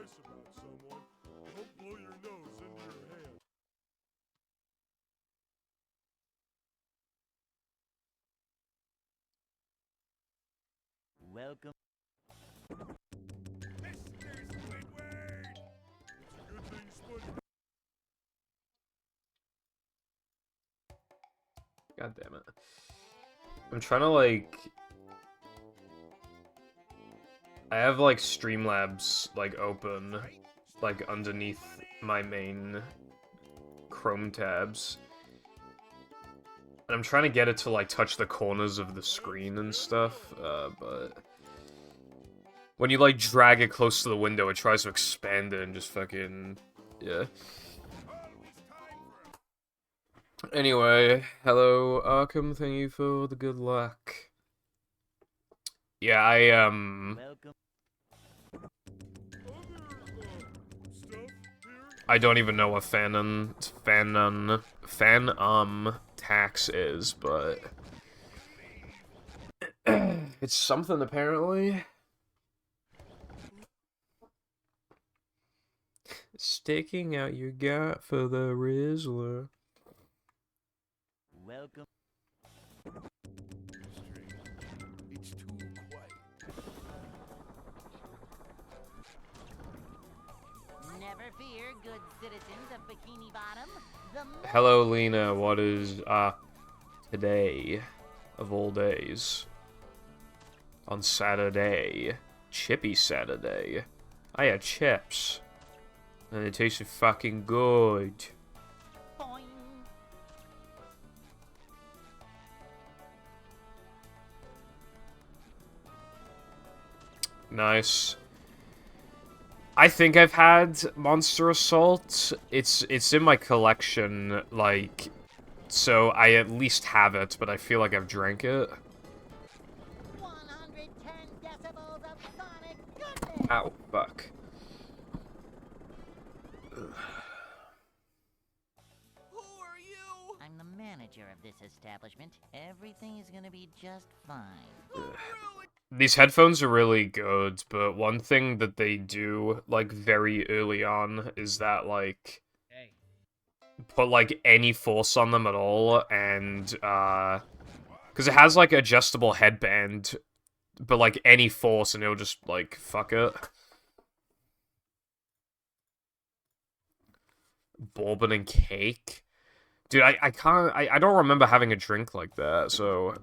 nice about someone, don't blow your nose into your hand. Welcome. Mr. Squidward! It's a good thing Squidward. God damn it. I'm trying to, like... I have, like, Streamlabs, like, open, like, underneath my main Chrome tabs. And I'm trying to get it to, like, touch the corners of the screen and stuff, but... When you, like, drag it close to the window, it tries to expand it and just fucking... yeah. Anyway, hello, Arkham, thank you for the good luck. Yeah, Welcome. Stuff here? I don't even know what fan tax is, but... it's something, apparently. Sticking out your gut for the Rizzler. Welcome. It's too quiet. Never fear, good citizens of Bikini Bottom. The Hello, Lena, what is, today of all days? On Saturday. Chippy Saturday. I had chips. And they tasted fucking good. boing. Nice. I think I've had Monster Assault. It's in my collection, like, so I at least have it, but I feel like I've drank it. 110 decibels of sonic goodness. Ow, fuck. Who are you? I'm the manager of this establishment. Everything is gonna be just fine. These headphones are really good, but one thing that they do, like, very early on is that, like, put, like, any force on them at all, and, because it has, like, adjustable headband, but, like, any force, and it'll just, like, fuck it. Bourbon and cake? Dude, I can't, I don't remember having a drink like that, so...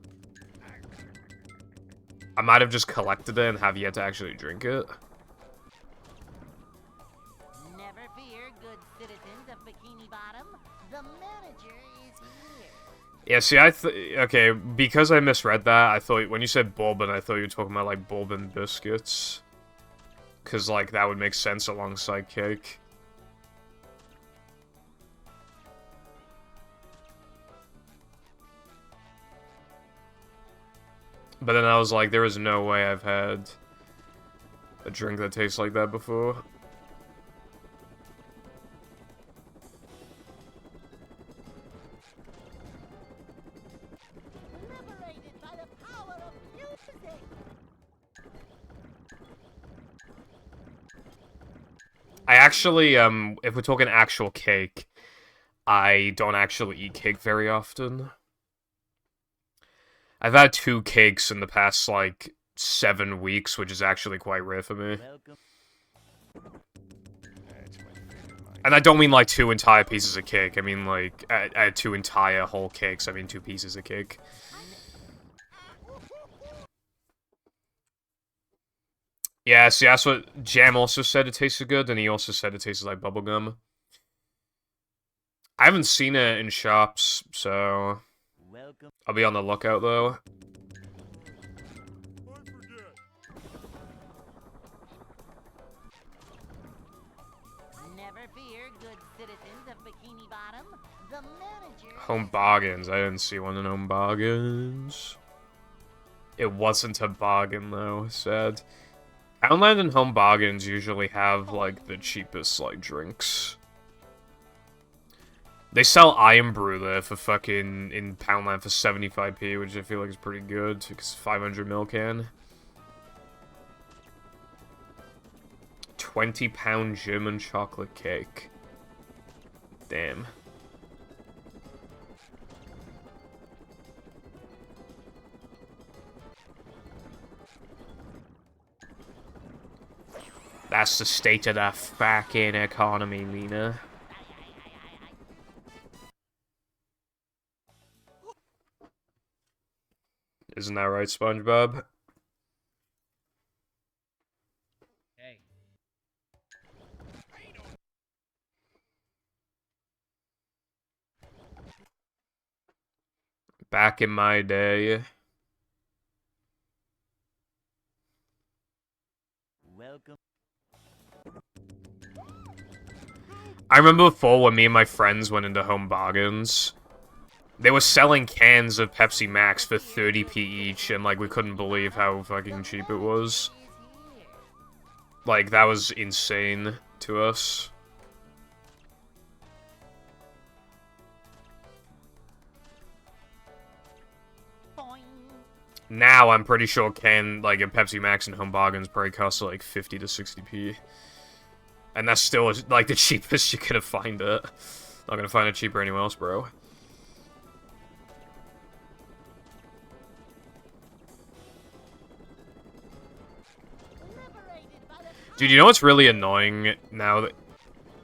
I might have just collected it and have yet to actually drink it. Never fear, good citizens of Bikini Bottom. The manager is here. Yeah, see, okay, because I misread that, I thought, when you said bourbon, I thought you were talking about, like, bourbon biscuits. Because, like, that would make sense alongside cake. But then I was like, there is no way I've had a drink that tastes like that before. Liberated by the power of music. I actually, if we're talking actual cake, I don't actually eat cake very often. I've had 2 cakes in the past, like, 7 weeks, which is actually quite rare for me. Welcome. And I don't mean, like, 2 entire pieces of cake. I mean, like, 2 entire whole cakes. I mean 2 pieces of cake. Yeah, see, that's what Jam also said it tasted good, and he also said it tasted like bubblegum. I haven't seen it in shops, so... Welcome. I'll be on the lookout, though. I forget. Never fear, good citizens of Bikini Bottom. The manager. Home bargains. I didn't see one in home bargains. It wasn't a bargain, though, sad. Poundland and home bargains usually have, like, the cheapest, like, drinks. They sell Iron Brew there for fucking, in Poundland for 75p, which I feel like is pretty good, because 500ml can. 20-pound German chocolate cake. Damn. That's the state of the fucking economy, Lena. Isn't that right, SpongeBob? Hey. Back in my day. Welcome. I remember before when me and my friends went into Home Bargains. They were selling cans of Pepsi Max for 30p each, and, like, we couldn't believe how fucking cheap it was. Like, that was insane to us. Now, I'm pretty sure a Pepsi Max and Home Bargains probably costs, like, 50 to 60p. And that's still, like, the cheapest you're gonna find it. Not gonna find it cheaper anywhere else, bro. Dude, you know what's really annoying now? That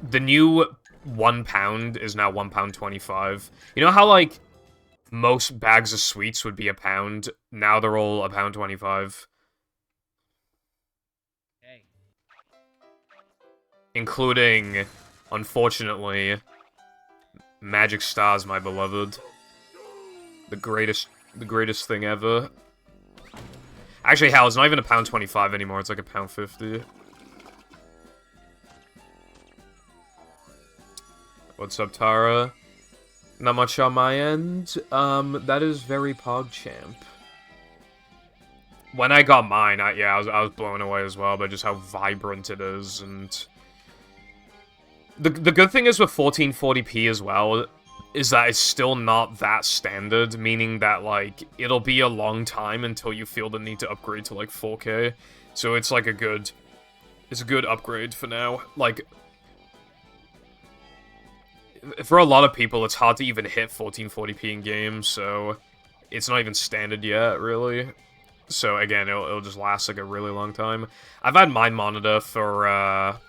the new £1 is now £1.25. You know how, like, most bags of sweets would be £1? Now they're all £1.25. Hey. Including, unfortunately, Magic Stars, my beloved. The greatest thing ever. Actually, hell, it's not even £1.25 anymore, it's like £1.50. What's up, Tara? Not much on my end. That is very PogChamp. When I got mine, I was blown away as well by just how vibrant it is, and the good thing is with 1440p as well is that it's still not that standard, meaning that, like, it'll be a long time until you feel the need to upgrade to, like, 4K. So it's like a good upgrade for now. Like, for a lot of people, it's hard to even hit 1440p in games, so it's not even standard yet, really. So, again, it'll just last, like, a really long time. I've had my monitor for,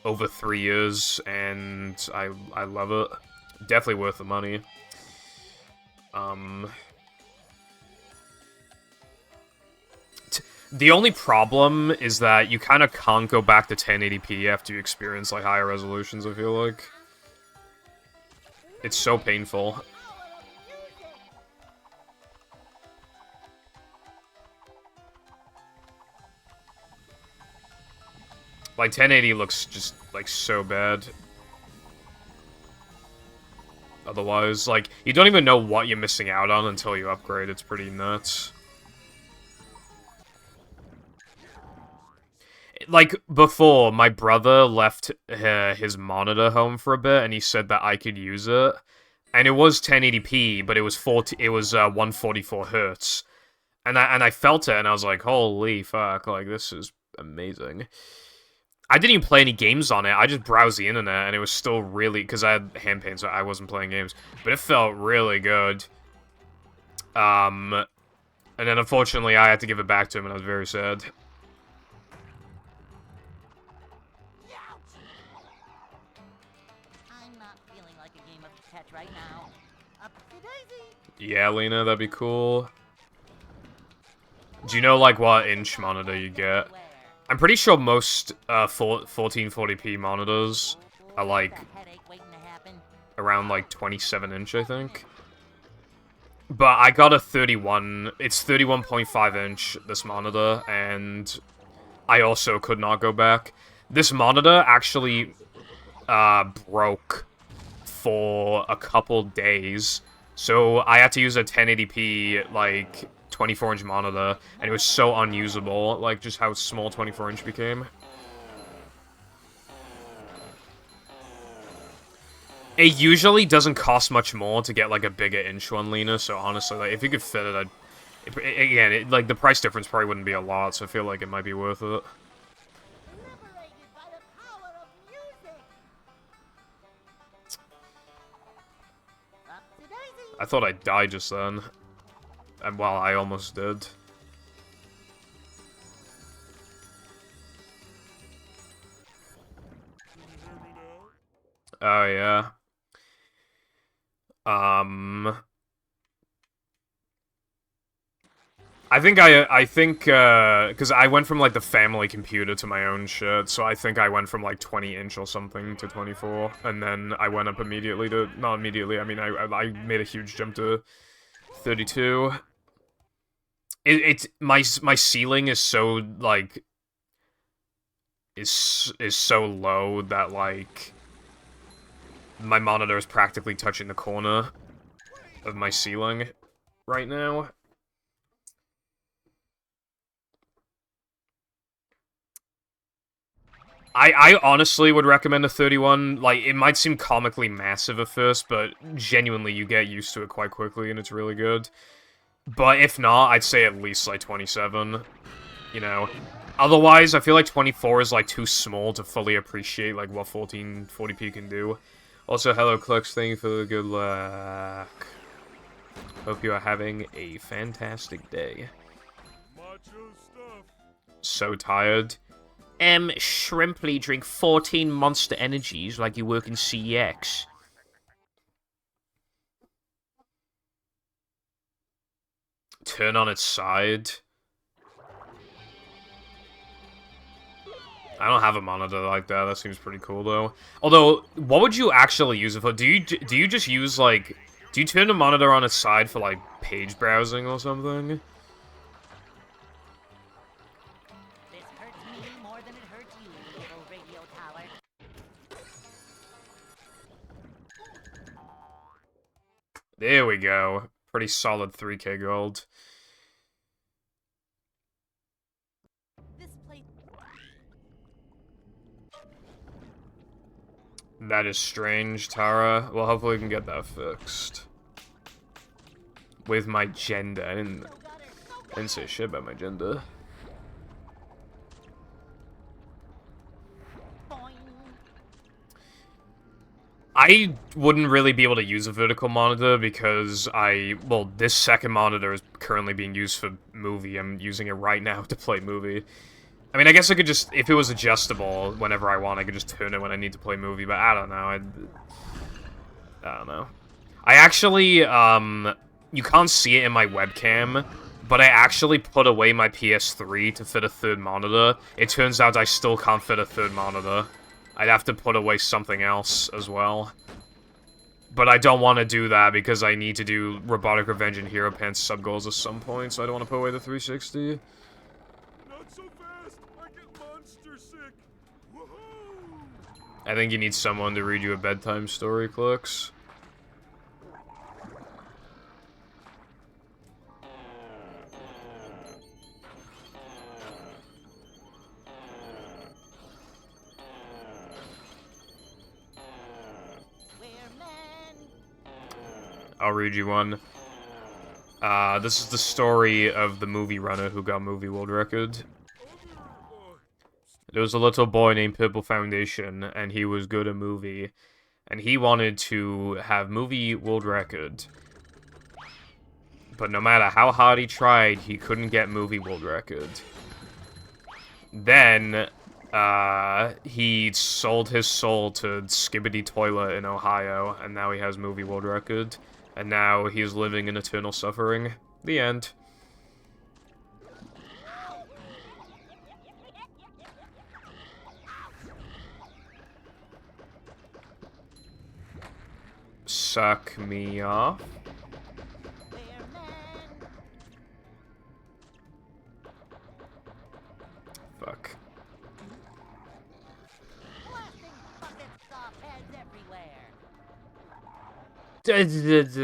over 3 years, and I love it. Definitely worth the money. The only problem is that you kind of can't go back to 1080p after you experience, like, higher resolutions, I feel like. It's so painful. Like, 1080 looks just, like, so bad. Otherwise, like, you don't even know what you're missing out on until you upgrade. It's pretty nuts. Like, before, my brother left his monitor home for a bit, and he said that I could use it. And it was 1080p, but it was 144 hertz. And I felt it, and I was like, holy fuck, like, this is amazing. I didn't even play any games on it, I just browsed the internet, and it was still really... Because I had hand pain, so I wasn't playing games. But it felt really good. And then, unfortunately, I had to give it back to him, and I was very sad. I'm not feeling like a game of catch right now. Upsy-daisy. Yeah, Lena, that'd be cool. Do you know, like, what inch monitor you get? I'm pretty sure most 1440p monitors are, like, around, like, 27 inch, I think. But I got a 31... It's 31.5 inch, this monitor, and I also could not go back. This monitor actually broke for a couple days, so I had to use a 1080p, like, 24-inch monitor, and it was so unusable, like, just how small 24-inch became. It usually doesn't cost much more to get, like, a bigger inch one, Lena, so honestly, like, if you could fit it, again, like, the price difference probably wouldn't be a lot, so I feel like it might be worth it. I thought I'd die just then. And, well, I almost did. Can you hear me now? Oh, yeah. I think, because I went from, like, the family computer to my own shit, so I think I went from, like, 20-inch or something to 24, and then I went up immediately to, not immediately, I mean, I made a huge jump to 32. My ceiling is so, like, is so low that, like, my monitor is practically touching the corner of my ceiling right now. I honestly would recommend a 31. Like, it might seem comically massive at first, but genuinely you get used to it quite quickly and it's really good. But if not, I'd say at least, like, 27. You know? Otherwise, I feel like 24 is, like, too small to fully appreciate, like, what 1440p can do. Also, hello, Clux. Thank you for the good luck. Hope you are having a fantastic day. Macho stuff. So tired. Shrimply drink 14 Monster Energies like you work in CEX. Turn on its side. I don't have a monitor like that. That seems pretty cool, though. Although, what would you actually use it for? Do you just use, like... Do you turn the monitor on its side for, like, page browsing or something? This hurts me more than it hurts you, little radio tower. There we go. Pretty solid 3K gold. This place. That is strange, Tara. Well, hopefully we can get that fixed. With my gender. I didn't say shit about my gender. I wouldn't really be able to use a vertical monitor because well, this second monitor is currently being used for movie. I'm using it right now to play movie. I mean, I guess I could just, if it was adjustable whenever I want, I could just turn it when I need to play movie, but I don't know. I don't know. I actually, you can't see it in my webcam, but I actually put away my PS3 to fit a third monitor. It turns out I still can't fit a third monitor. I'd have to put away something else as well. But I don't want to do that because I need to do Robotic Revenge and Hero Pants sub-goals at some point, so I don't want to put away the 360. Not so fast. I get monster sick. Woohoo! I think you need someone to read you a bedtime story, Clux. I'll read you one. This is the story of the movie runner who got movie world record. There was a little boy named Purple Foundation, and he was good at movie. And he wanted to have movie world record. But no matter how hard he tried, he couldn't get movie world record. Then, he sold his soul to Skibbity Toilet in Ohio, and now he has movie world record. And now he is living in eternal suffering. The end. Suck me off. Fuck. Dude,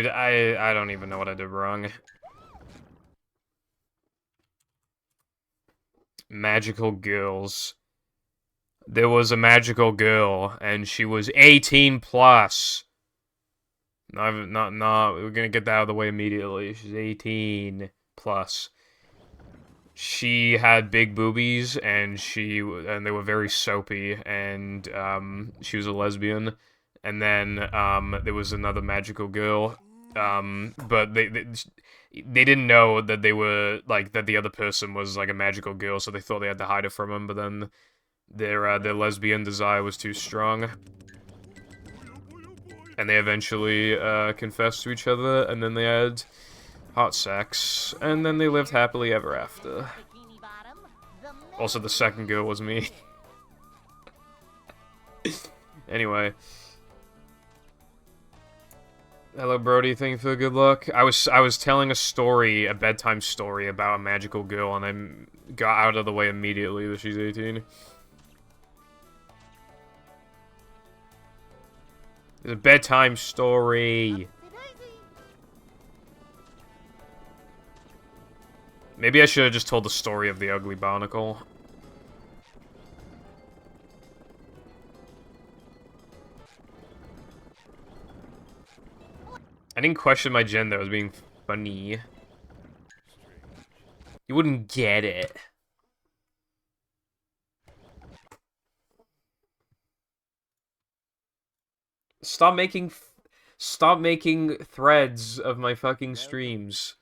I don't even know what I did wrong. Magical girls. There was a magical girl, and she was 18 plus. We're gonna get that out of the way immediately. She's 18 plus. She had big boobies, and they were very soapy, and she was a lesbian, and then there was another magical girl, but they didn't know that they were like that the other person was like a magical girl, so they thought they had to hide it from him. But then their lesbian desire was too strong, and they eventually confessed to each other, and then they had hot sex, and then they lived happily ever after. Also, the second girl was me. Anyway. Hello, Brody. Thank you for the good luck. I was telling a story, a bedtime story about a magical girl, and I got out of the way immediately that she's 18. It's a bedtime story. Maybe I should have just told the story of the ugly barnacle. I didn't question my gender, I was being funny. You wouldn't get it. Stop making threads of my fucking streams.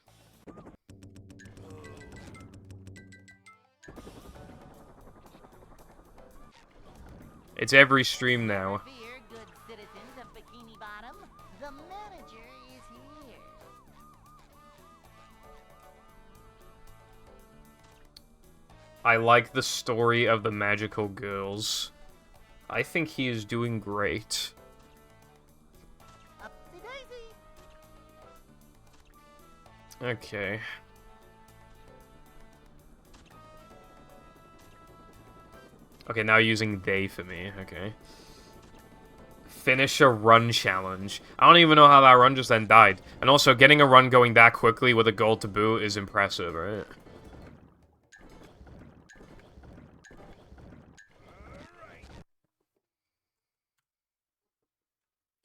It's every stream now. I like the story of the magical girls. I think he is doing great. Okay. Okay, now using they for me. Okay. Finish a run challenge. I don't even know how that run just then died. And also, getting a run going that quickly with a goal to boot is impressive, right?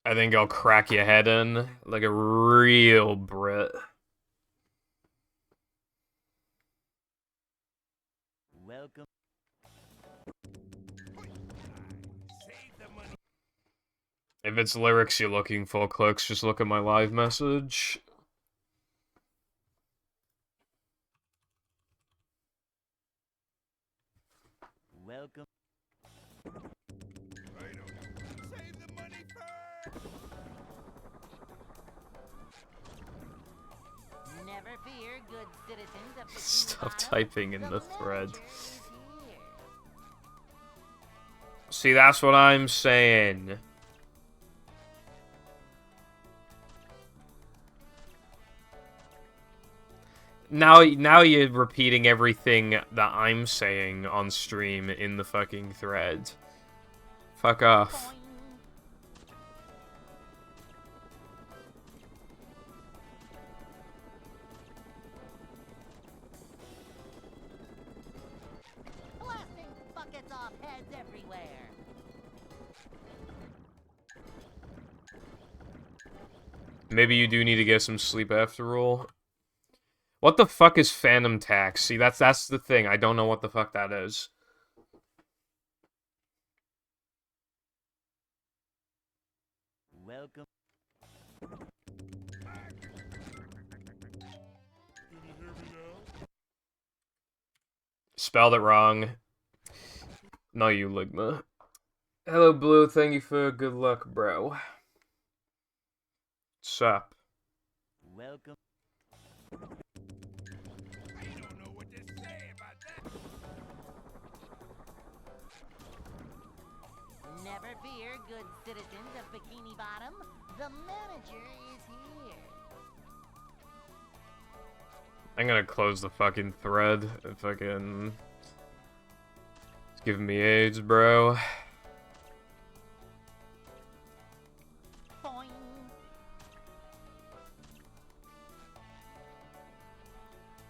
I think I'll crack your head in like a real Brit. Welcome. If it's lyrics you're looking for, clerks, just look at my live message. Welcome. Save the money first. Never fear, good citizens of the Stop Bottom. typing in the thread. manager is here. See, that's what I'm saying. Now you're repeating everything that I'm saying on stream in the fucking thread. Fuck off. Boing. Blasting buckets off heads everywhere. Maybe you do need to get some sleep after all. What the fuck is Phantom Tax? See, that's the thing. I don't know what the fuck that is. Welcome. Can you hear me now? Spelled it wrong. No, you Ligma. Hello, Blue. Thank you for good luck, bro. Sup? Welcome. I don't know what to say about that. Never fear, good citizens of Bikini Bottom. The manager is here. I'm gonna close the fucking thread. Fucking... It's giving me AIDS, bro. Boing.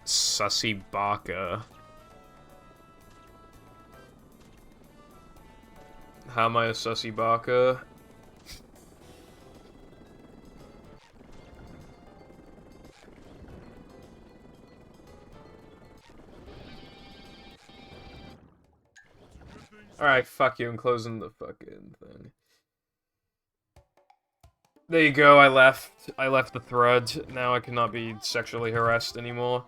Sussy Baka. How am I a Sussy Baka? Alright, fuck you, I'm closing the fucking thing. There you go, I left the thread. Now I cannot be sexually harassed anymore.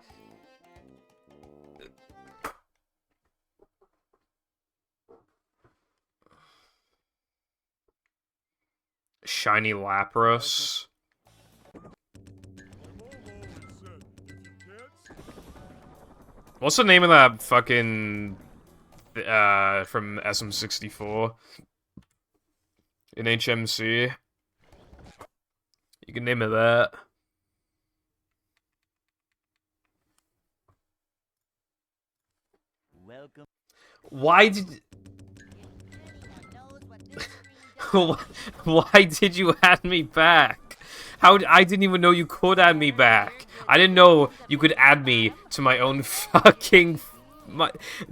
Shiny Lapras. What's the name of that fucking from SM64 in HMC? You can name it that. Welcome. Why did why did you add me back? I didn't even know you could add me back. I didn't know you could add me to my own fucking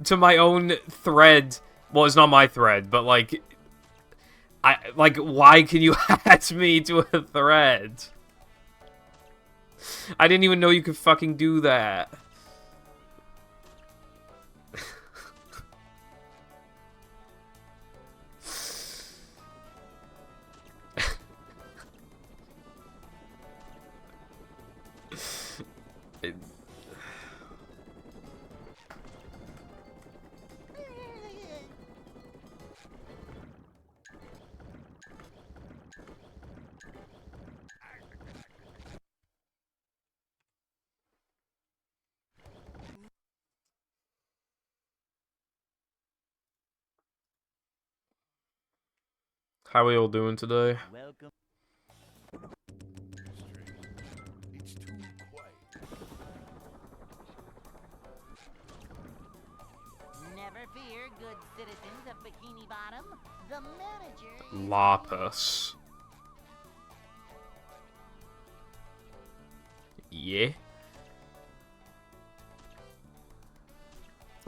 to my own thread. Well, it's not my thread, but like why can you add me to a thread? I didn't even know you could fucking do that. How are we all doing today? Welcome. It's too quiet. Never fear, good citizens of Bikini Bottom. The manager is Lapis. Yeah.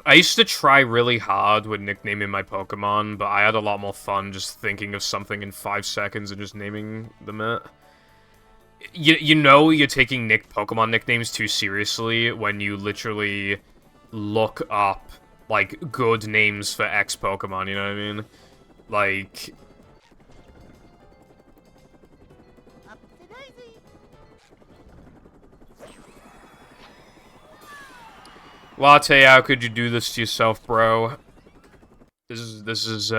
I used to try really hard with nicknaming my Pokemon, but I had a lot more fun just thinking of something in 5 seconds and just naming them it. You know you're taking Pokemon nicknames too seriously when you literally look up, like, good names for X Pokemon, you know what I mean? Like... up to daisy. Latte, how could you do this to yourself, bro? This is,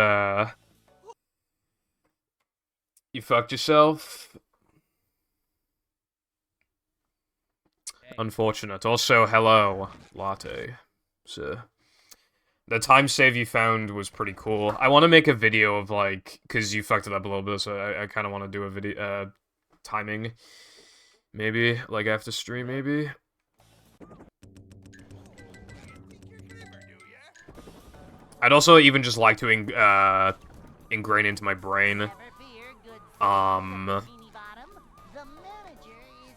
you fucked yourself? Hey. Unfortunate. Also, hello, Latte. So, the time save you found was pretty cool. I want to make a video of, like, because you fucked it up a little bit, so I kind of want to do a video, timing. Maybe, like, after stream, maybe? I'd also even just like to ingrain into my brain. Never fear, good citizens Um, of Bikini Bottom. The manager is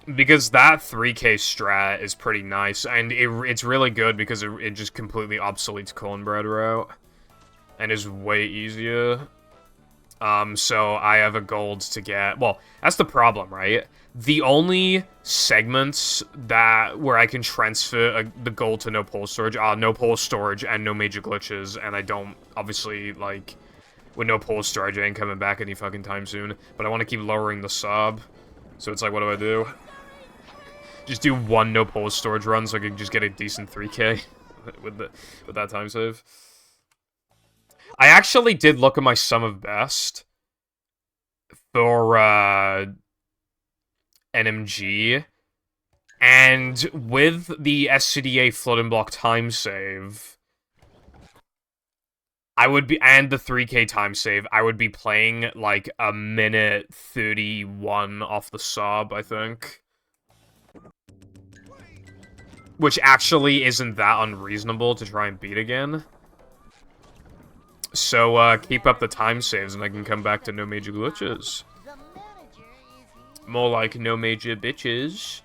here. Because that 3k strat is pretty nice, and it's really good because it just completely obsoletes Cornbread route, and is way easier. So I have a gold to get... Well, that's the problem, right? The only segments where I can transfer the gold to no pole storage are no pole storage and no major glitches, and I don't, obviously, like, with no pole storage, I ain't coming back any fucking time soon, but I want to keep lowering the sub, so it's like, what do I do? Just do one no pole storage run so I can just get a decent 3k with that time save. I actually did look at my sum of best for NMG, and with the SCDA floating block time save, I would be, and the 3k time save, I would be playing like a minute 31 off the sub, I think. Which actually isn't that unreasonable to try and beat again. So, keep up the time saves and I can come back to no major glitches. The manager is here. More like no major bitches.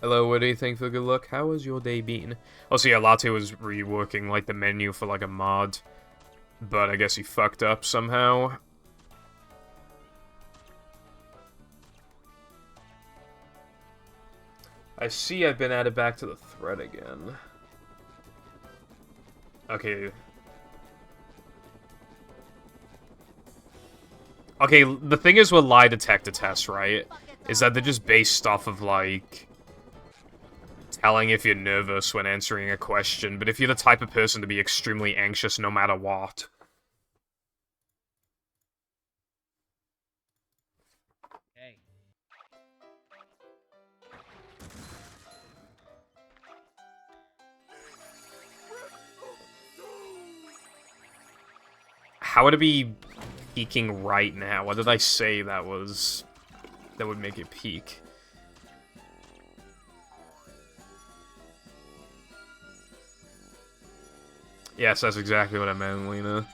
Hello, what do you think for good luck? How has your day been? Also, yeah, Latte was reworking, like, the menu for, like, a mod. But I guess he fucked up somehow. I see I've been added back to the thread again. Okay. Okay, the thing is with lie detector tests, right? Is that they're just based off of, like, telling if you're nervous when answering a question, but if you're the type of person to be extremely anxious no matter what. Hey. How would it be peaking right now? What did I say that would make it peak? Yes, that's exactly what I meant, Lena.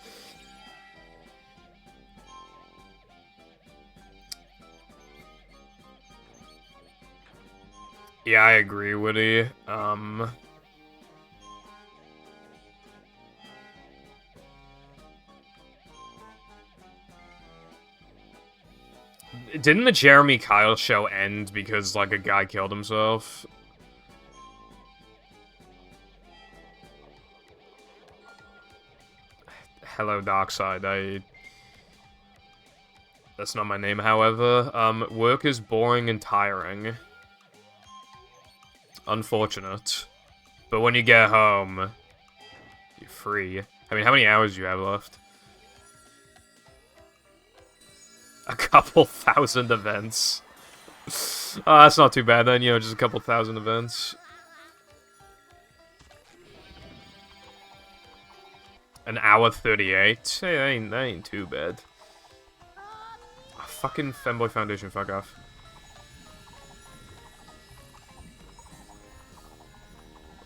Yeah, I agree, Woody. Didn't the Jeremy Kyle show end because, like, a guy killed himself? Hello, Darkseid. That's not my name, however. Work is boring and tiring. Unfortunate. But when you get home, you're free. I mean, how many hours do you have left? A couple thousand events. Oh, that's not too bad then, you know, just a couple thousand events. An hour 38? Hey, that ain't too bad. Oh, fucking Femboy Foundation, fuck off.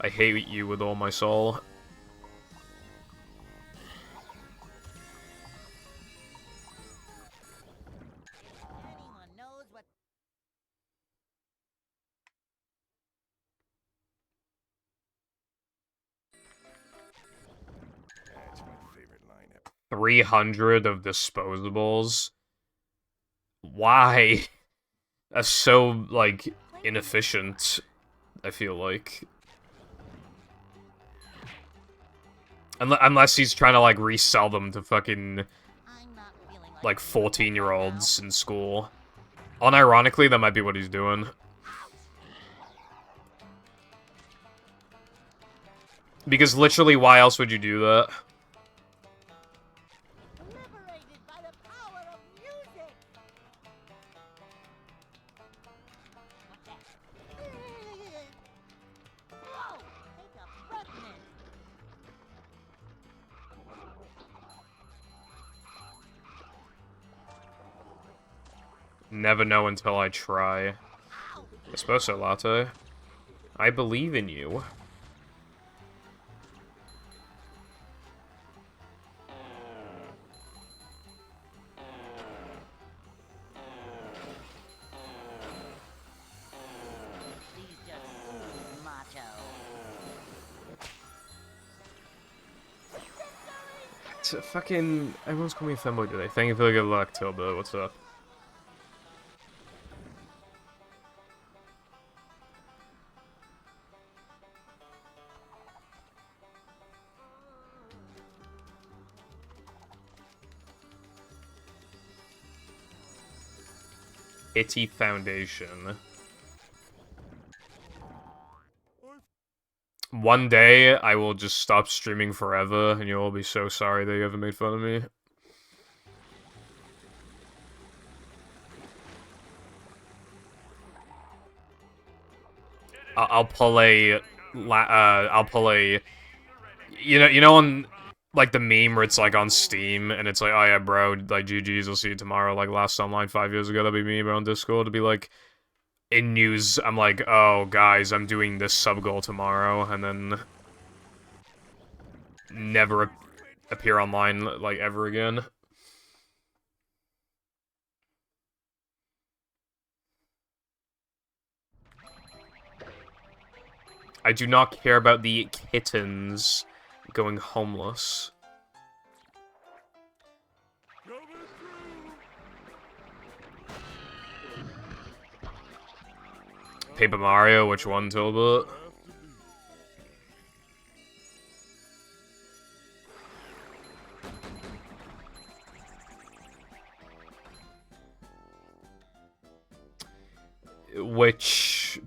I hate you with all my soul. Anyone knows what... That's my favorite lineup. 300 of disposables? Why? That's so, like, inefficient, I feel like. Unless he's trying to, like, resell them to fucking, I'm not feeling like, 14-year-olds in school. Unironically, that might be what he's doing. Because literally, why else would you do that? liberated by the power of music. What's that? Whoa! Take a breath mint. Never know until I try. Ow! Espresso latte. I believe in you. Please just ooze, macho. It's a fucking... Everyone's calling me a femboy today. Thank you for the good luck, Tilda. What's up? Itty Foundation. One day, I will just stop streaming forever, and you'll all be so sorry that you ever made fun of me. I'll pull a... I'll pull a... You know on... Like, the meme where it's, like, on Steam, and it's like, oh yeah, bro, like, GG's, I'll see you tomorrow, like, last online 5 years ago, that'd be me, but on Discord, to be like... In news, I'm like, oh, guys, I'm doing this sub-goal tomorrow, and then... Never appear online, like, ever again. I do not care about the kittens going homeless. Coming through. Paper Mario, which one, Tilbert? Have to be.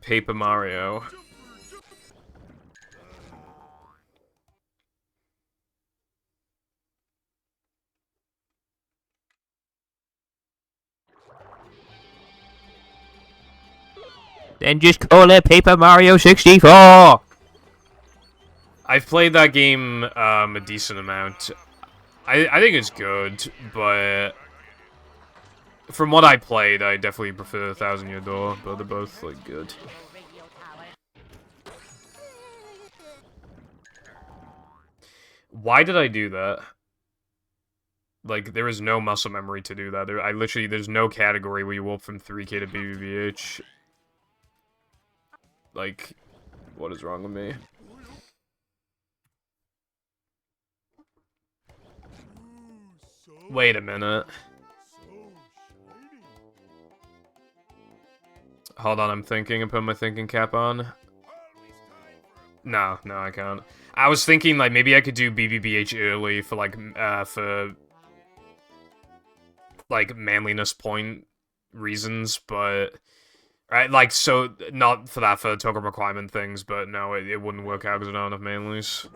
Paper Mario. Then just call it Paper Mario 64! I've played that game a decent amount. I think it's good, but from what I played, I definitely prefer 1,000 Year Door, but they're both like good. Radio tower. Why did I do that? Like, there is no muscle memory to do that. There's no category where you warp from 3K to BBBH. Like, what is wrong with me? Wait a minute. Hold on, I'm thinking and put my thinking cap on. No, I can't. I was thinking, like, maybe I could do BBBH early for, like, manliness point reasons, but... Right, like, so, not for that, for token requirement things, but no, it wouldn't work out because I don't have enough manlies.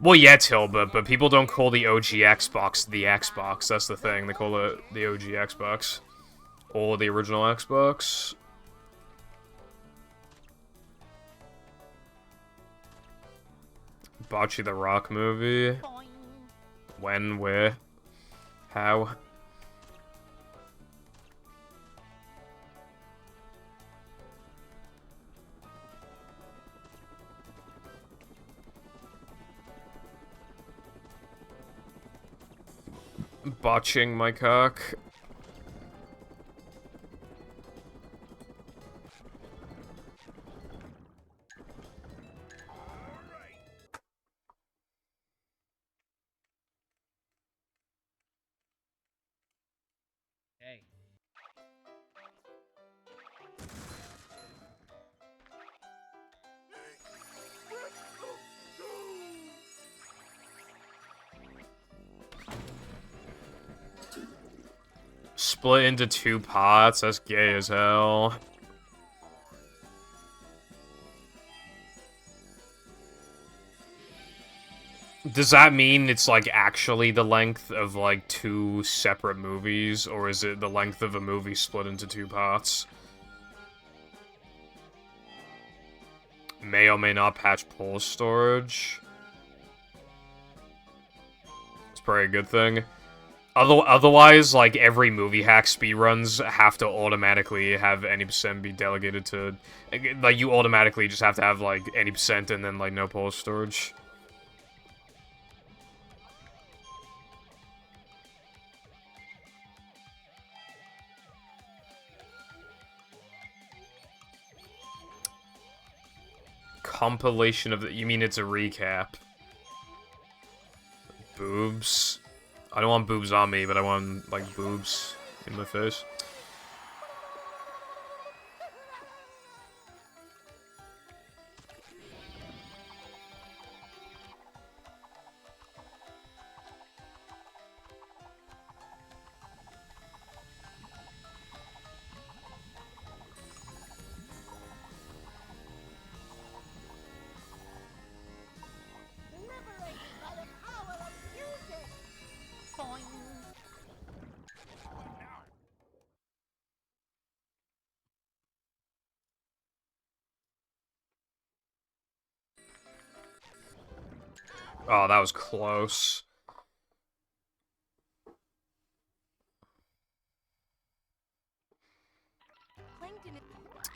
Well, yeah, Tilbert, but people don't call the OG Xbox the Xbox, that's the thing, they call it the OG Xbox. Or the original Xbox. Bocce the Rock movie. Boing. When, where, how? Botching my cock. Hey. Split into 2 parts, that's gay as hell. Does that mean it's, like, actually the length of, like, 2 separate movies? Or is it the length of a movie split into 2 parts? May or may not patch pull storage. It's probably a good thing. Otherwise, like, every movie hack speedruns have to automatically have any percent be delegated to... Like, you automatically just have to have, like, any percent and then, like, no pull storage. Compilation of the... You mean it's a recap? Boobs? I don't want boobs on me, but I want, like, boobs in my face. Liberated by the power of music. Boing. Oh, that was close.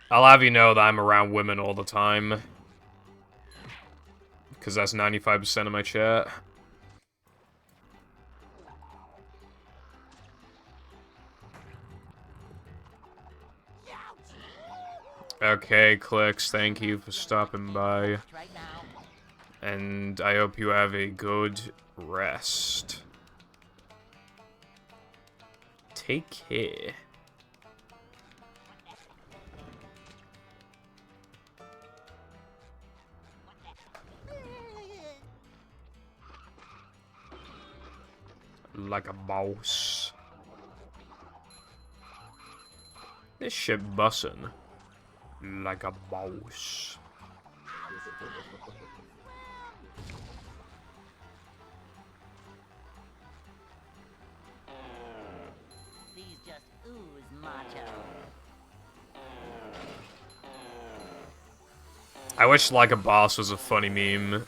I'll have you know that I'm around women all the time. Because that's 95% of my chat. Okay, Clicks, thank you for stopping by. Right now. And I hope you have a good rest. Take care. like a boss. This shit bussin' like a boss. These just ooze macho. I wish like a boss was a funny meme.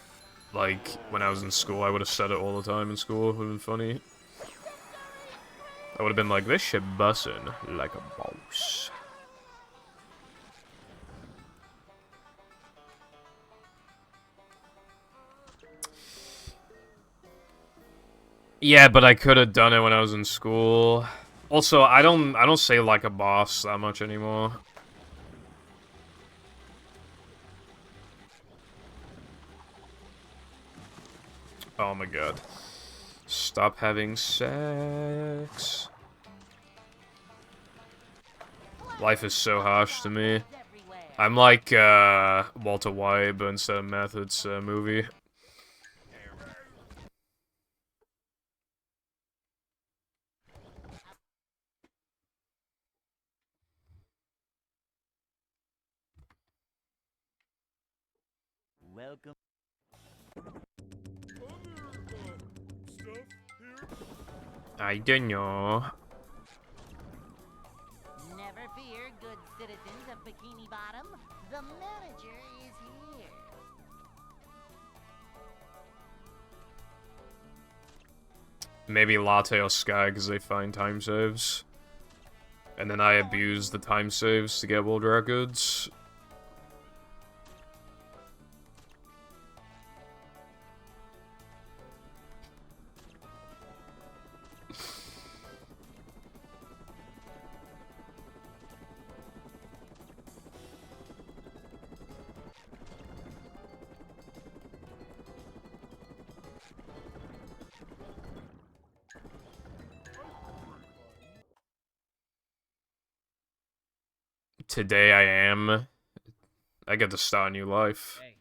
Like, when I was in school, I would have said it all the time in school. It would have been funny. I would have been like, this shit bussin' like a boss. Yeah, but I could have done it when I was in school. Also, I don't say like a boss that much anymore. Oh my god. Stop having sex. Life is so harsh to me. I'm like Walter White, but instead of meth, it's a movie. Welcome. Stuff here? I don't know. Never fear, good citizens of Bikini Bottom. The manager is here. Maybe Latte or Sky because they find time saves. And then I abuse the time saves to get world records. Today I am. I get to start a new life. Hey.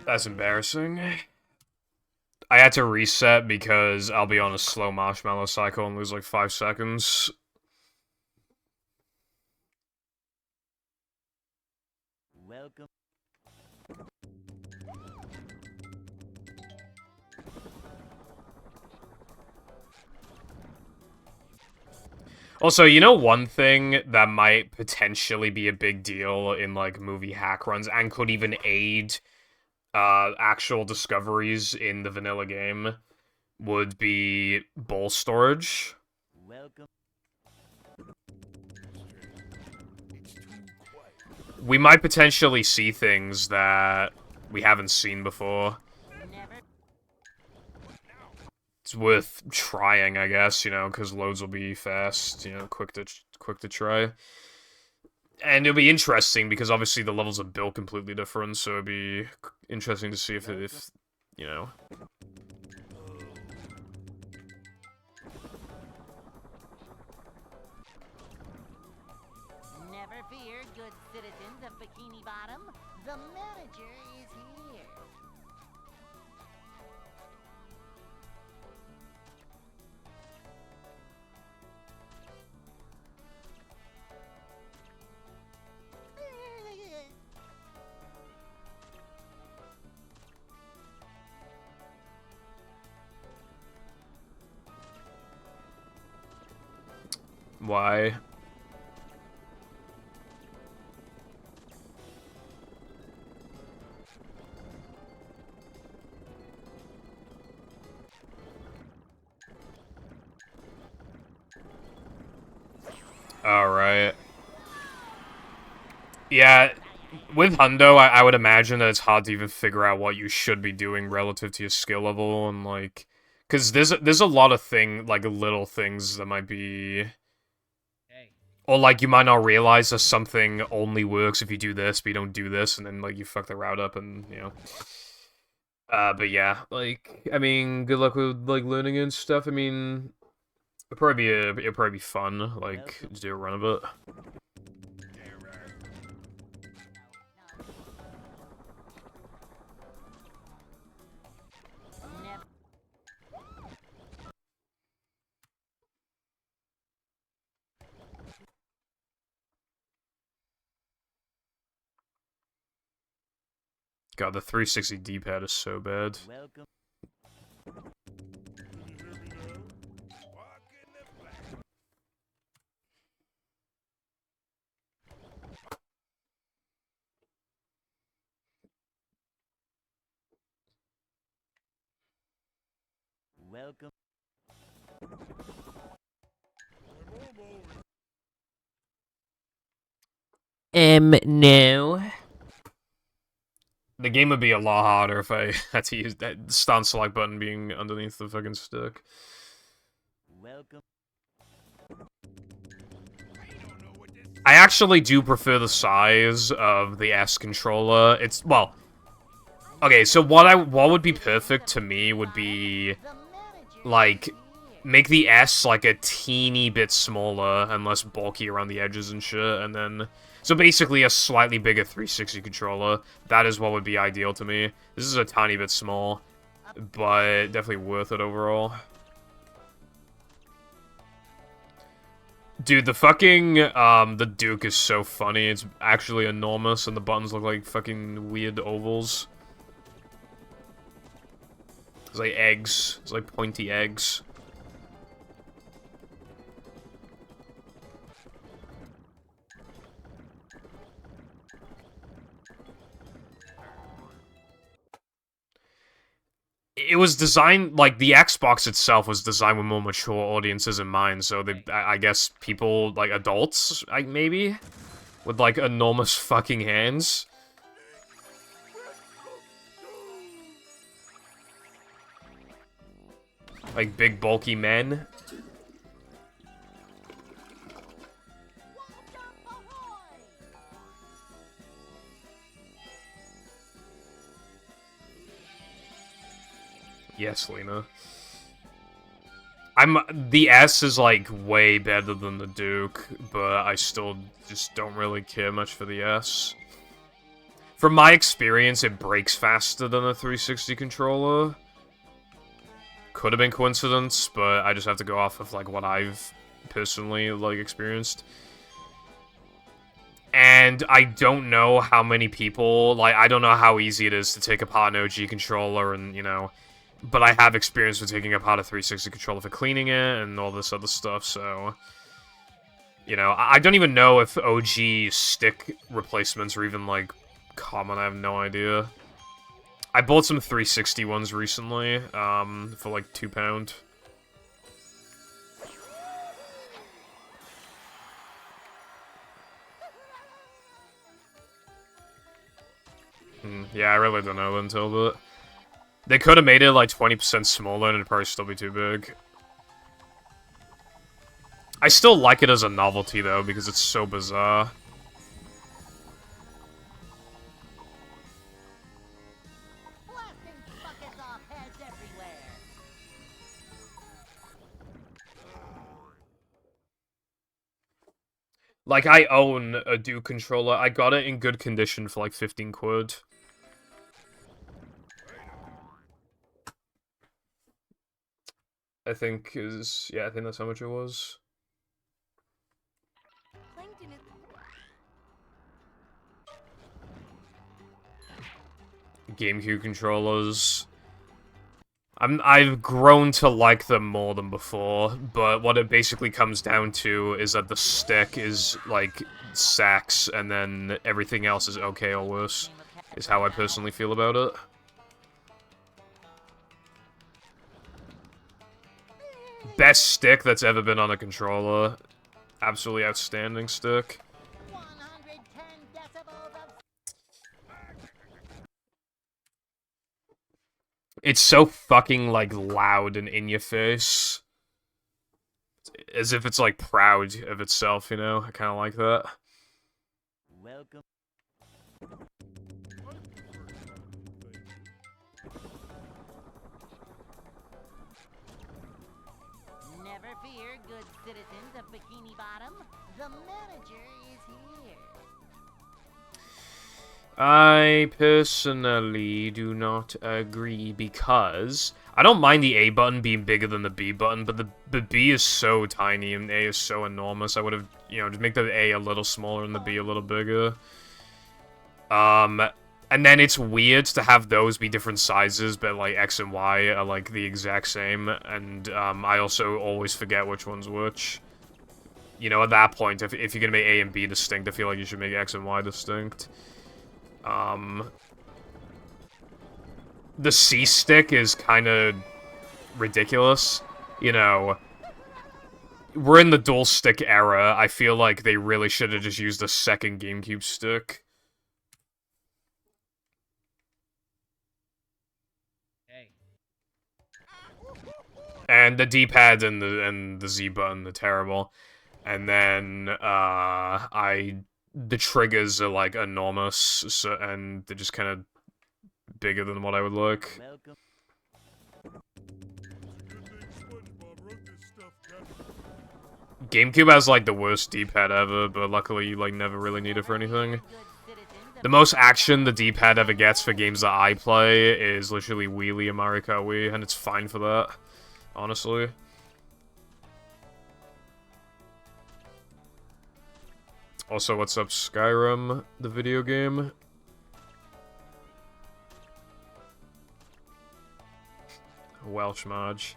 That's embarrassing. I had to reset because I'll be on a slow marshmallow cycle and lose like 5 seconds. Welcome. Also, you know one thing that might potentially be a big deal in like movie hack runs and could even aid actual discoveries in the vanilla game would be bowl storage. Welcome. We might potentially see things that we haven't seen before. Never. It's worth trying, I guess, you know, because loads will be fast, you know, quick to try. And it'll be interesting because obviously the levels are built completely different, so it'd be interesting to see if you know. Never fear, good citizens of Bikini Bottom. The manager is here. Why? Alright. Yeah, with Hundo, I would imagine that it's hard to even figure out what you should be doing relative to your skill level, and like... Because there's a lot of like, little things that might be... Hey. Or, like, you might not realize that something only works if you do this, but you don't do this, and then, like, you fuck the route up, and, you know. But yeah, like, I mean, good luck with, like, learning and stuff. I mean, it'll probably be fun, like, to do a run of it. God, the 360 D-pad is so bad. Welcome. Welcome. No. The game would be a lot harder if I had to use that stun select button being underneath the fucking stick. Welcome. I actually do prefer the size of the S controller. It's, well, okay, so what would be perfect to me would be, like, make the S, like, a teeny bit smaller and less bulky around the edges and shit, and then... So basically a slightly bigger 360 controller. That is what would be ideal to me. This is a tiny bit small, but definitely worth it overall. Dude, the fucking, the Duke is so funny. It's actually enormous, and the buttons look like fucking weird ovals. It's like eggs. It's like pointy eggs. It was designed, like, the Xbox itself was designed with more mature audiences in mind, so they, I guess people, like, adults, like, maybe? With, like, enormous fucking hands. Like, big, bulky men. Yes, Lena. The S is, like, way better than the Duke, but I still just don't really care much for the S. From my experience, it breaks faster than a 360 controller. Could have been coincidence, but I just have to go off of, like, what I've personally, like, experienced. And I don't know how many people, like, I don't know how easy it is to take apart an OG controller and, you know... But I have experience with taking apart a 360 controller for cleaning it and all this other stuff, so... You know, I don't even know if OG stick replacements are even, like, common. I have no idea. I bought some 360 ones recently, for, like, £2. Yeah, I really don't know until, but... They could have made it, like, 20% smaller and it'd probably still be too big. I still like it as a novelty, though, because it's so bizarre. Like, I own a Duke controller. I got it in good condition for, like, 15 quid. I think yeah, I think that's how much it was. GameCube controllers. I've grown to like them more than before, but what it basically comes down to is that the stick is, like, sacks, and then everything else is okay or worse, is how I personally feel about it. Best stick that's ever been on a controller. Absolutely outstanding stick. It's so fucking, like, loud and in your face. As if it's, like, proud of itself, you know? I kind of like that. Welcome. Never fear, good citizens of Bikini Bottom. The manager is here. I personally do not agree because I don't mind the A button being bigger than the B button, but the B is so tiny and A is so enormous. I would have, you know, just make the A a little smaller and the B a little bigger. And then it's weird to have those be different sizes, but like X and Y are like the exact same, and I also always forget which one's which. You know, at that point, if you're gonna make A and B distinct, I feel like you should make X and Y distinct. The C stick is kind of ridiculous. You know, we're in the dual stick era. I feel like they really should have just used a second GameCube stick. Hey. And the D-pad and the Z button are terrible. And then the triggers are like enormous, so, and they're just kind of bigger than what I would like. Welcome. GameCube has like the worst D-pad ever, but luckily you like never really need it for anything. The most action the D-pad ever gets for games that I play is literally Wheelie and Mario Kart Wii, and it's fine for that, honestly. Also, what's up, Skyrim, the video game? Welsh Marge.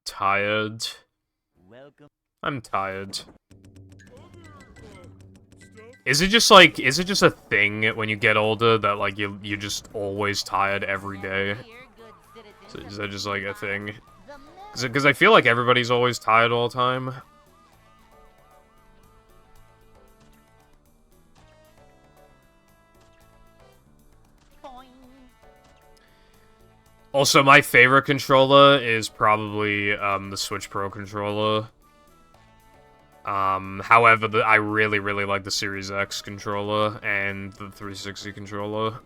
Tired. Welcome. I'm tired. Is it just like, is it just a thing when you get older that like you're just always tired every day? So is that just like a thing? Because I feel like everybody's always tired all the time. Also, my favorite controller is probably the Switch Pro controller. However, I really, really like the Series X controller and the 360 controller.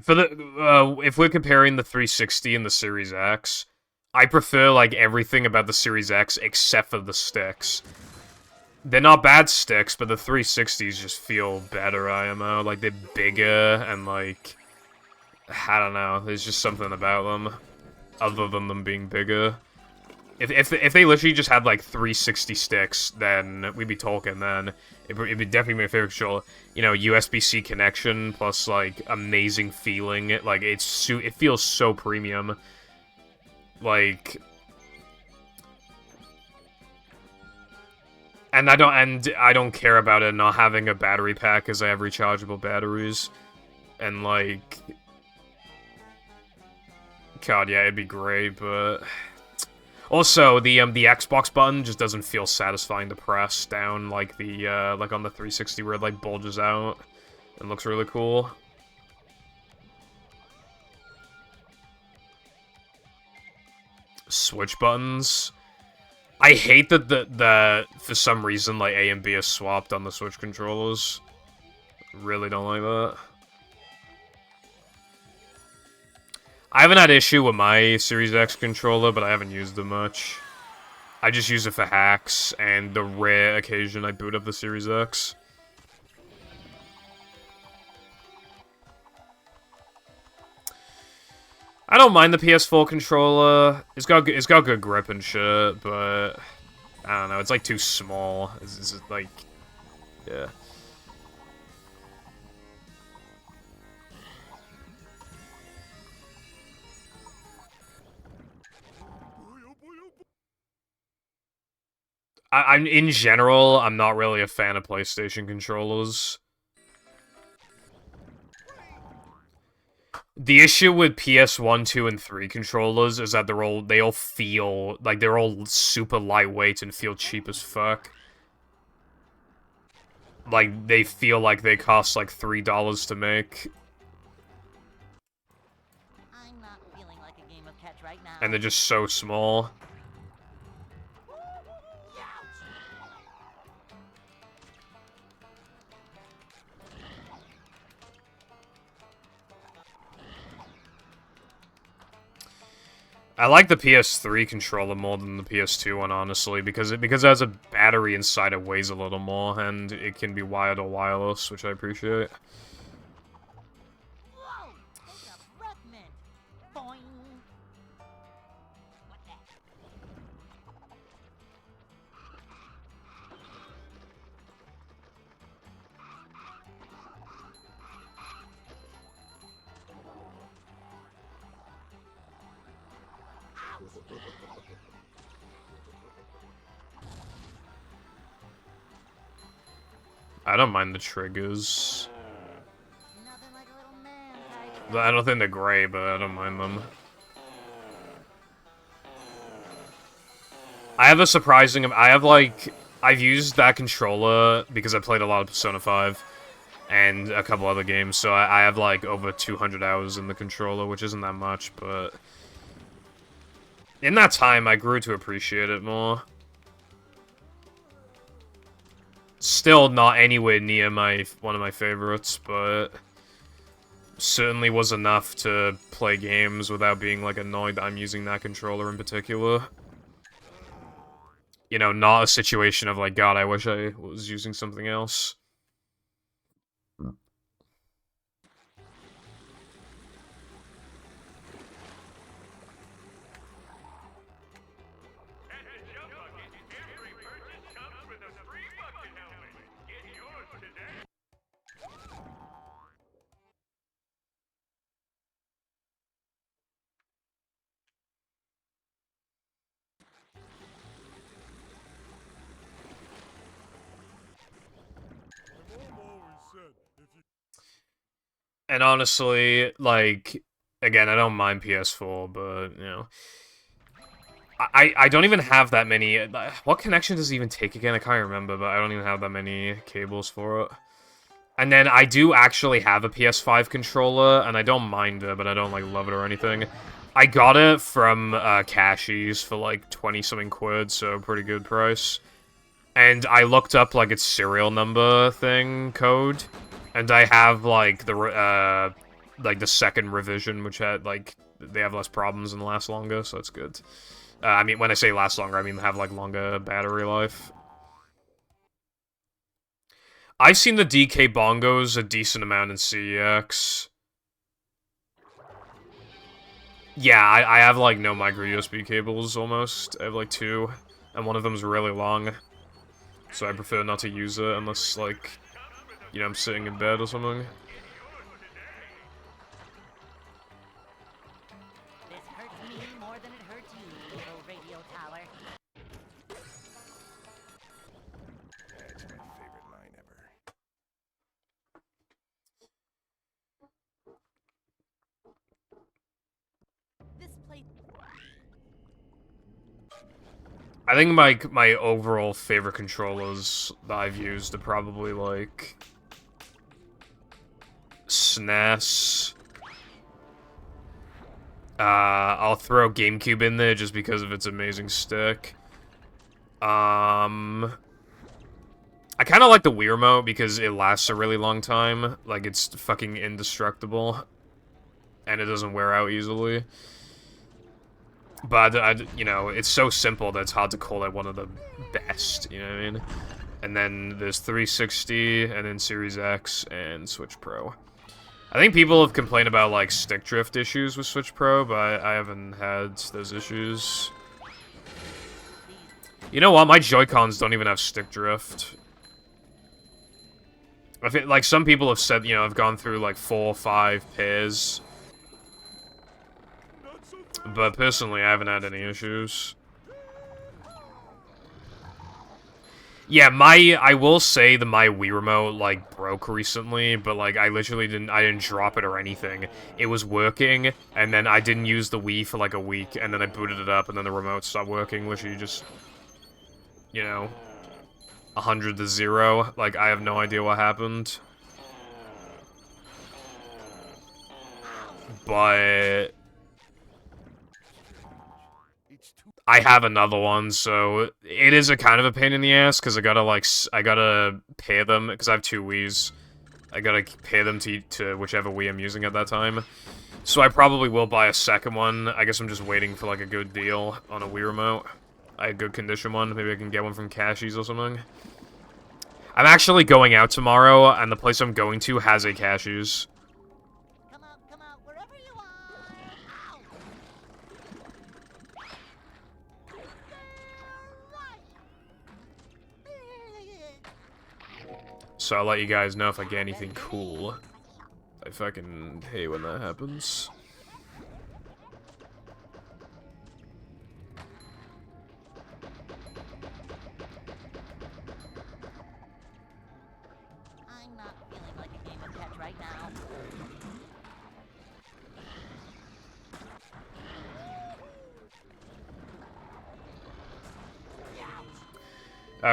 For the if we're comparing the 360 and the Series X, I prefer like everything about the Series X except for the sticks. They're not bad sticks, but the 360s just feel better, IMO. Like, they're bigger, and, like... I don't know, there's just something about them. Other than them being bigger. If they literally just had, like, 360 sticks, then we'd be talking, then. It'd be definitely my favorite controller. You know, USB-C connection, plus, like, amazing feeling. Like, it feels so premium. Like... And I don't care about it not having a battery pack, because I have rechargeable batteries. And, like... God, yeah, it'd be great, but... Also, the Xbox button just doesn't feel satisfying to press down like the, like on the 360 where it, like, bulges out. And looks really cool. Switch buttons... I hate that for some reason, like, A and B are swapped on the Switch controllers. Really don't like that. I haven't had issue with my Series X controller, but I haven't used it much. I just use it for hacks, and the rare occasion I boot up the Series X. I don't mind the PS4 controller. It's got good grip and shit, but I don't know. It's like too small. It's like, yeah. I'm in general, I'm not really a fan of PlayStation controllers. The issue with PS1, 2, and 3 controllers is that they all feel like they're all super lightweight and feel cheap as fuck. Like, they feel like they cost like $3 to make. I'm not feeling like a game of catch right now. And they're just so small. I like the PS3 controller more than the PS2 one, honestly, because it has a battery inside it weighs a little more, and it can be wired or wireless, which I appreciate. Whoa! Take a breath mint. Boing. What the? I don't mind the triggers. Nothing like a little man type. I don't think they're great, but I don't mind them. I've used that controller because I played a lot of Persona 5 and a couple other games, so I have like over 200 hours in the controller, which isn't that much, but in that time I grew to appreciate it more. Still not anywhere near one of my favorites, but certainly was enough to play games without being like annoyed that I'm using that controller in particular. You know, not a situation of like, God, I wish I was using something else. And honestly, like, again, I don't mind PS4, but, you know, I don't even have that many. What connection does it even take again? I can't remember, but I don't even have that many cables for it. And then I do actually have a PS5 controller, and I don't mind it, but I don't, like, love it or anything. I got it from Cashies for, like, 20-something quid, so pretty good price. And I looked up, like, its serial number thing code, and I have, like, the second revision, which had, like, they have less problems and last longer, so that's good. I mean, when I say last longer, I mean have, like, longer battery life. I've seen the DK bongos a decent amount in CEX. Yeah, I have, like, no micro USB cables, almost. I have, like, 2, and one of them's really long. So I prefer not to use it unless, like, you know, I'm sitting in bed or something. This hurts me more than it hurts you, little radio tower. That's my favorite line ever. This plate. I think my overall favorite controllers that I've used are probably, like, SNES. I'll throw GameCube in there just because of its amazing stick. I kind of like the Wii Remote because it lasts a really long time. Like, it's fucking indestructible. And it doesn't wear out easily. But, you know, it's so simple that it's hard to call it one of the best, you know what I mean? And then there's 360, and then Series X, and Switch Pro. I think people have complained about, like, stick drift issues with Switch Pro, but I haven't had those issues. You know what? My Joy-Cons don't even have stick drift. I feel like some people have said, you know, I've gone through like 4 or 5 pairs. But personally, I haven't had any issues. Yeah, I will say that my Wii Remote, like, broke recently, but, like, I didn't drop it or anything. It was working, and then I didn't use the Wii for, like, a week, and then I booted it up, and then the remote stopped working, literally just, you know, 100 to 0. Like, I have no idea what happened. But I have another one, so it is a kind of a pain in the ass, because I gotta pair them, because I have 2 Wiis. I gotta pair them to whichever Wii I'm using at that time. So I probably will buy a second one. I guess I'm just waiting for, like, a good deal on a Wii Remote. A good condition one. Maybe I can get one from Cashies or something. I'm actually going out tomorrow, and the place I'm going to has a Cashies. Come out, wherever you are. So I'll let you guys know if I get anything cool. I fucking hate when that happens. I'm not feeling like a game of catch right now.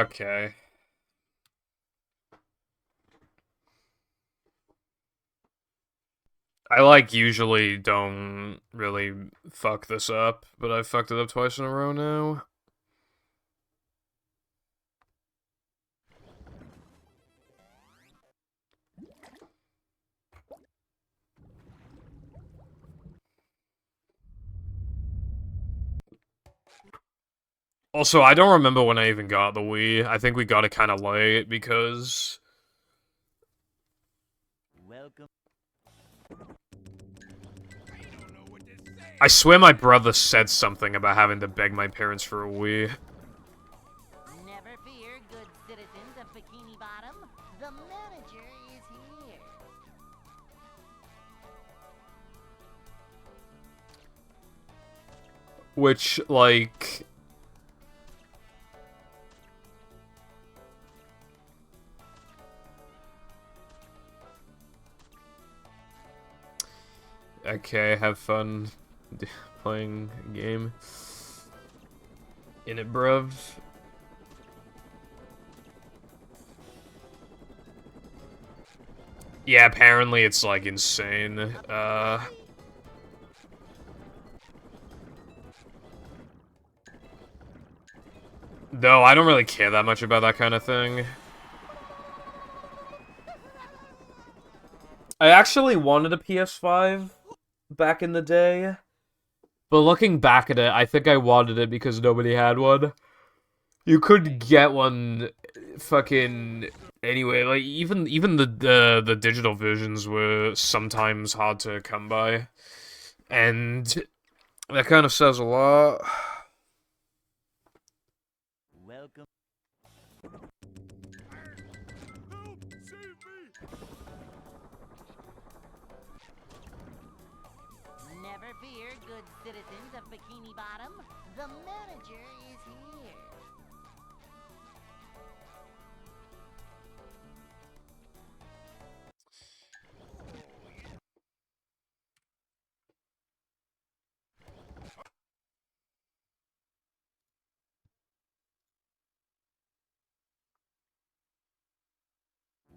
Okay. I, like, usually don't really fuck this up, but I fucked it up twice in a row now. Also, I don't remember when I even got the Wii. I think we got it kind of late, because... Welcome. I swear my brother said something about having to beg my parents for a Wii. Never fear, good citizens of Bikini Bottom. The manager is here. Which, like... Okay, have fun playing a game. In it, bruv. Yeah, apparently it's, like, insane. Though, I don't really care that much about that kind of thing. I actually wanted a PS5 back in the day. But looking back at it, I think I wanted it because nobody had one. You couldn't get one fucking anyway. Like, even the digital versions were sometimes hard to come by. And that kind of says a lot. Welcome. Help! Save me! Never fear, good citizens of Bikini Bottom. The manager is here.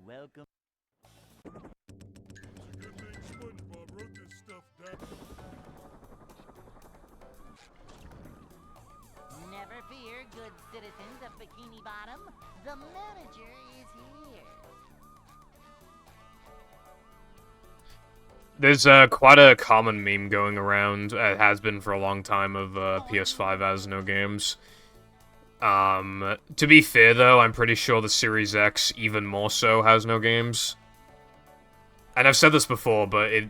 Welcome. It's a good thing SpongeBob wrote this stuff down. Never fear, good citizens of Bikini Bottom. The manager is here. There's quite a common meme going around, it has been for a long time, of PS5 has no games. To be fair though, I'm pretty sure the Series X even more so has no games. and I've said this before, but it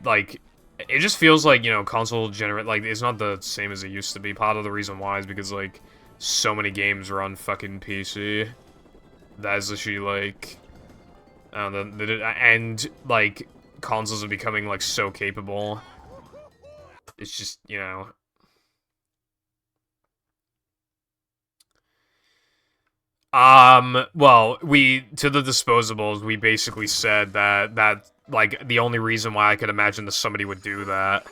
just feels like, you know, console generate, like, it's not the same as it used to be. Part of the reason why is because, like, so many games are on fucking PC. That's literally, like, and, like, consoles are becoming, like, so capable. It's just, you know... well, to the disposables, we basically said that, like, the only reason why I could imagine that somebody would do that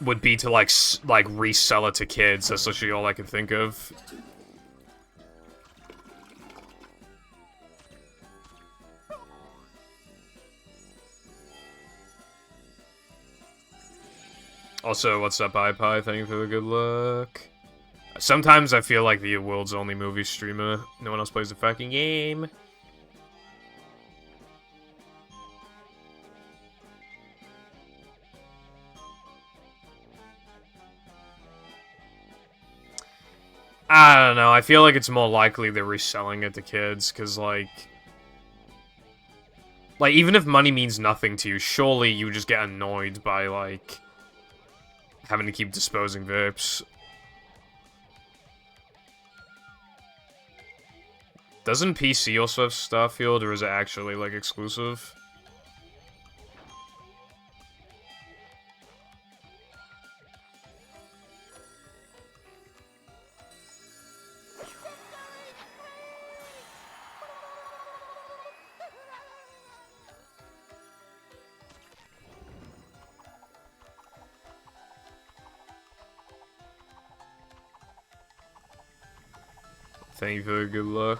would be to, like, resell it to kids. That's literally all I could think of. Also, what's up, iPie? Thank you for the good luck. Sometimes I feel like the world's only movie streamer. No one else plays the fucking game. I don't know, I feel like it's more likely they're reselling it to kids, because, like, even if money means nothing to you, surely you just get annoyed by, like, having to keep disposing vapes. Doesn't PC also have Starfield, or is it actually, like, exclusive? Thank you for the good luck.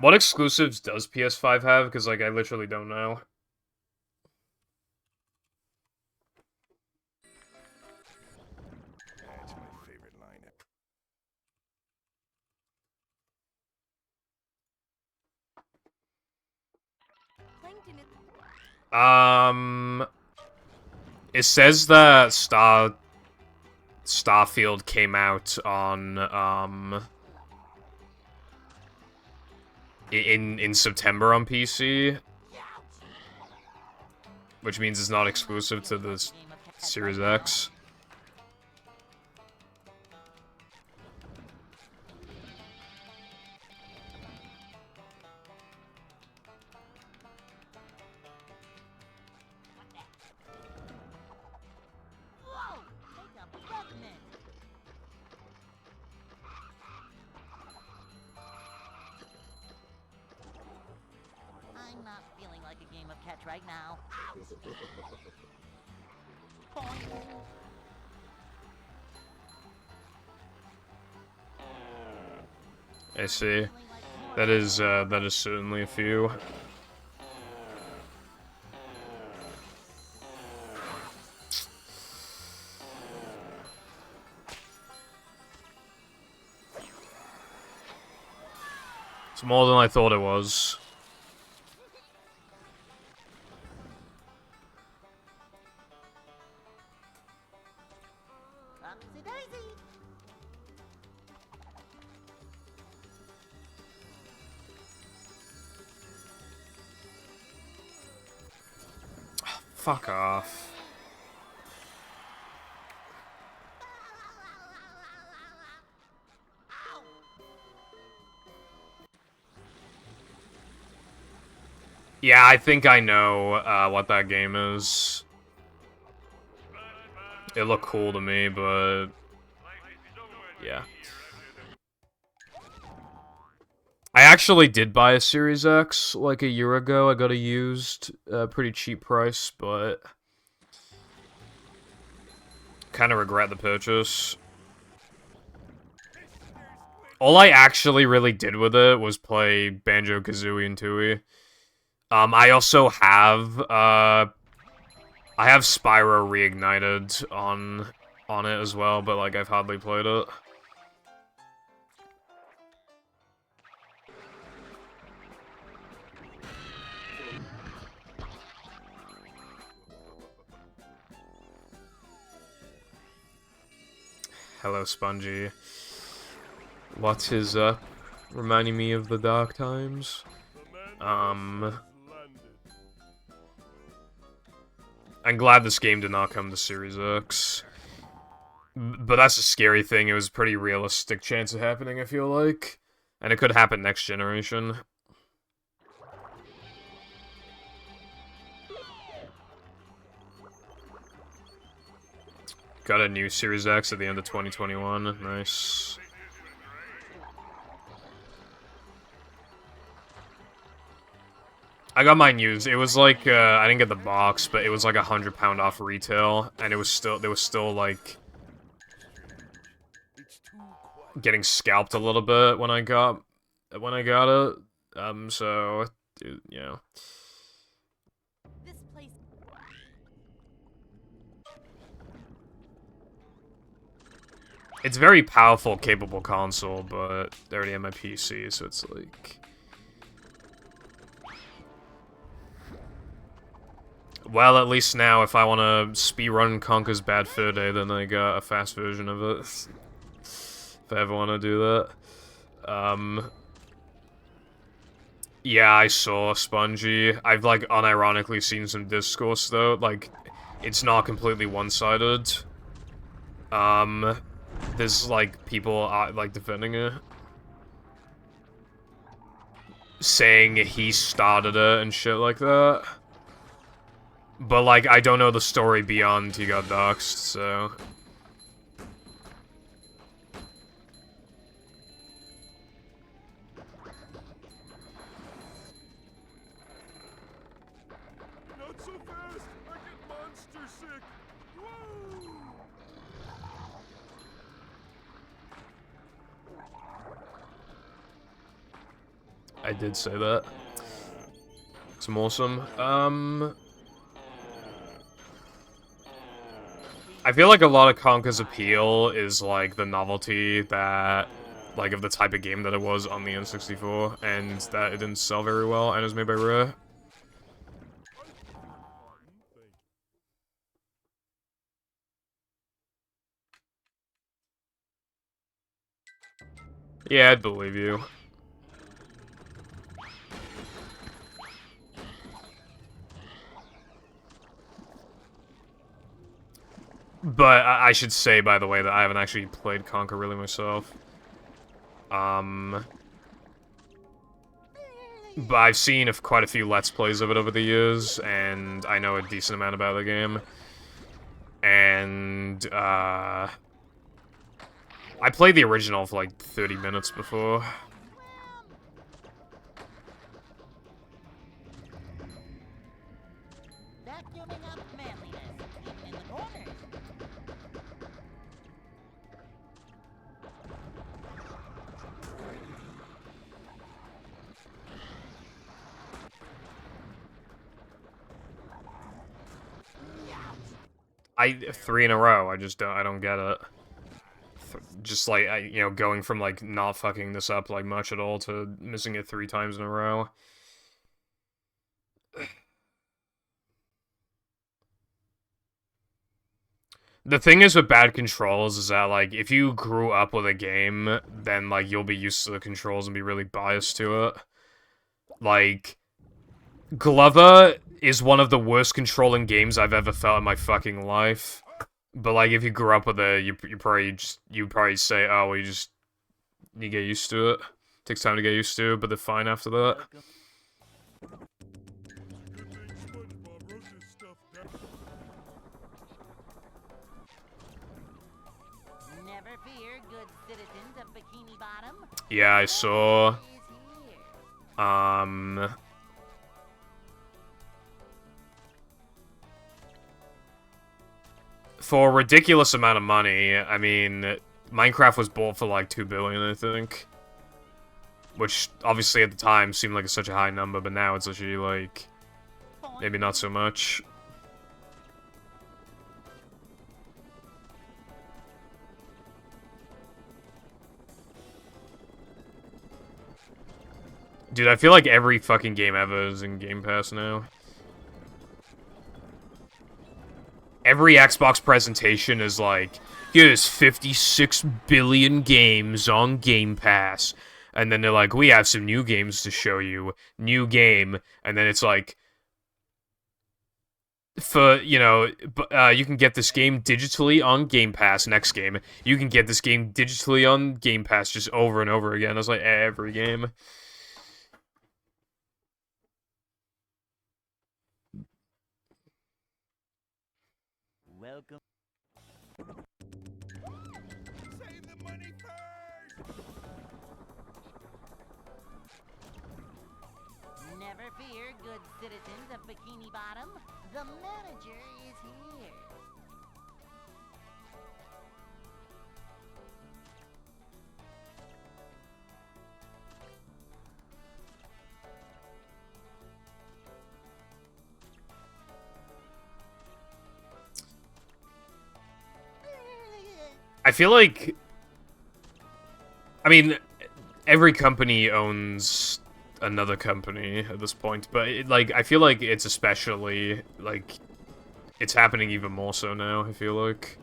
What exclusives does PS5 have? Because, like, I literally don't know. That's my favorite line. It says that Starfield came out on, in September on PC, which means it's not exclusive to the Series X. I'm not feeling like a game of catch right now. I see. That is certainly a few. It's more than I thought it was. Fuck off. Yeah, I think I know what that game is. It looked cool to me, but yeah. I actually did buy a Series X like a year ago. I got a used, pretty cheap price, but kind of regret the purchase. All I actually really did with it was play Banjo-Kazooie and Tooie. I also have, I have Spyro Reignited on it as well, but, like, I've hardly played it. Hello, Spongy. What is up? Reminding me of the dark times. I'm glad this game did not come to Series X. But that's a scary thing. It was a pretty realistic chance of happening, I feel like. And it could happen next generation. Got a new Series X at the end of 2021. Nice. I got mine used. It was like, I didn't get the box, but it was like £100 off retail, and it was still, there was still like getting scalped a little bit when I got it. So, you know. This place. It's a very powerful, capable console, but I already have my PC, so it's like... Well, at least now, if I want to speedrun Conker's Bad Fur Day, then I got a fast version of it. If I ever want to do that. Yeah, I saw Spongy. I've, like, unironically seen some discourse, though. Like, it's not completely one-sided. There's, like, people, like, defending it. Saying he started it and shit like that. But, like, I don't know the story beyond he got doxxed, so... Not so fast! I get monster sick! Whoa! I did say that. Some awesome. I feel like a lot of Conker's appeal is, like, the novelty that, like, of the type of game that it was on the N64, and that it didn't sell very well, and it was made by Rare. Yeah, I'd believe you. But I should say, by the way, that I haven't actually played Conker really myself. But I've seen quite a few Let's Plays of it over the years, and I know a decent amount about the game. And, I played the original for like 30 minutes before. Vacuuming up manliness, even in the corners. Three in a row, I don't get it. Just like, you know, going from like not fucking this up like much at all to missing it 3 times in a row. The thing is with bad controls is that, like, if you grew up with a game, then, like, you'll be used to the controls and be really biased to it. Like, Glover is one of the worst controlling games I've ever felt in my fucking life. But, like, if you grew up with it, you'd probably say, oh, well, you get used to it. Takes time to get used to, but they're fine after that. Good thing SpongeBob wrote this stuff down. Never fear, good citizens of Bikini Bottom. Yeah, I saw, Is here. for a ridiculous amount of money, I mean, Minecraft was bought for like 2 billion, I think. Which, obviously, at the time, seemed like such a high number, but now it's actually, like, maybe not so much. Dude, I feel like every fucking game ever is in Game Pass now. every Xbox presentation is like, here's 56 billion games on Game Pass. And then they're like, we have some new games to show you. New game. And then it's like, for, you know, you can get this game digitally on Game Pass. Next game. You can get this game digitally on Game Pass just over and over again. It's like, every game. Welcome. Save the money first! Never fear, good citizens of Bikini Bottom. The manager is here. I feel like... I mean, every company owns another company at this point, but, like, I feel like it's especially, like, it's happening even more so now, I feel like.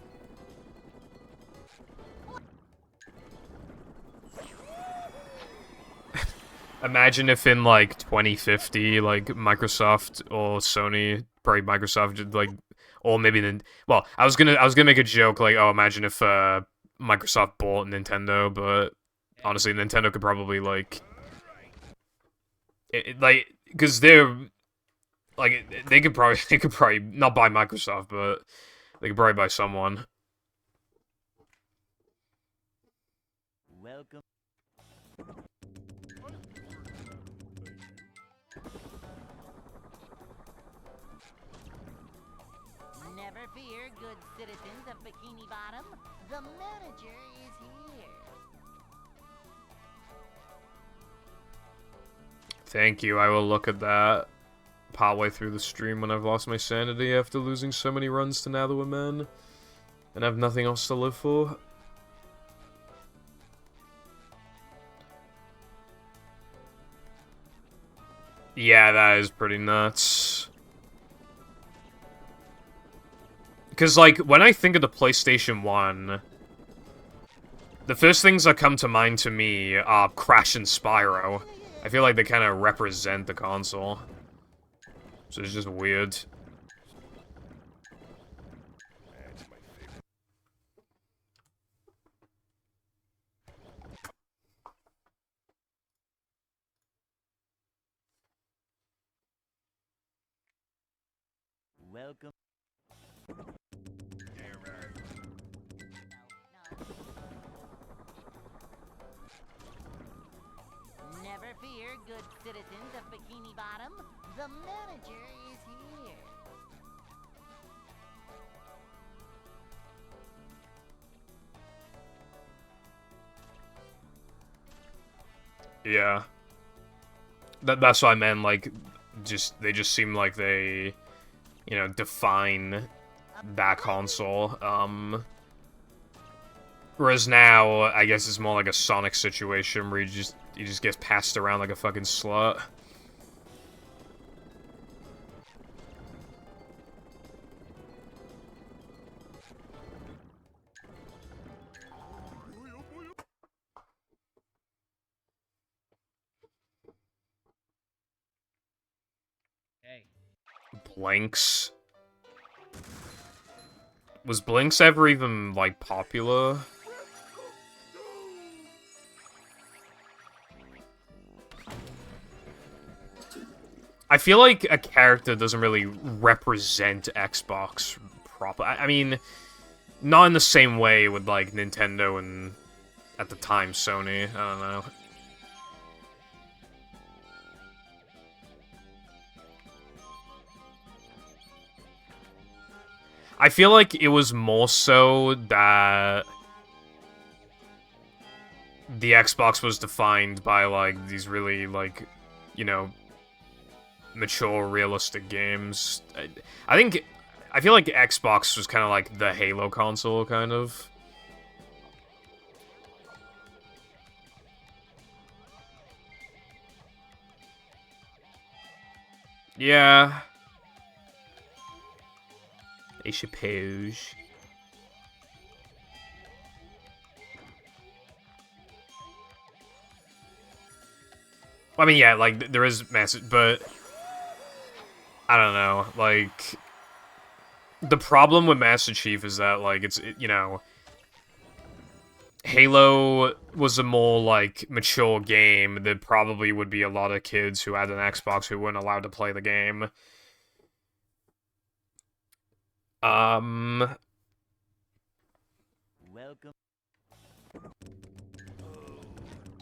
Imagine if in, like, 2050, like, Microsoft or Sony, probably Microsoft, did, like, or maybe then, well, I was gonna make a joke, like, oh, imagine if, Microsoft bought Nintendo, but honestly, Nintendo could probably, like, like, because they're, like, they could probably, not buy Microsoft, but they could probably buy someone. Welcome. Never fear, good citizens of Bikini Bottom. The manager is here. Thank you, I will look at that partway through the stream when I've lost my sanity after losing so many runs to Now That We're Men, and have nothing else to live for. Yeah, that is pretty nuts. Because, like, when I think of the PlayStation 1, the first things that come to mind to me are Crash and Spyro. I feel like they kind of represent the console. So it's just weird. Welcome. Never fear, good citizens of Bikini Bottom. The manager is here. Yeah. That's what I meant, like, they just seem like they, you know, define that console. Whereas now, I guess it's more like a Sonic situation where you just get passed around like a fucking slut. Hey. Blinks. Was Blinks ever even, like, popular? I feel like a character doesn't really represent Xbox properly. I mean, not in the same way with, like, Nintendo and, at the time, Sony. I don't know. I feel like it was more so that the Xbox was defined by, like, these really, like, you know, mature, realistic games. I feel like Xbox was kind of like the Halo console, kind of. Yeah. I suppose. I mean, yeah, like, there is Master... But... I don't know, like... The problem with Master Chief is that, like, you know... Halo was a more, like, mature game. There probably would be a lot of kids who had an Xbox who weren't allowed to play the game. Welcome.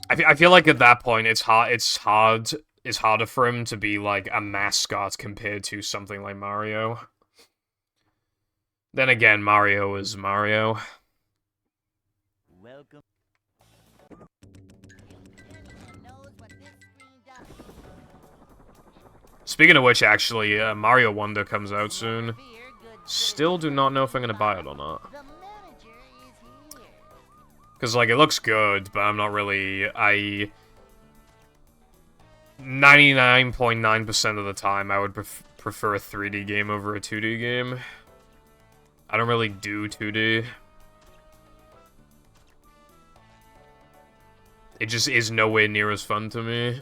I feel like at that point, it's harder for him to be, like, a mascot compared to something like Mario. Then again, Mario is Mario. Welcome. Everyone knows what this screen does. Speaking of which, actually, Mario Wonder comes out soon. Never fear, good Still do not know if I'm gonna buy it or not. The manager is here. Because, like, it looks good, but I'm not really... 99.9% of the time, I would prefer a 3D game over a 2D game. I don't really do 2D. It just is nowhere near as fun to me.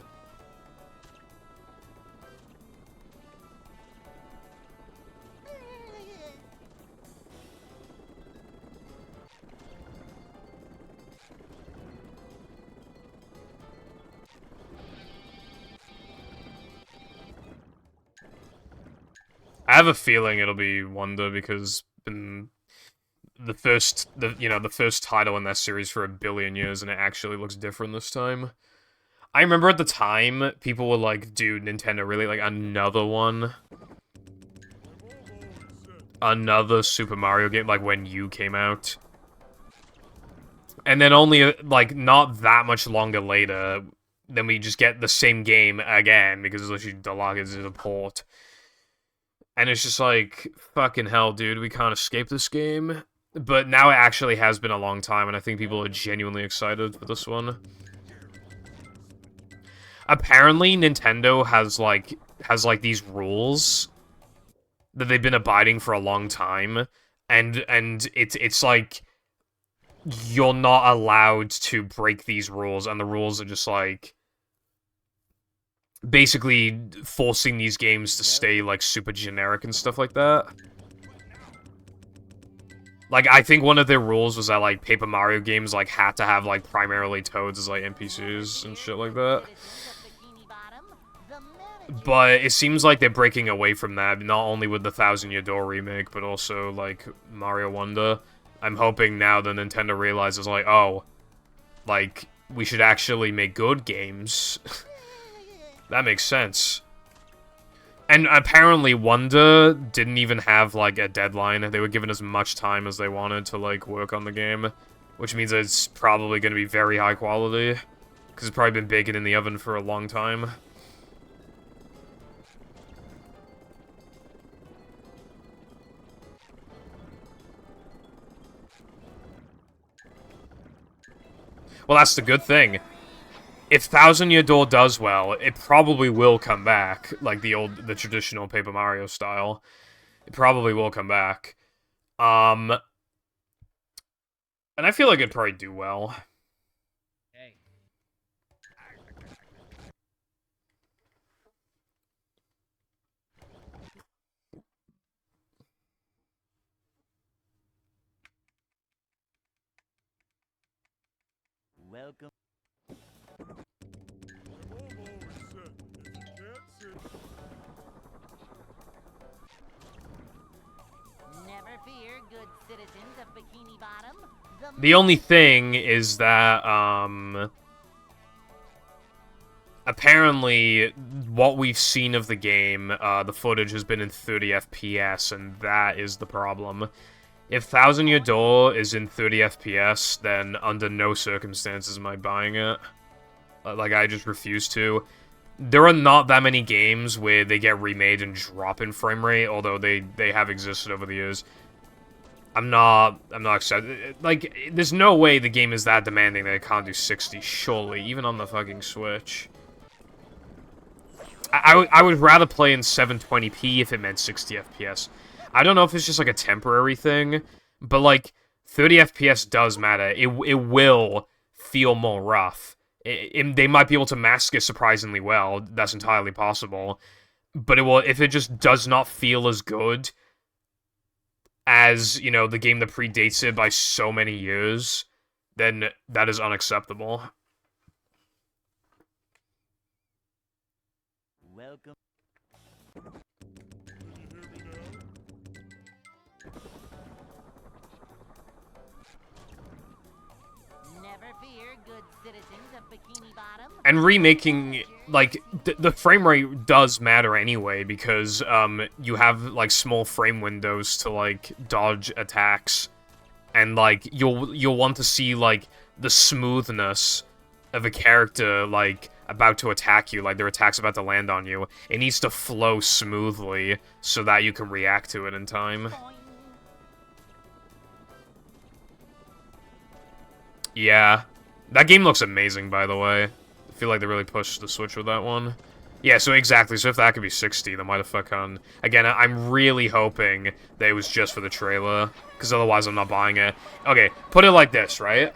I have a feeling it'll be Wonder because been the first title in that series for a billion years, and it actually looks different this time. I remember at the time people were like, "Dude, Nintendo really like another one, another Super Mario game?" Like when U came out, and then only like not that much longer later, then we just get the same game again because it's literally Deluxe is a port. And it's just like, fucking hell, dude, we can't escape this game. But now it actually has been a long time, and I think people are genuinely excited for this one. Apparently, Nintendo has these rules that they've been abiding for a long time, and it's like you're not allowed to break these rules, and the rules are just like basically forcing these games to stay, like, super generic and stuff like that. Like, I think one of their rules was that, like, Paper Mario games, like, had to have, like, primarily Toads as, like, NPCs and shit like that. But it seems like they're breaking away from that, not only with the Thousand Year Door remake, but also, like, Mario Wonder. I'm hoping now that Nintendo realizes, like, oh, like, we should actually make good games. That makes sense. And apparently Wonder didn't even have, like, a deadline. They were given as much time as they wanted to, like, work on the game. Which means it's probably going to be very high quality. Because it's probably been baking in the oven for a long time. Well, that's the good thing. If Thousand Year Door does well, it probably will come back, like the traditional Paper Mario style. It probably will come back. And I feel like it'd probably do well. Hey. Welcome. Never fear, good citizens of Bikini Bottom. The only thing is that, apparently, what we've seen of the game, the footage has been in 30 FPS, and that is the problem. If Thousand Year Door is in 30 FPS, then under no circumstances am I buying it. Like, I just refuse to. There are not that many games where they get remade and drop in frame rate, although they have existed over the years. I'm not excited. Like, there's no way the game is that demanding that it can't do 60, surely, even on the fucking Switch. I would rather play in 720p if it meant 60 FPS. I don't know if it's just like a temporary thing, but like 30 FPS does matter. It will feel more rough. They might be able to mask it surprisingly well. That's entirely possible. But it will, if it just does not feel as good as, you know, the game that predates it by so many years, then that is unacceptable. Welcome. Never fear, good citizens of Bikini Bottom. And remaking, like, the frame rate does matter anyway, because, you have, like, small frame windows to, like, dodge attacks. And, like, you'll want to see, like, the smoothness of a character, like, about to attack you, like, their attack's about to land on you. It needs to flow smoothly so that you can react to it in time. Boing. Yeah. That game looks amazing, by the way. I feel like they really pushed the Switch with that one. Yeah, so exactly. So if that could be 60, then why the fuck on... Again, I'm really hoping that it was just for the trailer, because otherwise I'm not buying it. Okay, put it like this, right?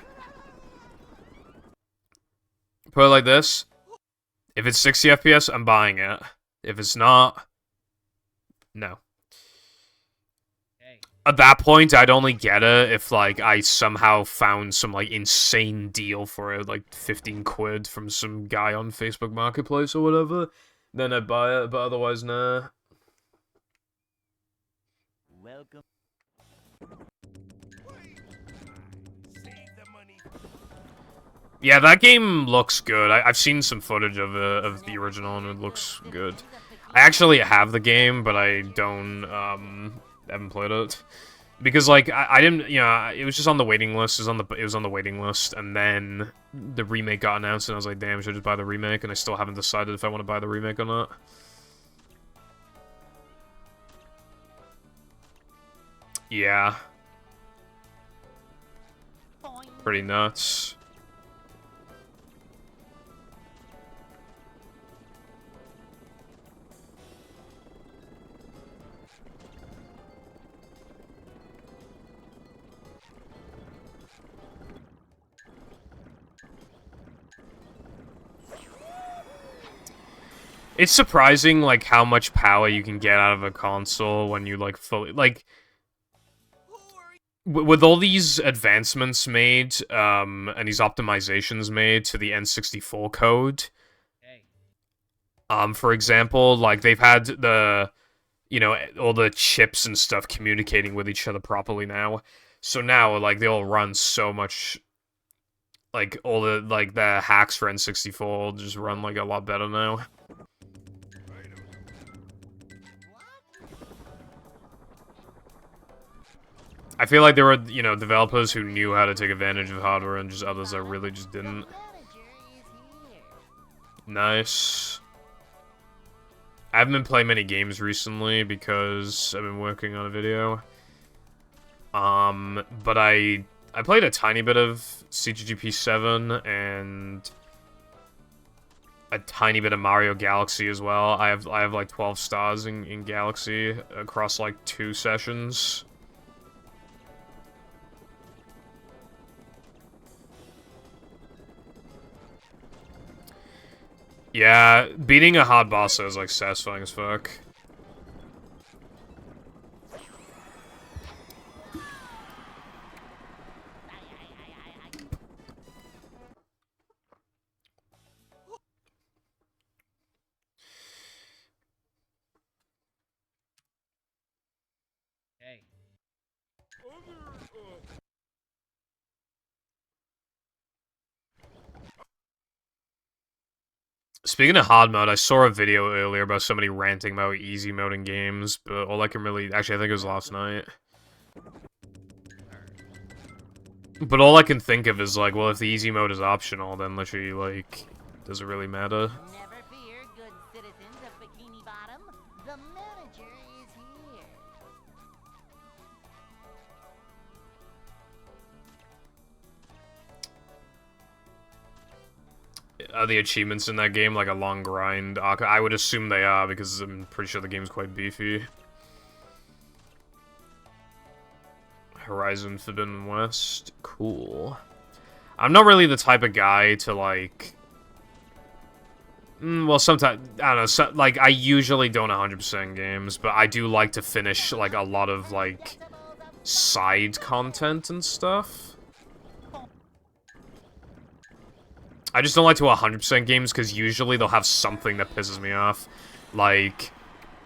Put it like this. If it's 60 FPS, I'm buying it. If it's not... No. Hey. At that point, I'd only get it if, like, I somehow found some, like, insane deal for it, like 15 quid from some guy on Facebook Marketplace or whatever. Then I'd buy it, but otherwise, nah. Welcome. Yeah, that game looks good. I've seen some footage of the original, and it looks good. I actually have the game, but I don't, haven't played it. Because, like, I didn't, you know, it was just on the waiting list, it was on the waiting list, and then the remake got announced, and I was like, damn, should I just buy the remake? And I still haven't decided if I want to buy the remake or not. Yeah. Pretty nuts. It's surprising, like, how much power you can get out of a console when you, like, fully, like... With all these advancements made, and these optimizations made to the N64 code, Hey. for example, like, they've had the, you know, all the chips and stuff communicating with each other properly now. So now, like, they all run so much, like, all the, like, the hacks for N64 just run, like, a lot better now. I feel like there were, you know, developers who knew how to take advantage of hardware and just others that really just didn't. Nice. I haven't been playing many games recently because I've been working on a video. But I played a tiny bit of CGP 7 and a tiny bit of Mario Galaxy as well. I have like 12 stars in Galaxy across like 2 sessions. Yeah, beating a hard boss is like satisfying as fuck. Hey. Speaking of hard mode, I saw a video earlier about somebody ranting about easy mode in games, but all I can really... Actually, I think it was last night. But all I can think of is, like, well, if the easy mode is optional, then literally, like, does it really matter? Never fear, good citizens of Bikini Bottom. The manager is here. Are the achievements in that game like a long grind? I would assume they are, because I'm pretty sure the game's quite beefy. Horizon Forbidden West. Cool. I'm not really the type of guy to, like... well, sometimes... I don't know, like, I usually don't 100% games, but I do like to finish, like, a lot of, like, side content and stuff. I just don't like to 100% games, because usually they'll have something that pisses me off. Like...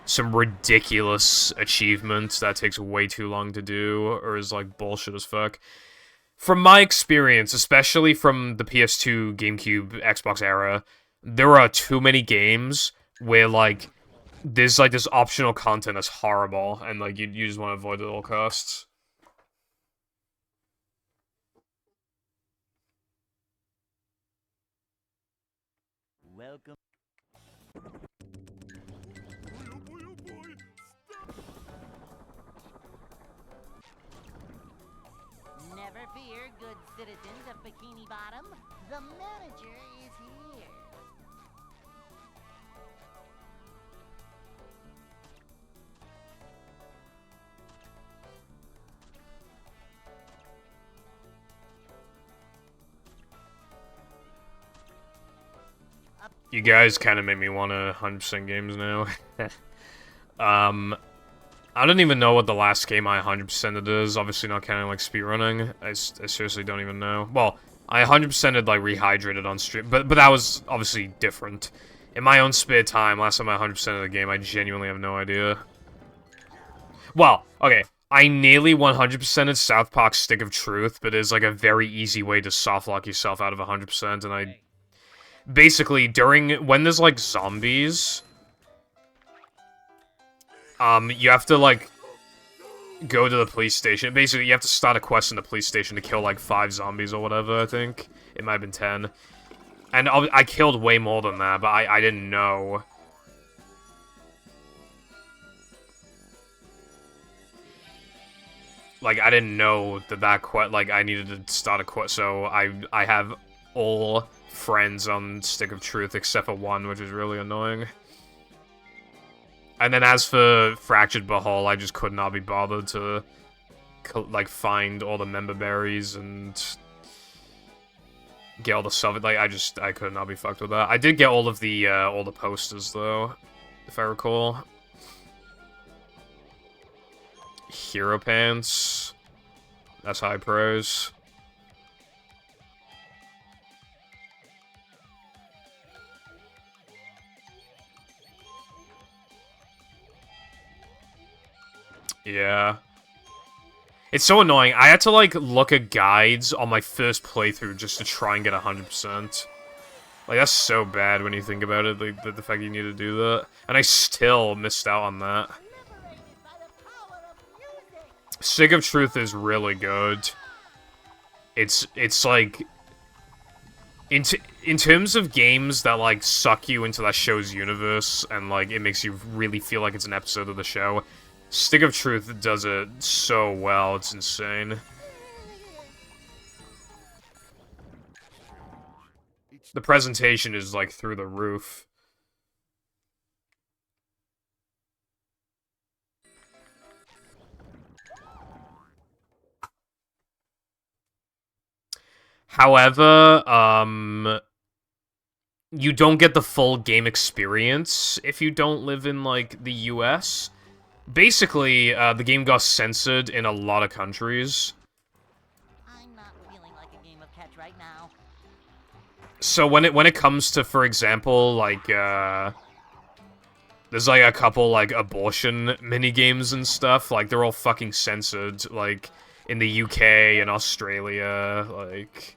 some ridiculous achievement that takes way too long to do, or is, like, bullshit as fuck. From my experience, especially from the PS2, GameCube, Xbox era, there are too many games where, like, there's, like, this optional content that's horrible, and, like, you just want to avoid it at all costs. Welcome. Never fear, good citizens of Bikini Bottom. The manager is here. You guys kind of made me want to 100% games now. I don't even know what the last game I 100%ed is, obviously not counting, like, speedrunning. I seriously don't even know. Well, I 100%ed, like, Rehydrated on stream, but that was obviously different. In my own spare time, last time I 100%ed the game, I genuinely have no idea. Well, okay, I nearly 100%ed South Park Stick of Truth, but there's, like, a very easy way to softlock yourself out of 100%, and I... basically, when there's, like, zombies... you have to, like, go to the police station. Basically, you have to start a quest in the police station to kill, like, 5 zombies or whatever, I think. It might have been 10. And I killed way more than that, but I didn't know. Like, I didn't know that quest, like, I needed to start a quest, so I have all friends on Stick of Truth except for one, which is really annoying. And then as for Fractured Butthole, I just could not be bothered to, like, find all the member berries and get all the stuff. Like, I could not be fucked with that. I did get all the posters, though, if I recall. Hero Pants. That's high praise. Yeah. It's so annoying. I had to, like, look at guides on my first playthrough just to try and get 100%. Like, that's so bad when you think about it, like, the fact you need to do that. And I still missed out on that. Stick of Truth is really good. It's like... In terms of games that, like, suck you into that show's universe, and, like, it makes you really feel like it's an episode of the show, Stick of Truth does it so well, it's insane. The presentation is, like, through the roof. However, you don't get the full game experience if you don't live in, like, the US. Basically, the game got censored in a lot of countries. I'm not feeling like a game of catch right now. So when it comes to, for example, like, there's, like, a couple, like, abortion minigames and stuff, like, they're all fucking censored, like, in the UK and Australia, like...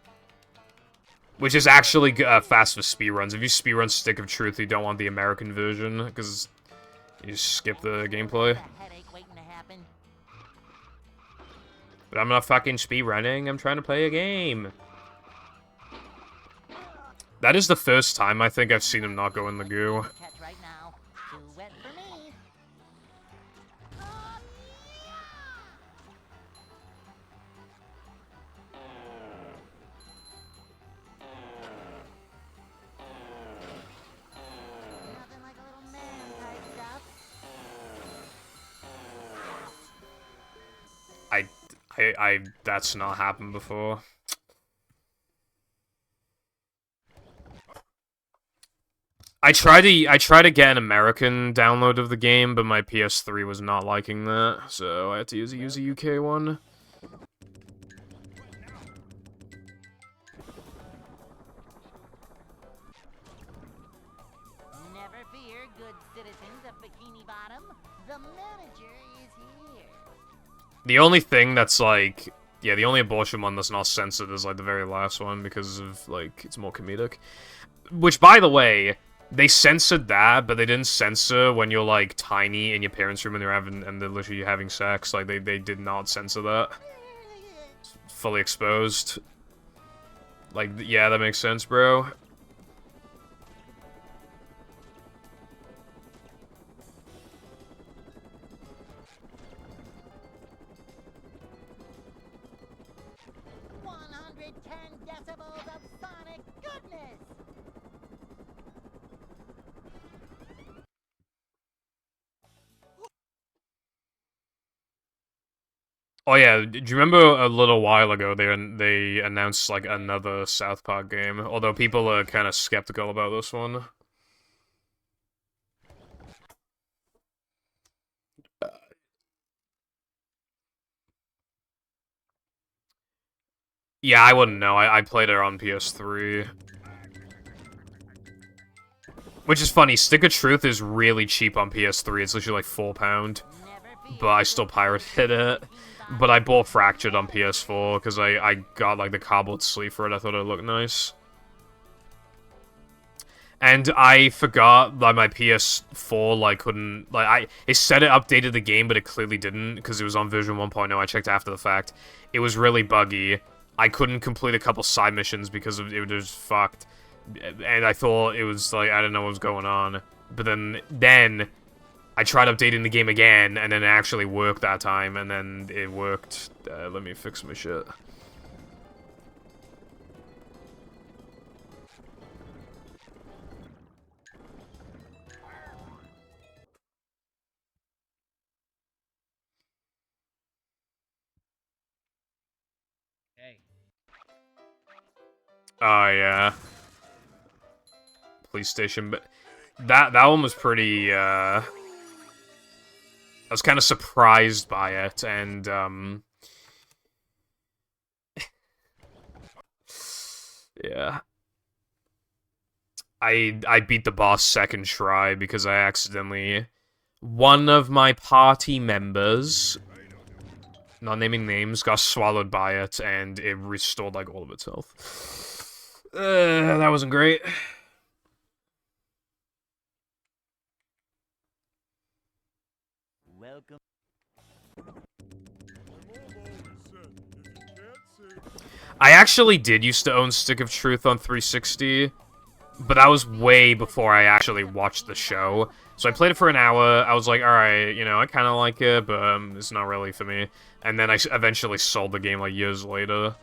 Which is actually fast for speedruns. If you speedrun Stick of Truth, you don't want the American version, because you just skip the gameplay. But I'm not fucking speedrunning, I'm trying to play a game. That is the first time I think I've seen him not go in the goo. That's not happened before. I tried to get an American download of the game, but my PS3 was not liking that, so I had to use a UK one. Never fear, good citizens of Bikini Bottom. The manager is here. The only thing that's like, yeah, the only abortion one that's not censored is like the very last one because of like it's more comedic. Which, by the way, they censored that, but they didn't censor when you're like tiny in your parents' room and they're literally having sex. Like they did not censor that. It's fully exposed. Like, yeah, that makes sense, bro. Decibels of sonic goodness! Oh yeah, do you remember a little while ago they announced like another South Park game? Although people are kind of skeptical about this one. Yeah, I wouldn't know. I played it on PS3. Which is funny, Stick of Truth is really cheap on PS3. It's literally like £4. But I still pirated it. But I bought Fractured on PS4 because I got like the cardboard sleeve for it. I thought it looked nice. And I forgot that my PS4 like couldn't like it said it updated the game, but it clearly didn't because it was on version 1.0. I checked after the fact. It was really buggy. I couldn't complete a couple side missions because it was just fucked. And I thought it was like I didn't know what was going on. But then I tried updating the game again, and then it actually worked that time, and then it worked. Let me fix my shit. Hey. Oh yeah. Police station, but that one was pretty I was kind of surprised by it, and yeah. I beat the boss second try because I accidentally one of my party members, not naming names, got swallowed by it and it restored like all of its health. That wasn't great. Welcome. I actually did used to own Stick of Truth on 360, but that was way before I actually watched the show. So I played it for an hour, I was like, alright, you know, I kind of like it, but it's not really for me. And then I eventually sold the game like years later.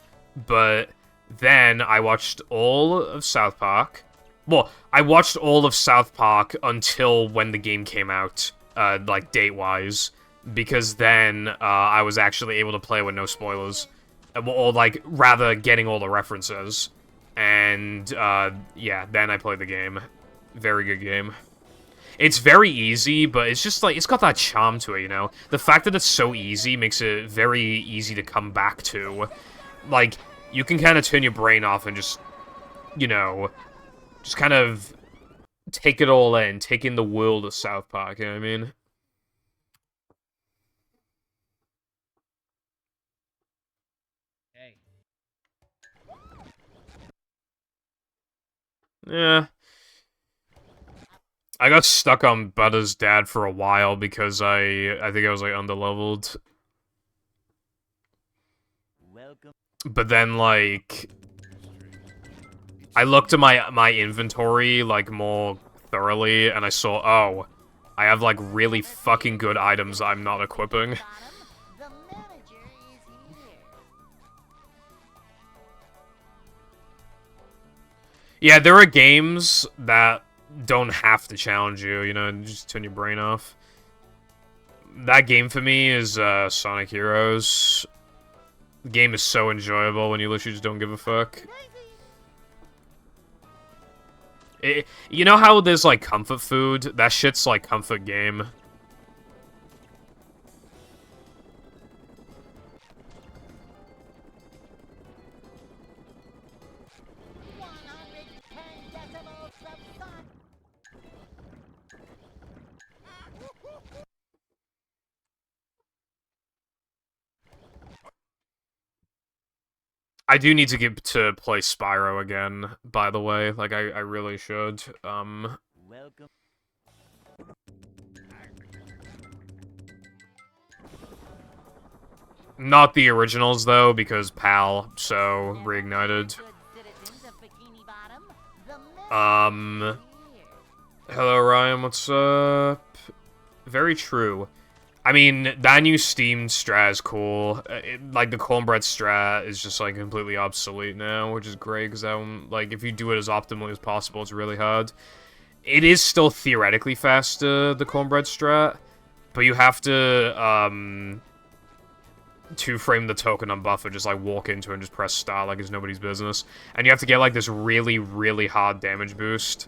But then I watched all of South Park. Well, I watched all of South Park until when the game came out, like date-wise. Because then I was actually able to play with no spoilers. Or like, rather getting all the references. And, yeah, then I played the game. Very good game. It's very easy, but it's just like, it's got that charm to it, you know? The fact that it's so easy makes it very easy to come back to. Like, you can kind of turn your brain off and just, you know, just kind of take it all in, take in the world of South Park, you know what I mean? Hey. Yeah. I got stuck on Butter's dad for a while because I think I was like underleveled. Welcome. But then like I looked at my inventory like more thoroughly and I saw, oh, I have like really fucking good items I'm not equipping. Bottom, the manager is here. Yeah, there are games that don't have to challenge you, you know, just turn your brain off. That game for me is Sonic Heroes. The game is so enjoyable when you literally just don't give a fuck. You know how there's, like, comfort food? That shit's, like, comfort game. I do need to get to play Spyro again, by the way. Like, I really should. Welcome. Not the originals, though, because PAL, so reignited. Hello, Ryan, what's up? Very true. I mean, that new Steam strat is cool. Like, the cornbread strat is just, like, completely obsolete now, which is great, because, like, if you do it as optimally as possible, it's really hard. It is still theoretically faster, the cornbread strat, but you have to, two-frame the token on buffer, just, like, walk into it and just press start like it's nobody's business. And you have to get, like, this really, really hard damage boost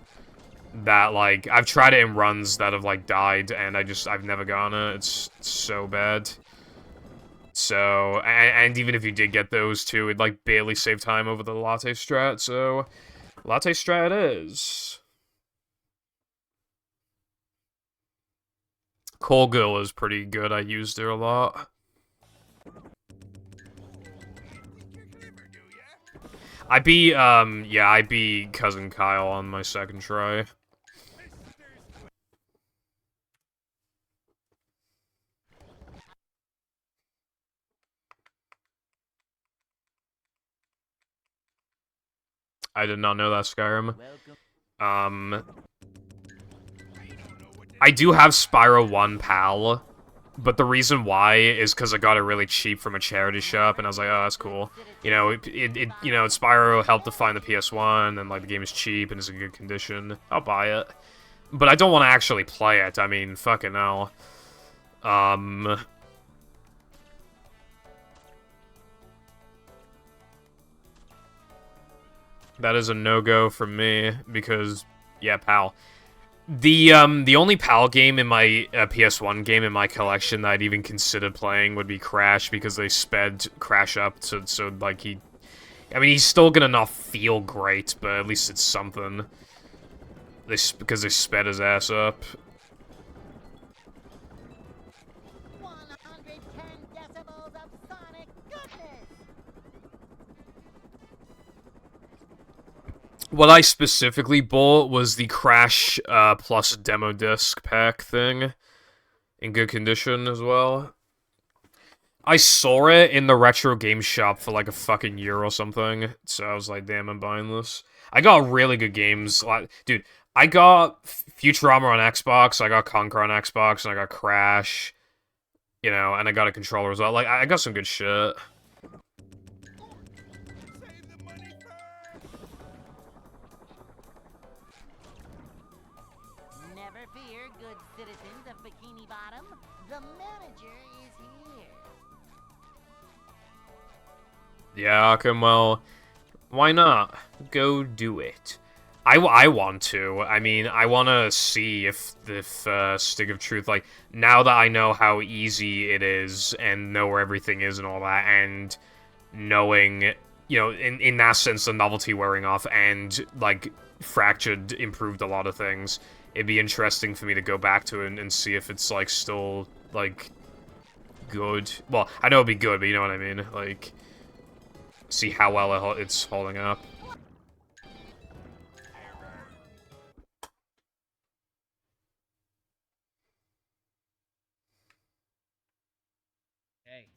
that, like, I've tried it in runs that have, like, died, and I've never gotten it. It's so bad. So, and even if you did get those two, it'd, like, barely save time over the latte strat, so latte strat it is. Call Girl is pretty good, I used her a lot. I beat Cousin Kyle on my second try. I did not know that, Skyrim. I do have Spyro 1 PAL, but the reason why is because I got it really cheap from a charity shop, and I was like, oh, that's cool. You know, you know, Spyro helped to find the PS1, and, like, the game is cheap and is in good condition. I'll buy it. But I don't want to actually play it, I mean, fucking hell. That is a no-go from me, because, yeah, PAL. The only PAL game in my PS1 game in my collection that I'd even considered playing would be Crash, because they sped Crash up to, so like, I mean, he's still gonna not feel great, but at least it's something. Because they sped his ass up. 110 decibels of sonic goodness. What I specifically bought was the Crash plus demo disc pack thing, in good condition as well. I saw it in the retro game shop for like a fucking year or something, so I was like, damn, I'm buying this. I got really good games. Like, dude, I got Futurama on Xbox, I got Conquer on Xbox, and I got Crash, you know, and I got a controller as well. Like, I got some good shit. Never fear, good citizens of Bikini Bottom. The manager is here. Yeah, okay, well, why not? Go do it. I want to. I mean, I want to see if Stick of Truth, like, now that I know how easy it is, and know where everything is and all that, and knowing, you know, in that sense, the novelty wearing off, and, like, Fractured improved a lot of things, it'd be interesting for me to go back to it and see if it's, like, still, like, good. Well, I know it'd be good, but you know what I mean? Like, see how well it's holding up. Hey.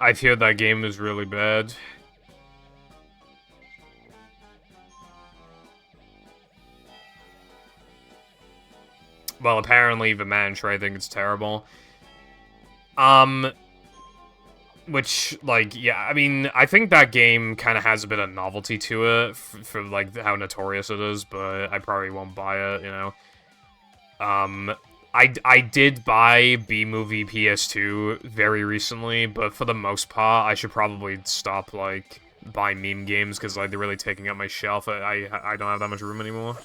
I've heard that game is really bad. Well, apparently the manager, I think it's terrible. Which, like, yeah, I mean, I think that game kind of has a bit of novelty to it for, like, how notorious it is, but I probably won't buy it, you know? I did buy B-Movie PS2 very recently, but for the most part, I should probably stop, like, buying meme games, because, like, they're really taking up my shelf. I don't have that much room anymore.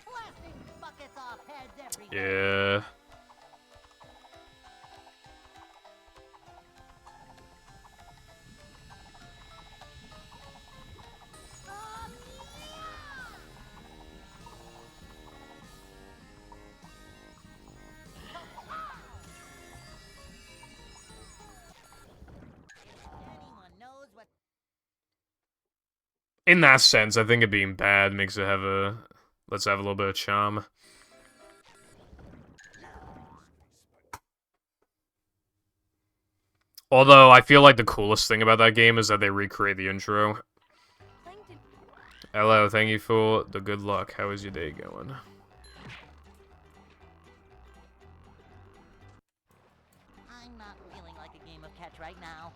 Blasting buckets off heads everywhere. Yeah. Anyone knows what In that sense, I think it being bad makes it have a... Let's have a little bit of charm. Although, I feel like the coolest thing about that game is that they recreate the intro. Hello, thank you for the good luck. How is your day going? I'm not feeling like a game of catch right now.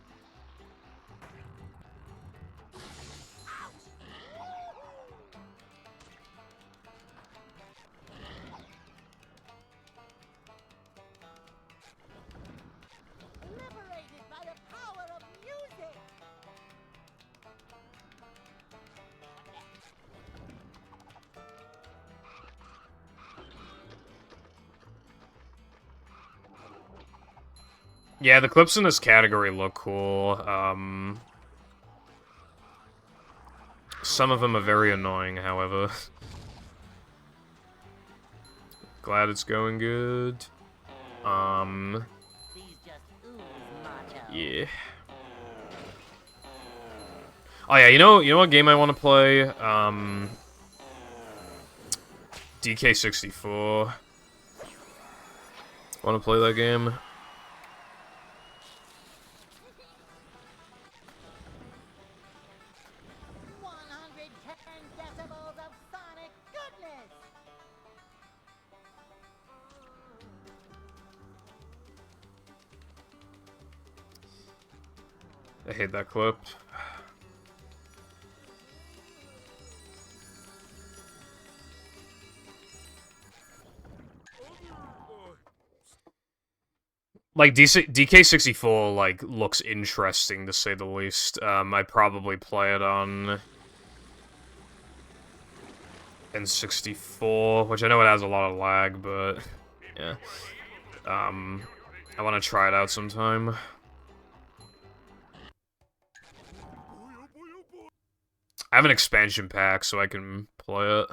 Liberated by the power of music. Yeah, the clips in this category look cool. Some of them are very annoying, however. Glad it's going good. These just ooze macho. Yeah. Oh yeah, you know what game I want to play? DK64. Want to play that game? 110 decibels of sonic goodness. I hate that clip. Like, DK64, like, looks interesting, to say the least. I'd probably play it on N64, which I know it has a lot of lag, but, yeah. I want to try it out sometime. I have an expansion pack, so I can play it.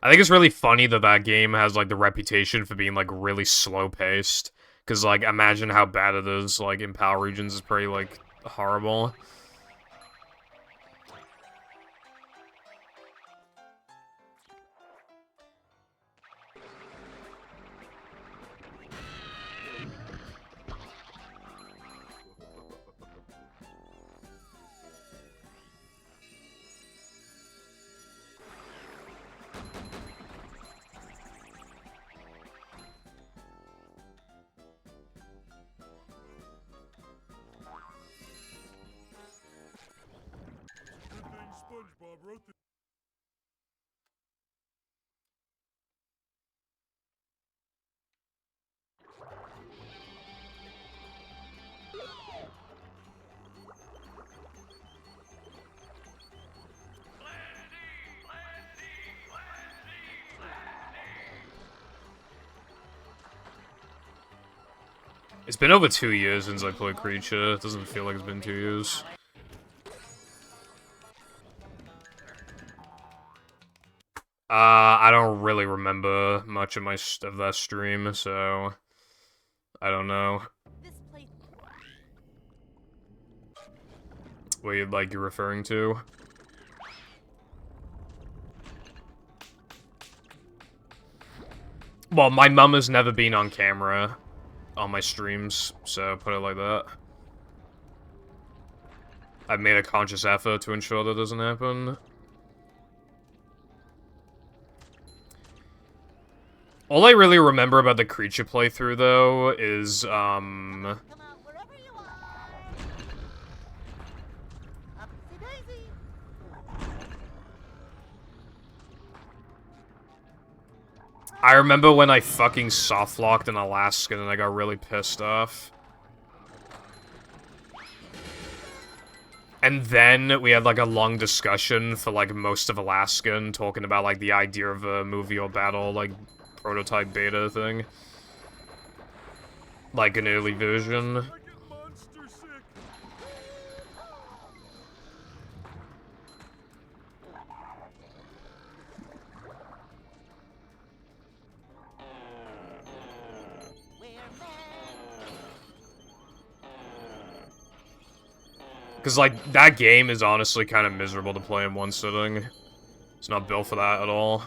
I think it's really funny that that game has, like, the reputation for being, like, really slow-paced. Because, like, imagine how bad it is, like, in PAL regions is pretty, like, horrible. Good thing SpongeBob wrote the... It's been over 2 years since I played Creature. It doesn't feel like it's been 2 years. I don't really remember much of of that stream, so I don't know. This place. what you're referring to. Well, my mum has never been on camera on my streams, so put it like that. I've made a conscious effort to ensure that doesn't happen. All I really remember about the creature playthrough, though, is, Come out wherever you are. Upsy daisy. I remember when I fucking softlocked an Alaskan and I got really pissed off. And then we had, like, a long discussion for, like, most of Alaskan, talking about, like, the idea of a movie or battle, like, prototype beta thing. Like, an early version. I get monster sick. We're mad. Because, like, that game is honestly kind of miserable to play in one sitting. It's not built for that at all.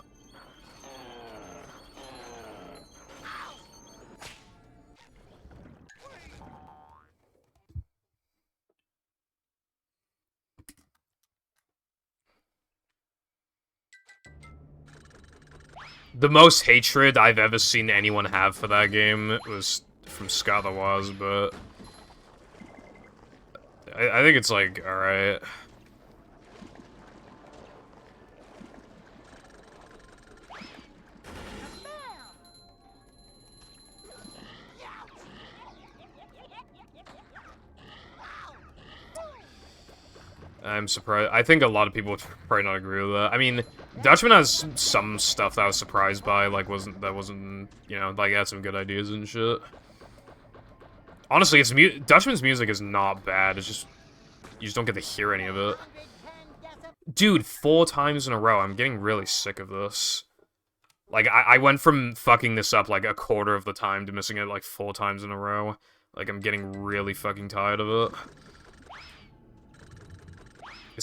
The most hatred I've ever seen anyone have for that game was from Scott the Waz, but I think it's, like, alright. I'm surprised. I think a lot of people would probably not agree with that. I mean, Dutchman has some stuff that I was surprised by, like, wasn't, you know, like, had some good ideas and shit. Honestly, Dutchman's music is not bad, it's just, you just don't get to hear any of it. Dude, 4 times in a row, I'm getting really sick of this. Like, I went from fucking this up, like, a quarter of the time to missing it, like, 4 times in a row. Like, I'm getting really fucking tired of it.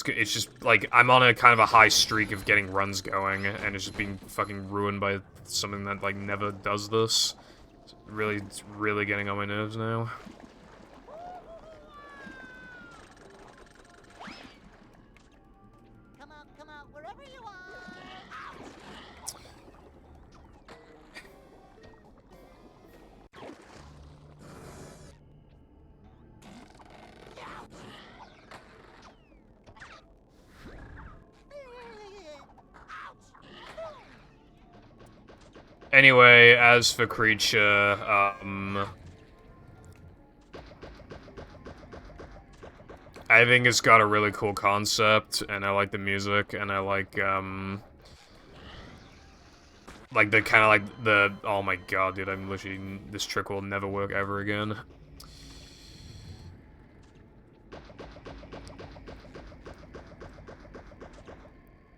It's just, like, I'm on a kind of a high streak of getting runs going, and it's just being fucking ruined by something that, like, never does this. It's really getting on my nerves now. Come out wherever you are. Anyway, as for Creature, I think it's got a really cool concept, and I like the music, and I like the kind of like the, oh my god, dude, I'm literally, this trick will never work ever again.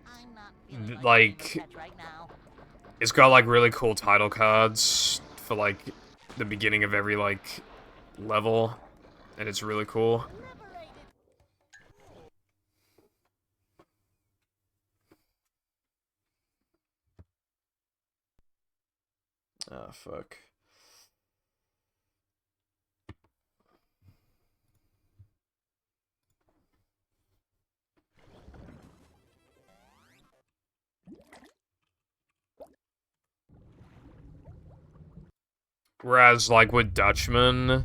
I'm not feeling Like, touch right now. it's got, like, really cool title cards for, like, the beginning of every, like, level, and it's really cool. Liberated. Ah, fuck. Whereas, like, with Dutchman,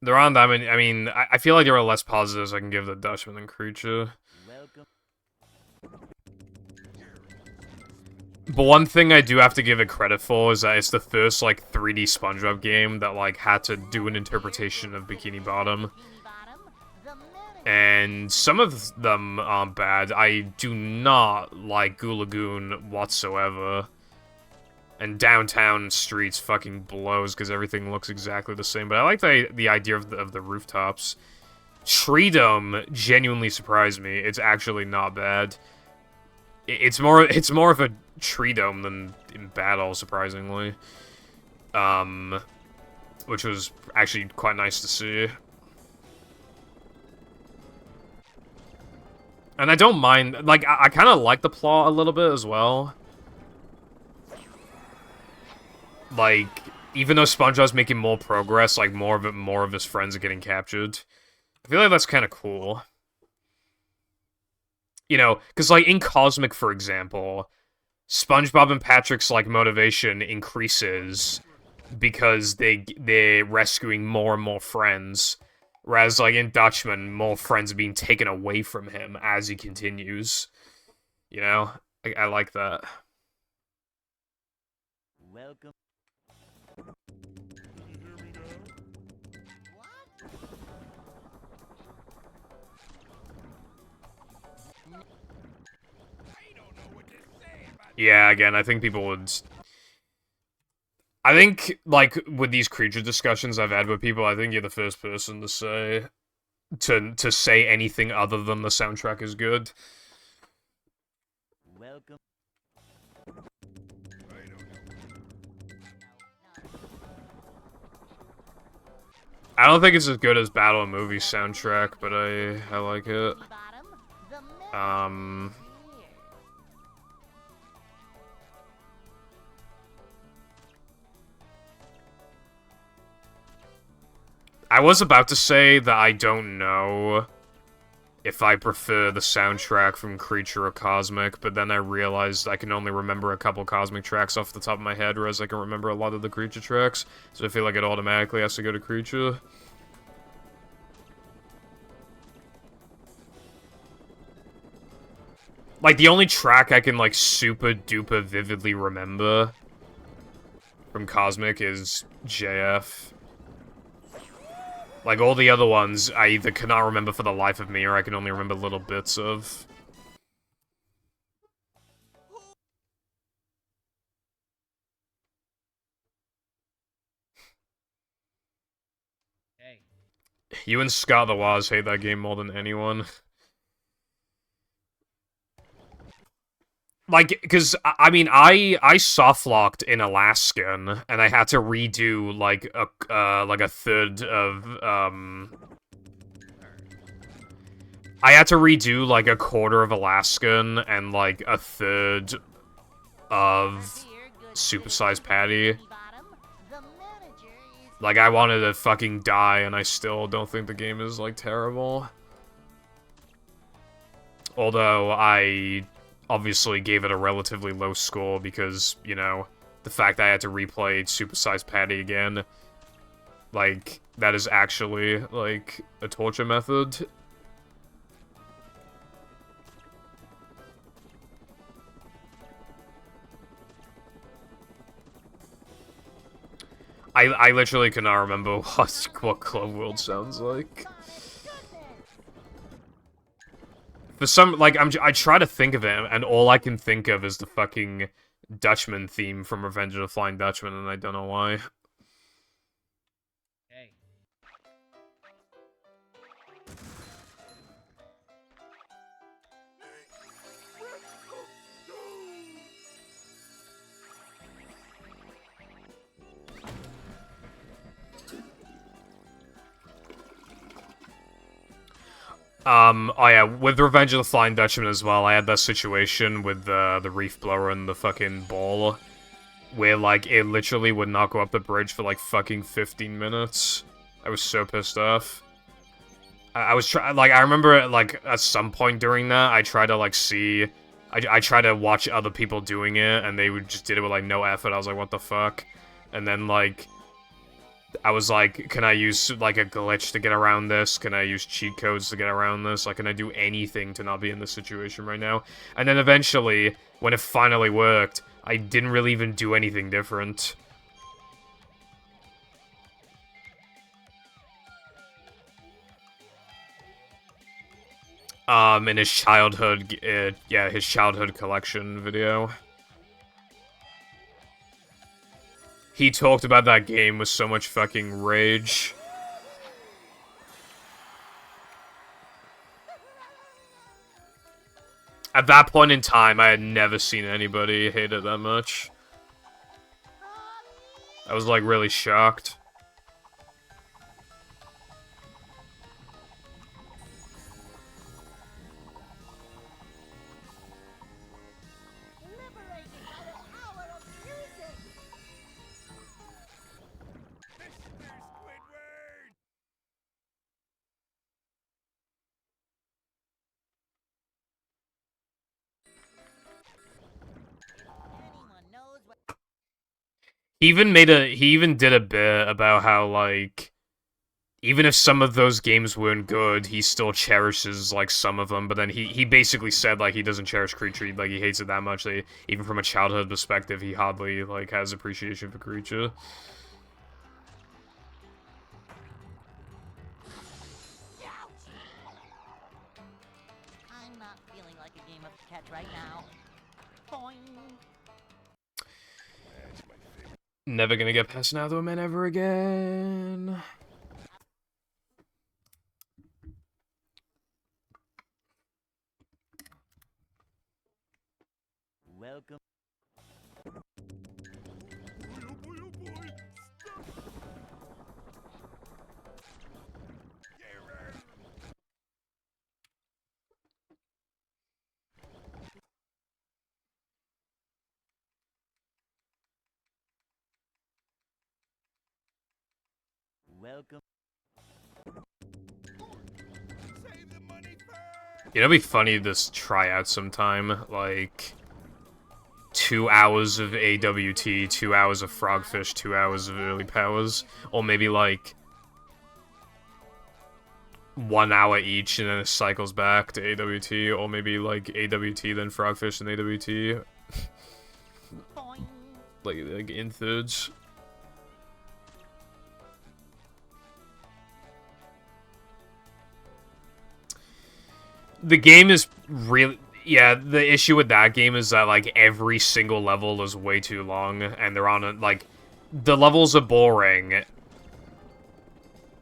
there aren't that many. I mean, I feel like there are less positives I can give the Dutchman than Creature. Welcome. But one thing I do have to give it credit for is that it's the first, like, 3D SpongeBob game that, like, had to do an interpretation of Bikini Bottom. Bikini Bottom, the manager. And some of them aren't bad. I do not like Goo Lagoon whatsoever. And Downtown Streets fucking blows because everything looks exactly the same. But I like the idea of the rooftops. Tree Dome genuinely surprised me. It's actually not bad. It's more of a tree dome than in battle, surprisingly. which was actually quite nice to see. And I don't mind, like, I kind of like the plot a little bit as well. Like, even though SpongeBob's making more progress, like, more of his friends are getting captured. I feel like that's kind of cool. You know, because, like, in Cosmic, for example, SpongeBob and Patrick's, like, motivation increases because they're rescuing more and more friends. Whereas, like, in Dutchman, more friends are being taken away from him as he continues. You know? I like that. Welcome. Can you hear me now? Yeah, again, I think people would... I think, like, with these creature discussions I've had with people, I think you're the first person to say... To say anything other than the soundtrack is good. Welcome. I don't think it's as good as Battle of Movies soundtrack, but I like it. I was about to say that I don't know if I prefer the soundtrack from Creature or Cosmic, but then I realized I can only remember a couple Cosmic tracks off the top of my head, whereas I can remember a lot of the Creature tracks, so I feel like it automatically has to go to Creature. Like, the only track I can, like, super duper vividly remember from Cosmic is JF. Like, all the other ones, I either cannot remember for the life of me, or I can only remember little bits of. Hey. You and Scott the Waz hate that game more than anyone. Like, because, I mean, I softlocked in Alaskan, and I had to redo, like a third of, I had to redo, like, a quarter of Alaskan, and, like, a third of Supersized Patty. Like, I wanted to fucking die, and I still don't think the game is, like, terrible. Although, I obviously gave it a relatively low score because, you know, the fact that I had to replay Supersized Patty again, like, that is actually, like, a torture method. I literally cannot remember what Club World sounds like. For some, like, I try to think of it, and all I can think of is the fucking Dutchman theme from Revenge of the Flying Dutchman, and I don't know why. Hey. Oh yeah, with Revenge of the Flying Dutchman as well, I had that situation with the reef blower and the fucking ball, where, like, it literally would not go up the bridge for, like, fucking 15 minutes. I was so pissed off. I was I remember, like, at some point during that, I tried to, like, see... I tried to watch other people doing it, and they just did it with, like, no effort. I was like, what the fuck? And then, like... I was like, can I use, like, a glitch to get around this? Can I use cheat codes to get around this? Like, can I do anything to not be in this situation right now? And then eventually, when it finally worked, I didn't really even do anything different. In his childhood, yeah, his childhood collection video. He talked about that game with so much fucking rage. At that point in time, I had never seen anybody hate it that much. I was, like, really shocked. He even did a bit about how, like, even if some of those games weren't good, he still cherishes, like, some of them, but then he basically said, like, he doesn't cherish Creature, like, he hates it that much, that even from a childhood perspective, he hardly, like, has appreciation for Creature. I'm not feeling like a game of catch right now. Boing. Never gonna get past another man ever again. Welcome. Boy, oh boy, oh boy. Stop. Welcome. Save the money first. You know, it'd be funny to just try out sometime, like, 2 hours of AWT, 2 hours of Frogfish, 2 hours of Early Powers, or maybe, like, 1 hour each, and then it cycles back to AWT, or maybe, like, AWT, then Frogfish, and AWT. Boing. like in thirds. The game is really... Yeah, the issue with that game is that, like, every single level is way too long, and they're on a, like... The levels are boring,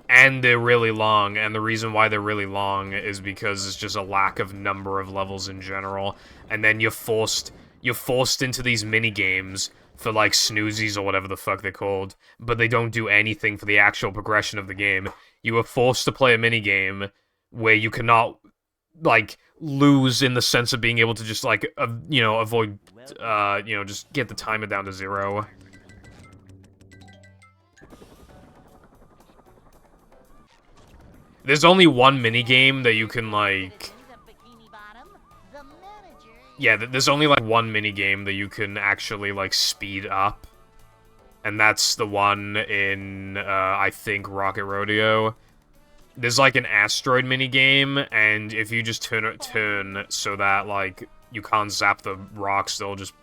and they're really long, and the reason why they're really long is because it's just a lack of number of levels in general, and then you're forced into these mini-games for, like, snoozies or whatever the fuck they're called, but they don't do anything for the actual progression of the game. You are forced to play a mini-game where you cannot, like, lose in the sense of being able to just, like, you know, avoid, you know, just get the timer down to 0. There's only one minigame that you can, like... Yeah, there's only, like, one minigame that you can actually, like, speed up. And that's the one in, I think, Rocket Rodeo. There's, like, an asteroid minigame, and if you just turn so that, like, you can't zap the rocks, they'll just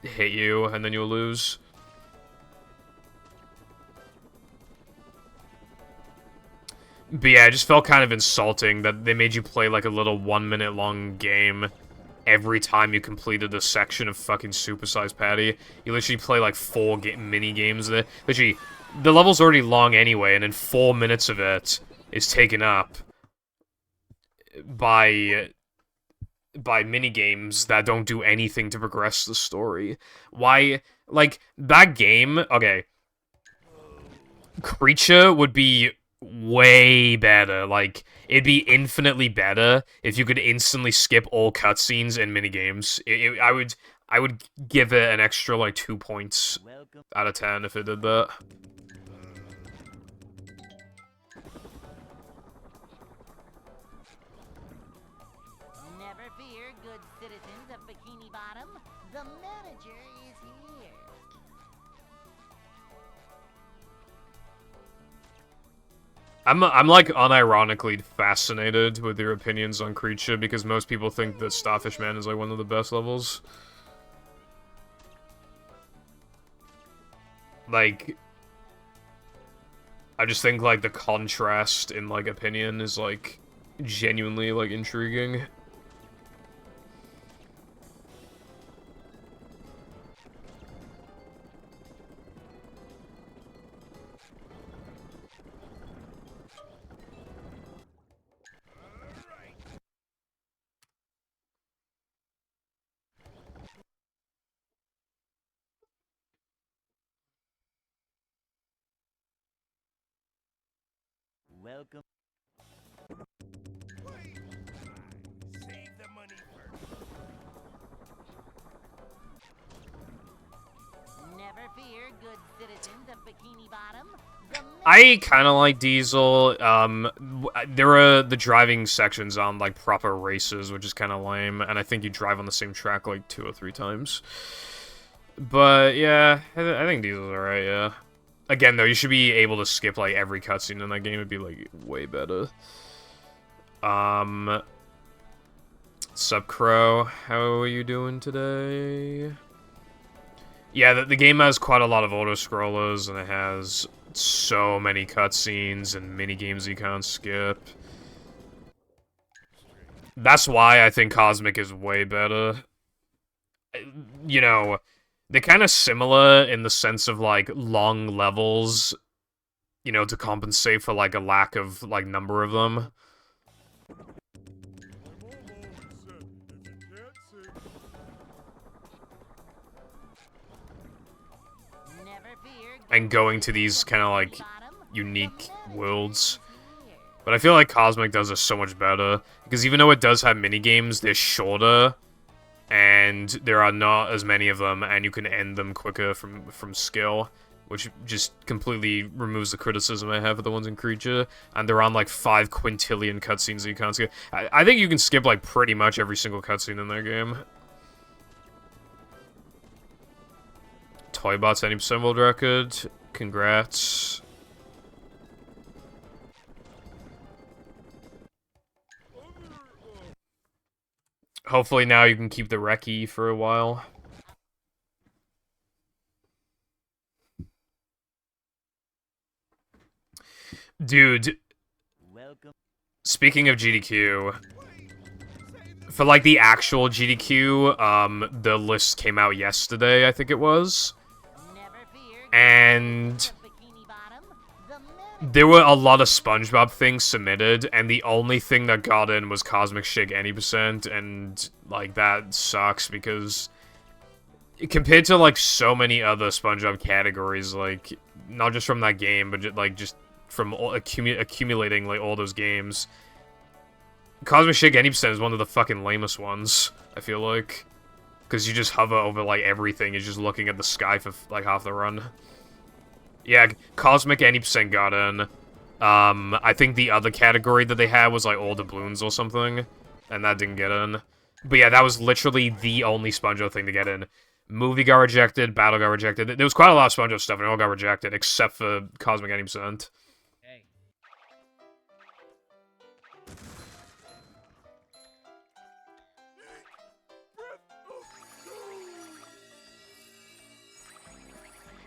hit you, and then you'll lose. But yeah, it just felt kind of insulting that they made you play, like, a little 1-minute long game every time you completed a section of fucking Super Size Patty. You literally play, like, 4 mini-games there. Literally, the level's already long anyway, and then 4 minutes of it is taken up by mini-games that don't do anything to progress the story. Why, like, that game, okay, Creature would be way better. Like, it'd be infinitely better if you could instantly skip all cutscenes and minigames. I would give it an extra, like, 2 points out of 10 if it did that. Never fear, good citizens of Bikini Bottom. The manager is here. I'm like unironically fascinated with your opinions on Creature because most people think that Starfish Man is like one of the best levels. Like, I just think like the contrast in like opinion is like genuinely like intriguing. Welcome. Wait. Save the money first. Never fear, good citizens of Bikini Bottom. I kind of like Diesel. There are the driving sections on like proper races, which is kind of lame, and I think you drive on the same track like 2 or 3 times. But yeah, I think these are alright, yeah. Again, though, you should be able to skip, like, every cutscene in that game. It'd be, like, way better. Sup, Crow? How are you doing today? Yeah, the game has quite a lot of auto-scrollers, and it has so many cutscenes and mini-games you can't skip. That's why I think Cosmic is way better. You know, they're kind of similar in the sense of, like, long levels, you know, to compensate for, like, a lack of, like, number of them. And going to these kind of, like, unique worlds. But I feel like Cosmic does this so much better, because even though it does have minigames, they're shorter, and there are not as many of them, and you can end them quicker from skill, which just completely removes the criticism I have of the ones in Creature, and they're on like 5 quintillion cutscenes that you can't skip. I think you can skip like pretty much every single cutscene in that game. Toybot's 80% world record. Congrats. Hopefully now you can keep the recce for a while. Dude. Speaking of GDQ, for like the actual GDQ, the list came out yesterday, I think it was. And there were a lot of SpongeBob things submitted, and the only thing that got in was Cosmic Shake 80%, and, like, that sucks, because compared to, like, so many other SpongeBob categories, like, not just from that game, but, just from accumulating, like, all those games, Cosmic Shake 80% is one of the fucking lamest ones, I feel like. Because you just hover over, like, everything, you're just looking at the sky for, like, half the run. Yeah, Cosmic 80% got in. I think the other category that they had was, like, all doubloons or something. And that didn't get in. But yeah, that was literally the only SpongeBob thing to get in. Movie got rejected, Battle got rejected. There was quite a lot of SpongeBob stuff, and it all got rejected, except for Cosmic 80%. Hey.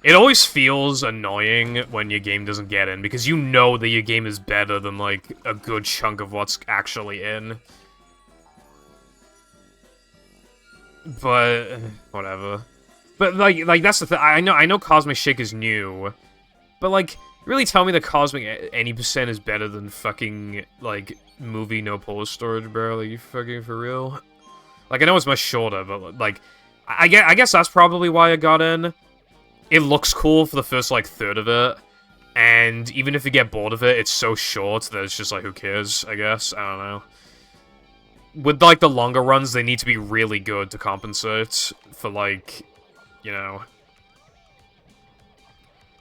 It always feels annoying when your game doesn't get in, because you know that your game is better than, like, a good chunk of what's actually in. But, whatever. But, like that's the thing, I know Cosmic Shake is new, but, like, really tell me that Cosmic 80% is better than fucking, like, movie no polar storage, bro? Like, you fucking for real? Like, I know it's much shorter, but, like, I guess that's probably why I got in. It looks cool for the first, like, third of it, and even if you get bored of it, it's so short that it's just like, who cares, I guess? I don't know. With, like, the longer runs, they need to be really good to compensate for, like, you know.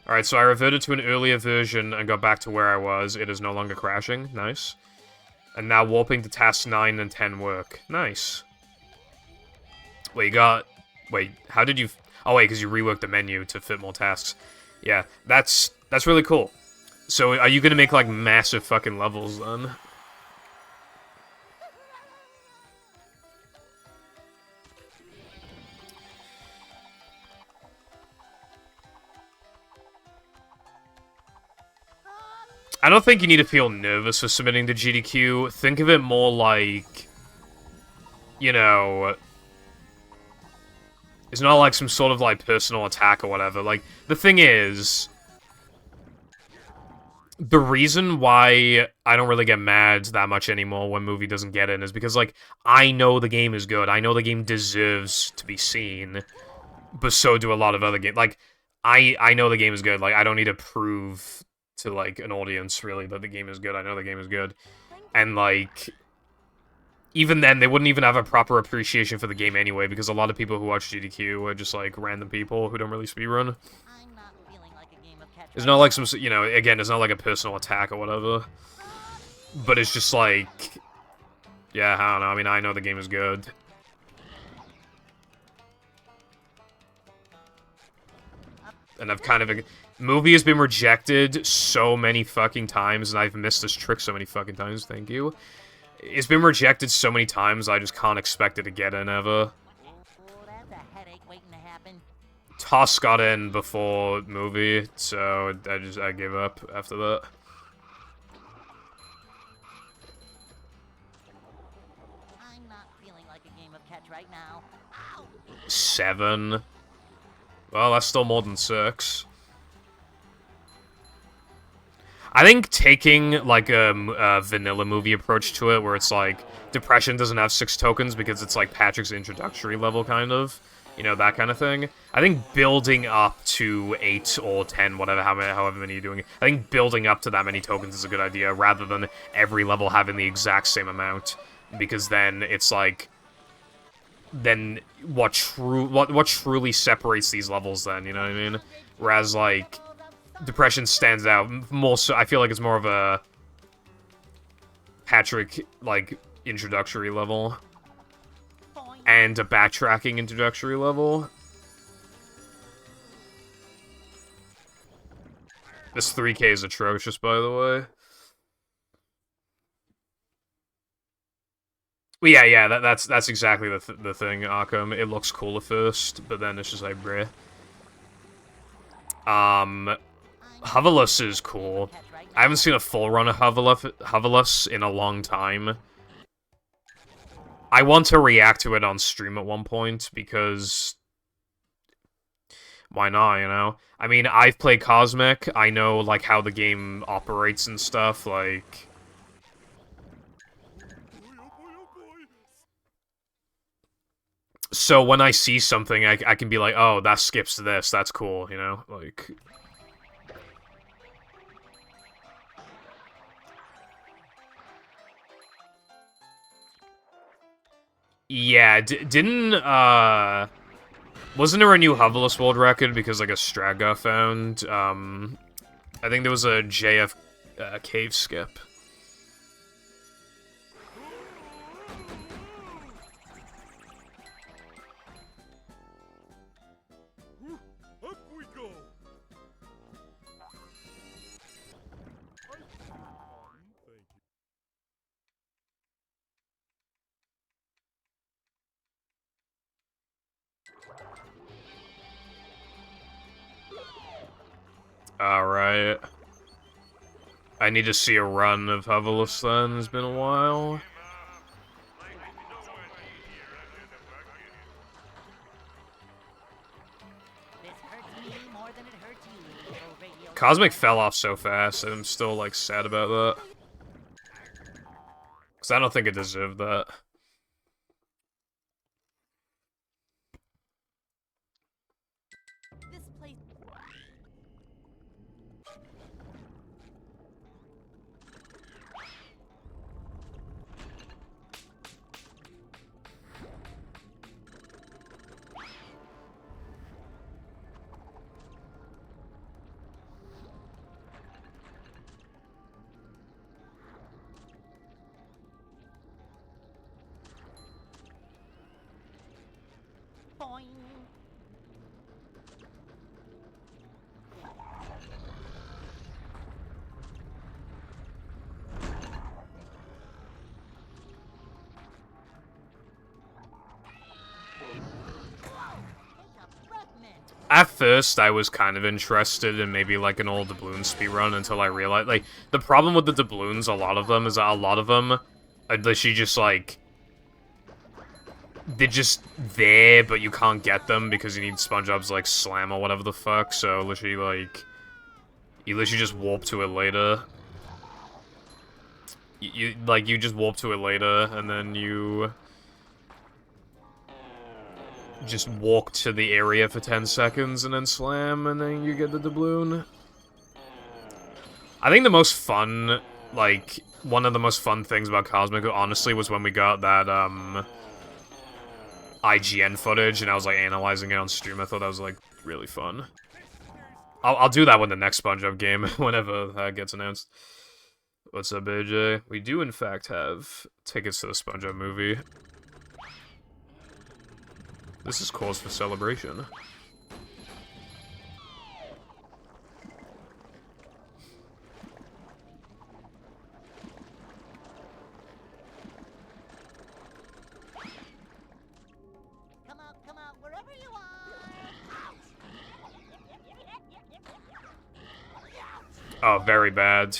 Alright, so I reverted to an earlier version and got back to where I was. It is no longer crashing. Nice. And now warping to tasks 9 and 10 work. Nice. Wait, you got... Wait, how did you... Oh, wait, because you reworked the menu to fit more tasks. Yeah, that's really cool. So, are you gonna make, like, massive fucking levels, then? I don't think you need to feel nervous for submitting to GDQ. Think of it more like... You know... It's not like some sort of, like, personal attack or whatever. Like, the thing is... The reason why I don't really get mad that much anymore when movie doesn't get in is because, like, I know the game is good. I know the game deserves to be seen. But so do a lot of other games. Like, I know the game is good. Like, I don't need to prove to, like, an audience, really, that the game is good. I know the game is good. And, like... Even then, they wouldn't even have a proper appreciation for the game anyway, because a lot of people who watch GDQ are just, like, random people who don't really speedrun. It's not like some, you know, again, it's not like a personal attack or whatever. But it's just like... Yeah, I don't know, I mean, I know the game is good. and I've kind of... Movie has been rejected so many fucking times, and I've missed this trick so many fucking times, thank you. It's been rejected so many times, I just can't expect it to get in ever. That's a headache waiting to happen. Toss got in before movie, so I gave up after that. I'm not feeling like a game of catch right now. Ow! 7. Well, that's still more than 6. I think taking, like, a vanilla movie approach to it, where it's, like, Depression doesn't have 6 tokens because it's, like, Patrick's introductory level, kind of. You know, that kind of thing. I think building up to 8 or 10, however many you're doing, I think building up to that many tokens is a good idea, rather than every level having the exact same amount. Because then it's, like... Then what truly separates these levels, then, you know what I mean? Whereas, like... Depression stands out more so. I feel like it's more of a Patrick, like, introductory level. And a backtracking introductory level. This 3K is atrocious, by the way. Well, yeah, that's exactly the thing, Arkham. It looks cool at first, but then it's just like, bruh. Hoverless is cool. I haven't seen a full run of Hoverless in a long time. I want to react to it on stream at one point, because... Why not, you know? I mean, I've played Cosmic, I know, like, how the game operates and stuff, like... So when I see something, I can be like, oh, that skips to this, that's cool, you know? Like... Yeah, wasn't there a new Hoverless world record because, like, a strat got found? I think there was a JF cave skip. Up we go. Thank you. Alright. I need to see a run of Hoverless then, it's been a while. This hurts me more than it hurts you, little radio. Cosmic fell off so fast, and I'm still, like, sad about that. Because I don't think it deserved that. This place. Boing. At first, I was kind of interested in maybe, like, an old doubloon speedrun until I realized, like, the problem with the doubloons, a lot of them, is that a lot of them are literally just, like, they're just there, but you can't get them because you need SpongeBob's, like, slam or whatever the fuck, so literally, like, you literally just warp to it later. You just warp to it later, and then you... just walk to the area for 10 seconds and then slam, and then you get the doubloon. I think the most fun, like, one of the most fun things about Cosmic, honestly, was when we got that, IGN footage, and I was, like, analyzing it on stream. I thought that was, like, really fun. I'll do that with the next SpongeBob game, whenever that gets announced. What's up, AJ? We do, in fact, have tickets to the SpongeBob movie. This is cause for celebration. Oh, very bad.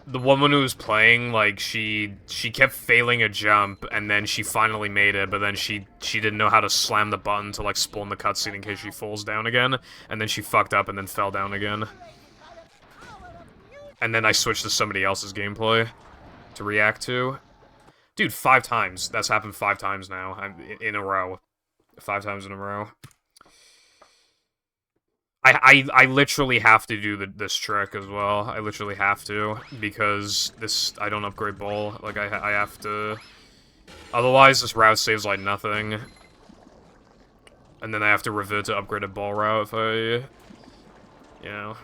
The woman who was playing, like, she kept failing a jump, and then she finally made it, but then she didn't know how to slam the button to, like, spawn the cutscene in case she falls down again, and then she fucked up and then fell down again. And then I switched to somebody else's gameplay to react to. Dude, 5 times. That's happened 5 times now. In a row. 5 times in a row. I literally have to do this trick as well. I literally have to, because I don't upgrade ball. Like, I have to... Otherwise, this route saves, like, nothing. And then I have to revert to upgraded ball route if I... You know...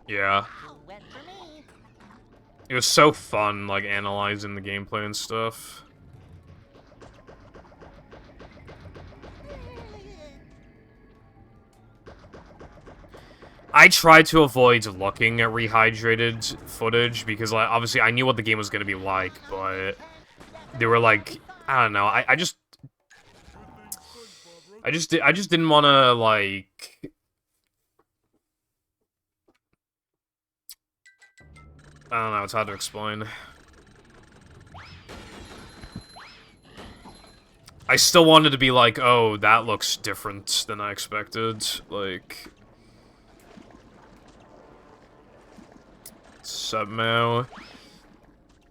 Yeah. It was so fun, like, analyzing the gameplay and stuff. I tried to avoid looking at rehydrated footage, because, like, obviously I knew what the game was gonna be like, but... They were like... I don't know, I just didn't wanna, like... I don't know, it's hard to explain. I still wanted to be like, oh, that looks different than I expected. Like... Somehow...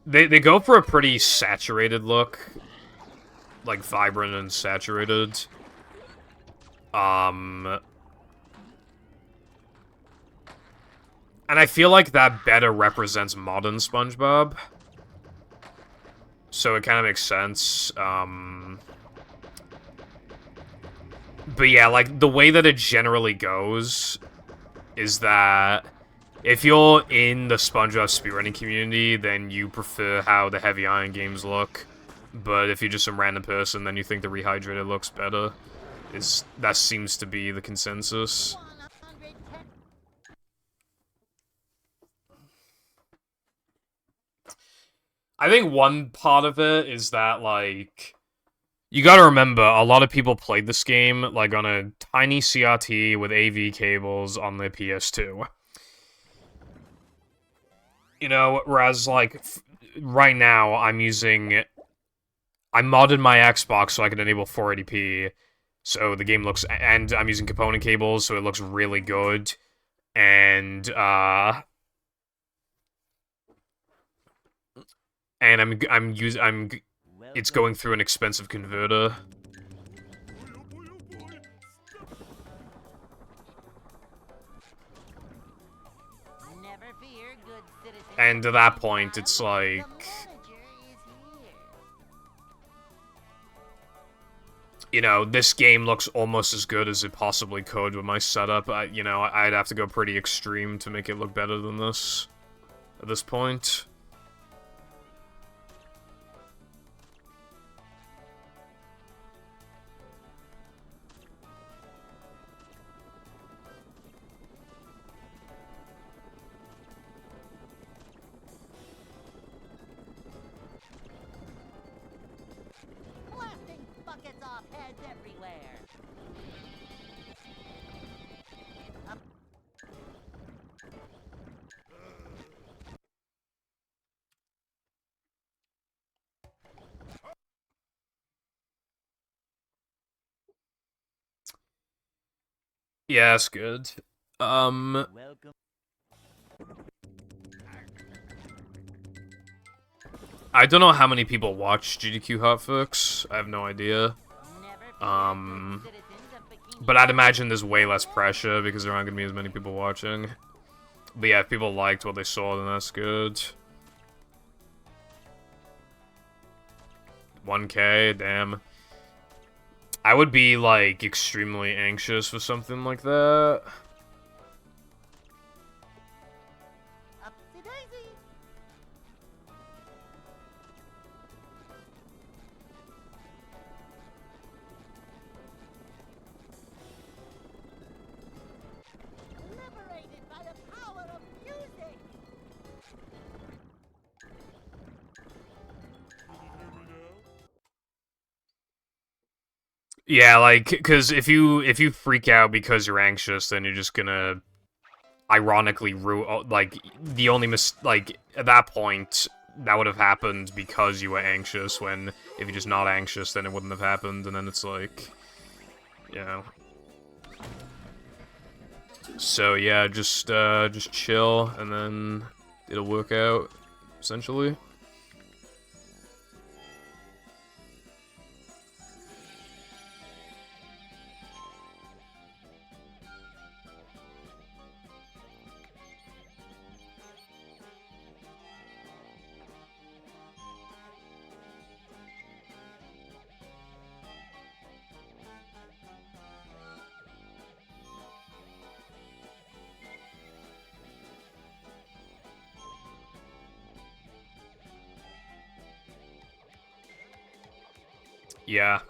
They go for a pretty saturated look. Like, vibrant and saturated. And I feel like that better represents modern SpongeBob. So it kind of makes sense. But yeah, like, the way that it generally goes is that if you're in the SpongeBob speedrunning community, then you prefer how the Heavy Iron games look. But if you're just some random person, then you think the Rehydrated looks better. That seems to be the consensus. I think one part of it is that, like... You gotta remember, a lot of people played this game, like, on a tiny CRT with AV cables on the PS2. You know, whereas, like, right now, I modded my Xbox so I can enable 480p, so the game looks... And I'm using component cables, so it looks really good. And, it's going through an expensive converter. And at that point, it's like... You know, this game looks almost as good as it possibly could with my setup. You know, I'd have to go pretty extreme to make it look better than this at this point. Yeah, that's good. I don't know how many people watch GDQ Hotfix. I have no idea. But I'd imagine there's way less pressure because there aren't gonna be as many people watching. But yeah, if people liked what they saw, then that's good. 1K, damn. I would be, like, extremely anxious for something like that. Yeah, like, because if you freak out because you're anxious, then you're just gonna ironically like, the only like, at that point, that would have happened because you were anxious, when if you're just not anxious, then it wouldn't have happened, and then it's like, you know. So yeah, just chill, and then it'll work out, essentially. Yeah.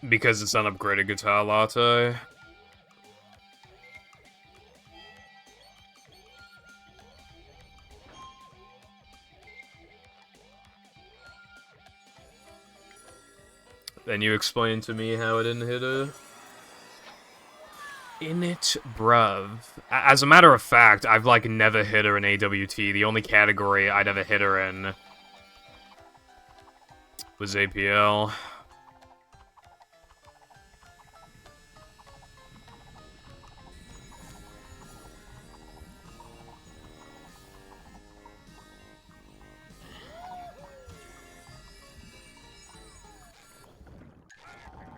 Because it's an upgraded guitar latte. Then you explain to me how it didn't hit her. In it, bruv. As a matter of fact, I've, like, never hit her in AWT. The only category I'd ever hit her in was APL.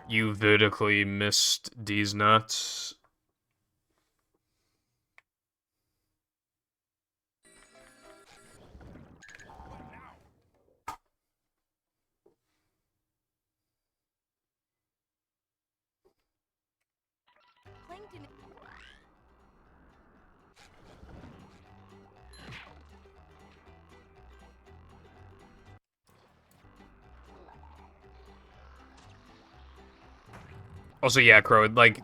You vertically missed D's nuts. Also, yeah, Crow, like,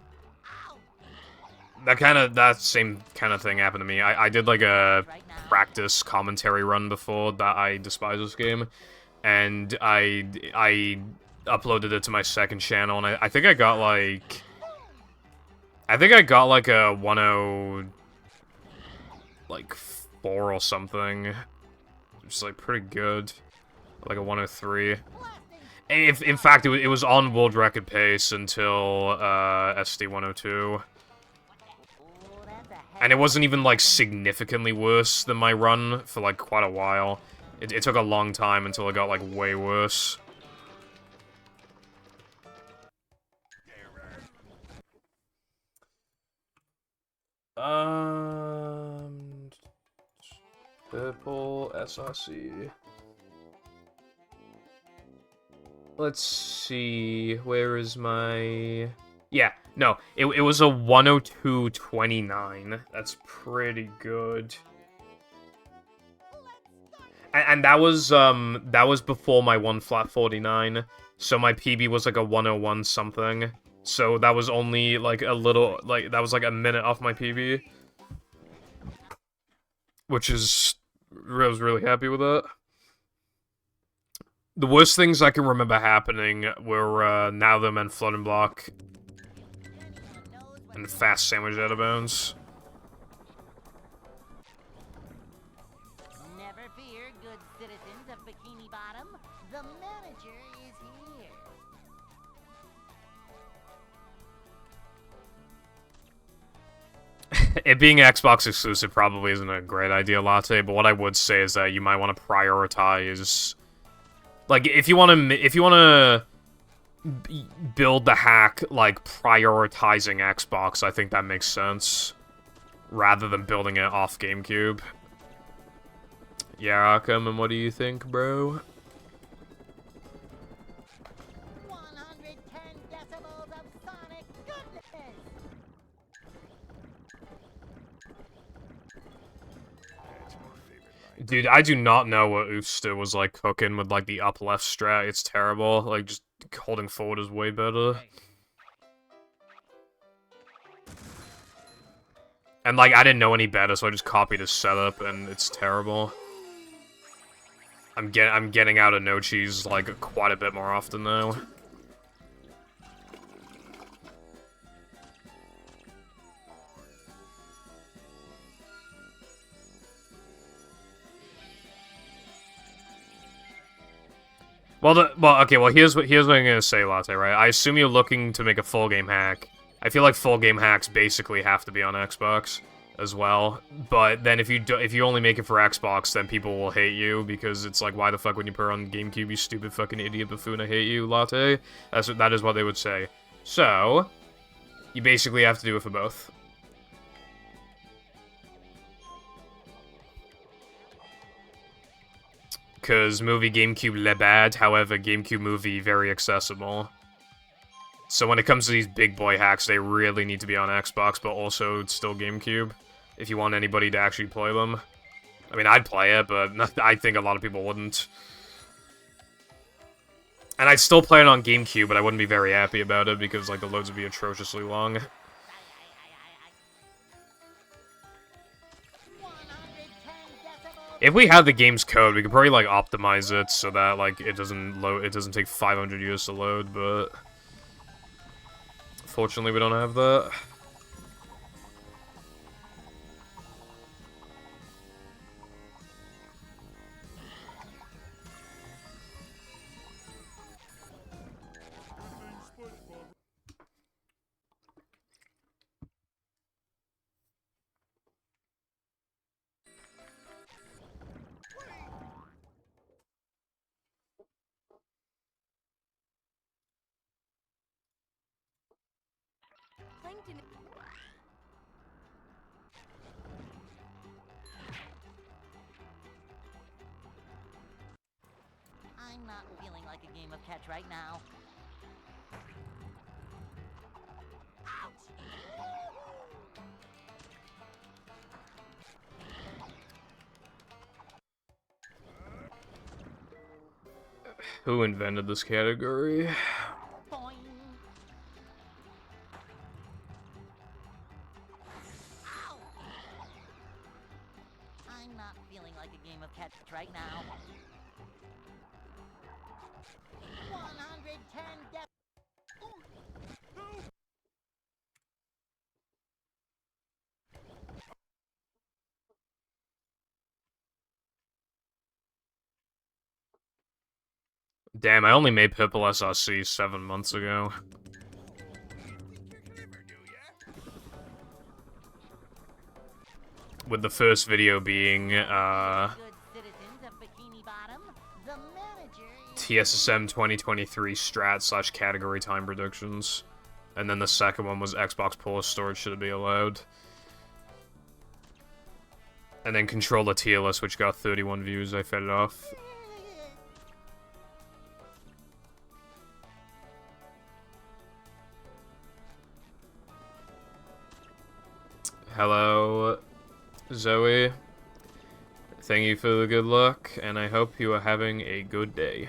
that same kind of thing happened to me. I did, like, a practice commentary run before that I despise this game, and I uploaded it to my second channel, and I think I got, like... I think I got, like, a 10... like, 4 or something. It's, like, pretty good. Like a 103. If, in fact, it was on world record pace until, SD102. And it wasn't even, like, significantly worse than my run for, like, quite a while. It took a long time until it got, like, way worse. Purple SRC. Let's see, where is my... Yeah, no, it was a 102.29. That's pretty good. And that was before my 1 flat 49, so my PB was like a 101 something. So that was only like a little, like, that was like a minute off my PB. Which is, I was really happy with that. The worst things I can remember happening were Now Them and Flood and Block and Fast Sandwich Out of Bounds. Never fear, good citizens of Bikini Bottom. The manager is here. It being Xbox exclusive probably isn't a great idea, Latte, but what I would say is that you might want to prioritize... Like, if you want to build the hack, like, prioritizing Xbox, I think that makes sense. Rather than building it off GameCube. Yeah, Arkham, and what do you think, bro? 110 decibels of sonic goodness. Dude, I do not know what Oofster was, like, cooking with, like, the up left strat. It's terrible. Like, just holding forward is way better. And, like, I didn't know any better, so I just copied his setup, and it's terrible. I'm getting out of no cheese like quite a bit more often now. Well, here's what I'm gonna say, Latte. Right? I assume you're looking to make a full game hack. I feel like full game hacks basically have to be on Xbox as well. But then if you only make it for Xbox, then people will hate you because it's like, why the fuck would you put it on GameCube, you stupid fucking idiot buffoon? I hate you, Latte. That is what they would say. So you basically have to do it for both. Because movie GameCube le bad, however, GameCube movie very accessible. So when it comes to these big boy hacks, they really need to be on Xbox, but also it's still GameCube, if you want anybody to actually play them. I mean, I'd play it, but I think a lot of people wouldn't. And I'd still play it on GameCube, but I wouldn't be very happy about it, because, like, the loads would be atrociously long. If we had the game's code, we could probably, like, optimize it so that, like, it doesn't take 500 years to load, but... Fortunately, we don't have that. I'm not feeling like a game of catch right now. Who invented this category? Boing. Ow. I'm not feeling like a game of catch right now. 110 deaths. Damn, I only made Pipple SRC 7 months ago. With the first video being, Good citizens of Bikini Bottom, the manager is TSSM 2023 strat / category time predictions. And then the second one was Xbox Pull Storage should it be allowed. And then Controller tier list, which got 31 views, I fed it off. Hello, Zoe. Thank you for the good luck, and I hope you are having a good day.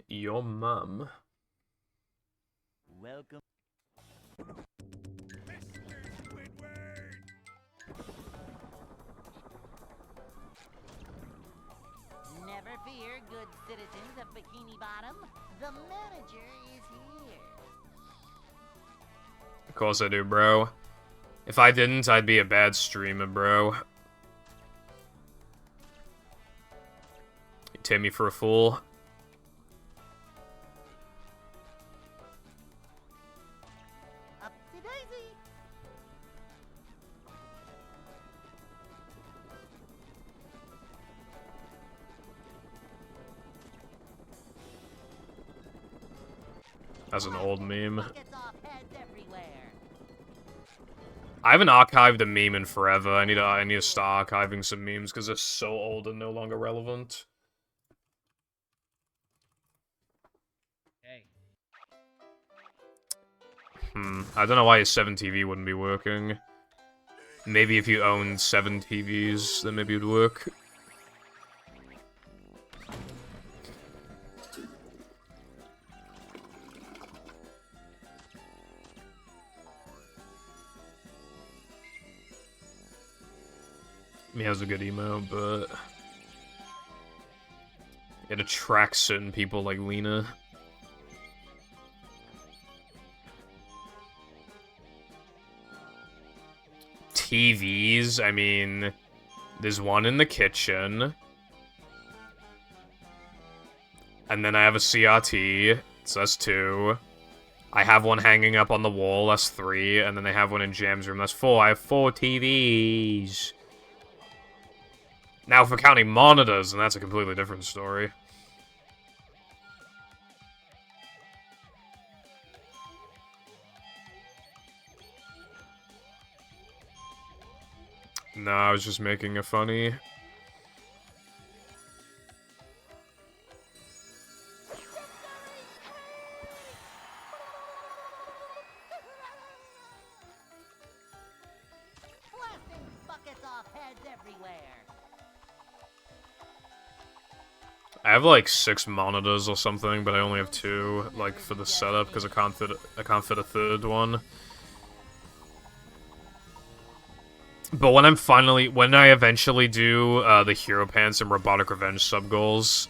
Your mum. welcome. Never fear, good citizens of Bikini Bottom. The manager is here. Of course I do, bro. If I didn't, I'd be a bad streamer, bro. You take me for a fool. Up to Daisy. That's an old meme. Buckets off heads everywhere. I haven't archived a meme in forever. I need to start archiving some memes because they're so old and no longer relevant. Hey. I don't know why his 7TV wouldn't be working. Maybe if you owned 7 TVs, then maybe it would work. He has a good emo, but it attracts certain people like Lena. TVs, I mean, there's one in the kitchen. And then I have a CRT, so that's 2. I have one hanging up on the wall, that's 3. And then I have one in Jam's room, that's 4. I have 4 TVs. Now, if we're counting monitors, then that's a completely different story. No, I was just making a funny. Blasting buckets off heads everywhere. I have like 6 monitors or something, but I only have 2, like, for the setup, because I can't fit a third one. But when I eventually do the Hero Pants and Robotic Revenge sub-goals,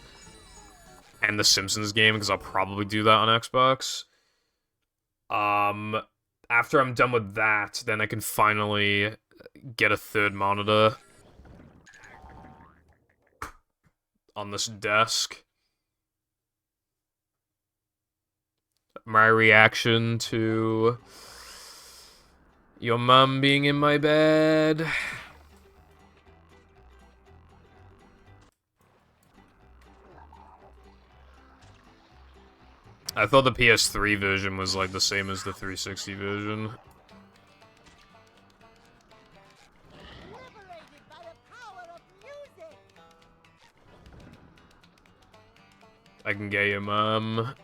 and the Simpsons game, because I'll probably do that on Xbox, after I'm done with that, then I can finally get a third monitor on this desk. My reaction to your mom being in my bed. I thought the PS3 version was like the same as the 360 version. Liberated by the power of music. I can get your mom. Whoa,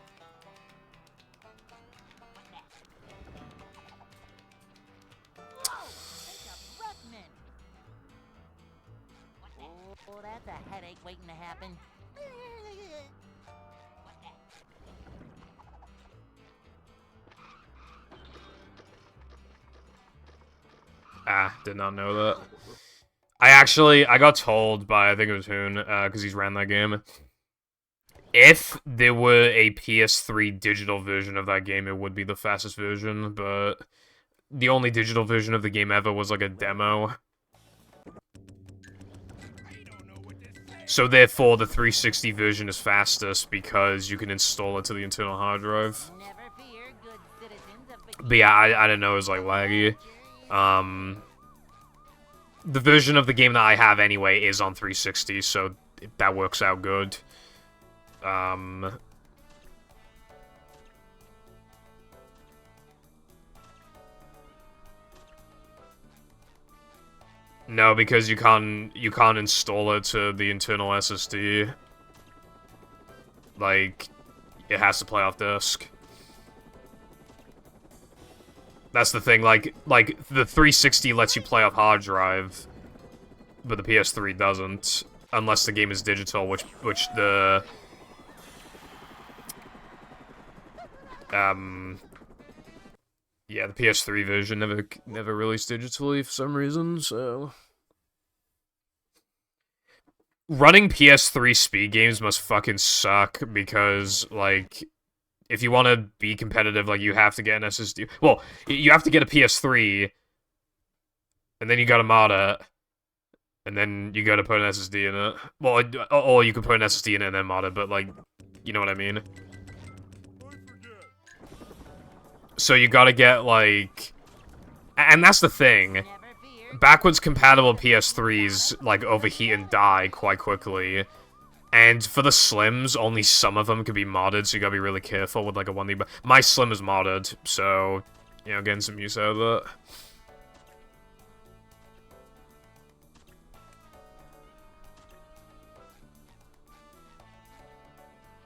take a breath, mint. Oh, that's a headache waiting to happen. Ah, did not know that. I got told by, I think it was Hoon, because he's ran that game. If there were a PS3 digital version of that game, it would be the fastest version, but the only digital version of the game ever was like a demo. So therefore, the 360 version is fastest because you can install it to the internal hard drive. Never fear, good citizens of But yeah, I didn't know it was like laggy. The version of the game that I have anyway is on 360, so that works out good. No, because you can't install it to the internal SSD. Like, it has to play off disk. That's the thing, like the 360 lets you play off hard drive, but the PS3 doesn't, unless the game is digital, which the yeah, the PS3 version never released digitally for some reason, so running PS3 speed games must fucking suck because, like, if you want to be competitive, like, you have to get an SSD. Well, you have to get a PS3, and then you gotta mod it, and then you gotta put an SSD in it. Well, or you can put an SSD in it and then mod it, but, like, you know what I mean? So you gotta get, like... And that's the thing. Backwards compatible PS3s, like, overheat and die quite quickly. And for the Slims, only some of them can be modded, so you gotta be really careful with, like, a 1D... My Slim is modded, so, you know, getting some use out of that.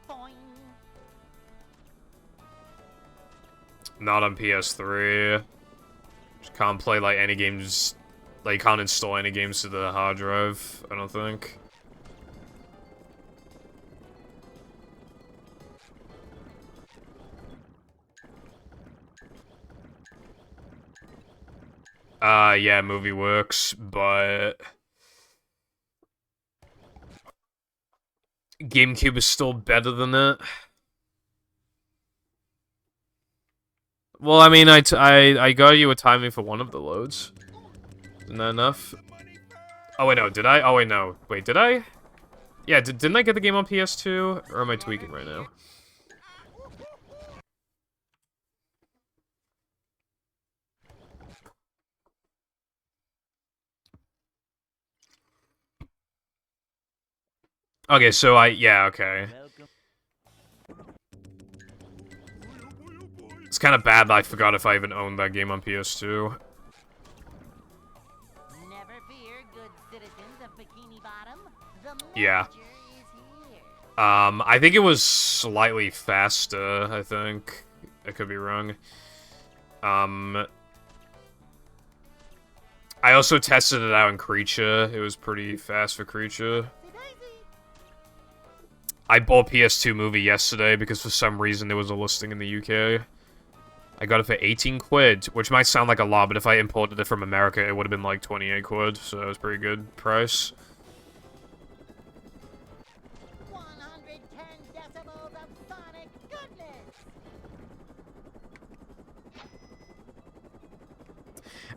Boing. Not on PS3. Just can't play, like, any games Like, you can't install any games to the hard drive, I don't think. Yeah, movie works, but... GameCube is still better than it. Well, I mean, I got you a timing for one of the loads. Isn't that enough? Oh, wait, no, did I? Oh, wait, no. Wait, did I? Yeah, didn't I get the game on PS2? Or am I tweaking right now? Okay, so yeah, okay. It's kind of bad that I forgot if I even owned that game on PS2. Never fear, good citizens of Bikini Bottom. The Yeah. manager is here. I think it was slightly faster, I think. I could be wrong. I also tested it out in Creature. It was pretty fast for Creature. I bought PS2 Movie yesterday because for some reason there was a listing in the UK. I got it for 18 quid, which might sound like a lot, but if I imported it from America, it would have been like 28 quid, so it was a pretty good price. 110 decibels of sonic goodness.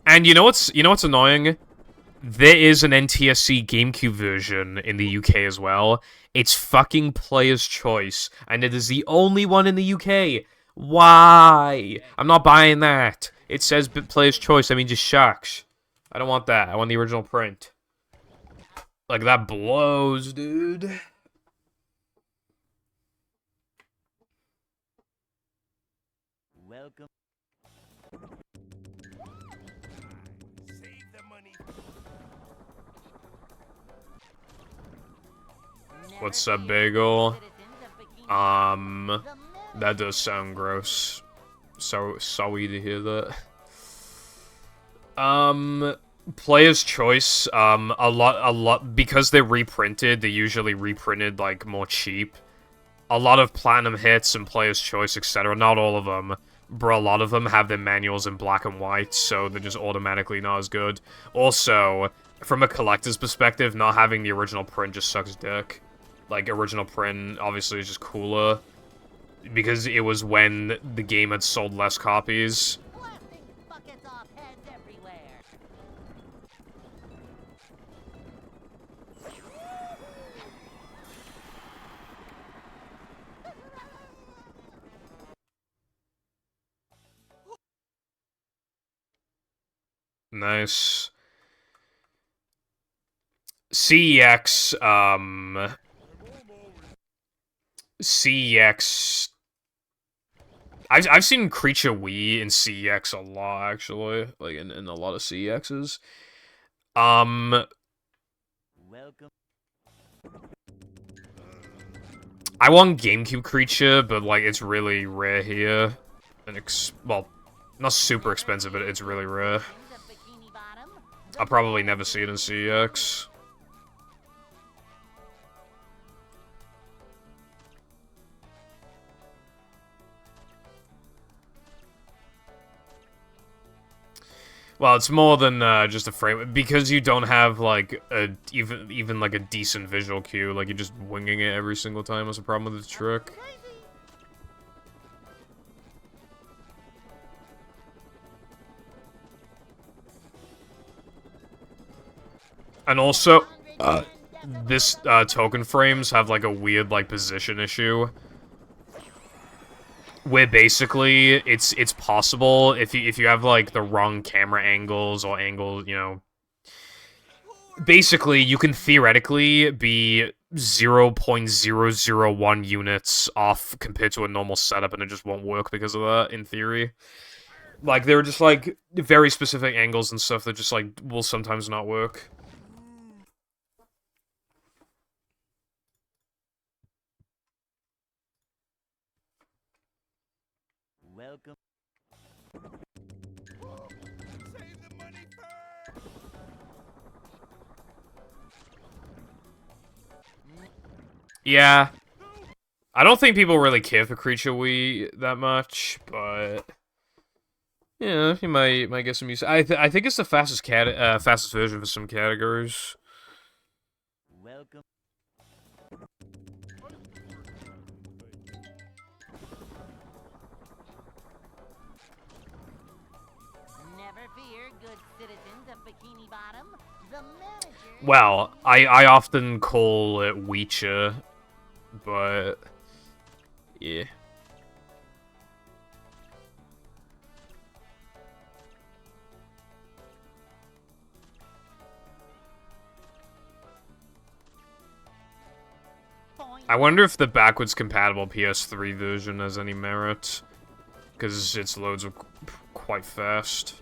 And you know what's annoying? There is an NTSC GameCube version in the UK as well. It's fucking Player's Choice, and it is the only one in the UK. Why? I'm not buying that. It says Player's Choice, I mean just shucks. I don't want that. I want the original print. Like, that blows, dude. Welcome. Save the money. What's up, Bagel? That does sound gross. So sorry to hear that. Player's Choice, a lot, because they're reprinted, they're usually reprinted, like, more cheap. A lot of Platinum Hits and Player's Choice, etc., not all of them, but a lot of them have their manuals in black and white, so they're just automatically not as good. Also, from a collector's perspective, not having the original print just sucks dick. Like, original print, obviously, is just cooler, because it was when the game had sold less copies. Blasting buckets off heads everywhere. Nice. CEX, CEX... I've seen Creature Wii in CEX a lot, actually. Like, in a lot of CEXs. Welcome. I want GameCube Creature, but, like, it's really rare here. And, well, not super expensive, but it's really rare. I'll probably never see it in CEX. Well, it's more than just a frame, because you don't have like even like a decent visual cue. Like, you're just winging it every single time. That's a problem with the trick. And also, this token frames have like a weird like position issue, where basically it's possible if you have like the wrong camera angles or angles, you know. Basically, you can theoretically be 0.001 units off compared to a normal setup, and it just won't work because of that, in theory. Like, there are just, like, very specific angles and stuff that just, like, will sometimes not work. Welcome. Save the money first. Yeah. I don't think people really care for Creature Wii that much, but yeah, you might get some use. I think it's the fastest fastest version for some categories. Welcome. Never fear, good citizens of Bikini Bottom. The manager. Well, I often call it Weecher, but yeah. I wonder if the backwards compatible PS3 version has any merit, because its loads are quite fast.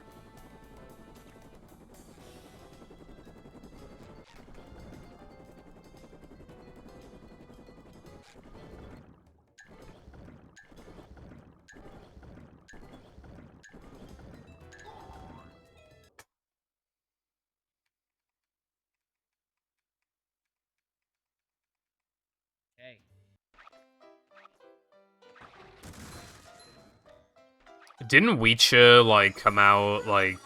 Hey. Didn't Weecher, like, come out, like...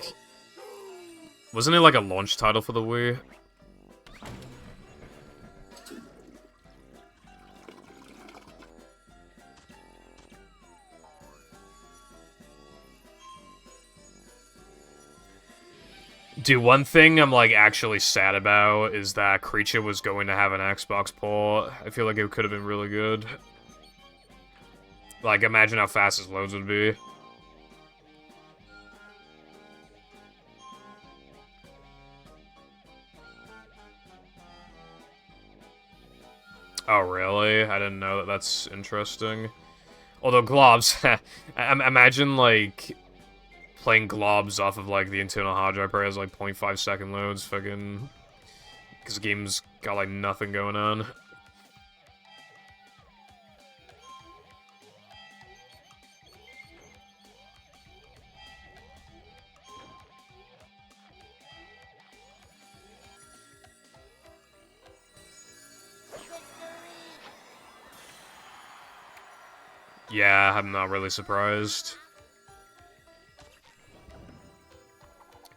Wasn't it, like, a launch title for the Wii? Dude, one thing I'm, like, actually sad about is that Creature was going to have an Xbox port. I feel like it could have been really good. Like, imagine how fast his loads would be. Oh, really? I didn't know that. That's interesting. Although Globs, imagine, like, playing Globs off of, like, the internal hard drive probably has, like, 0.5 second loads, fucking... Because the game's got, like, nothing going on. Yeah, I'm not really surprised.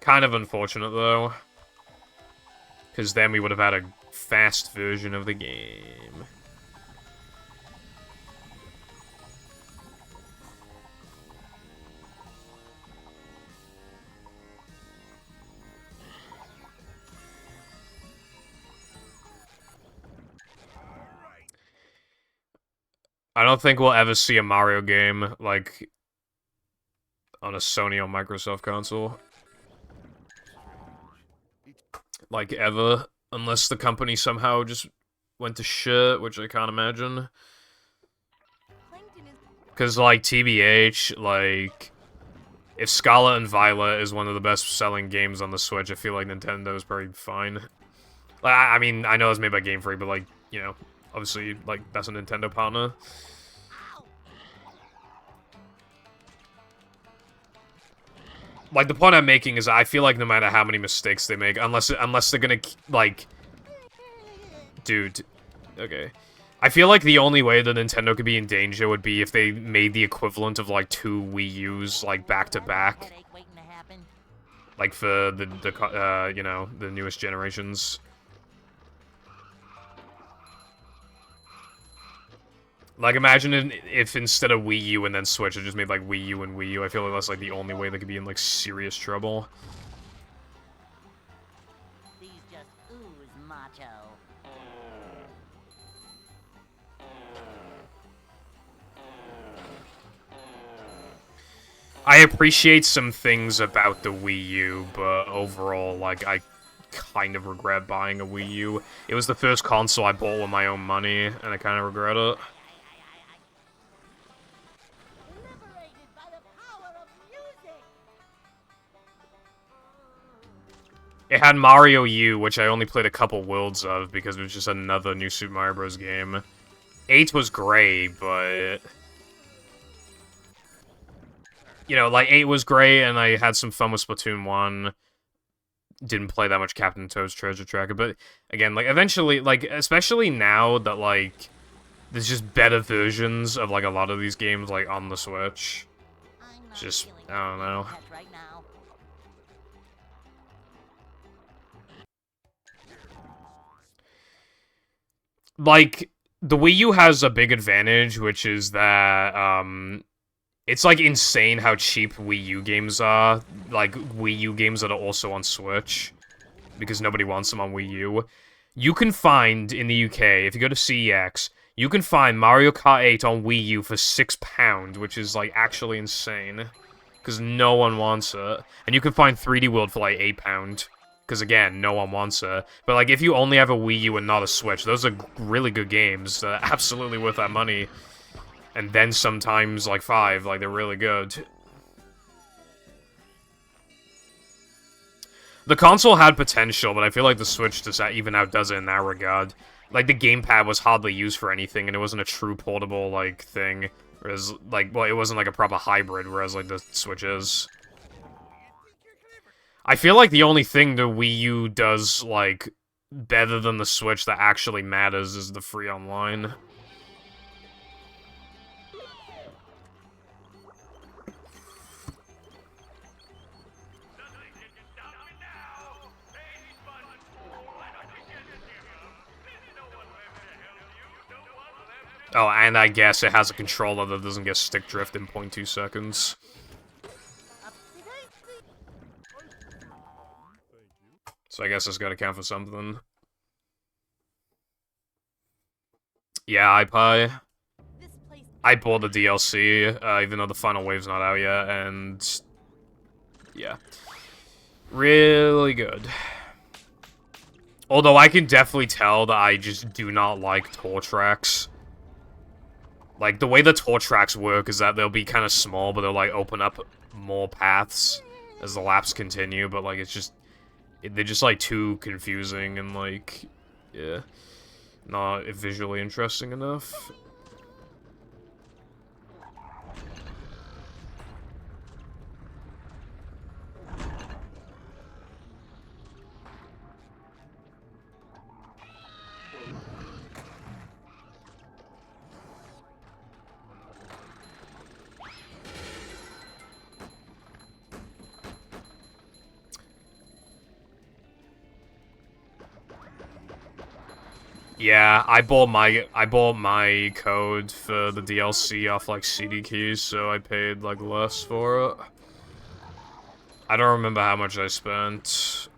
Kind of unfortunate, though. Because then we would have had a fast version of the game. I don't think we'll ever see a Mario game, like, on a Sony or Microsoft console. Like, ever. Unless the company somehow just went to shit, which I can't imagine. Because, like, TBH, like... If Scarlet and Violet is one of the best-selling games on the Switch, I feel like Nintendo's probably fine. Like, I mean, I know it's made by Game Freak, but, like, you know, obviously, like, that's a Nintendo partner. Like, the point I'm making is I feel like no matter how many mistakes they make, unless they're gonna, like... Dude. Okay. I feel like the only way that Nintendo could be in danger would be if they made the equivalent of, like, 2 Wii U's, like, back-to-back. Like, for the you know, the newest generations. Like, imagine if instead of Wii U and then Switch, it just made, like, Wii U and Wii U. I feel like that's, like, the only way they could be in, like, serious trouble. These just ooze macho. I appreciate some things about the Wii U, but overall, like, I kind of regret buying a Wii U. It was the first console I bought with my own money, and I kind of regret it. Liberated by the power of music. It had Mario U, which I only played a couple worlds of because it was just another new Super Mario Bros. Game. 8 was great, but... You know, like, 8 was great, and I had some fun with Splatoon 1. didn't play that much Captain Toad's Treasure Tracker, but again, like, eventually, like, especially now that, like, there's just better versions of, like, a lot of these games, like, on the Switch. I'm not Just, feeling I don't know. touch right now. Like, the Wii U has a big advantage, which is that, it's, like, insane how cheap Wii U games are. Like, Wii U games that are also on Switch. Because nobody wants them on Wii U. You can find, in the UK, if you go to CEX, you can find Mario Kart 8 on Wii U for £6, which is, like, actually insane. Because no one wants it. And you can find 3D World for, like, £8. Because, again, no one wants it. But, like, if you only have a Wii U and not a Switch, those are really good games. They're absolutely worth that money. And then sometimes, like, 5. Like, they're really good. The console had potential, but I feel like the Switch just even outdoes it in that regard. Like, the gamepad was hardly used for anything, and it wasn't a true portable, like, thing. Whereas, like, well, it wasn't, like, a proper hybrid, whereas, like, the Switch is. I feel like the only thing the Wii U does, like, better than the Switch that actually matters is the free online. Oh, and I guess it has a controller that doesn't get stick drift in 0.2 seconds. So I guess it's gotta count for something. Yeah, iPie. I bought the DLC, even though the final wave's not out yet, and... yeah. Really good. Although I can definitely tell that I just do not like tour tracks. Like, the way the tour tracks work is that they'll be kind of small, but they'll, like, open up more paths as the laps continue, but, like, it's just... they're just, like, too confusing and, like... yeah. Not visually interesting enough. Yeah, I bought my code for the DLC off, like, CD keys, so I paid, like, less for it. I don't remember how much I spent.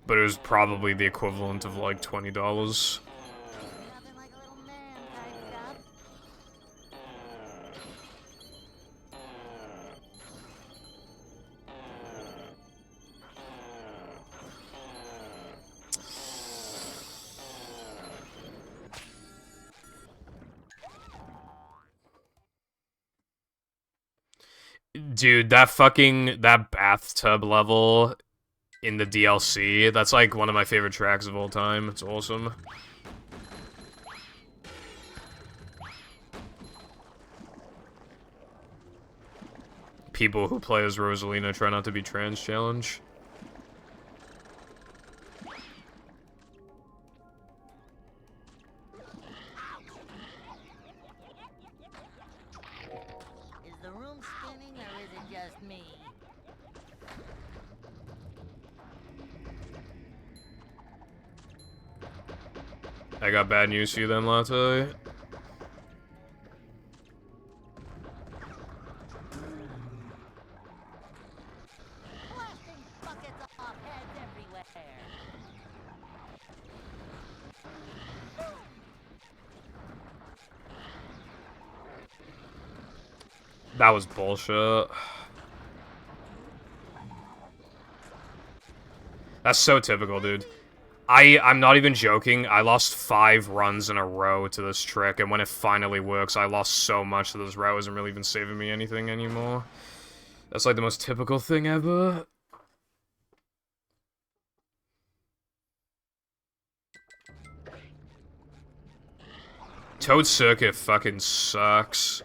But it was probably the equivalent of, like, $20. Nothing like a little man type stuff. Dude, that bathtub level in the DLC, that's, like, one of my favorite tracks of all time. It's awesome. People who play as Rosalina try not to be trans challenge. Is the room spinning or is it just me? I got bad news for you then, Latte. Blasting buckets off heads everywhere. That was bullshit. That's so typical, dude. I'm not even joking. I lost 5 runs in a row to this trick, and when it finally works, I lost so much that this route isn't really even saving me anything anymore. That's like the most typical thing ever. Toad Circuit fucking sucks.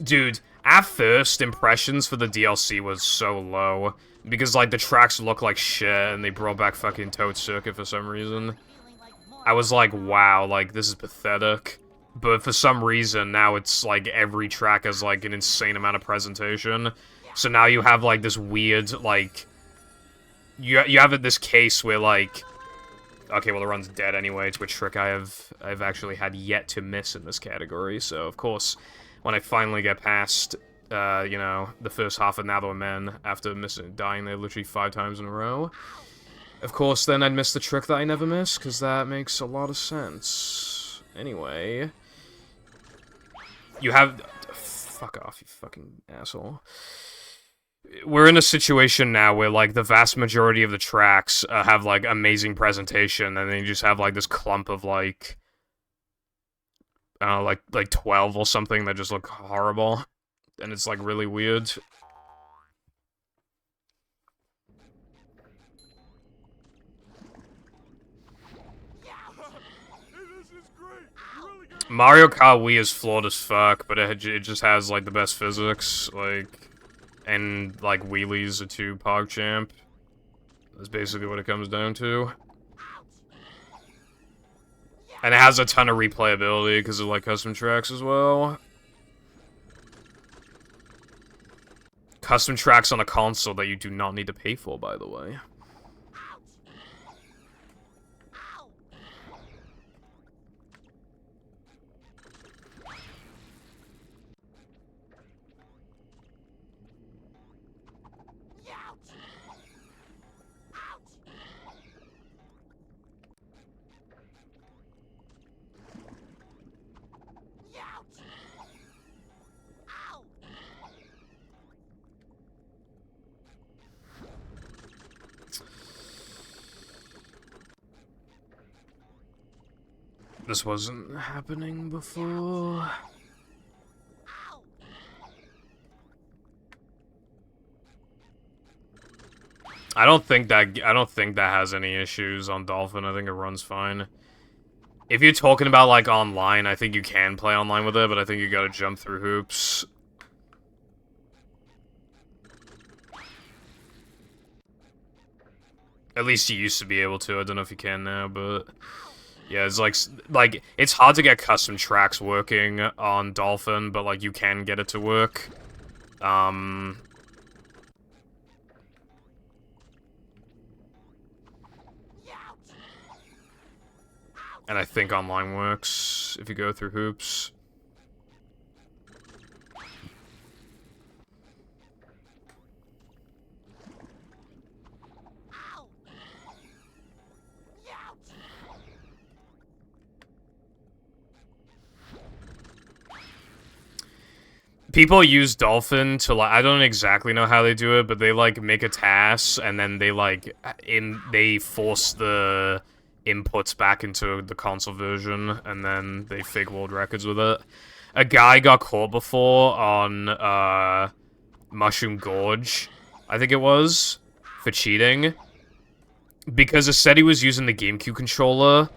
Dude, at first, impressions for the DLC was so low. Because, like, the tracks look like shit, and they brought back fucking Toad Circuit for some reason. I was like, wow, like, this is pathetic. But for some reason, now it's, like, every track has, like, an insane amount of presentation. So now you have, like, this weird, like... You have this case where, like... Okay, well, the run's dead anyway. It's a trick I've actually had yet to miss in this category. So, of course, when I finally get past... you know, the first half of Now That We're Men, after dying there literally 5 times in a row. Of course, then I'd miss the trick that I never miss, because that makes a lot of sense. Anyway... You have... Fuck off, you fucking asshole. We're in a situation now where, like, the vast majority of the tracks have, like, amazing presentation, and then you just have, like, this clump of, like... I don't know, like 12 or something that just look horrible. And it's, like, really weird. This is great. You really got Mario Kart Wii is flawed as fuck, but it just has, like, the best physics, like... And, like, wheelies are 2 PogChamp. That's basically what it comes down to. And it has a ton of replayability because of, like, custom tracks as well. Custom tracks on a console that you do not need to pay for, by the way. This wasn't happening before. I don't think that has any issues on Dolphin. I think it runs fine. If you're talking about, like, online, I think you can play online with it, but I think you gotta jump through hoops. At least you used to be able to. I don't know if you can now, but... Yeah, it's like, it's hard to get custom tracks working on Dolphin, but, like, you can get it to work. And I think online works, if you go through hoops. People use Dolphin to, like, I don't exactly know how they do it, but they, like, make a task, and then they, like, they force the inputs back into the console version, and then they fake world records with it. A guy got caught before on, Mushroom Gorge, I think it was, for cheating. Because it said he was using the GameCube controller,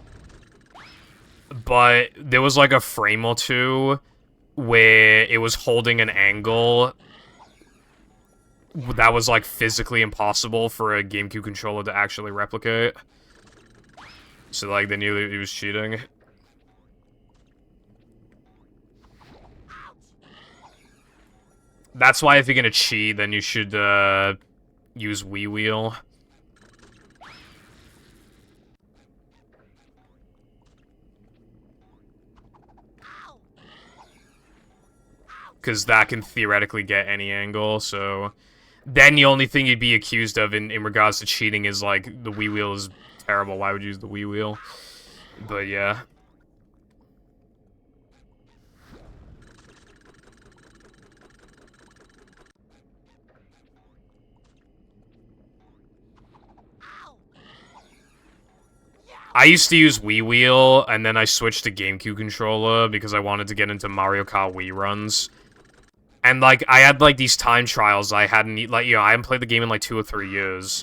but there was, like, a frame or two where it was holding an angle that was, like, physically impossible for a GameCube controller to actually replicate. So, like, they knew that he was cheating. That's why if you're gonna cheat, then you should, use Wii Wheel. Because that can theoretically get any angle, so... Then the only thing you'd be accused of in regards to cheating is, like, the Wii Wheel is terrible, why would you use the Wii Wheel? But, yeah. I used to use Wii Wheel, and then I switched to GameCube controller because I wanted to get into Mario Kart Wii runs. And, like, I had, like, these time trials I hadn't, like, you know, I haven't played the game in, like, 2 or 3 years.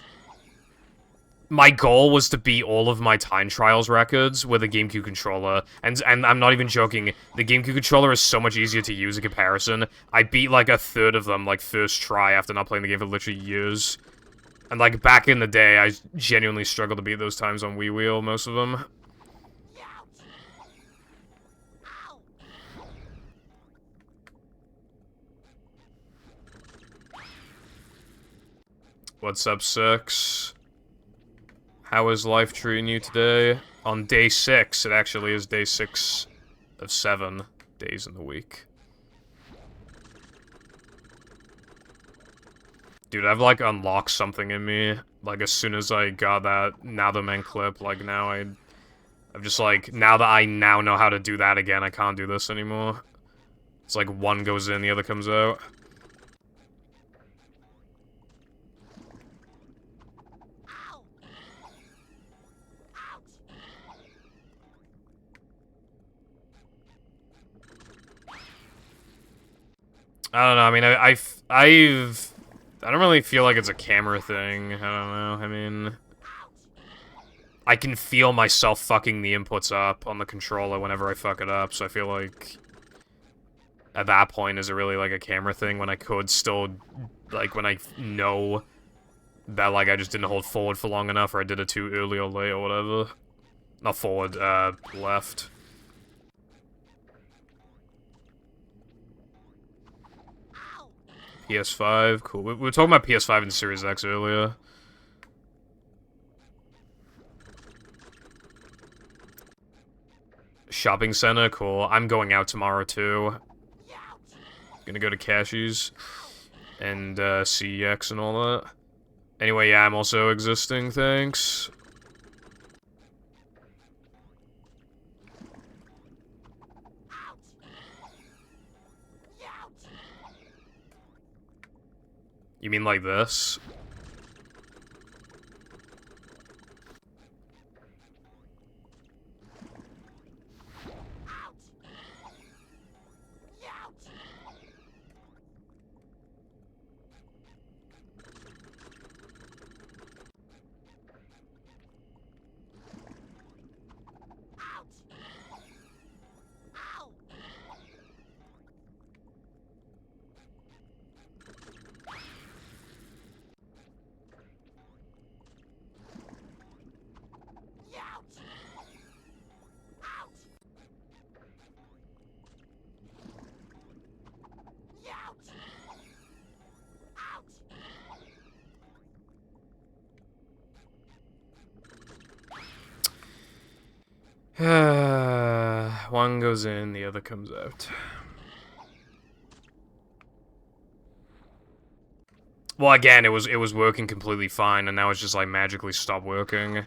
my goal was to beat all of my time trials records with a GameCube controller, and I'm not even joking, the GameCube controller is so much easier to use in comparison. I beat like a third of them, like, first try after not playing the game for literally years. And like, back in the day, I genuinely struggled to beat those times on Wii Wheel, most of them. What's up, Six? How is life treating you today? On day 6, it actually is day 6 of 7 days in the week. Dude, I've, like, unlocked something in me. Like, as soon as I got that Now the Man clip, like, now I'm just like, now that I now know how to do that again, I can't do this anymore. It's like one goes in, the other comes out. I don't know, I mean, I don't really feel like it's a camera thing. I don't know, I mean, I can feel myself fucking the inputs up on the controller whenever I fuck it up, so I feel like at that point, is it really like a camera thing when I could still, like, when I know that, like, I just didn't hold forward for long enough, or I did it too early or late or whatever. Not forward, left. PS5, cool. We were talking about PS5 and Series X earlier. Shopping center, cool. I'm going out tomorrow too. Gonna go to Cashies and CEX and all that. Anyway, yeah, I'm also existing, thanks. You mean like this? One goes in, the other comes out. Well, again, it was working completely fine, and now it's just like magically stopped working.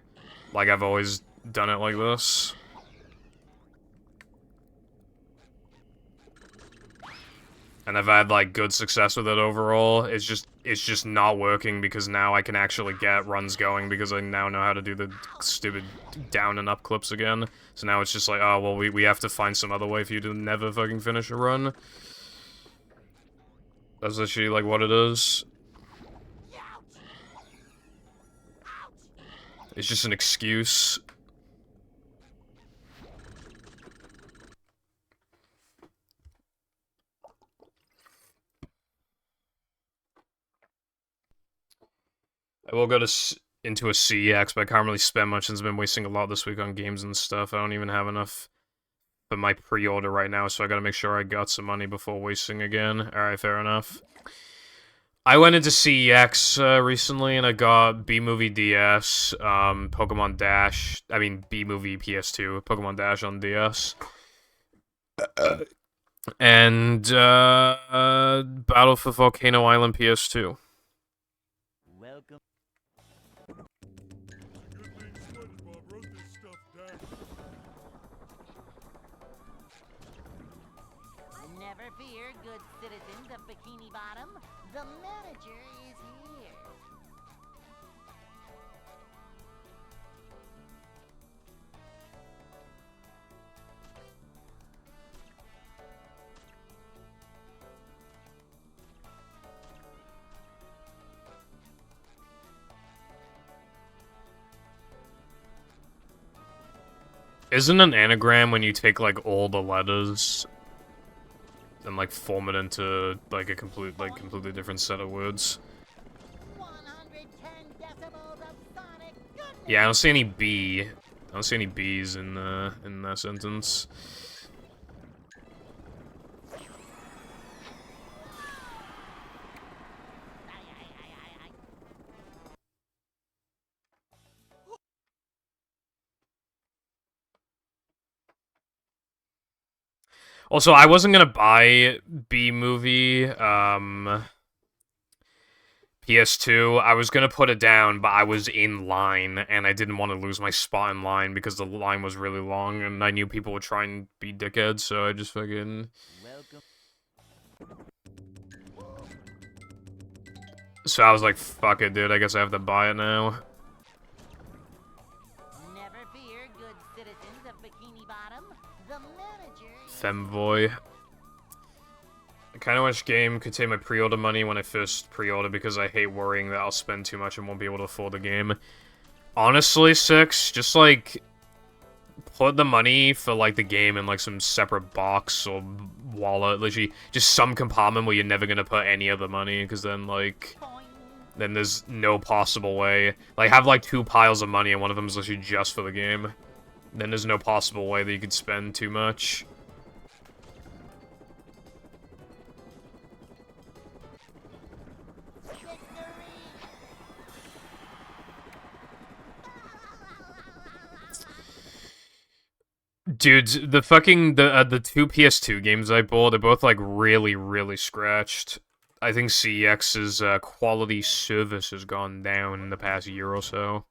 Like I've always done it like this. And I've had like good success with it overall. It's just not working because now I can actually get runs going because I now know how to do the stupid down and up clips again. So now it's just like, oh well, we have to find some other way for you to never fucking finish a run. That's literally like what it is. It's just an excuse. I will go to into a CEX, but I can't really spend much since I've been wasting a lot this week on games and stuff. I don't even have enough for my pre-order right now, so I gotta make sure I got some money before wasting again. Alright, fair enough. I went into CEX recently, and I got B-Movie DS, Pokemon Dash, B-Movie PS2, Pokemon Dash on DS. And, Battle for Volcano Island PS2. Welcome. Never fear, good citizens of Bikini Bottom. The manager is here. Isn't an anagram when you take, like, all the letters and, like, form it into, like, a completely different set of words? 110 decibels of sonic goodness. Yeah, I don't see any B. I don't see any B's in that sentence. Also, I wasn't gonna buy B movie, PS2. I was gonna put it down, but I was in line, and I didn't want to lose my spot in line because the line was really long, and I knew people would try and be dickheads, so I just fucking... Welcome. So I was like, fuck it, dude, I guess I have to buy it now. Never fear, good citizens of Bikini Bottom. The manager is Femboy. I kind of wish game could take my pre-order money when I first pre-order because I hate worrying that I'll spend too much and won't be able to afford the game. Honestly, Six, just like put the money for like the game in like some separate box or wallet, literally just some compartment where you're never gonna put any other money because then like then there's no possible way. Like have like 2 piles of money and one of them is literally just for the game. Then there's no possible way that you could spend too much. Dude, the 2 PS2 games I bought, they're both like really scratched. I think CEX's quality service has gone down in the past year or so.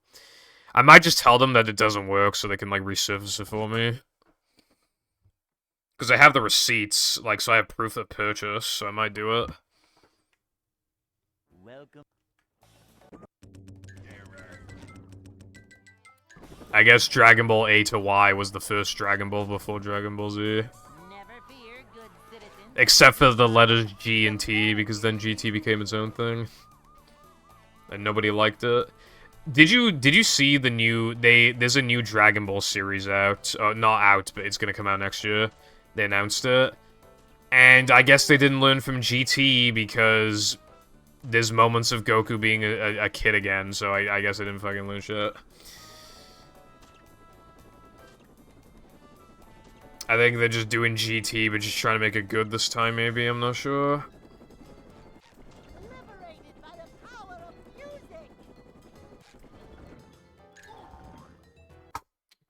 I might just tell them that it doesn't work so they can like resurface it for me. Because I have the receipts, like, so I have proof of purchase, so I might do it. welcome. I guess Dragon Ball A to Y was the first Dragon Ball before Dragon Ball Z. Never fear, good citizens. Except for the letters G and T, because then GT became its own thing. And nobody liked it. Did you see the new, there's a new Dragon Ball series out. Not out, but it's gonna come out next year. They announced it. And I guess they didn't learn from GT because there's moments of Goku being a kid again, so I guess I didn't fucking learn shit. I think they're just doing GT, but just trying to make it good this time, maybe, I'm not sure. Liberated by the power of music.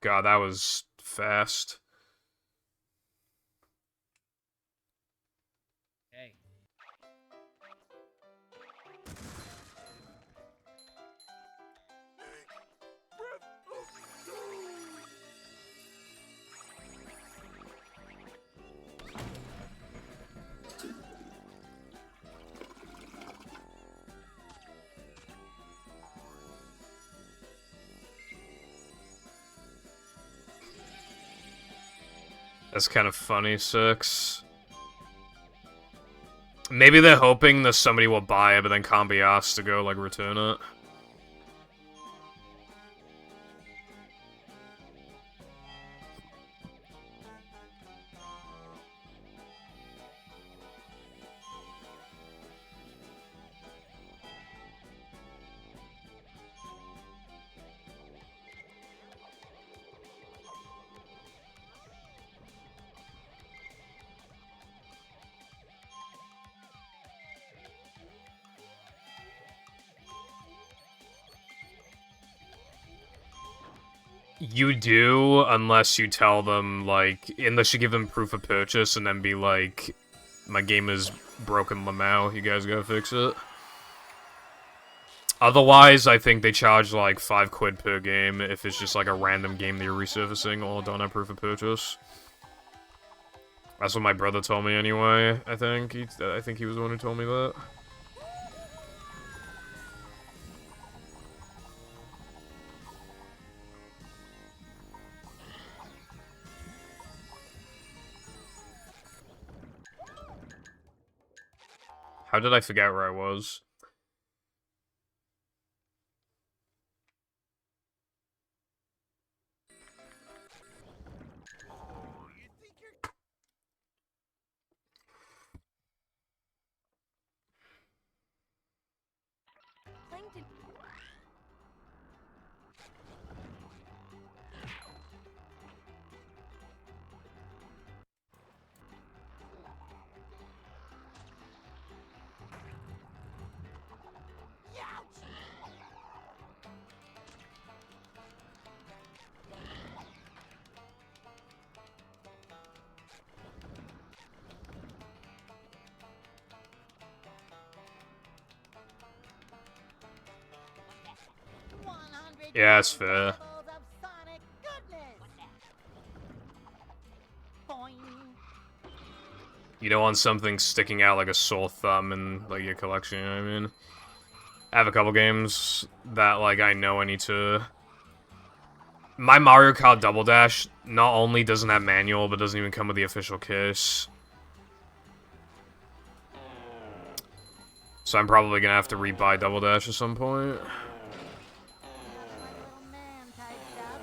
God, that was fast. Hey. That's kind of funny, Six. Maybe they're hoping that somebody will buy it, but then can't be asked to go, like, return it. You do, unless you tell them, like, unless you give them proof of purchase and then be like, my game is broken Lamau, you guys gotta fix it. Otherwise, I think they charge like £5 per game if it's just like a random game that you're resurfacing or don't have proof of purchase. That's what my brother told me anyway, I think. I think he was the one who told me that. How did I forget where I was? Yeah, that's fair. Levels of sonic goodness. Boing. You don't want something sticking out like a sore thumb in like your collection, you know what I mean? I have a couple games that like I know I need to... My Mario Kart Double Dash not only doesn't have manual, but doesn't even come with the official case. So I'm probably gonna have to rebuy Double Dash at some point. Like little man type stuff.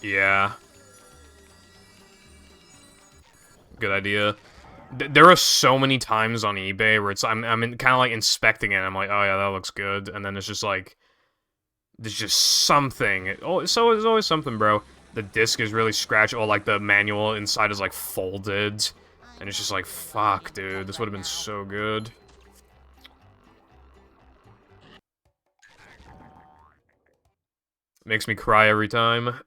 Yeah. Good idea. There are so many times on eBay where it's I'm kind of like inspecting it. I'm like, oh yeah, that looks good, and then it's just like there's just something. Oh, so there's always something, bro. The disc is really scratched, or like the manual inside is like folded, and it's just like, fuck, dude, this would have been so good. Makes me cry every time.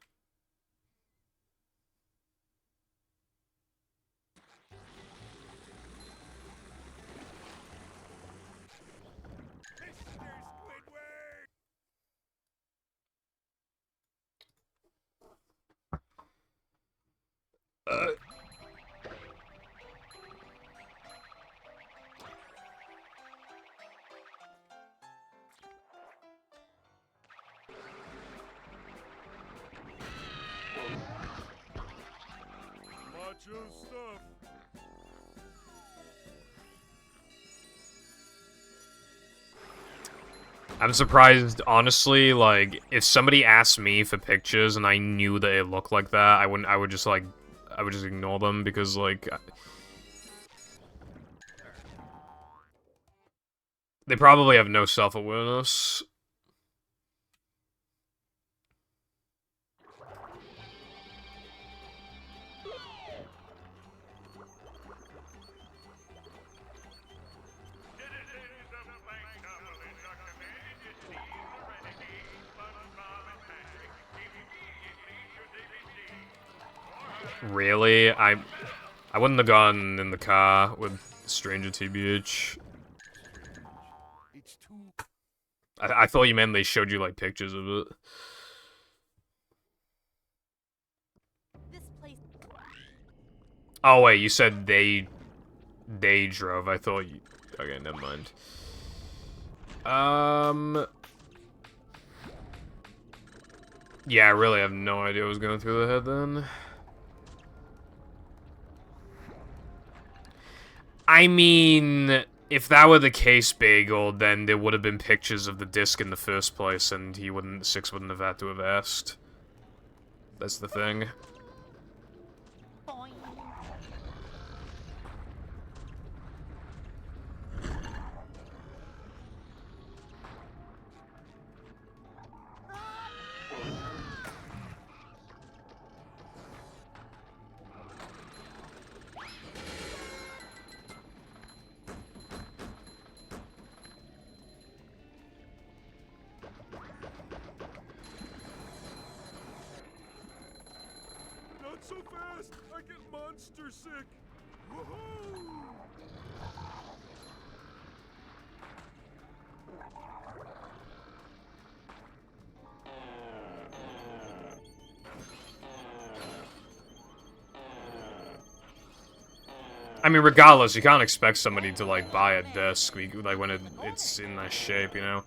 Macho stuff. I'm surprised, honestly, like, if somebody asked me for pictures and I knew that it looked like that, I would just, like, I would just ignore them, because, like, they probably have no self-awareness. Really? I wouldn't have gone in the car with Stranger TBH. It's too. I thought you meant they showed you, like, pictures of it. This place. Oh, wait, you said they drove. I thought you... Okay, never mind. Yeah, I really have no idea what was going through the head then. I mean, if that were the case, Bagel, then there would have been pictures of the disc in the first place, and Six wouldn't have had to have asked. That's the thing. Boing. Not so fast! I get monster sick! Woohoo! I mean, regardless, you can't expect somebody to, like, buy a disc, like, when it's in that shape, you know?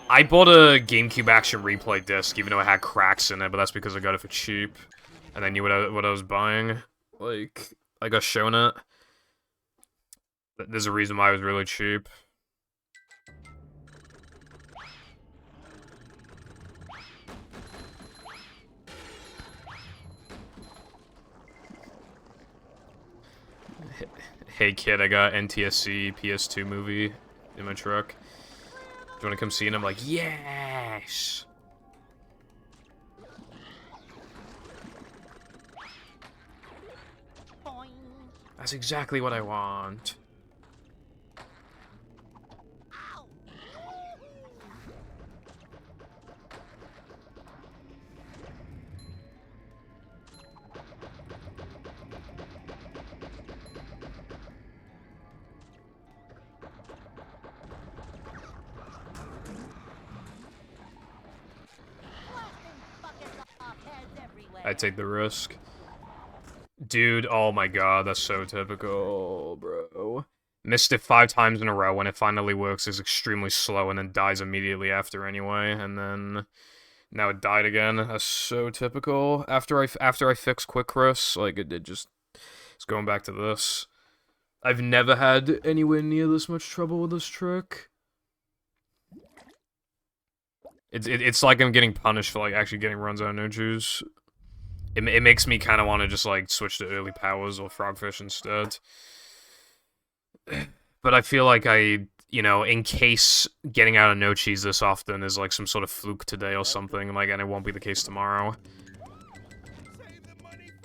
I bought a GameCube Action Replay disc, even though it had cracks in it, but that's because I got it for cheap. And I knew what I was buying. Like, I got shown it. There's a reason why it was really cheap. Hey kid, I got NTSC PS2 movie in my truck. Do you want to come see it? And I'm like, yes! That's exactly what I want. I take the risk. Dude, oh my god, that's so typical, bro. Missed it 5 times in a row. When it finally works, it's extremely slow and then dies immediately after anyway. And then now it died again. That's so typical. After I fix quick risk, like it just it's going back to this. I've never had anywhere near this much trouble with this trick. It's like I'm getting punished for like actually getting runs out of no juice. It makes me kind of want to just like switch to early powers or frogfish instead. But I feel like you know, in case getting out of no cheese this often is like some sort of fluke today or something, like, and it won't be the case tomorrow.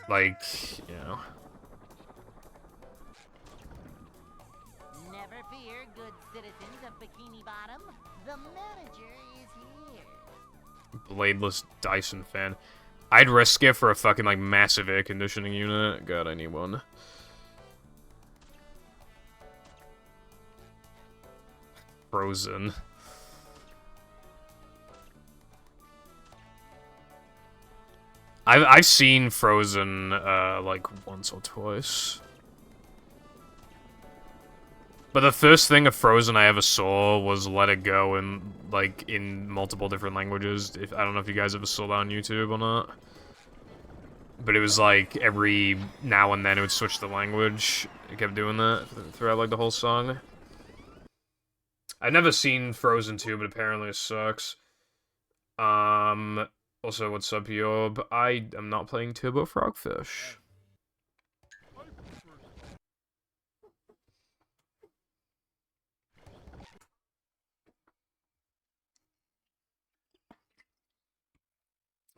Like, you know. Never fear, good citizens of Bikini Bottom. The manager is here. Bladeless Dyson fan. I'd risk it for a fucking, like, massive air conditioning unit. God, I need one. Frozen. I've seen Frozen, like, once or twice. But the first thing of Frozen I ever saw was Let It Go in multiple different languages. I don't know if you guys ever saw that on YouTube or not. But it was like every now and then it would switch the language. It kept doing that throughout like the whole song. I've never seen Frozen 2, but apparently it sucks. Also, what's up, Yob? I am not playing Turbo Frogfish.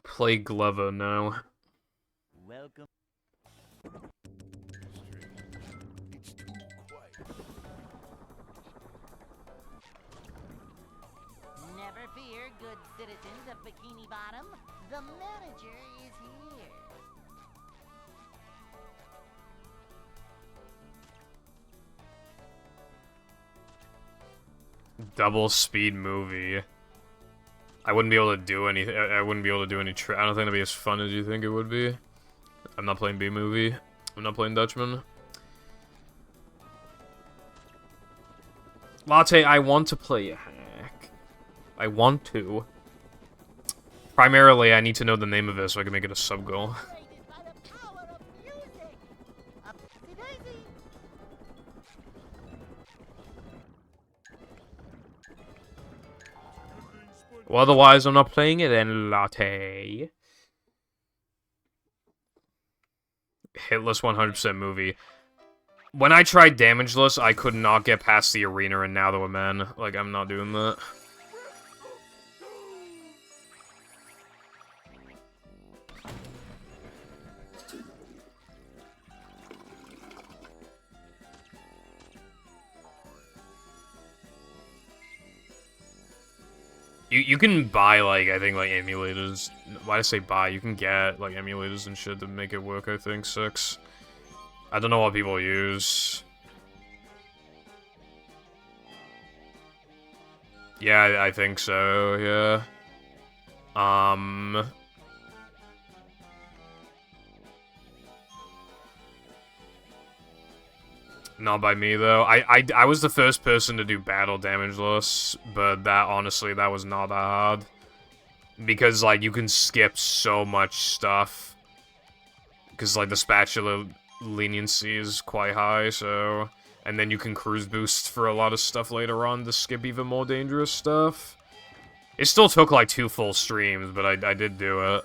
Play Glover now. Welcome. Never fear, good citizens of Bikini Bottom. The manager is here. Double speed movie. I wouldn't be able to do anything. I wouldn't be able to do any I don't think it'd be as fun as you think it would be. I'm not playing B-movie. I'm not playing Dutchman. Latte, I want to play a hack. I want to. Primarily, I need to know the name of it so I can make it a sub-goal. Well, otherwise, I'm not playing it then, Latte. Hitless 100% movie. When I tried Damageless, I could not get past the arena and Now That We're Men. Like, I'm not doing that. You can buy, like, I think, like, emulators. Why did I say buy? You can get, like, emulators and shit to make it work, I think, 6. I don't know what people use. Yeah, I think so, yeah. Not by me, though. I was the first person to do battle damageless, but that, honestly, that was not that hard. Because, like, you can skip so much stuff. Because, like, the spatula leniency is quite high, so... And then you can cruise boost for a lot of stuff later on to skip even more dangerous stuff. It still took, like, 2 full streams, but I did do it.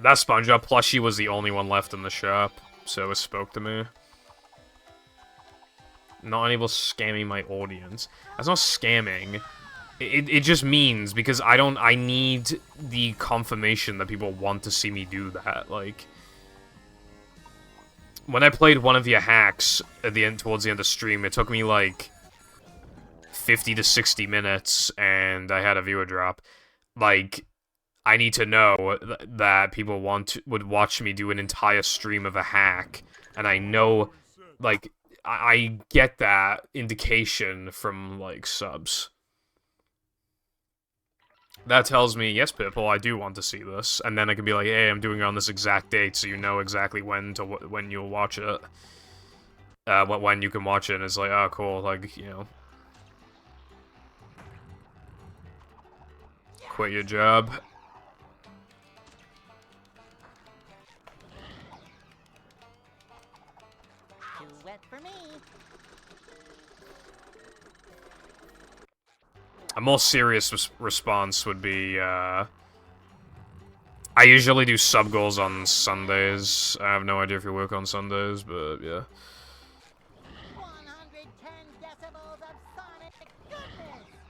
That SpongeBob plushie was the only one left in the shop, so it spoke to me. Not unable to scamming my audience. That's not scamming. It just means, because I need the confirmation that people want to see me do that, like... When I played one of your hacks at the end, towards the end of the stream, it took me, like, 50 to 60 minutes, and I had a viewer drop. Like, I need to know that people would watch me do an entire stream of a hack, and I know, like, I get that indication from, like, subs. That tells me, yes, Pipple, I do want to see this, and then I can be like, hey, I'm doing it on this exact date, so you know exactly when you'll watch it. When you can watch it, and it's like, oh, cool, like, you know. Quit your job. Too wet for me. A more serious response would be, I usually do sub goals on Sundays. I have no idea if you work on Sundays, but yeah. 110 decibels of sonic goodness.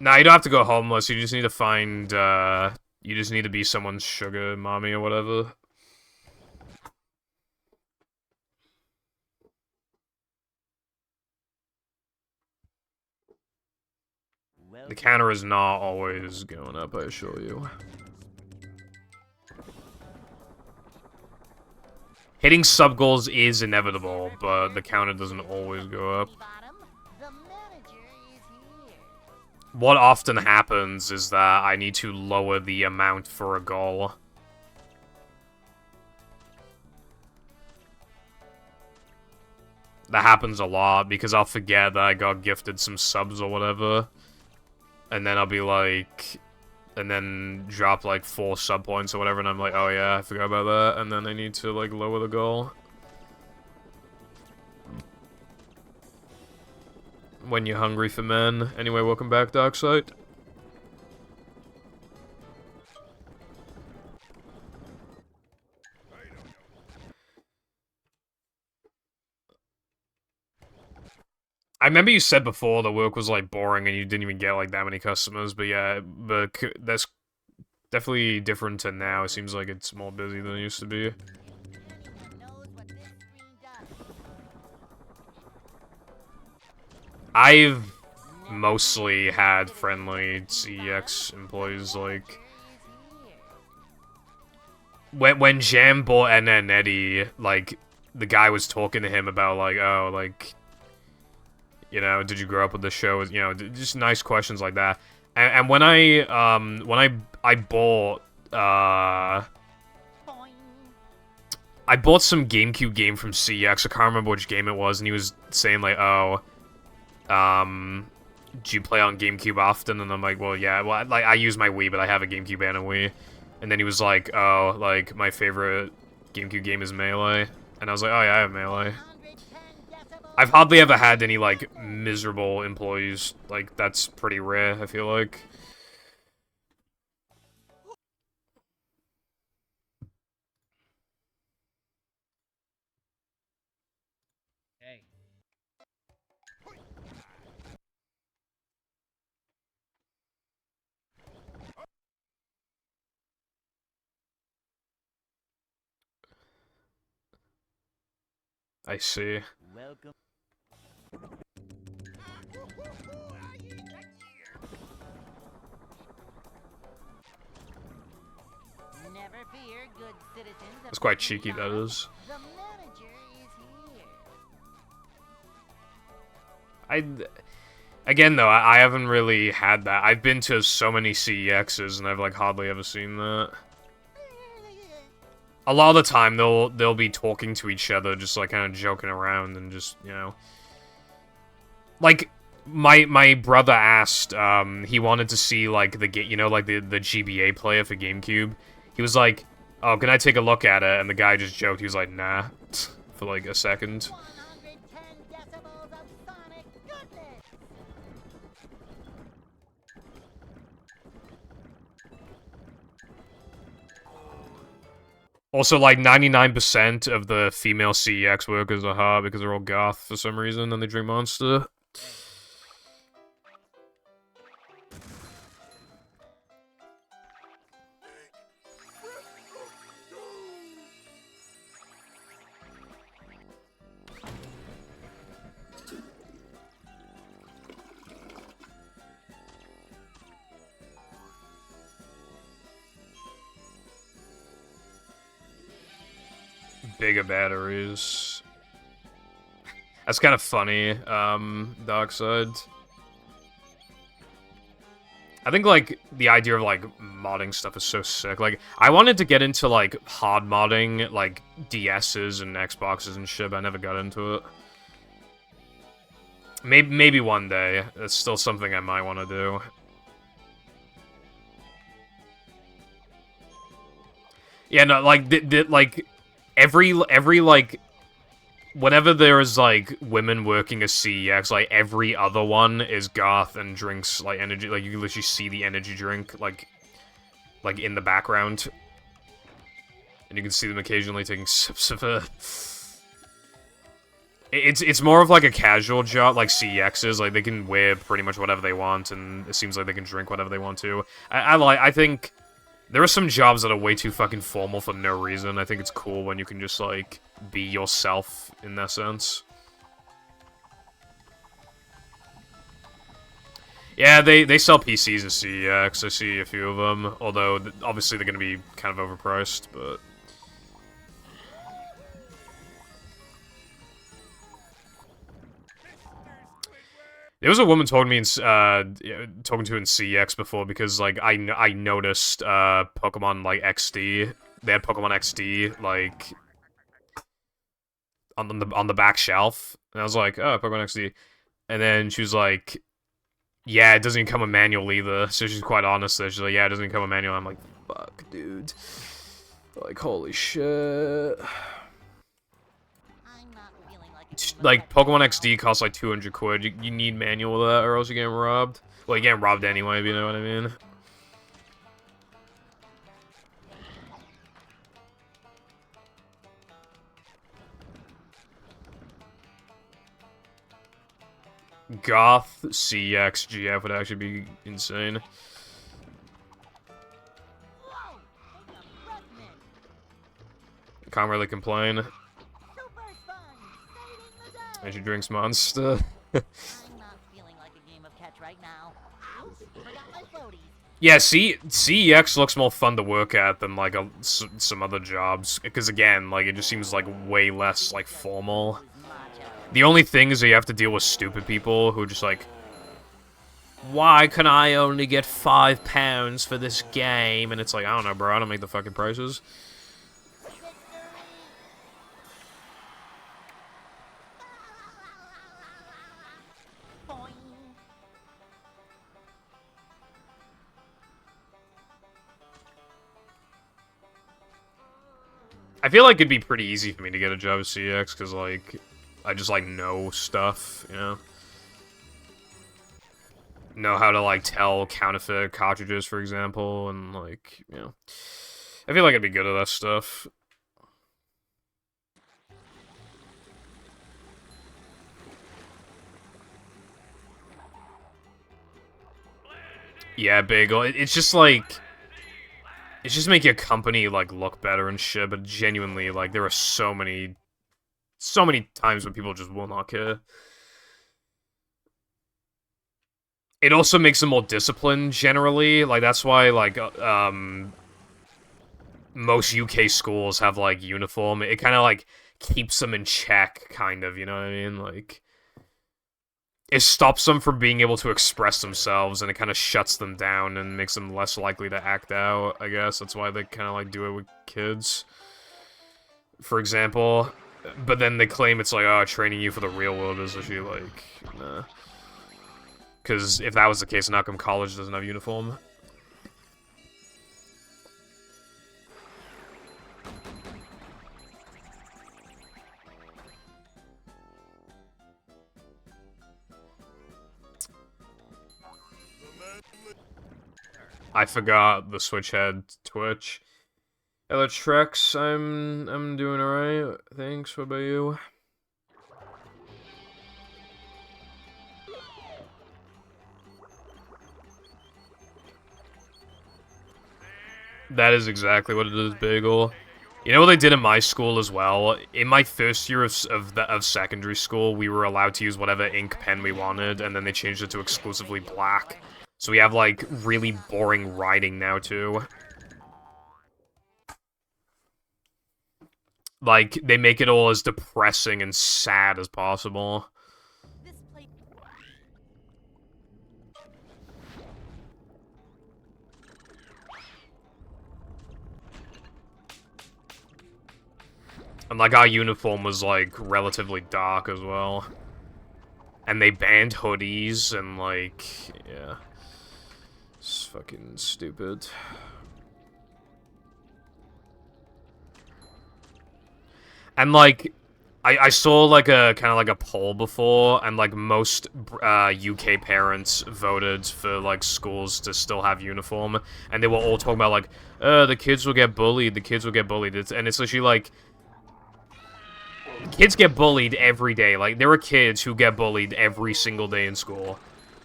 Nah, you don't have to go homeless. You just need to find, you just need to be someone's sugar mommy or whatever. The counter is not always going up, I assure you. Hitting sub goals is inevitable, but the counter doesn't always go up. The manager is here. What often happens is that I need to lower the amount for a goal. That happens a lot, because I'll forget that I got gifted some subs or whatever. And then I'll be like... And then drop like 4 sub points or whatever, and I'm like, oh yeah, I forgot about that. And then I need to like lower the goal. When you're hungry for men. Anyway, welcome back, Darkseid. I remember you said before the work was, like, boring and you didn't even get, like, that many customers, but yeah, but that's definitely different to now. It seems like it's more busy than it used to be. Anyone knows what this screen does. I've mostly had friendly CEX employees, like... When Jam bought NN Eddie, like, the guy was talking to him about, like, oh, like... You know, did you grow up with the show? You know, just nice questions like that. And when I bought, I bought some GameCube game from CEX. I can't remember which game it was, and he was saying like, oh, do you play on GameCube often? And I'm like, well, yeah, well, like I use my Wii, but I have a GameCube and a Wii. And then he was like, oh, like my favorite GameCube game is Melee, and I was like, oh yeah, I have Melee. I've hardly ever had any, like, miserable employees. Like, that's pretty rare, I feel like. Hey. I see. Welcome. Never fear, good citizens. That's quite cheeky, that is. The manager is here. Again, though, I haven't really had that. I've been to so many CEXs, and I've, like, hardly ever seen that. A lot of the time, they'll be talking to each other, just, like, kind of joking around, and just, you know... Like, my brother asked, he wanted to see, like, the GBA player for GameCube. He was like, oh, can I take a look at it? And the guy just joked, he was like, nah, for, like, a second. 110 decibels of sonic goodness. Also, like, 99% of the female CEX workers are hot because they're all goth for some reason, and they drink Monster. bigger batteries. That's kind of funny, Dark Side. I think, like, the idea of, like, modding stuff is so sick. Like, I wanted to get into, like, hard modding, like, DS's and Xboxes and shit, but I never got into it. Maybe one day. That's still something I might want to do. Yeah, no, like, like, every, like, whenever there is, like, women working as CEX, like, every other one is goth and drinks, like, energy, like, you can literally see the energy drink, like, in the background. And you can see them occasionally taking sips of it. It's more of, like, a casual job, like CEXs, like, they can wear pretty much whatever they want, and it seems like they can drink whatever they want to. I think there are some jobs that are way too fucking formal for no reason. I think it's cool when you can just, like, be yourself in that sense. Yeah, they sell PCs as CEX. I see a few of them, although obviously they're gonna be kind of overpriced, but... There was a woman talking to me in CEX before because, like, I noticed Pokemon, like, XD. They had Pokemon XD, like, on the back shelf, and I was like, oh, Pokemon XD. And then she was like, yeah, it doesn't even come with manual either. So she's quite honest there. She's like, yeah, it doesn't even come with manual. I'm like, fuck, dude. Like, holy shit. Like, Pokemon XD costs like 200 quid. You need manual of that, or else you're getting robbed. Well, you're getting robbed anyway, if you know what I mean. Goth CX GF would actually be insane. Can't really complain. And she drinks Monster. I'm not feeling like a game of catch right now. Oops, forgot my floaties. Yeah, CEX looks more fun to work at than, like, some other jobs. Because, again, like, it just seems, like, way less, like, formal. The only thing is that you have to deal with stupid people who are just like, why can I only get £5 for this game? And it's like, I don't know, bro, I don't make the fucking prices. I feel like it'd be pretty easy for me to get a job at CX, because, like, I just, like, know stuff, you know? Know how to, like, tell counterfeit cartridges, for example, and, like, you know. I feel like I'd be good at that stuff. Yeah, Bagel. It's just, like... It's just make your company, like, look better and shit, but genuinely, like, there are so many times when people just will not care. It also makes them more disciplined, generally. Like, that's why, like, most UK schools have, like, uniform. It kind of, like, keeps them in check, kind of, you know what I mean? Like, it stops them from being able to express themselves, and it kind of shuts them down and makes them less likely to act out, I guess. That's why they kind of, like, do it with kids, for example. But then they claim it's like, oh, training you for the real world is actually, like, nah. Because if that was the case, then how come college doesn't have uniform? I forgot the Switch had Twitch. Hello, Trex. I'm doing alright. Thanks. What about you? That is exactly what it is, Bagel. You know what they did in my school as well? In my first year of secondary school, we were allowed to use whatever ink pen we wanted, and then they changed it to exclusively black. So we have, like, really boring writing now, too. Like, they make it all as depressing and sad as possible. And, like, our uniform was, like, relatively dark as well. And they banned hoodies, and, like, yeah. It's fucking stupid. And, like, I saw, like, a kind of like a poll before, and, like, most UK parents voted for, like, schools to still have uniform, and they were all talking about, like, the kids will get bullied, the kids will get bullied, and it's literally, like, kids get bullied every day. Like, there are kids who get bullied every single day in school,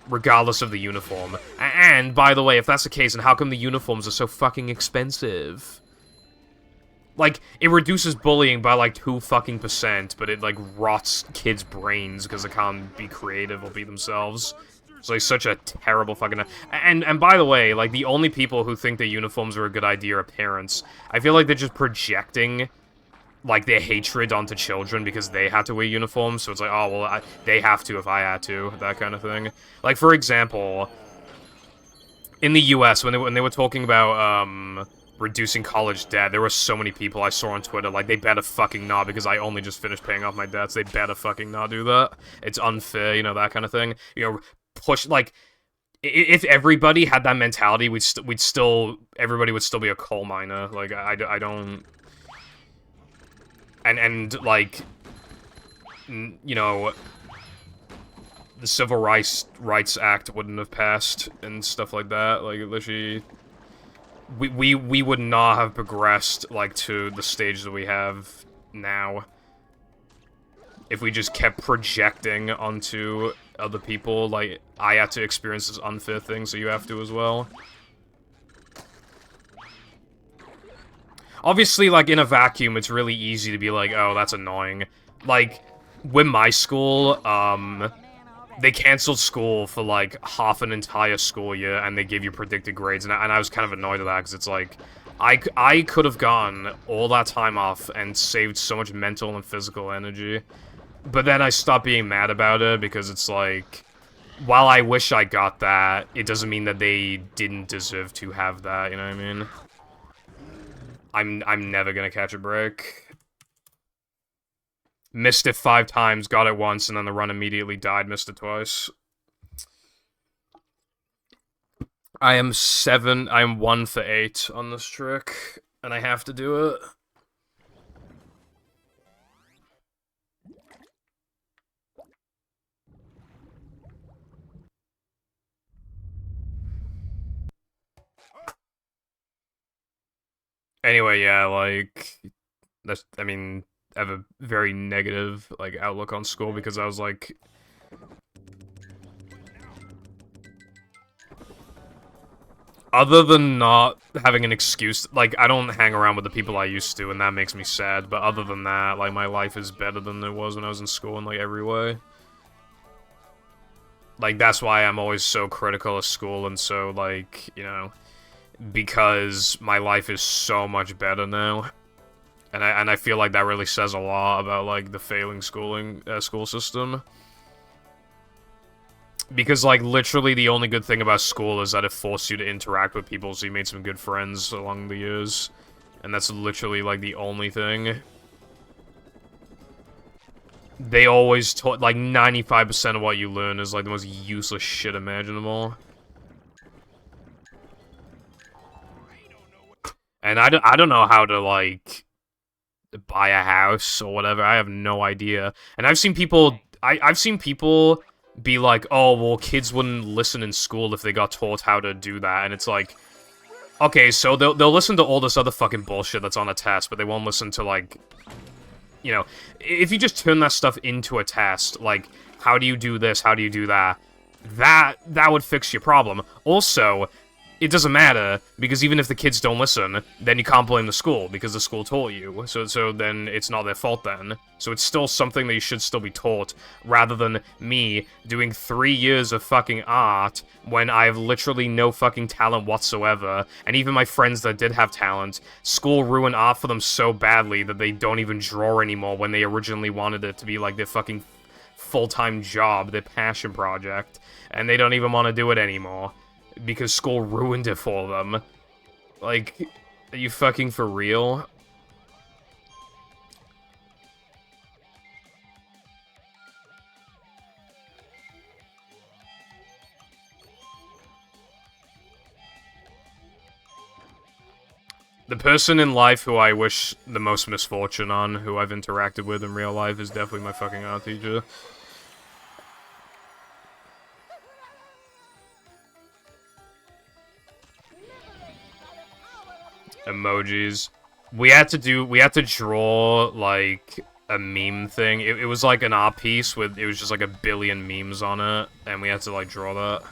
regardless of the uniform. And, by the way, if that's the case, then how come the uniforms are so fucking expensive? Like, it reduces bullying by, like, 2% but it, like, rots kids' brains because they can't be creative or be themselves. It's, like, such a terrible fucking... And by the way, like, the only people who think that uniforms are a good idea are parents. I feel like they're just projecting, like, their hatred onto children because they had to wear uniforms, so it's like, oh, well, they have to if I had to, that kind of thing. Like, for example, in the US, when they were talking about, reducing college debt, there were so many people I saw on Twitter, like, they better fucking not, because I only just finished paying off my debts, they better fucking not do that. It's unfair, you know, that kind of thing. You know, push, like, if everybody had that mentality, everybody would still be a coal miner. Like, I don't... And like, you know, the Civil Rights Act wouldn't have passed and stuff like that. Like, literally, we would not have progressed, like, to the stage that we have now if we just kept projecting onto other people. Like, I had to experience this unfair thing, so you have to as well. Obviously, like, in a vacuum, it's really easy to be like, oh, that's annoying. Like, with my school, they canceled school for, like, half an entire school year, and they gave you predicted grades, and I was kind of annoyed at that, because it's like, I could have gotten all that time off and saved so much mental and physical energy, but then I stopped being mad about it, because it's like, while I wish I got that, it doesn't mean that they didn't deserve to have that, you know what I mean? I'm never gonna catch a break. Missed it 5 times, got it once, and then the run immediately died, missed it twice. I am 1 for 8 on this trick, and I have to do it. Anyway, yeah, like, that's, I mean, I have a very negative, like, outlook on school, because I was like, other than not having an excuse, like, I don't hang around with the people I used to, and that makes me sad, but other than that, like, my life is better than it was when I was in school in, like, every way. Like, that's why I'm always so critical of school, and so, like, you know, because my life is so much better now. And I feel like that really says a lot about, like, the failing school system. Because, like, literally the only good thing about school is that it forced you to interact with people, so you made some good friends along the years. And that's literally, like, the only thing. They always taught, like, 95% of what you learn is, like, the most useless shit imaginable. And I don't know how to, like, buy a house or whatever. I have no idea. And I've seen people... I've seen people be like, oh, well, kids wouldn't listen in school if they got taught how to do that. And it's like... Okay, so they'll listen to all this other fucking bullshit that's on a test, but they won't listen to, like... You know, if you just turn that stuff into a test, like, how do you do this, how do you do that, that would fix your problem. Also, it doesn't matter, because even if the kids don't listen, then you can't blame the school, because the school taught you. So then it's not their fault then. So it's still something that you should still be taught, rather than me doing 3 years of fucking art when I have literally no fucking talent whatsoever. And even my friends that did have talent, school ruined art for them so badly that they don't even draw anymore when they originally wanted it to be like their fucking full-time job, their passion project. And they don't even want to do it anymore. Because school ruined it for them. Like, are you fucking for real? The person in life who I wish the most misfortune on, who I've interacted with in real life, is definitely my fucking art teacher. Emojis. We had to draw, like, a meme thing. It was like an art piece with, it was just like a billion memes on it, and we had to, like, draw that.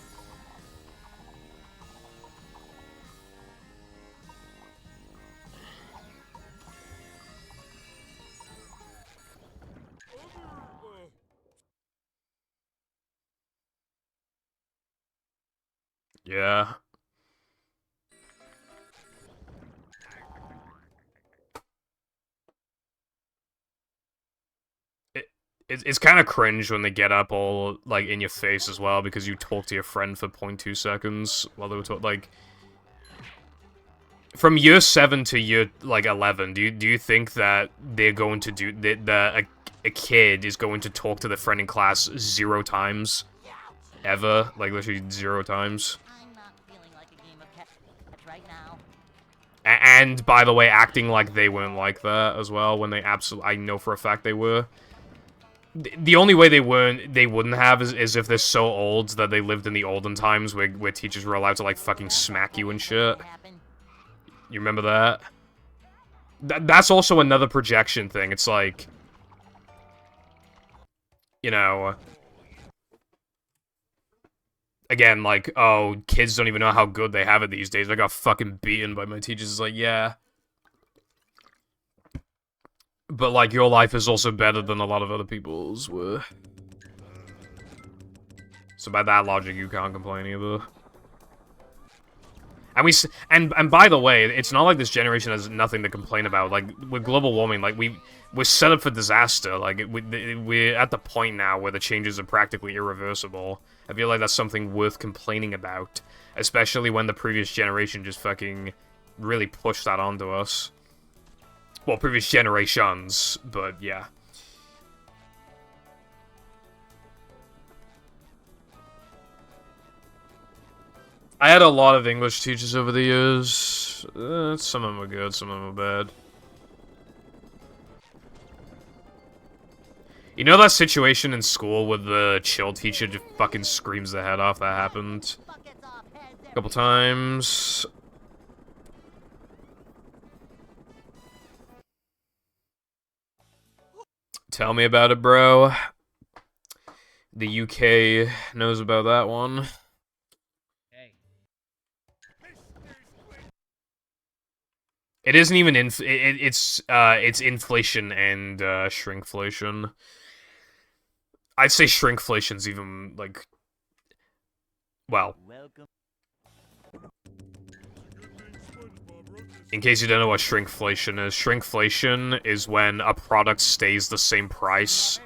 Yeah. It's kind of cringe when they get up all, like, in your face as well, because you talk to your friend for 0.2 seconds while they were talking, like... From year 7 to year, like, 11, do you think that they're going to do... a kid is going to talk to their friend in class 0 times? Ever? Like, literally 0 times? I'm not feeling like a game of catch right now. And, by the way, acting like they weren't like that as well, when they absolutely... I know for a fact they were. The only way they wouldn't have is if they're so old that they lived in the olden times where teachers were allowed to, like, fucking smack you and shit. You remember that? That's also another projection thing. It's like... You know... Again, like, oh, kids don't even know how good they have it these days. I got fucking beaten by my teachers. It's like, yeah. But, like, your life is also better than a lot of other people's were. So by that logic, you can't complain either. And and by the way, it's not like this generation has nothing to complain about. Like, with global warming, like, we're set up for disaster. Like, we're at the point now where the changes are practically irreversible. I feel like that's something worth complaining about. Especially when the previous generation just fucking really pushed that onto us. Well, previous generations, but yeah. I had a lot of English teachers over the years. Some of them were good, some of them were bad. You know that situation in school where the chill teacher just fucking screams their head off? That happened a couple times. Tell me about it, bro. The UK knows about that one. Hey. It isn't even it's inflation and shrinkflation. I'd say shrinkflation's even like, well, in case you don't know what shrinkflation is when a product stays the same price,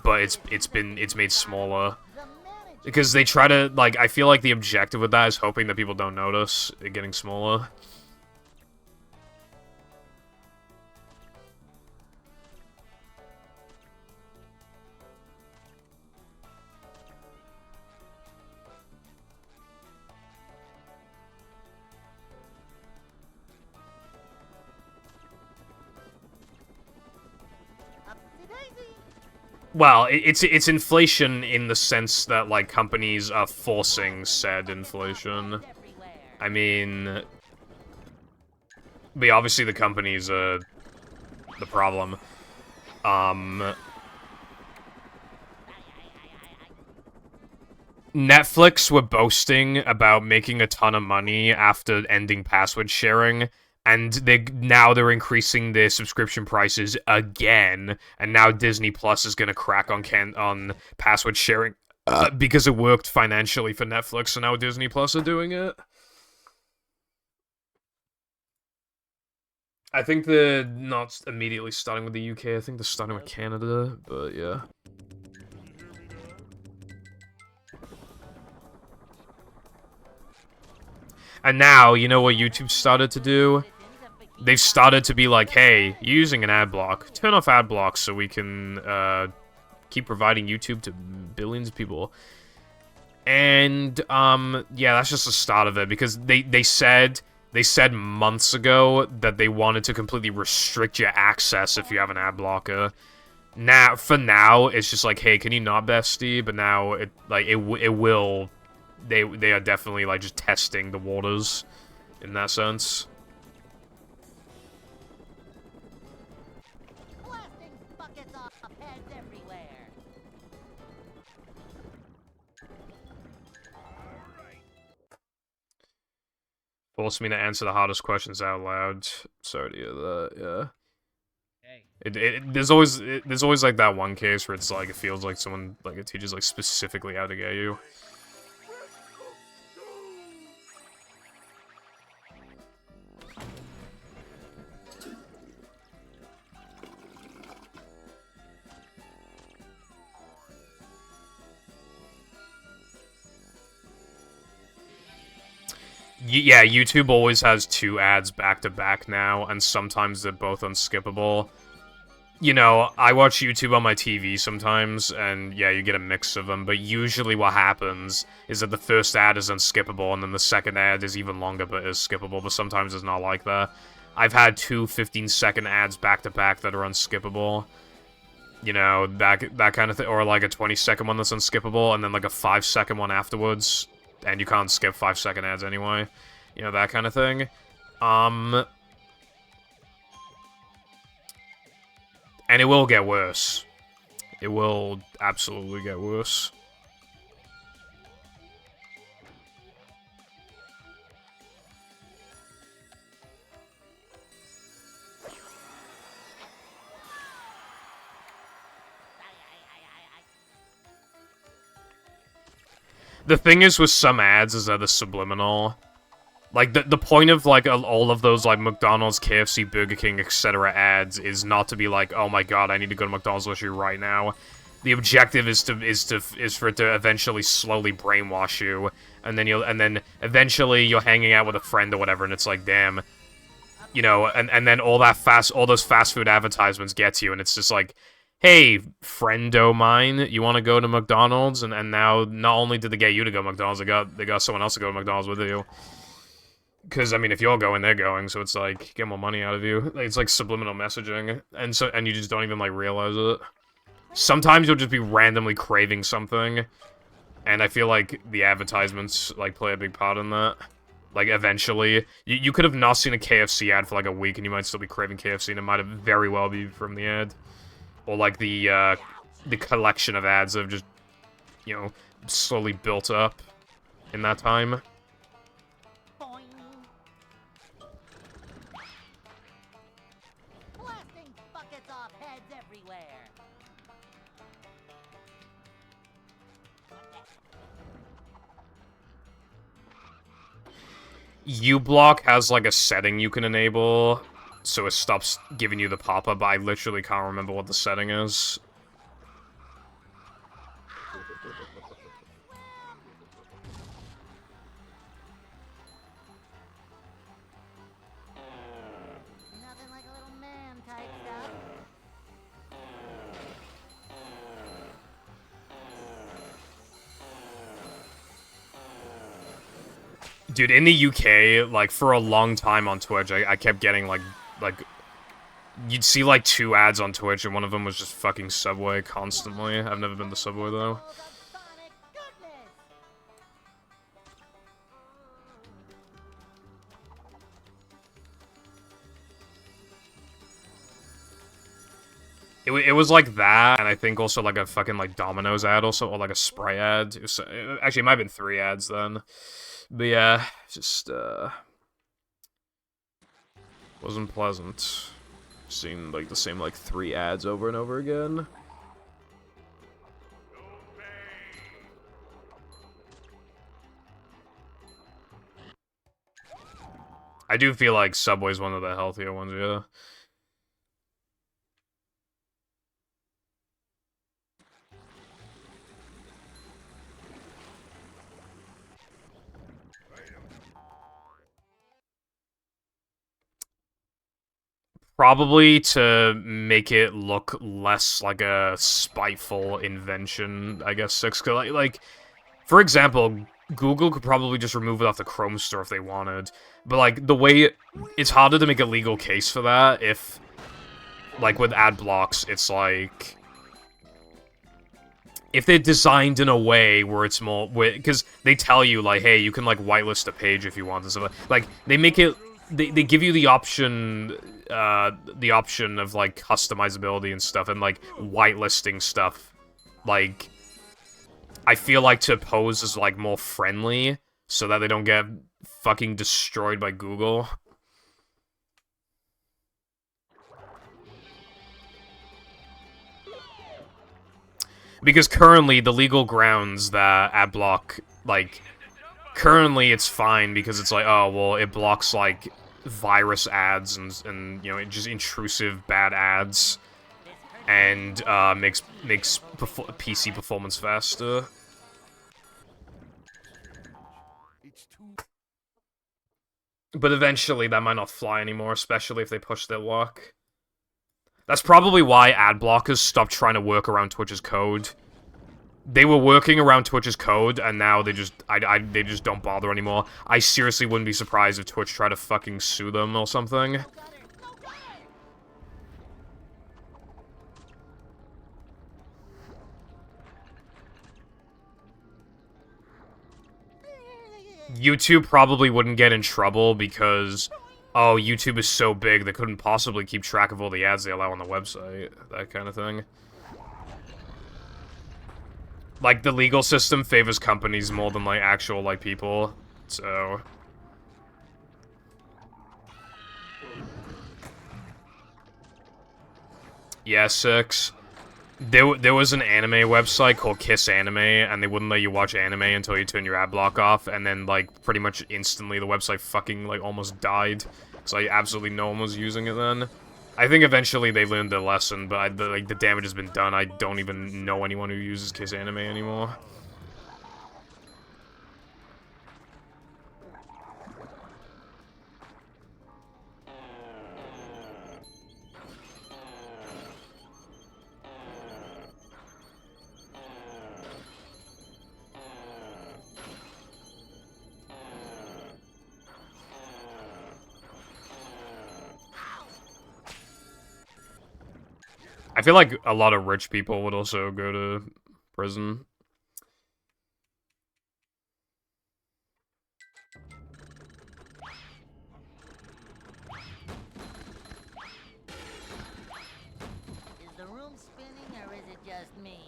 but it's made smaller. Because they try to, like, I feel like the objective with that is hoping that people don't notice it getting smaller. Well, it's inflation in the sense that, like, companies are forcing said inflation. I mean... But obviously the companies are the problem. Netflix were boasting about making a ton of money after ending password sharing, and they're increasing their subscription prices again, and now Disney Plus is gonna crack on password sharing because it worked financially for Netflix, so now Disney Plus are doing it. I think they're not immediately starting with the UK, I think they're starting with Canada, but yeah. And now, you know what YouTube started to do? They've started to be like, hey, you're using an ad block. Turn off ad blocks so we can keep providing YouTube to billions of people. And, yeah, that's just the start of it, because they said months ago that they wanted to completely restrict your access if you have an ad blocker. Now, for now, it's just like, hey, can you not, bestie? But now, it will... They are definitely, like, just testing the waters in that sense. Blasting buckets off heads everywhere. Forced me to answer the hardest questions out loud. Sorry to hear that, yeah. Hey. There's always like that one case where it's like it feels like someone like a teacher's like specifically how to get you. Yeah, YouTube always has 2 ads back to back now, and sometimes they're both unskippable. You know, I watch YouTube on my TV sometimes, and yeah, you get a mix of them, but usually what happens is that the first ad is unskippable, and then the second ad is even longer but is skippable, but sometimes it's not like that. I've had 2 15-second ads back-to-back that are unskippable. You know, that kind of thing, or like a 20-second one that's unskippable, and then like a 5-second one afterwards, and you can't skip 5-second ads anyway. You know, that kind of thing. And it will get worse. It will absolutely get worse. The thing is with some ads is that they're subliminal. Like, the point of, like, all of those, like, McDonald's, KFC, Burger King, etc. ads is not to be like, oh my god, I need to go to McDonald's literally right now. The objective is for it to eventually slowly brainwash you, and then eventually you're hanging out with a friend or whatever, and it's like, damn, you know, and then all those fast food advertisements get to you, and it's just like, hey, friendo mine, you want to go to McDonald's? And now, not only did they get you to go to McDonald's, they got someone else to go to McDonald's with you. Because, I mean, if you're going, they're going, so it's like, get more money out of you. It's like subliminal messaging, and you just don't even, like, realize it. Sometimes you'll just be randomly craving something, and I feel like the advertisements, like, play a big part in that. Like, eventually. You could have not seen a KFC ad for, like, a week, and you might still be craving KFC, and it might have very well be from the ad. Or, like, the collection of ads that have just, you know, slowly built up in that time. Blasting buckets off heads everywhere. uBlock has, like, a setting you can enable, so it stops giving you the pop-up, but I literally can't remember what the setting is. Nothing like a little man type stuff. Dude, in the UK, like, for a long time on Twitch, I kept getting, like, you'd see, like, 2 ads on Twitch, and one of them was just fucking Subway constantly. I've never been to Subway, though. Sonic goodness. It was like that, and I think also like a fucking like Domino's ad also, or like a Sprite ad. Actually, it might have been 3 ads then. But yeah, just, wasn't pleasant. Seeing like the same like 3 ads over and over again. I do feel like Subway's one of the healthier ones, yeah. Probably to make it look less like a spiteful invention, I guess, 6. Cause like, for example, Google could probably just remove it off the Chrome store if they wanted. But, like, the way... It's harder to make a legal case for that if... Like, with ad blocks, it's like... If they're designed in a way where it's more... Because they tell you, like, hey, you can, like, whitelist a page if you want and stuff. Like, they make it... They give you the option of, like, customizability and stuff, and, like, whitelisting stuff. Like, I feel like to pose is, like, more friendly, so that they don't get fucking destroyed by Google. Because currently, the legal grounds that adblock, like, currently it's fine because it's like, oh, well, it blocks, like, virus ads and you know, just intrusive bad ads, and, makes PC performance faster. But eventually, that might not fly anymore, especially if they push their luck. That's probably why ad blockers stopped trying to work around Twitch's code. They were working around Twitch's code, and now they just don't bother anymore. I seriously wouldn't be surprised if Twitch tried to fucking sue them or something. YouTube probably wouldn't get in trouble because, oh, YouTube is so big, they couldn't possibly keep track of all the ads they allow on the website. That kind of thing. Like, the legal system favors companies more than, like, actual, like, people, so... Yeah, 6. There was an anime website called Kiss Anime, and they wouldn't let you watch anime until you turn your ad block off, and then, like, pretty much instantly the website fucking, like, almost died. So, like, absolutely no one was using it then. I think eventually they learned their lesson, but, like, the damage has been done. I don't even know anyone who uses Kiss Anime anymore. I feel like a lot of rich people would also go to prison. Is the room spinning or is it just me?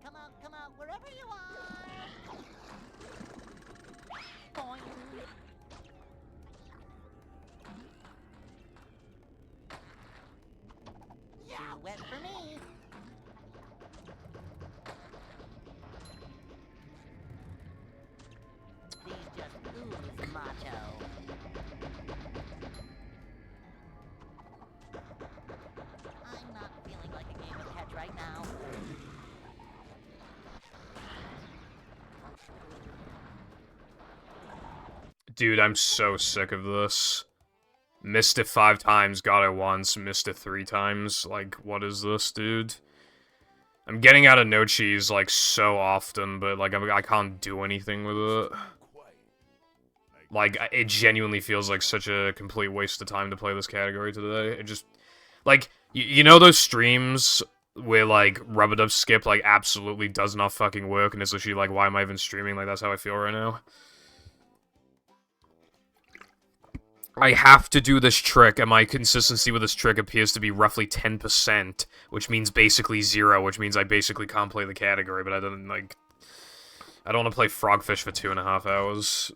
Come out, wherever you are! Boing. Too wet for me. These just ooze macho. I'm not feeling like a game of catch right now. Dude, I'm so sick of this. Missed it 5 times, got it once, missed it 3 times. Like, what is this, dude? I'm getting out of no cheese, like, so often, but, like, I can't do anything with it. Like, it genuinely feels like such a complete waste of time to play this category today. It just... Like, you know those streams where, like, rub-a-dub skip, like, absolutely does not fucking work, and it's literally like, why am I even streaming? Like, that's how I feel right now. I have to do this trick, and my consistency with this trick appears to be roughly 10%, which means basically 0, which means I basically can't play the category, but I don't, like... I don't want to play Frogfish for 2.5 hours.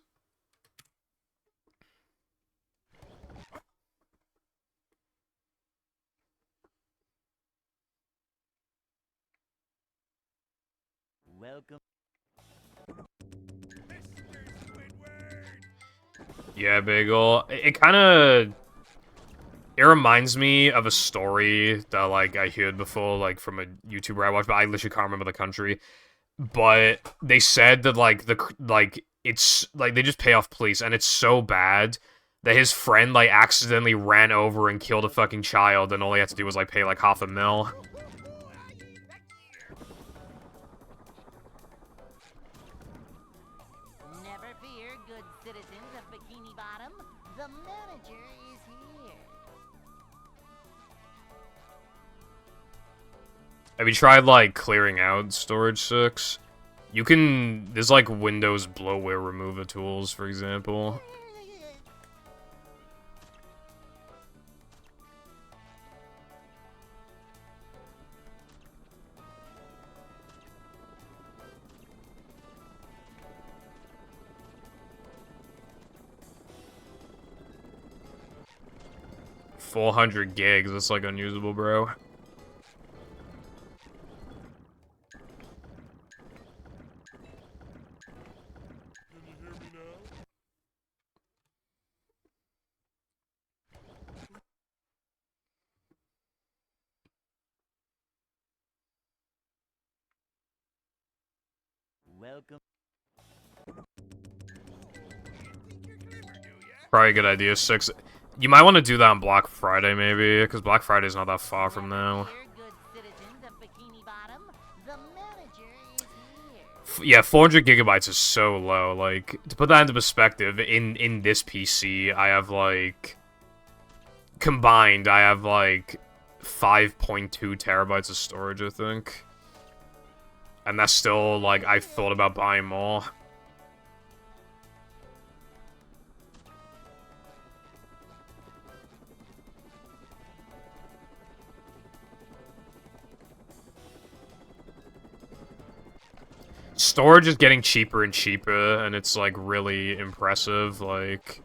Welcome. Yeah, Bagel. It kind of... It reminds me of a story that, like, I heard before, like, from a YouTuber I watched, but I literally can't remember the country. But they said that, like, it's, like, they just pay off police, and it's so bad that his friend, like, accidentally ran over and killed a fucking child, and all he had to do was, like, pay, like, $500,000. Never fear, good citizens of Bikini Bottom. The manager is here. Have you tried, like, clearing out storage 6? You can... There's, like, Windows bloatware remover tools, for example. $400 gigs, that's, like, unusable, bro. Can you hear me now? Welcome. Probably a good idea, 6. You might want to do that on Black Friday, maybe, because Black Friday's not that far from now. Fear, good citizens of Bikini Bottom. The manager is here. Yeah, 400 gigabytes is so low. Like, to put that into perspective, in this PC, I have, like... Combined, I have, like, 5.2 terabytes of storage, I think. And that's still, like, I've thought about buying more. Storage is getting cheaper and cheaper, and it's, like, really impressive, like...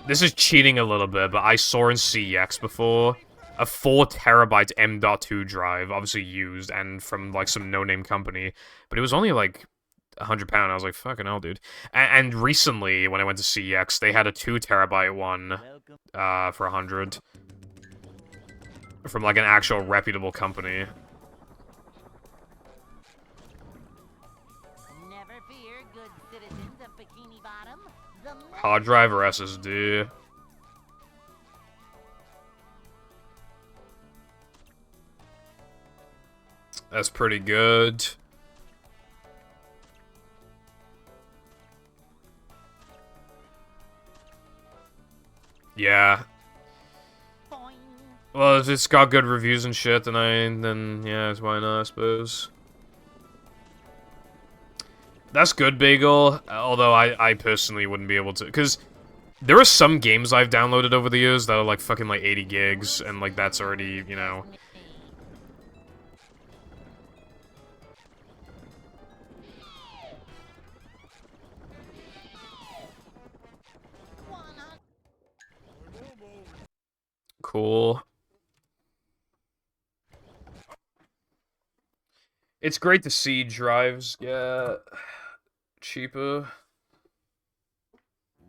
This is cheating a little bit, but I saw in CEX before a 4 terabyte M.2 drive, obviously used, and from, like, some no-name company, but it was only, like, £100. I was like, fucking hell, dude. And recently, when I went to CEX, they had a 2 terabyte one, for 100. From, like, an actual reputable company. Never fear, good citizens of Bikini Bottom. The Hard drive or SSD? That's pretty good. Yeah. Boing. Well, if it's got good reviews and shit, then yeah, why not, I suppose. That's good, Bagel, although I personally wouldn't be able to, because there are some games I've downloaded over the years that are, like, fucking, like, 80 gigs, and, like, that's already, you know... Cool. It's great to see drives get cheaper.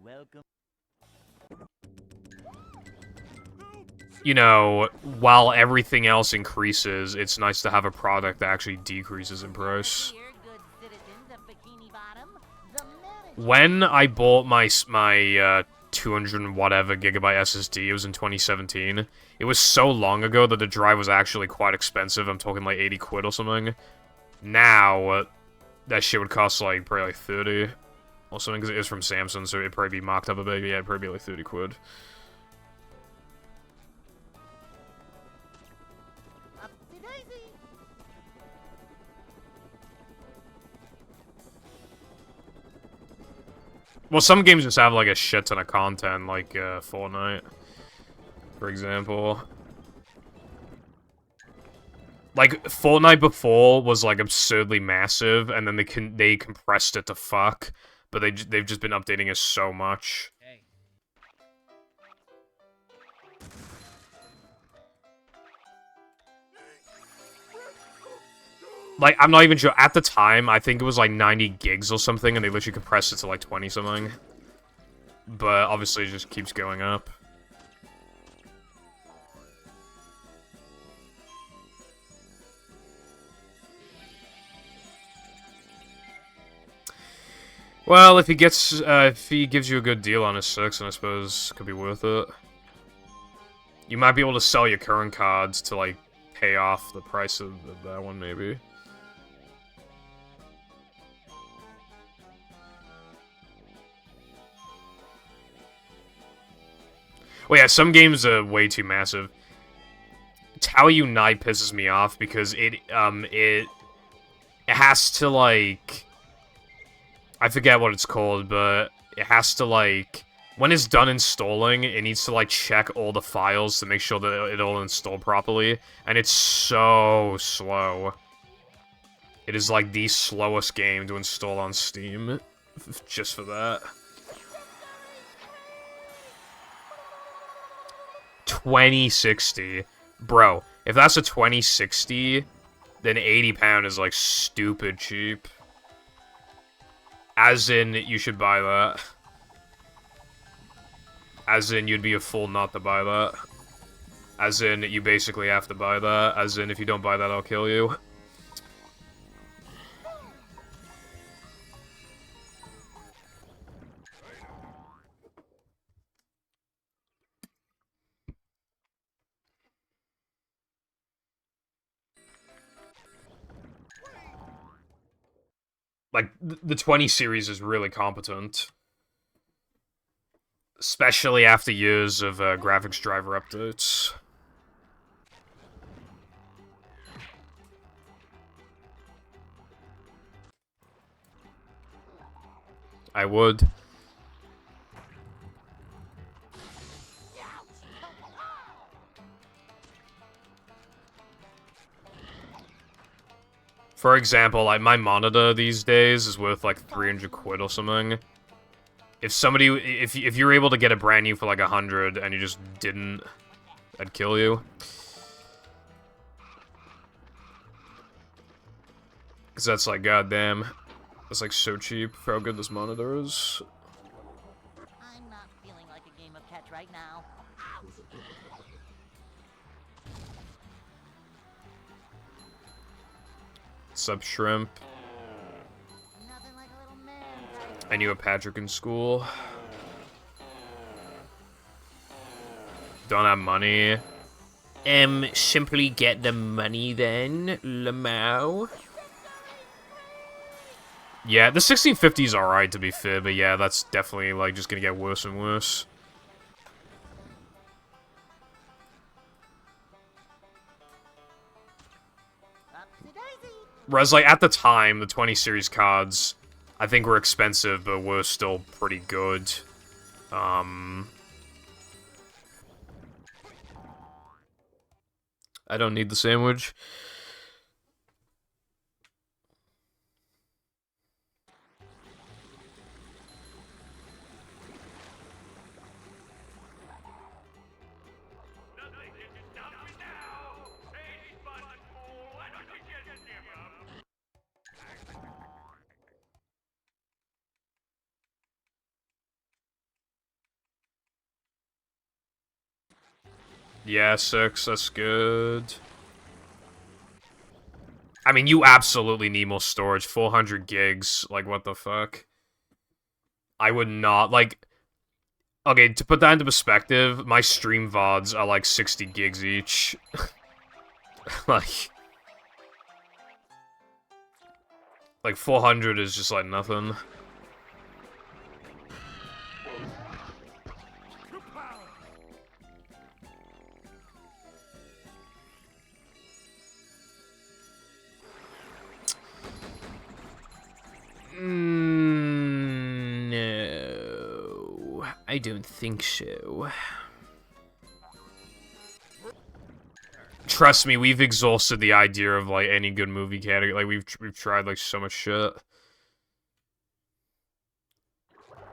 Welcome. You know, while everything else increases, it's nice to have a product that actually decreases in price. Fear, good citizens of Bikini Bottom. The manager. When I bought my 200 and whatever gigabyte SSD, it was in 2017. It was so long ago that the drive was actually quite expensive. I'm talking like 80 quid or something. Now, that shit would cost like probably like 30 or something, because it is from Samsung, so it'd probably be marked up a bit. Yeah, it'd probably be like 30 quid. Upsy daisy. Well, some games just have, like, a shit ton of content, like, Fortnite, for example. Like, Fortnite before was, like, absurdly massive, and then they compressed it to fuck, but they've just been updating it so much. Hey. Like, I'm not even sure. At the time, I think it was, like, 90 gigs or something, and they literally compressed it to, like, 20-something. But, obviously, it just keeps going up. Well, if he gives you a good deal on his 6, then I suppose it could be worth it. You might be able to sell your current cards to, like, pay off the price of that one, maybe. Well, yeah, some games are way too massive. Tower Unite pisses me off because it has to, like... I forget what it's called, but it has to, like... When it's done installing, it needs to, like, check all the files to make sure that it'll install properly. And it's so slow. It is, like, the slowest game to install on Steam. Just for that. 2060. Bro, if that's a 2060, then £80 is, like, stupid cheap. As in, you should buy that. As in, you'd be a fool not to buy that. As in, you basically have to buy that. As in, if you don't buy that, I'll kill you. Like, the 20 series is really competent. Especially after years of graphics driver updates. I would. For example, like, my monitor these days is worth, like, 300 quid or something. If somebody, if you're able to get a brand new for, like, 100 and you just didn't, I'd kill you. Because that's, like, goddamn, that's, like, so cheap for how good this monitor is. I'm not feeling like a game of catch right now. Sub Shrimp. Nothing like a little man. I knew a Patrick in school. Don't have money. Simply get the money then, Lamau. Yeah, the 1650 is alright to be fair, but yeah, that's definitely, like, just gonna get worse and worse. Whereas, like, at the time, the 20 series cards, I think were expensive, but were still pretty good. I don't need the sandwich. Yeah, 6, that's good. I mean, you absolutely need more storage. 400 gigs, like, what the fuck? I would not, like... Okay, to put that into perspective, my stream VODs are, like, 60 gigs each. Like... Like, 400 is just, like, nothing. No. I don't think so. Trust me, we've exhausted the idea of, like, any good movie category. Like, we've tried, like, so much shit.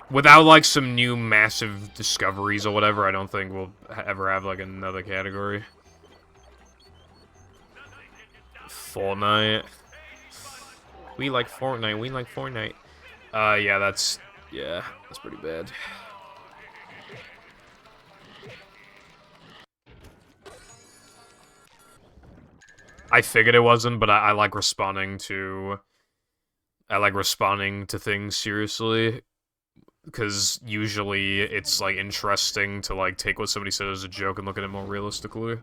Without, like, some new massive discoveries or whatever, I don't think we'll ever have, like, another category. Fortnite. We like Fortnite. We like Fortnite. Yeah, that's pretty bad. I figured it wasn't, but I like responding to... I like responding to things seriously. Because usually it's, like, interesting to, like, take what somebody said as a joke and look at it more realistically.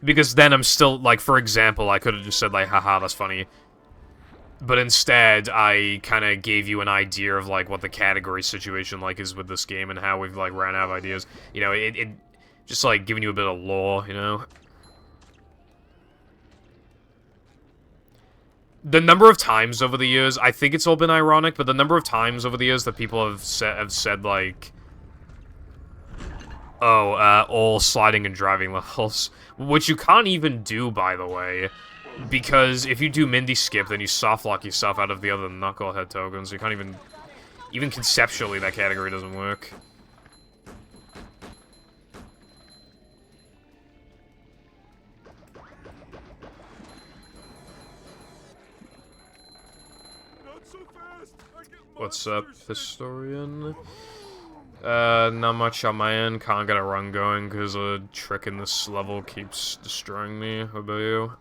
Because then I'm still, like, for example, I could have just said, like, haha, that's funny. But instead, I kind of gave you an idea of, like, what the category situation, like, is with this game and how we've, like, ran out of ideas. You know, it just, like, giving you a bit of lore, you know? The number of times over the years, I think it's all been ironic, but the number of times over the years that people have said like, oh, all sliding and driving levels, which you can't even do, by the way, because if you do Mindy Skip, then you softlock yourself out of the other Knucklehead tokens. You can't even conceptually, that category doesn't work. Not so fast. I get What's up, monster sick. historian? Not much on my end. Can't get a run going because a trick in this level keeps destroying me. What about you?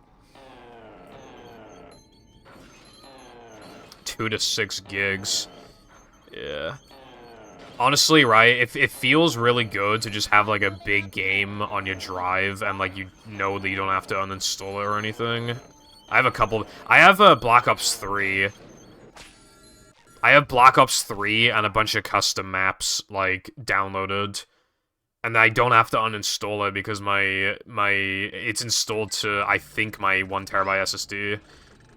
2 to 6 gigs. Yeah. Honestly, right, it feels really good to just have, like, a big game on your drive and, like, you know that you don't have to uninstall it or anything. I have a couple... I have Black Ops 3... I have Black Ops 3 and a bunch of custom maps, like, downloaded. And I don't have to uninstall it because it's installed to, I think, my 1TB SSD.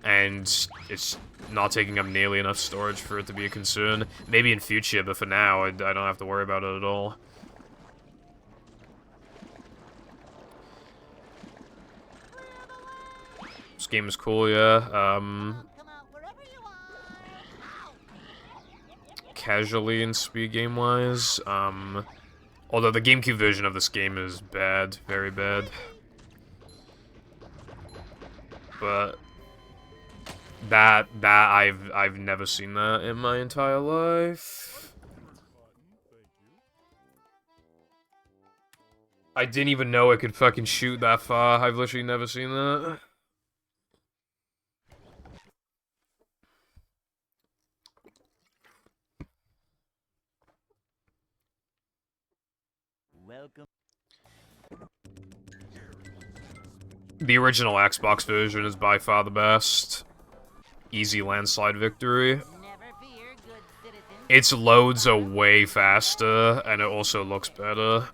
And it's not taking up nearly enough storage for it to be a concern. Maybe in future, but for now, I don't have to worry about it at all. This game is cool, yeah. Come out wherever you are. Casually and speed game-wise, although the GameCube version of this game is bad, very bad. But that I've never seen that in my entire life. I didn't even know it could fucking shoot that far. I've literally never seen that. Welcome. The original Xbox version is by far the best. Easy landslide victory. Never fear, good citizens. Its loads are way faster, and it also looks better.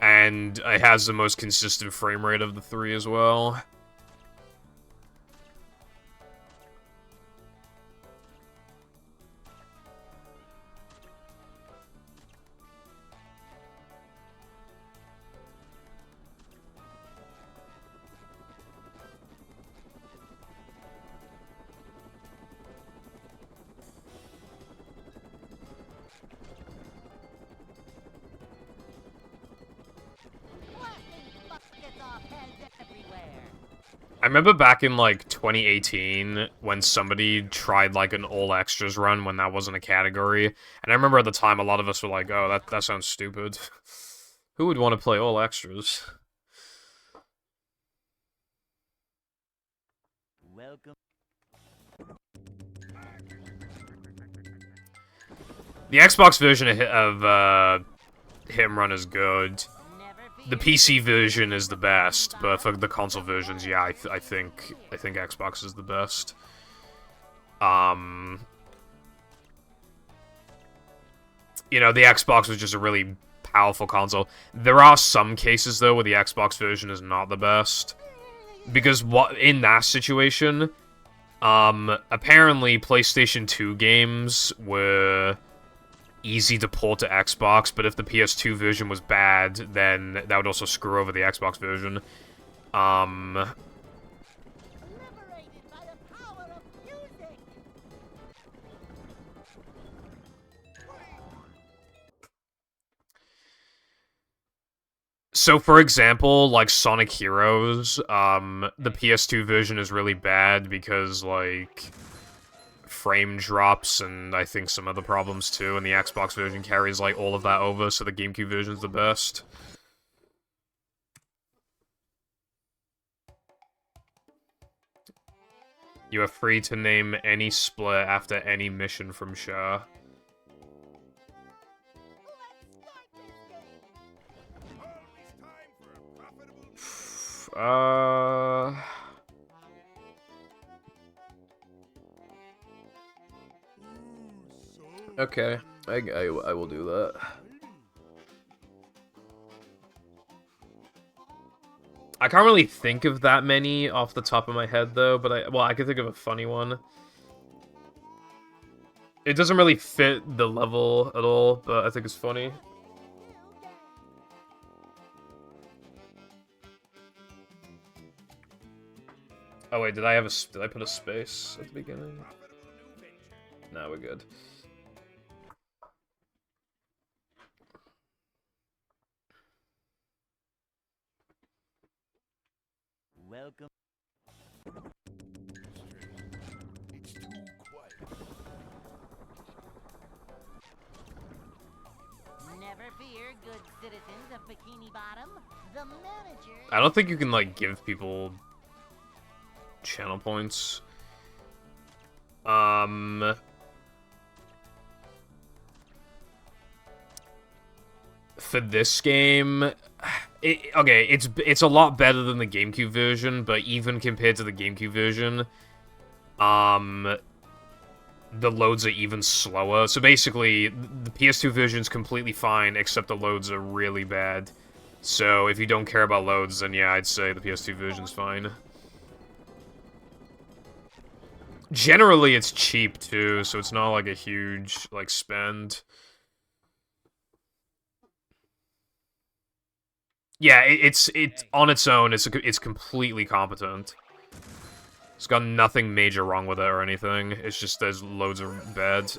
And it has the most consistent frame rate of the three as well. Blasting buckets off heads everywhere. I remember back in, like, 2018, when somebody tried, like, an all extras run when that wasn't a category. And I remember at the time, a lot of us were like, oh, that sounds stupid. Who would want to play all extras? Welcome. The Xbox version of Hit and Run is good. Never fear. The PC version is the best, but for the console versions, yeah, I think Xbox is the best. You know, the Xbox was just a really powerful console. There are some cases, though, where the Xbox version is not the best. Because in that situation, Apparently PlayStation 2 games were easy to port to Xbox, but if the PS2 version was bad, then that would also screw over the Xbox version. Liberated by the power of music. So, for example, like Sonic Heroes, the PS2 version is really bad because, like, frame drops and I think some other problems too, and the Xbox version carries, like, all of that over, so the GameCube version's the best. You are free to name any split after any mission from Shah. Okay, I will do that. I can't really think of that many off the top of my head, though, but I can think of a funny one. It doesn't really fit the level at all, but I think it's funny. Oh wait, did I put a space at the beginning? No, we're good. Welcome. It's too quiet. Never fear, good citizens of Bikini Bottom. The manager. I don't think you can, like, give people channel points. For this game, okay, it's a lot better than the GameCube version, but even compared to the GameCube version, the loads are even slower. So basically, the PS2 version is completely fine, except the loads are really bad. So if you don't care about loads, then yeah, I'd say the PS2 version's fine. Generally, it's cheap, too, so it's not, like, a huge, like, spend. Yeah, it's on its own, it's completely competent. It's got nothing major wrong with it or anything. It's just there's loads of bad.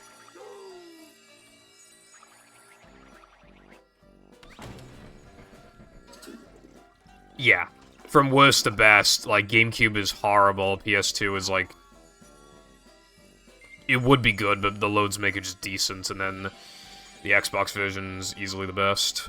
Yeah. From worst to best, like, GameCube is horrible, PS2 is, like... It would be good, but the loads make it just decent, and then the Xbox version's easily the best.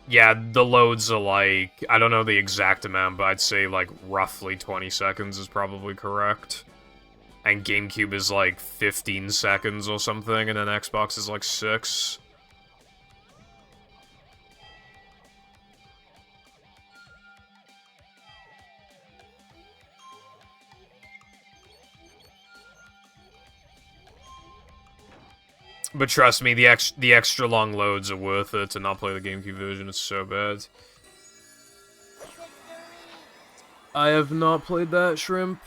Yeah, the loads are like, I don't know the exact amount, but I'd say like roughly 20 seconds is probably correct. And GameCube is like 15 seconds or something, and then Xbox is like 6. But trust me, the extra long loads are worth it to not play the GameCube version. It's so bad. I have not played that, Shrimp.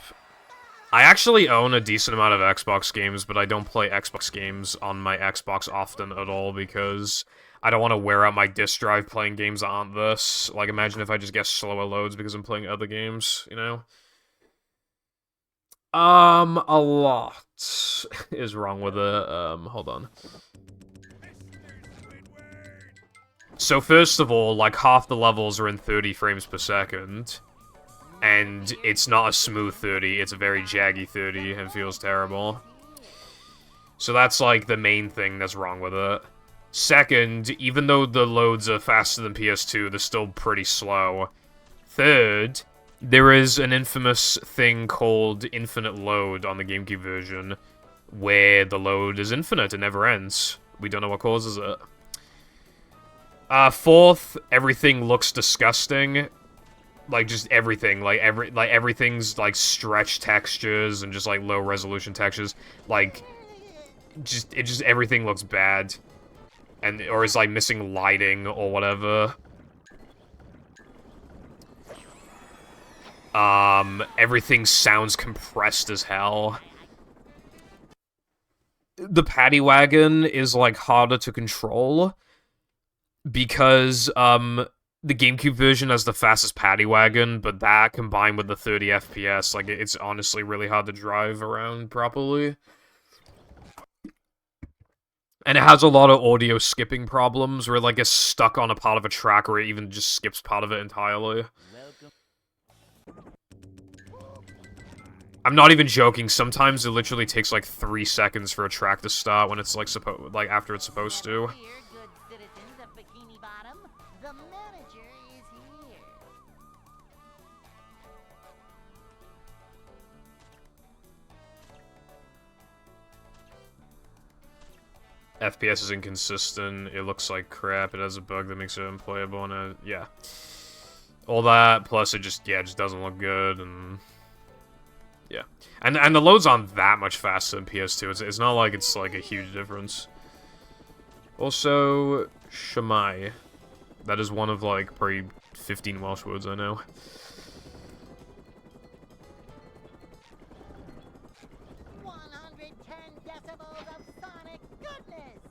I actually own a decent amount of Xbox games, but I don't play Xbox games on my Xbox often at all because I don't want to wear out my disk drive playing games that aren't this. Like, imagine if I just get slower loads because I'm playing other games, you know? A lot is wrong with it. Hold on. So first of all, like, half the levels are in 30 frames per second. And it's not a smooth 30, it's a very jaggy 30, and feels terrible. So that's, like, the main thing that's wrong with it. Second, even though the loads are faster than PS2, they're still pretty slow. Third, there is an infamous thing called infinite load on the GameCube version, where the load is infinite, it never ends. We don't know what causes it. Fourth, everything looks disgusting. Like, just everything. Like, everything's, like, stretch textures and just, like, low-resolution textures. Like, everything looks bad. Or it's, like, missing lighting or whatever. Everything sounds compressed as hell. The paddy wagon is, like, harder to control because, the GameCube version has the fastest paddy wagon, but that combined with the 30 FPS, like, it's honestly really hard to drive around properly. And it has a lot of audio skipping problems where it, like, gets stuck on a part of a track or it even just skips part of it entirely. I'm not even joking, sometimes it literally takes, like, 3 seconds for a track to start when it's, like, after it's supposed to. Never fear, good citizens of Bikini Bottom. The manager is here. FPS is inconsistent, it looks like crap, it has a bug that makes it unplayable, and yeah. All that, plus it just doesn't look good, and... yeah. And the loads aren't that much faster than PS2, it's not like it's, like, a huge difference. Also, Shamai. That is one of, like, probably 15 Welsh words I know. 110 decibels of sonic goodness.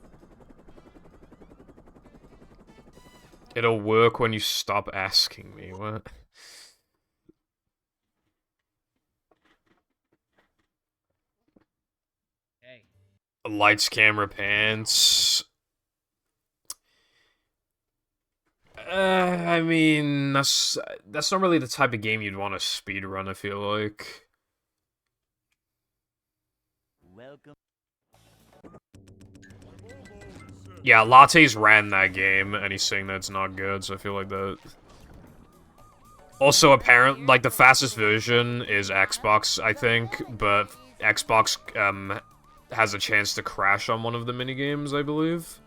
It'll work when you stop asking me, what? Hey. Lights, camera, pants... I mean, that's not really the type of game you'd want to speedrun, I feel like. Welcome. Yeah, Latte's ran that game, and he's saying that it's not good, so I feel like that... Also, apparently, like, the fastest version is Xbox, I think, but Xbox, has a chance to crash on one of the minigames, I believe.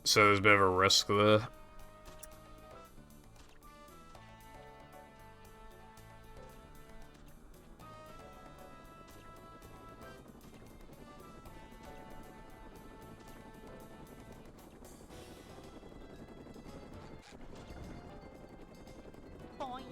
So there's a bit of a risk there. Boing.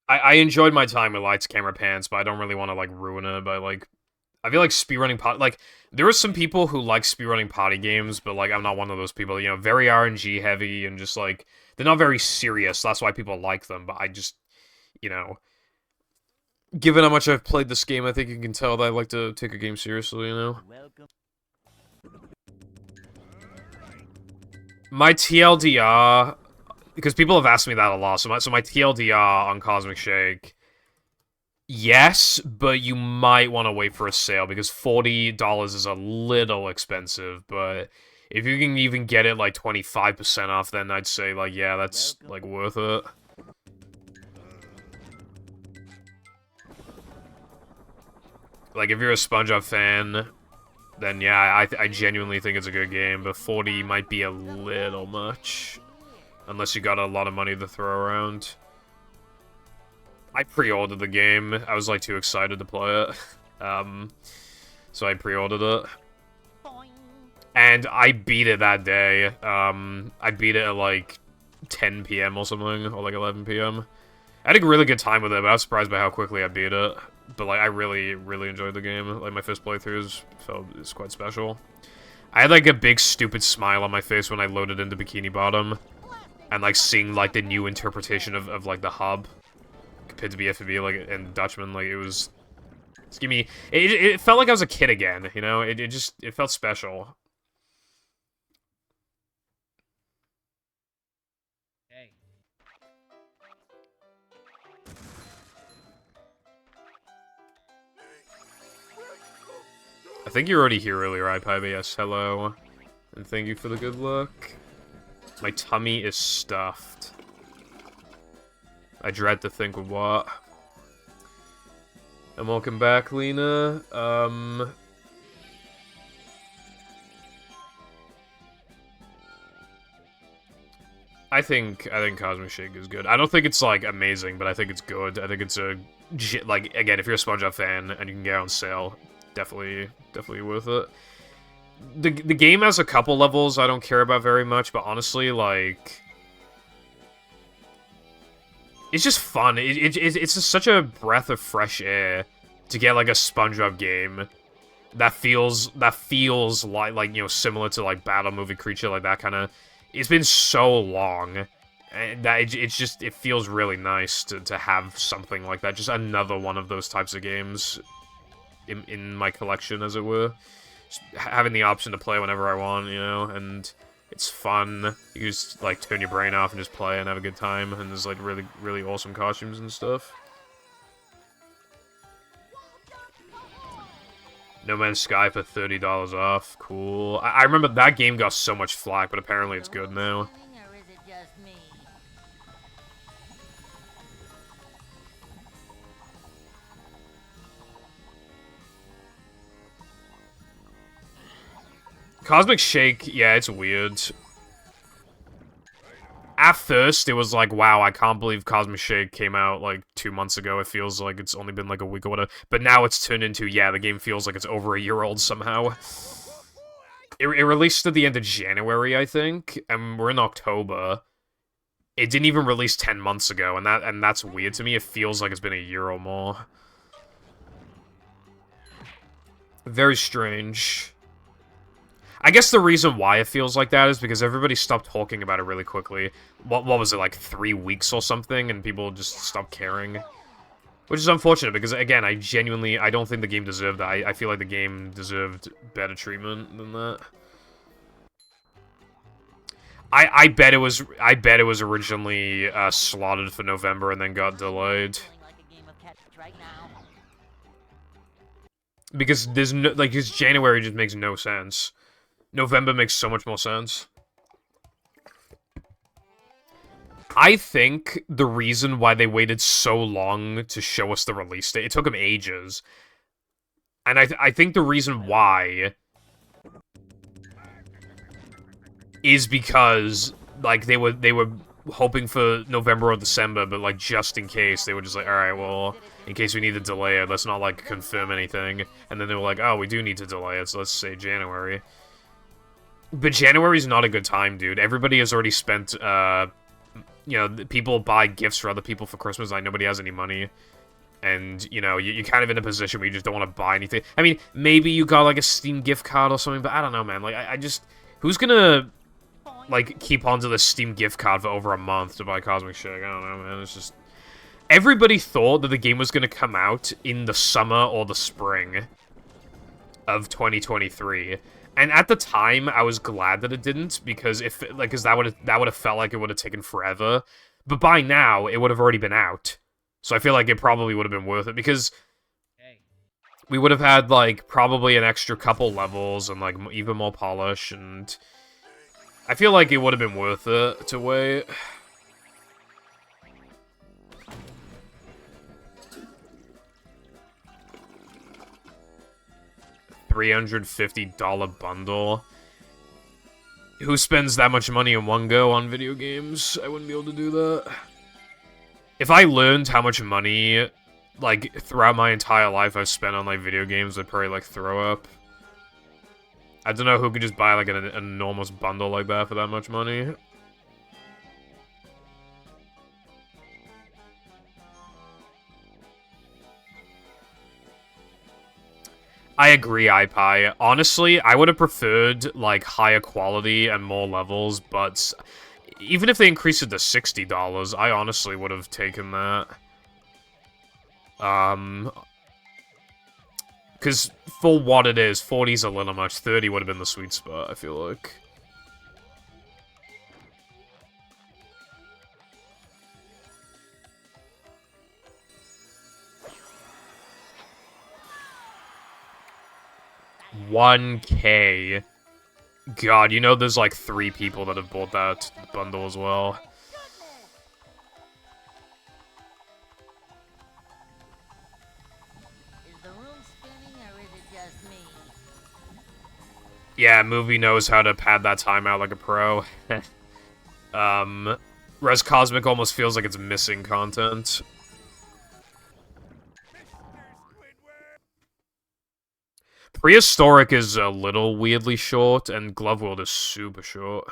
I enjoyed my time with Lights, Camera, Pants, but I don't really want to, like, ruin it by, like... I feel like speedrunning like, there are some people who like speedrunning party games, but, like, I'm not one of those people, you know, very RNG heavy, and just, like, they're not very serious, that's why people like them, but I just, you know... Given how much I've played this game, I think you can tell that I like to take a game seriously, you know? Welcome. My TLDR... Because people have asked me that a lot, so my TLDR on Cosmic Shake... Yes, but you might want to wait for a sale, because $40 is a little expensive, but if you can even get it, like, 25% off, then I'd say, like, yeah, that's, like, worth it. Like, if you're a SpongeBob fan, then yeah, I genuinely think it's a good game, but 40 might be a little much. Unless you got a lot of money to throw around. I pre-ordered the game. I was, like, too excited to play it. So I pre-ordered it. Boing. And I beat it that day. I beat it at, like, 10 p.m. or something, or, like, 11 p.m. I had a really good time with it, but I was surprised by how quickly I beat it. But, like, I really, really enjoyed the game. Like, my first playthroughs it's quite special. I had, like, a big, stupid smile on my face when I loaded into Bikini Bottom. And, like, seeing, like, the new interpretation of like, the hub. Compared to BFB, like, and Dutchman, like, it was... It felt like I was a kid again, you know? It felt special. Hey. I think you were already here earlier, iPie, but yes, hello. And thank you for the good luck. My tummy is stuffed. I dread to think of what. And welcome back, Lena. I think Cosmic Shake is good. I don't think it's like amazing, but I think it's good. I think it's a like, again, if you're a SpongeBob fan and you can get it on sale, definitely worth it. The game has a couple levels I don't care about very much, but honestly, like, it's just fun. It's just such a breath of fresh air to get like a SpongeBob game that feels like you know, similar to like Battle Movie Creature, like that kind of. It's been so long, and that it feels really nice to have something like that. Just another one of those types of games in my collection, as it were. Just having the option to play whenever I want, you know, and it's fun. You just like turn your brain off and just play and have a good time, and there's like really awesome costumes and stuff. No Man's Sky for $30 off. Cool. I remember that game got so much flack, but apparently it's good now. Or is it just me? Cosmic Shake, yeah, it's weird. At first, it was like, wow, I can't believe Cosmic Shake came out, like, 2 months ago. It feels like it's only been, like, a week or whatever. But now it's turned into, yeah, the game feels like it's over a year old somehow. It released at the end of January, I think, and we're in October. It didn't even release 10 months ago, and that's weird to me. It feels like it's been a year or more. Very strange. I guess the reason why it feels like that is because everybody stopped talking about it really quickly. What was it, like 3 weeks or something, and people just stopped caring? Which is unfortunate, because, again, I don't think the game deserved that. I feel like the game deserved better treatment than that. I bet it was originally slotted for November and then got delayed. Because there's no, like, because January just makes no sense. November makes so much more sense. I think the reason why they waited so long to show us the release date, it took them ages. And I think the reason why is because, like, they were hoping for November or December, but, like, just in case, they were just like, alright, well, in case we need to delay it, let's not, like, confirm anything. And then they were like, oh, we do need to delay it, so let's say January. But January's not a good time, dude. Everybody has already spent, you know, people buy gifts for other people for Christmas, like, nobody has any money. And, you know, you're kind of in a position where you just don't want to buy anything. I mean, maybe you got, like, a Steam gift card or something, but I don't know, man. Like, I just... Who's gonna, like, keep onto the Steam gift card for over a month to buy Cosmic Shake? I don't know, man. It's just... Everybody thought that the game was gonna come out in the summer or the spring of 2023. And at the time, I was glad that it didn't, because because that would have felt like it would have taken forever. But by now, it would have already been out. So I feel like it probably would have been worth it, because we would have had, like, probably an extra couple levels and, like, even more polish, and I feel like it would have been worth it to wait. $350 bundle. Who spends that much money in one go on video games? I wouldn't be able to do that. If I learned how much money, like, throughout my entire life I've spent on, like, video games, I'd probably, like, throw up. I don't know who could just buy, like, an enormous bundle like that for that much money. I agree, iPie. Honestly, I would have preferred, like, higher quality and more levels, but even if they increased it to $60, I honestly would have taken that. Because for what it is, 40's a little much. 30 would have been the sweet spot, I feel like. $1K. God, you know there's like 3 people that have bought that bundle as well. Is the room spinning or is it just me? Yeah, movie knows how to pad that time out like a pro. Res Cosmic almost feels like it's missing content. Prehistoric is a little weirdly short, and Glove World is super short.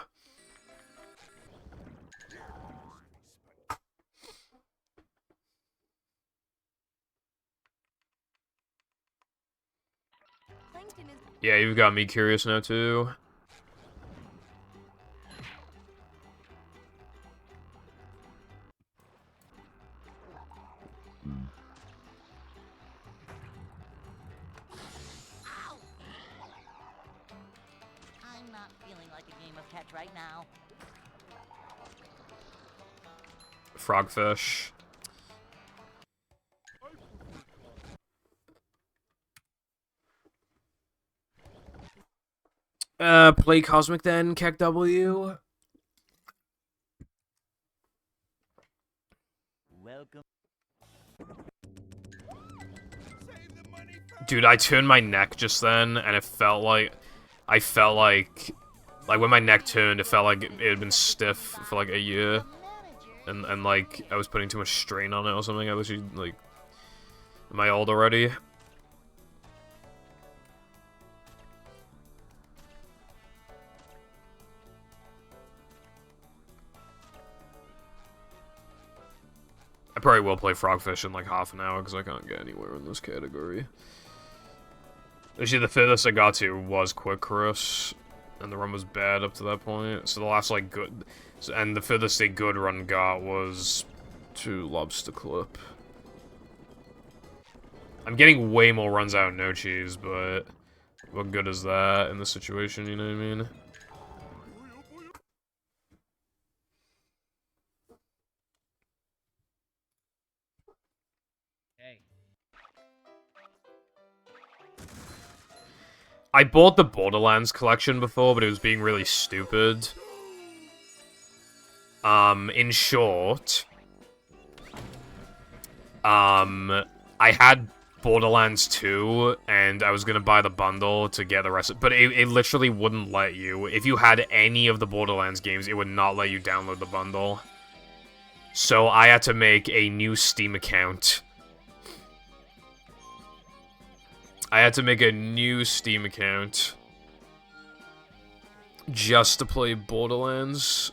Yeah, you've got me curious now, too. I'm not feeling like a game of catch right now. Frogfish. Play Cosmic then, Keck W. Welcome. Dude, I turned my neck just then, and it felt like... I felt like... Like, when my neck turned, it felt like it had been stiff for, like, a year. And like, I was putting too much strain on it or something. I literally, like... Am I old already? I probably will play Frogfish in like half an hour because I can't get anywhere in this category. Actually, the furthest I got to was Quick Chris, and the run was bad up to that point. So the last like good, and the furthest a good run got was to Lobster Clip. I'm getting way more runs out of No Cheese, but what good is that in this situation? You know what I mean? I bought the Borderlands collection before, but it was being really stupid. In short... I had Borderlands 2, and I was gonna buy the bundle to get the rest of it, but it literally wouldn't let you. If you had any of the Borderlands games, it would not let you download the bundle. So I had to make a new Steam account. Just to play Borderlands.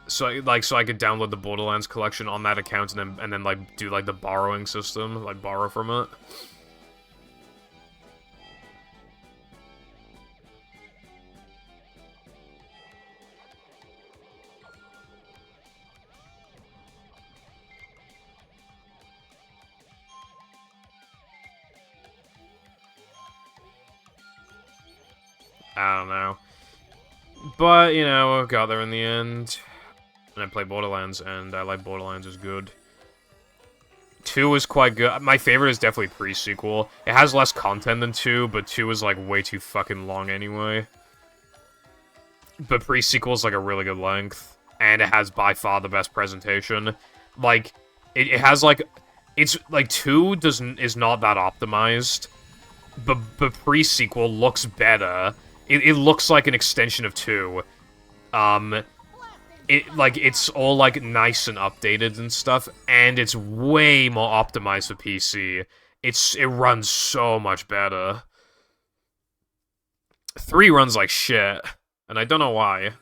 So I could download the Borderlands collection on that account and then like do like the borrowing system, like borrow from it. I don't know. But, you know, I got there in the end. And I played Borderlands, and I like Borderlands is good. 2 is quite good. My favorite is definitely pre-sequel. It has less content than 2, but 2 is, like, way too fucking long anyway. But pre-sequel is, like, a really good length. And it has, by far, the best presentation. Like, it has, like... It's, like, 2 is not that optimized. But pre-sequel looks better. It looks like an extension of 2. It's all, like, nice and updated and stuff, and it's way more optimized for PC. It runs so much better. 3 runs like shit, and I don't know why.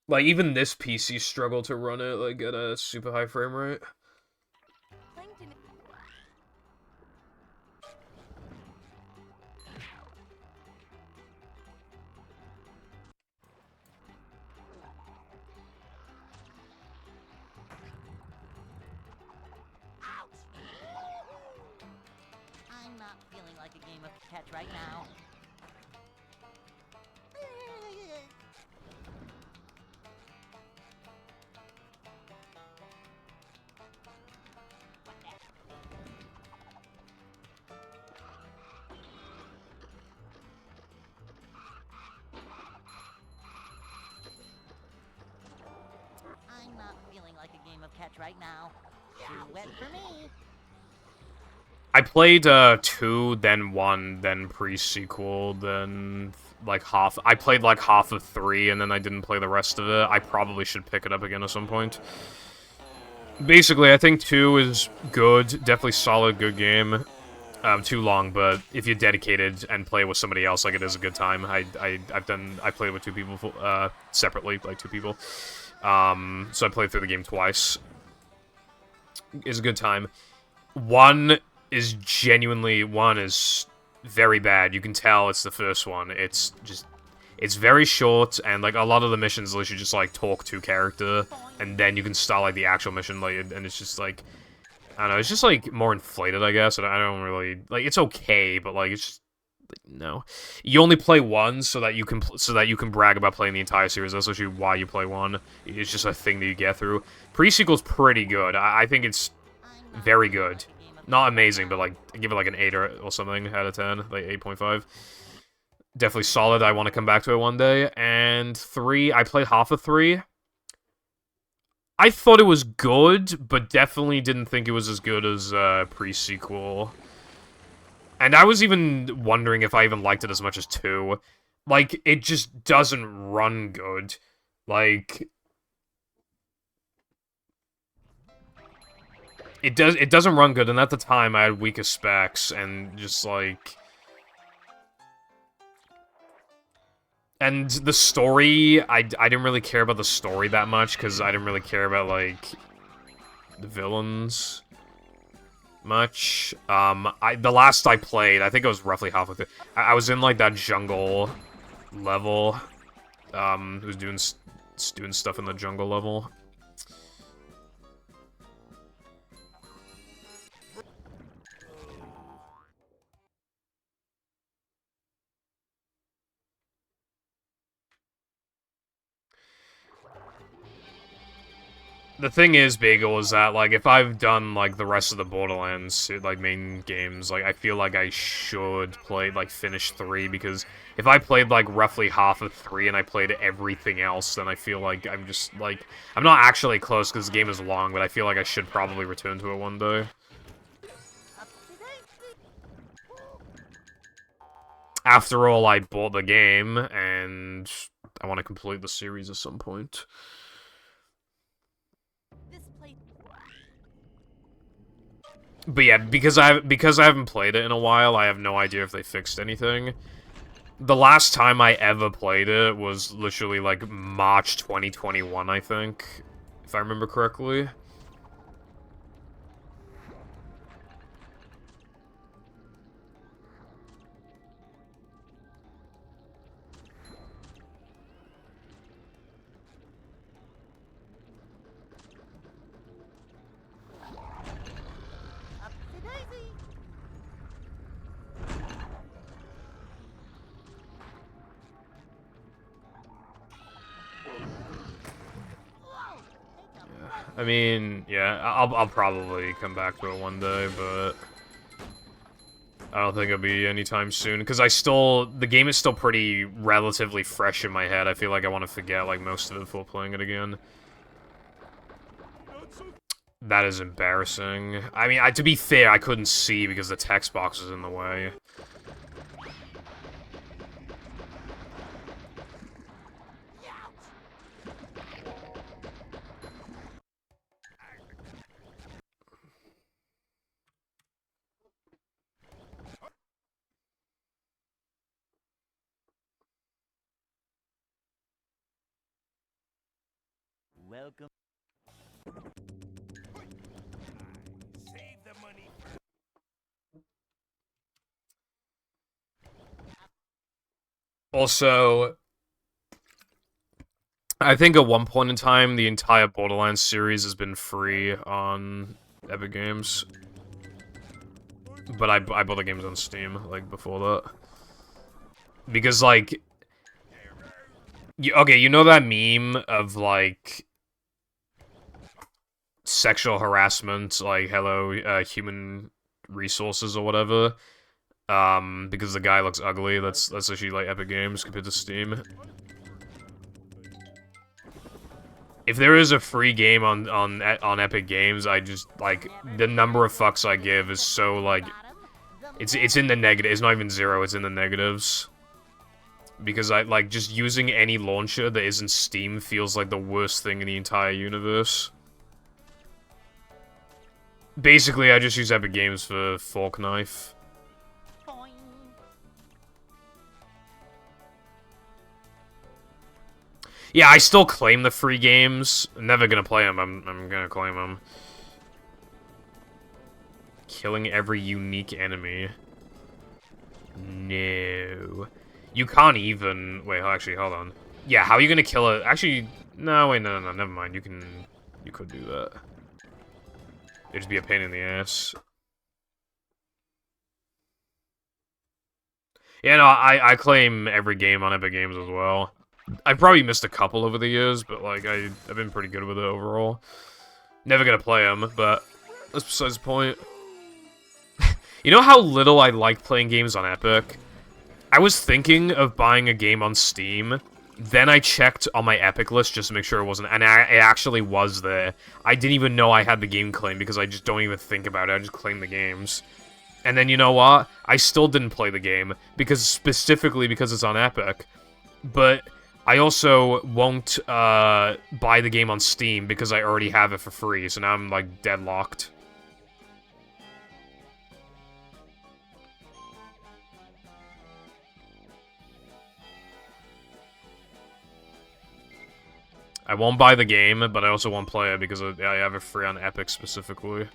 Like, even this PC struggled to run it, like, at a super high frame rate. I'm not feeling like a game of catch right now. catch right now. Too wet for me. I played 2, then 1, then pre-sequel, then like half. I played like half of 3, and then I didn't play the rest of it. I probably should pick it up again at some point. Basically, I think 2 is good, definitely solid, good game. Too long, but if you're dedicated and play with somebody else, like, it is a good time. I played with 2 people separately, like 2 people. So I played through the game twice. It's a good time. 1 is very bad. You can tell it's the first one. It's very short, and like a lot of the missions literally just like talk to character, and then you can start like the actual mission, like, and it's just like, I don't know, it's just like more inflated, I guess. And I don't really like. It's okay, but like it's just no. You only play 1 so that you can brag about playing the entire series. That's actually why you play 1. It's just a thing that you get through. Pre-sequel's pretty good. I think it's very good. Not amazing, but like give it like an 8 or something out of 10, like 8.5. Definitely solid. I want to come back to it one day. And 3, I played half of 3. I thought it was good, but definitely didn't think it was as good as pre-sequel. And I was even wondering if I even liked it as much as 2. Like, it just doesn't run good. Like, it doesn't run good, and at the time I had weaker specs, and just like... And the story, I didn't really care about the story that much, because I didn't really care about, like, the villains much. The last I played, I think it was roughly halfway through. I was in, like, that jungle level. Who's doing stuff in the jungle level. The thing is, Bagel, is that, like, if I've done, like, the rest of the Borderlands, like, main games, like, I feel like I should play, like, finish 3, because if I played, like, roughly half of 3 and I played everything else, then I feel like I'm just, like, I'm not actually close because the game is long, but I feel like I should probably return to it one day. After all, I bought the game, and I want to complete the series at some point. But yeah, because I haven't played it in a while, I have no idea if they fixed anything. The last time I ever played it was literally like March 2021, I think, if I remember correctly. I mean, yeah, I'll probably come back to it one day, but I don't think it'll be anytime soon, because the game is still pretty relatively fresh in my head. I feel like I want to forget, like, most of it before playing it again. That is embarrassing. I mean, to be fair, I couldn't see because the text box was in the way. Welcome. Save the money. Also, I think at one point in time, the entire Borderlands series has been free on Epic Games. But I bought the games on Steam, like, before that. Because, like... okay, you know that meme of, like... sexual harassment, like, hello, human resources or whatever? Because the guy looks ugly, that's actually, like, Epic Games compared to Steam. If there is a free game on Epic Games, I just like the number of fucks I give is so like it's in the negative. It's not even zero. It's in the negatives. Because I like just using any launcher that isn't Steam feels like the worst thing in the entire universe. Basically, I just use Epic Games for Fork Knife. Yeah, I still claim the free games. I'm never gonna play them. I'm gonna claim them. Killing every unique enemy. No. You can't even... Wait, actually, hold on. Yeah, how are you gonna kill it? Actually, no, wait, no, never mind. You could do that. It'd just be a pain in the ass. Yeah, no, I claim every game on Epic Games as well. I've probably missed a couple over the years, but, like, I've been pretty good with it overall. Never gonna play them, but that's besides the point. You know how little I like playing games on Epic? I was thinking of buying a game on Steam, then I checked on my Epic list just to make sure it wasn't, and it actually was there. I didn't even know I had the game claimed because I just don't even think about it, I just claim the games. And then you know what? I still didn't play the game, specifically because it's on Epic. But I also won't buy the game on Steam because I already have it for free, so now I'm like deadlocked. I won't buy the game, but I also won't play it because I have it free on Epic specifically.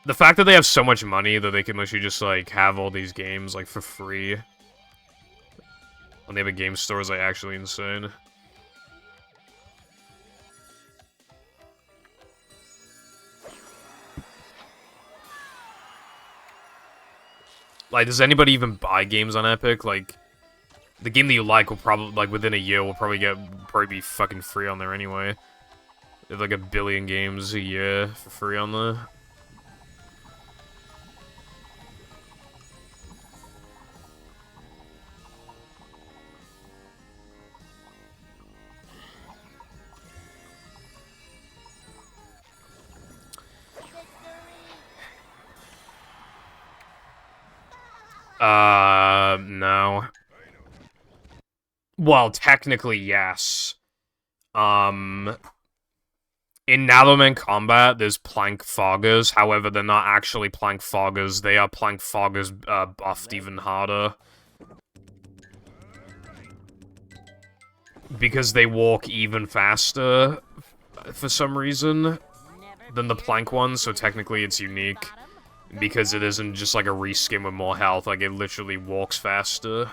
The fact that they have so much money that they can literally just, like, have all these games, like, for free when they have a game store is, like, actually insane. Like, does anybody even buy games on Epic? Like, the game that you like will probably, like, within a year will probably be fucking free on there anyway. They have, like, 1 billion games a year for free on there. No. Well, technically, yes. In Naloman Combat, there's Plank Foggers. However, they're not actually Plank Foggers. They are Plank Foggers, buffed even harder. Because they walk even faster, for some reason, than the Plank ones, so technically it's unique. Because it isn't just like a reskin with more health, like it literally walks faster.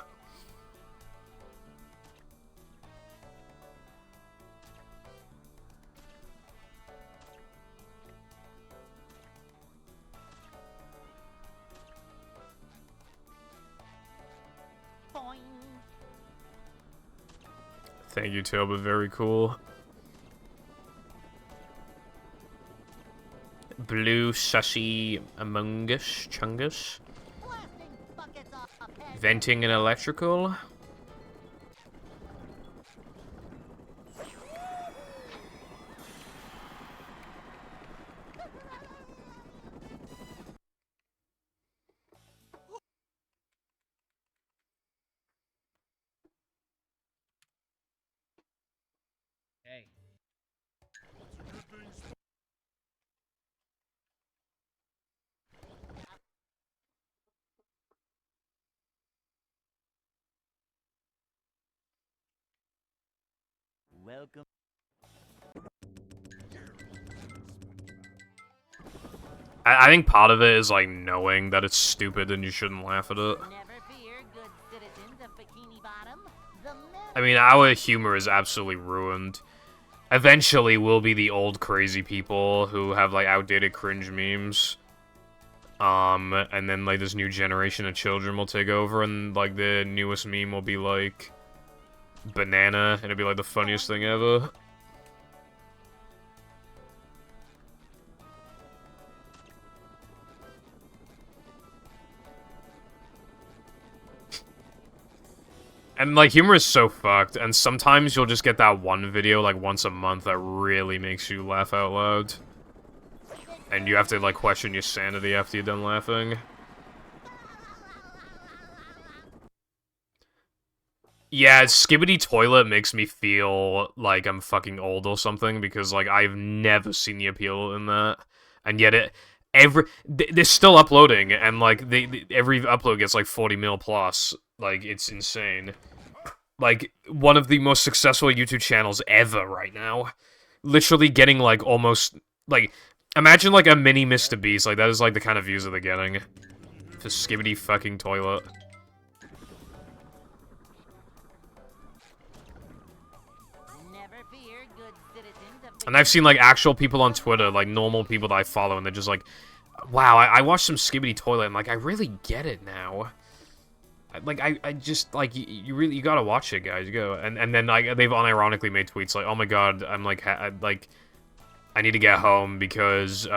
Thank you, Toba, very cool. Blue Sussy Among Us, Chungus. Venting and electrical. Hey. Welcome. I think part of it is, like, knowing that it's stupid and you shouldn't laugh at it. Never fear, good citizens of Bikini Bottom. I mean, our humor is absolutely ruined. Eventually, we'll be the old crazy people who have, like, outdated cringe memes. And then, like, this new generation of children will take over, and, like, the newest meme will be, like, banana, and it'll be, like, the funniest thing ever. And, like, humor is so fucked, and sometimes you'll just get that one video, like, once a month that really makes you laugh out loud. And you have to, like, question your sanity after you're done laughing. Yeah, Skibbity Toilet makes me feel like I'm fucking old or something, because, like, I've never seen the appeal in that. And yet they're still uploading, and, like, every upload gets, like, 40 mil plus. Like, it's insane. Like, one of the most successful YouTube channels ever right now. Literally getting, like, almost, like, imagine, like, a mini Mr. Beast. Like, that is, like, the kind of views that they're getting. For Skibbity fucking Toilet. And I've seen, like, actual people on Twitter, like, normal people that I follow, and they're just like, wow, I watched some Skibbity Toilet, and, like, I really get it now. Like, I just, like, you gotta watch it, guys, go. And then, like, they've unironically made tweets like, oh my god, I'm, like, I need to get home because,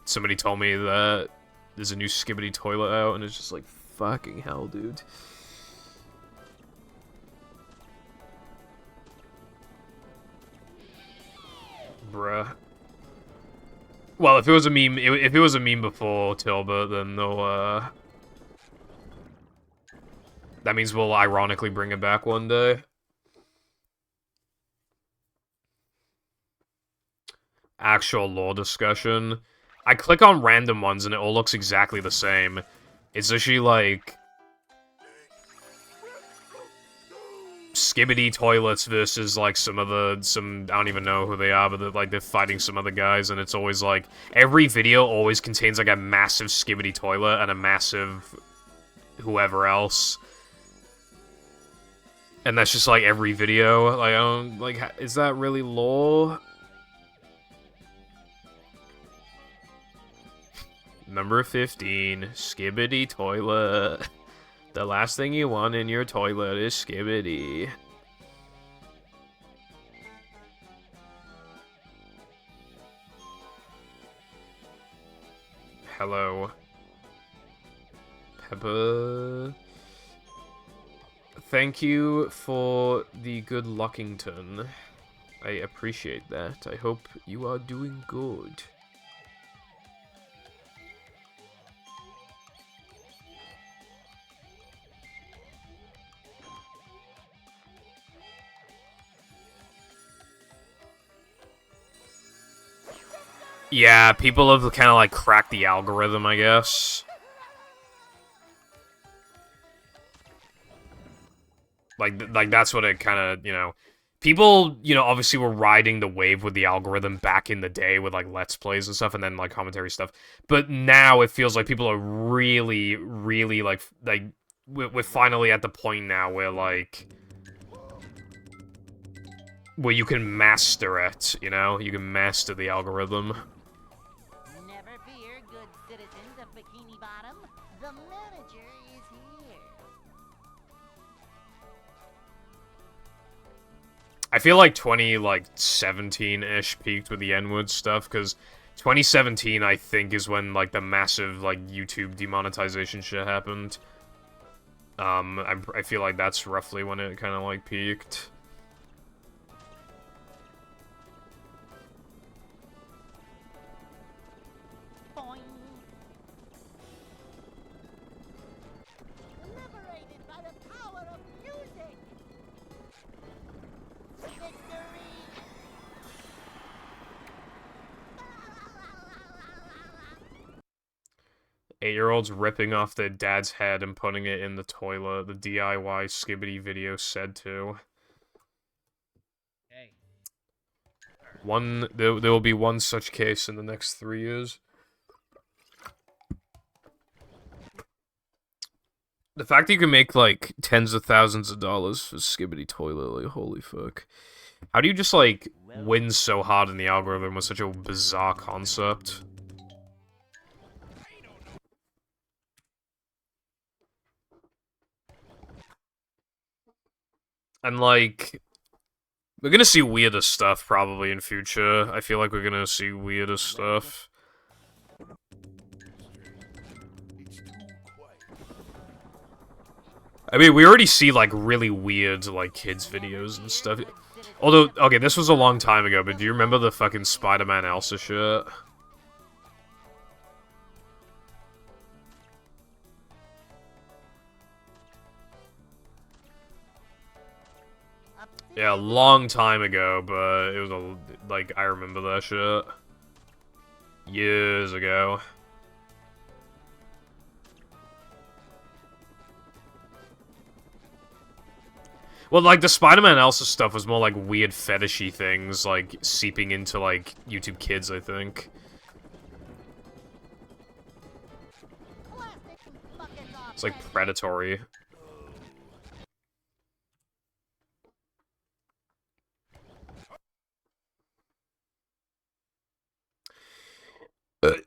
somebody told me that there's a new Skibbity Toilet out, and it's just like, fucking hell, dude. Bruh. Well, if it was a meme, if it was a meme before Tilbert, then they'll, that means we'll ironically bring it back one day. Actual lore discussion. I click on random ones and it all looks exactly the same. It's literally like Skibbity Toilets versus like some I don't even know who they are, but they're fighting some other guys, and it's always like every video always contains like a massive Skibbity Toilet and a massive whoever else. And that's just like every video. Like, I don't, like, is that really lore? Number 15, Skibbity Toilet. The last thing you want in your toilet is Skibbity. Hello. Pepper. Thank you for the good Lockington. I appreciate that. I hope you are doing good. Yeah, people have kind of like cracked the algorithm, I guess. Like that's what it kind of, you know, people, you know, obviously were riding the wave with the algorithm back in the day with like Let's Plays and stuff, and then like commentary stuff. But now it feels like people are really, really like we're finally at the point now where like where you can master it, you know, you can master the algorithm. Never fear, good citizens of Bikini Bottom. The manager is here. I feel like 2017-ish peaked with the N-word stuff, because 2017, I think, is when, like, the massive, like, YouTube demonetization shit happened. I feel like that's roughly when it kind of, like, peaked. Boing. Liberated by the power of music. Victory. 8-year-olds ripping off their dad's head and putting it in the toilet. The DIY Skibbity video said to. Hey. There will be one such case in the next 3 years. The fact that you can make, like, tens of thousands of dollars for Skibbity Toilet, like, holy fuck. How do you just, like, win so hard in the algorithm with such a bizarre concept? And, like, we're gonna see weirder stuff, probably, in future. I feel like we're gonna see weirder stuff. I mean, we already see, like, really weird, like, kids' videos and stuff. Although, okay, this was a long time ago, but do you remember the fucking Spider-Man Elsa shit? Yeah, a long time ago, but it was a, like, I remember that shit. Years ago. Well, like, the Spider-Man Elsa stuff was more like weird fetishy things, like, seeping into, like, YouTube Kids, I think. It's, like, predatory.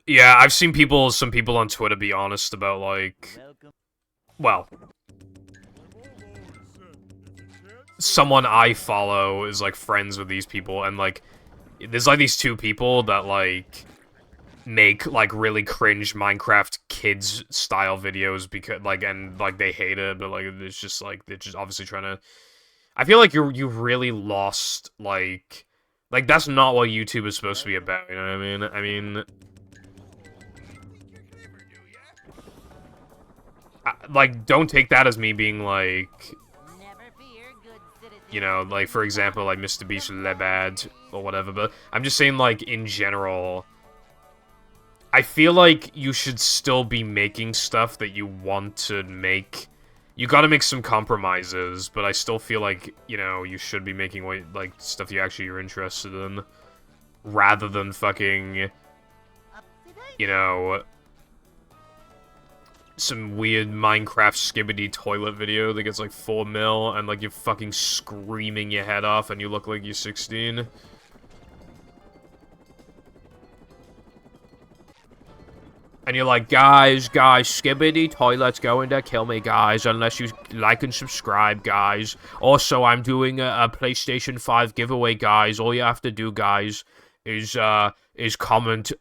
Yeah, I've seen some people on Twitter be honest about, like... Well... Someone I follow is, like, friends with these people, and, like... There's, like, these two people that, like... make, like, really cringe Minecraft kids-style videos, because, like, and, like, they hate it, but, like, it's just, like, they're just obviously trying to... I feel like you've really lost, like... Like, that's not what YouTube is supposed to be about, you know what I mean? I mean... like, don't take that as me being, like... You know, like, for example, like, Mr. Beast Lebad, or whatever, but I'm just saying, like, in general... I feel like you should still be making stuff that you want to make. You gotta make some compromises, but I still feel like, you know, you should be making, like, stuff you actually are interested in. Rather than fucking... You know... Some weird Minecraft skibbity toilet video that gets, like, 4 mil, and, like, you're fucking screaming your head off and you look like you're 16. And you're like, guys, skibbity toilet's going to kill me, guys, unless you like and subscribe, guys. Also, I'm doing a PlayStation 5 giveaway, guys. All you have to do, guys, is comment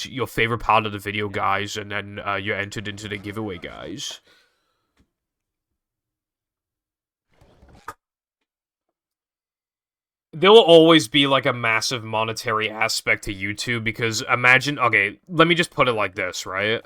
your favorite part of the video, guys, and then, you're entered into the giveaway, guys. There will always be, like, a massive monetary aspect to YouTube, because imagine... Okay, let me just put it like this, right?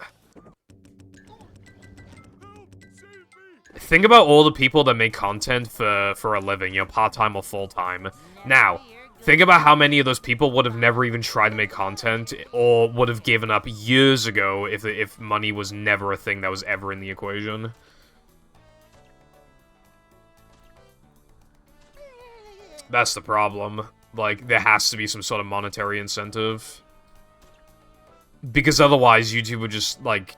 Think about all the people that make content for a living, you know, part-time or full-time. Now, think about how many of those people would have never even tried to make content, or would have given up years ago if money was never a thing that was ever in the equation. That's the problem. Like, there has to be some sort of monetary incentive. Because otherwise, YouTube would just, like...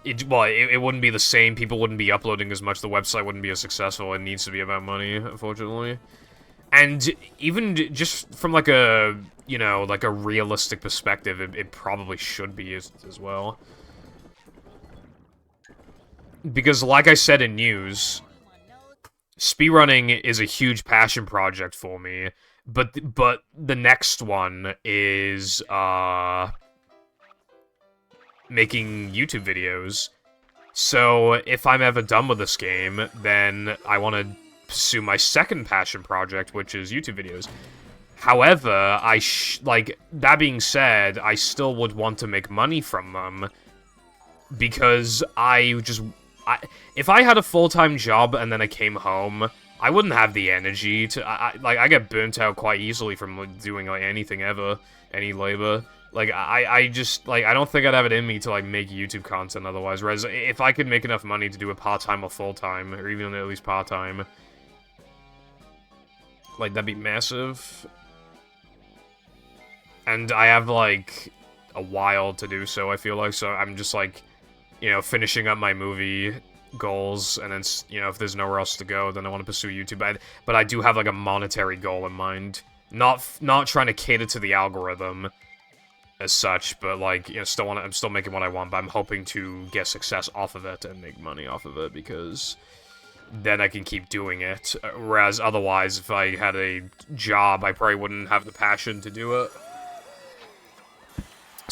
It wouldn't be the same, people wouldn't be uploading as much, the website wouldn't be as successful, it needs to be about money, unfortunately. And even just from, like, a, you know, like, a realistic perspective, it probably should be as well. Because, like I said in news... Speedrunning is a huge passion project for me, but the next one is, making YouTube videos. So, if I'm ever done with this game, then I want to pursue my second passion project, which is YouTube videos. However, like, that being said, I still would want to make money from them, because if I had a full-time job and then I came home, I wouldn't have the energy to... I get burnt out quite easily from doing, like, anything ever. Any labor. Like, I just... Like, I don't think I'd have it in me to, like, make YouTube content otherwise. Whereas, if I could make enough money to do it part-time or full-time, or even at least part-time... Like, that'd be massive. And I have, like, a while to do so, I feel like. So I'm just, like... You know, finishing up my movie goals, and then, you know, if there's nowhere else to go, then I want to pursue YouTube. But I do have, like, a monetary goal in mind. Not trying to cater to the algorithm as such, but, like, you know, I'm still making what I want, but I'm hoping to get success off of it and make money off of it, because then I can keep doing it. Whereas otherwise, if I had a job, I probably wouldn't have the passion to do it.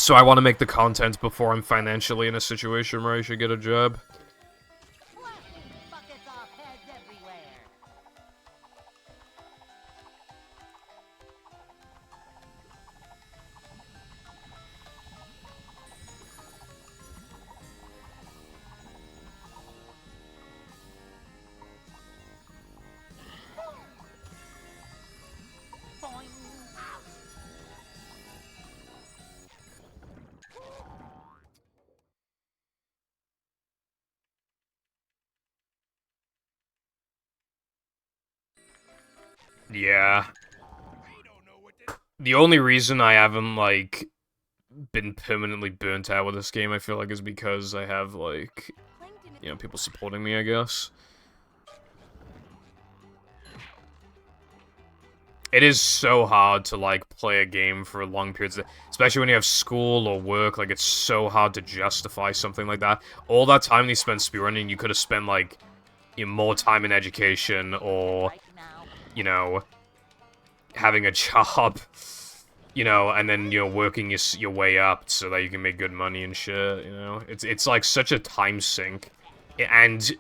So I want to make the content before I'm financially in a situation where I should get a job. Blasting buckets off heads everywhere. Boing. Yeah. The only reason I haven't, like, been permanently burnt out with this game, I feel like, is because I have, like, you know, people supporting me, I guess. It is so hard to, like, play a game for long periods, especially when you have school or work, like, it's so hard to justify something like that. All that time you spent speedrunning, you could have spent, like, you know, more time in education or, Right now. you know, having a job, you know, and then, you know, working your way up so that you can make good money and shit, you know? It's like such a time sink. And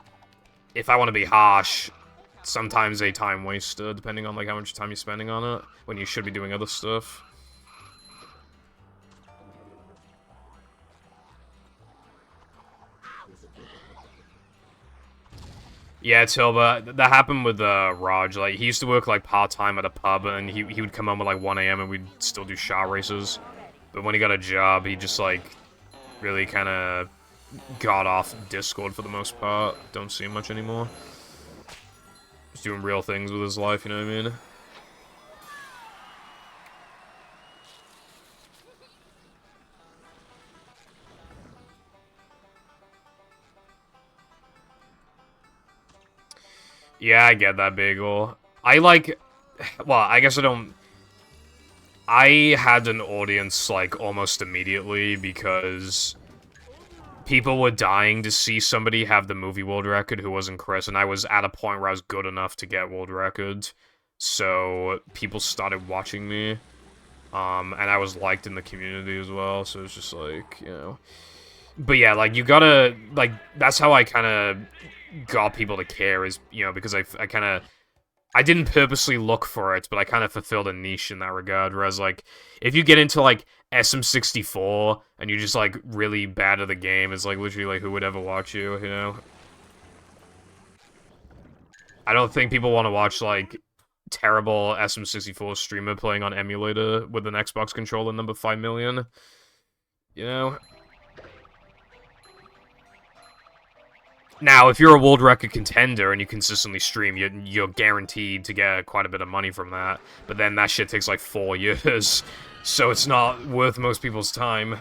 if I want to be harsh, sometimes a time waster, depending on, like, how much time you're spending on it, when you should be doing other stuff. Yeah, Tilba, that happened with, Raj. Like, he used to work, like, part-time at a pub, and he would come home at, like, 1 AM, and we'd still do shot races. But when he got a job, he just, like, really kind of got off Discord for the most part. Don't see him much anymore. He's doing real things with his life, you know what I mean? Yeah, I get that, Bagel. I like... Well, I guess I don't... I had an audience, like, almost immediately because people were dying to see somebody have the movie world record who wasn't Chris, and I was at a point where I was good enough to get world record. So people started watching me, and I was liked in the community as well, so it's just like, you know... But yeah, like, you gotta, like, that's how I kind of got people to care, is, you know, because I kind of... I didn't purposely look for it, but I kind of fulfilled a niche in that regard, whereas, like, if you get into, like, SM64, and you're just, like, really bad at the game, it's, like, literally, like, who would ever watch you, you know? I don't think people want to watch, like, terrible SM64 streamer playing on emulator with an Xbox controller number 5 million, you know? Now, if you're a world record contender and you consistently stream, you're guaranteed to get quite a bit of money from that. But then that shit takes like 4 years, so it's not worth most people's time.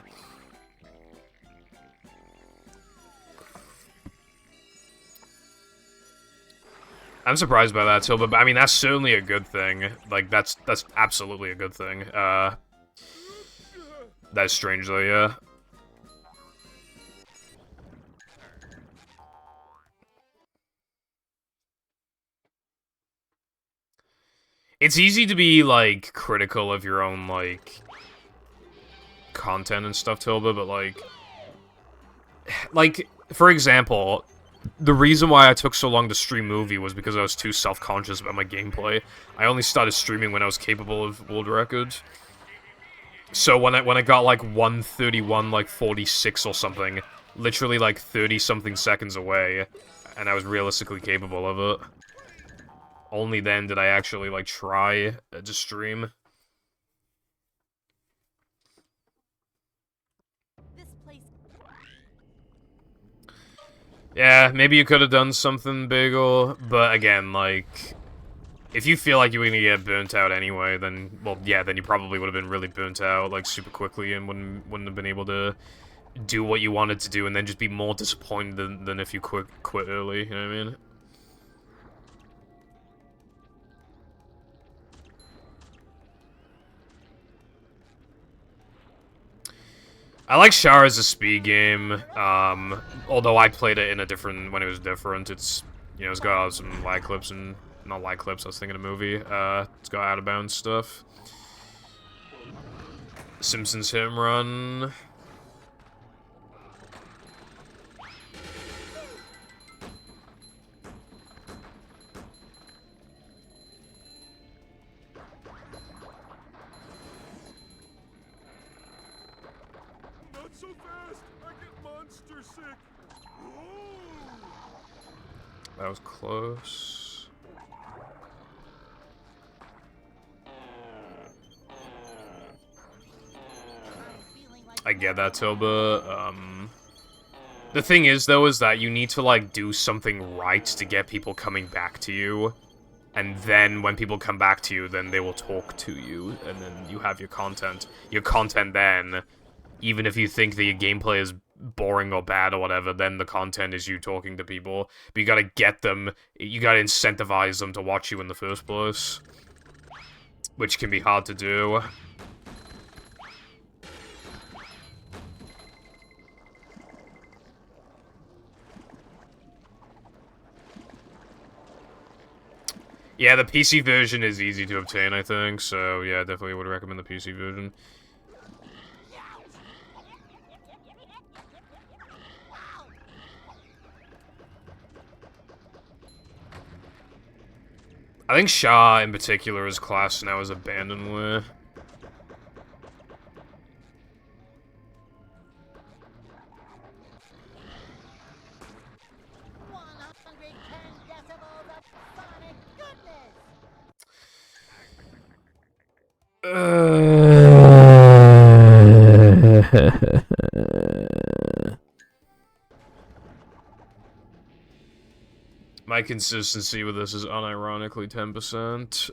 I'm surprised by that, Silva, but I mean, that's certainly a good thing. Like, that's absolutely a good thing. That's strange though, yeah. It's easy to be, like, critical of your own, like, content and stuff, Tilba, but, like, for example, the reason why I took so long to stream movie was because I was too self-conscious about my gameplay. I only started streaming when I was capable of world records. So when I got, like, 131, like, 46 or something, literally, like, 30-something seconds away, and I was realistically capable of it. Only then did I actually, like, try to stream. This place. Yeah, maybe you could have done something, Bagel, but again, like, if you feel like you were gonna get burnt out anyway, then, well, yeah, then you probably would have been really burnt out, like, super quickly and wouldn't have been able to do what you wanted to do and then just be more disappointed than if you quit early, you know what I mean? I like Shara as a speed game, although I played it in a different, when it was different. It's, you know, it's got some lag clips and, not lag clips, I was thinking a movie, it's got out of bounds stuff. Simpsons Hit and Run. Not so fast! I get monster sick! Whoa! That was close. I get that, Toba. The thing is, though, is that you need to, like, do something right to get people coming back to you. And then, when people come back to you, then they will talk to you, and then you have your content. Your content then, even if you think that your gameplay is boring or bad or whatever, then the content is you talking to people. But you gotta get them, you gotta incentivize them to watch you in the first place. Which can be hard to do. Yeah, the PC version is easy to obtain, I think, so yeah, definitely would recommend the PC version. I think Shah, in particular, is classed now as abandonware. My consistency with this is unironically 10%.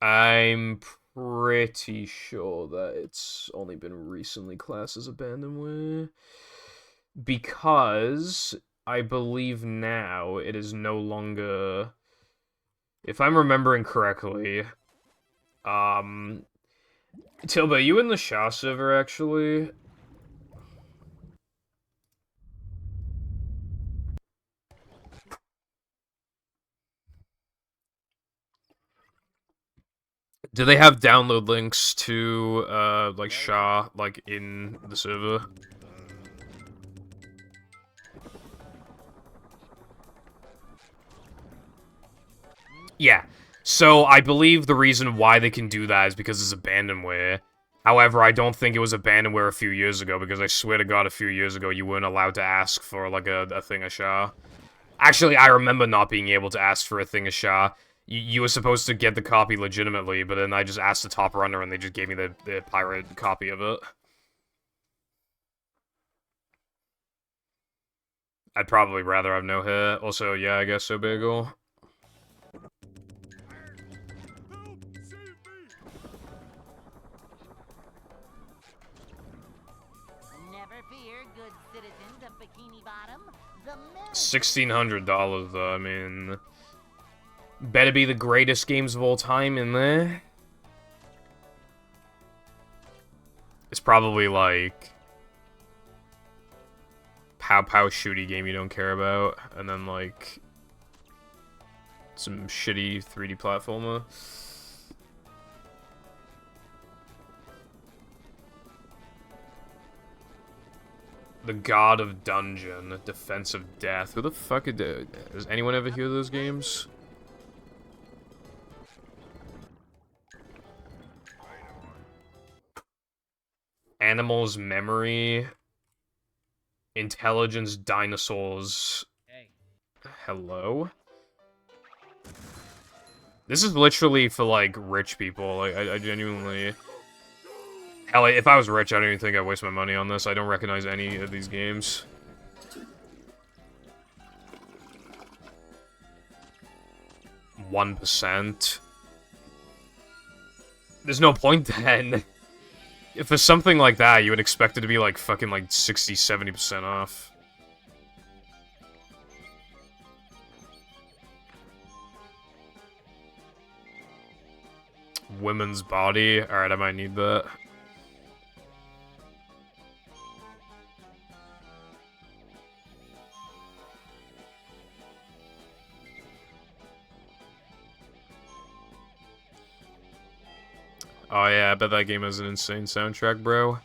I'm pretty sure that it's only been recently classed as abandonware. Because I believe now it is no longer... If I'm remembering correctly... Tilba, are you in the Shah server, actually? Do they have download links to, like, Shah, like, in the server? Yeah. So, I believe the reason why they can do that is because it's abandonware. However, I don't think it was abandonware a few years ago, because I swear to God, a few years ago, you weren't allowed to ask for, like, a thing of Shah. Actually, I remember not being able to ask for a thing of Shah. You were supposed to get the copy legitimately, but then I just asked the top runner and they just gave me the pirate copy of it. I'd probably rather have no hair. Also, yeah, I guess so, Bagel. Help! Save me! Never fear, good citizens of Bikini Bottom. The $1,600 though, I mean... Better be the greatest games of all time in there. It's probably like... Pow Pow shooty game you don't care about, and then like... Some shitty 3D platformer. The God of Dungeon, Defense of Death. Who the fuck is that? Does anyone ever hear those games? Animals Memory. Intelligence Dinosaurs. Hey. Hello? This is literally for, like, rich people. Like, I genuinely... Hell, if I was rich, I don't even think I'd waste my money on this. I don't recognize any of these games. $1%. There's no point then. If for something like that, you would expect it to be like fucking like 60, 70% off. Women's body. Alright, I might need that. Oh yeah, I bet that game has an insane soundtrack, bro.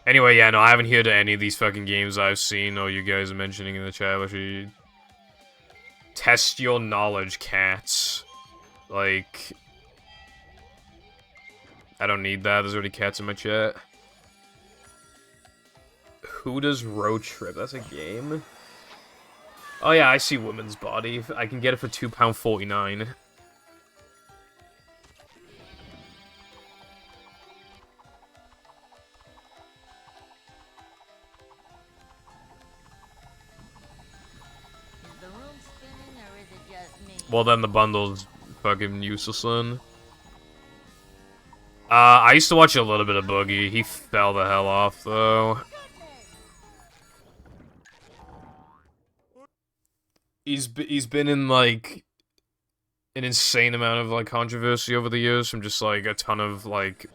Anyway, yeah, no, I haven't heard of any of these fucking games I've seen or you guys are mentioning in the chat. Actually, test your knowledge, cats. Like, I don't need that. There's already cats in my chat. Who does Road Trip? That's a game? Oh yeah, I see Woman's Body. I can get it for £2.49. Is the room spinning or is it just me? Well, then the bundle's fucking useless then. I used to watch a little bit of Boogie. He fell the hell off, though. He's been in, like, an insane amount of, like, controversy over the years from just, like, a ton of, like...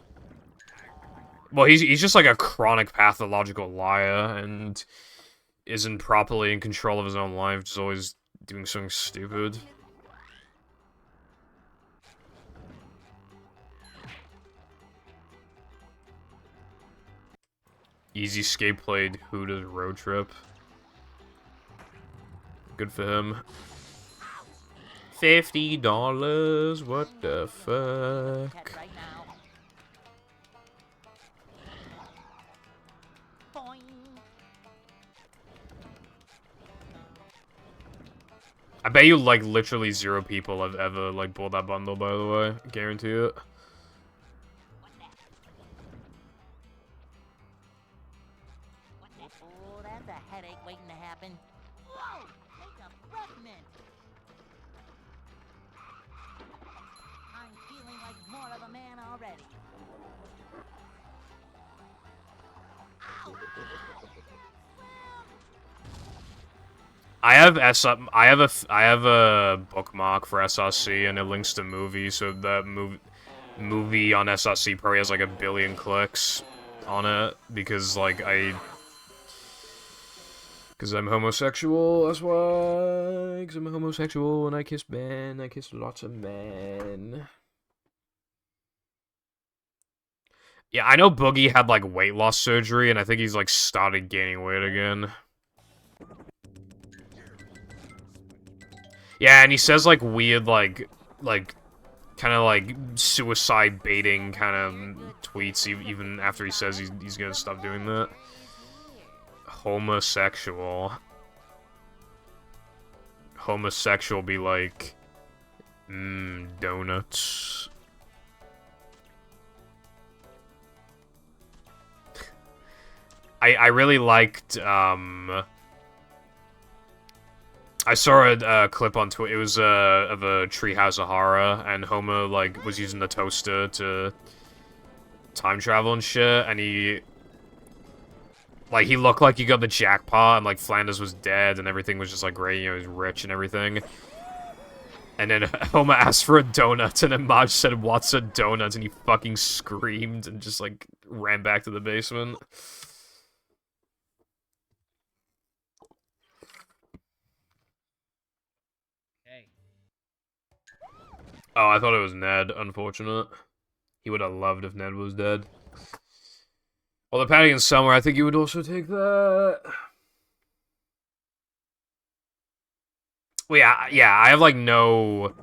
Well, he's just, like, a chronic pathological liar and isn't properly in control of his own life, just always doing something stupid. Easy Skate played Who Does Road Trip. Good for him. $50, what the fuck? Right now. Boing. I bet you, like, literally 0 people have ever, like, bought that bundle, by the way. Guarantee it. Oh, that's a headache waiting to happen. Whoa! Take a breath mint. I'm feeling like more of a man already. Ow! I have a bookmark for SRC and it links to movies, so that movie on SRC probably has like 1 billion clicks on it because like because I'm homosexual, that's why. Because I'm a homosexual and I kiss men, I kiss lots of men. Yeah, I know Boogie had like weight loss surgery and I think he's like started gaining weight again. Yeah, and he says, like, weird, like, kind of, like, suicide baiting kind of tweets, even after he says he's gonna stop doing that. Homosexual. Homosexual be like, donuts. I really liked, I saw a clip on Twitter. It was of a Treehouse of Horror, and Homer like was using the toaster to time travel and shit, and he looked like he got the jackpot, and like Flanders was dead, and everything was just like great. You know, he was rich and everything. And then Homer asked for a donut, and then Marge said, "What's a donut?" And he fucking screamed and just like ran back to the basement. Oh, I thought it was Ned. Unfortunate. He would have loved if Ned was dead. Well, the Patty and Summer, I think you would also take that. Well, yeah, I have, like, no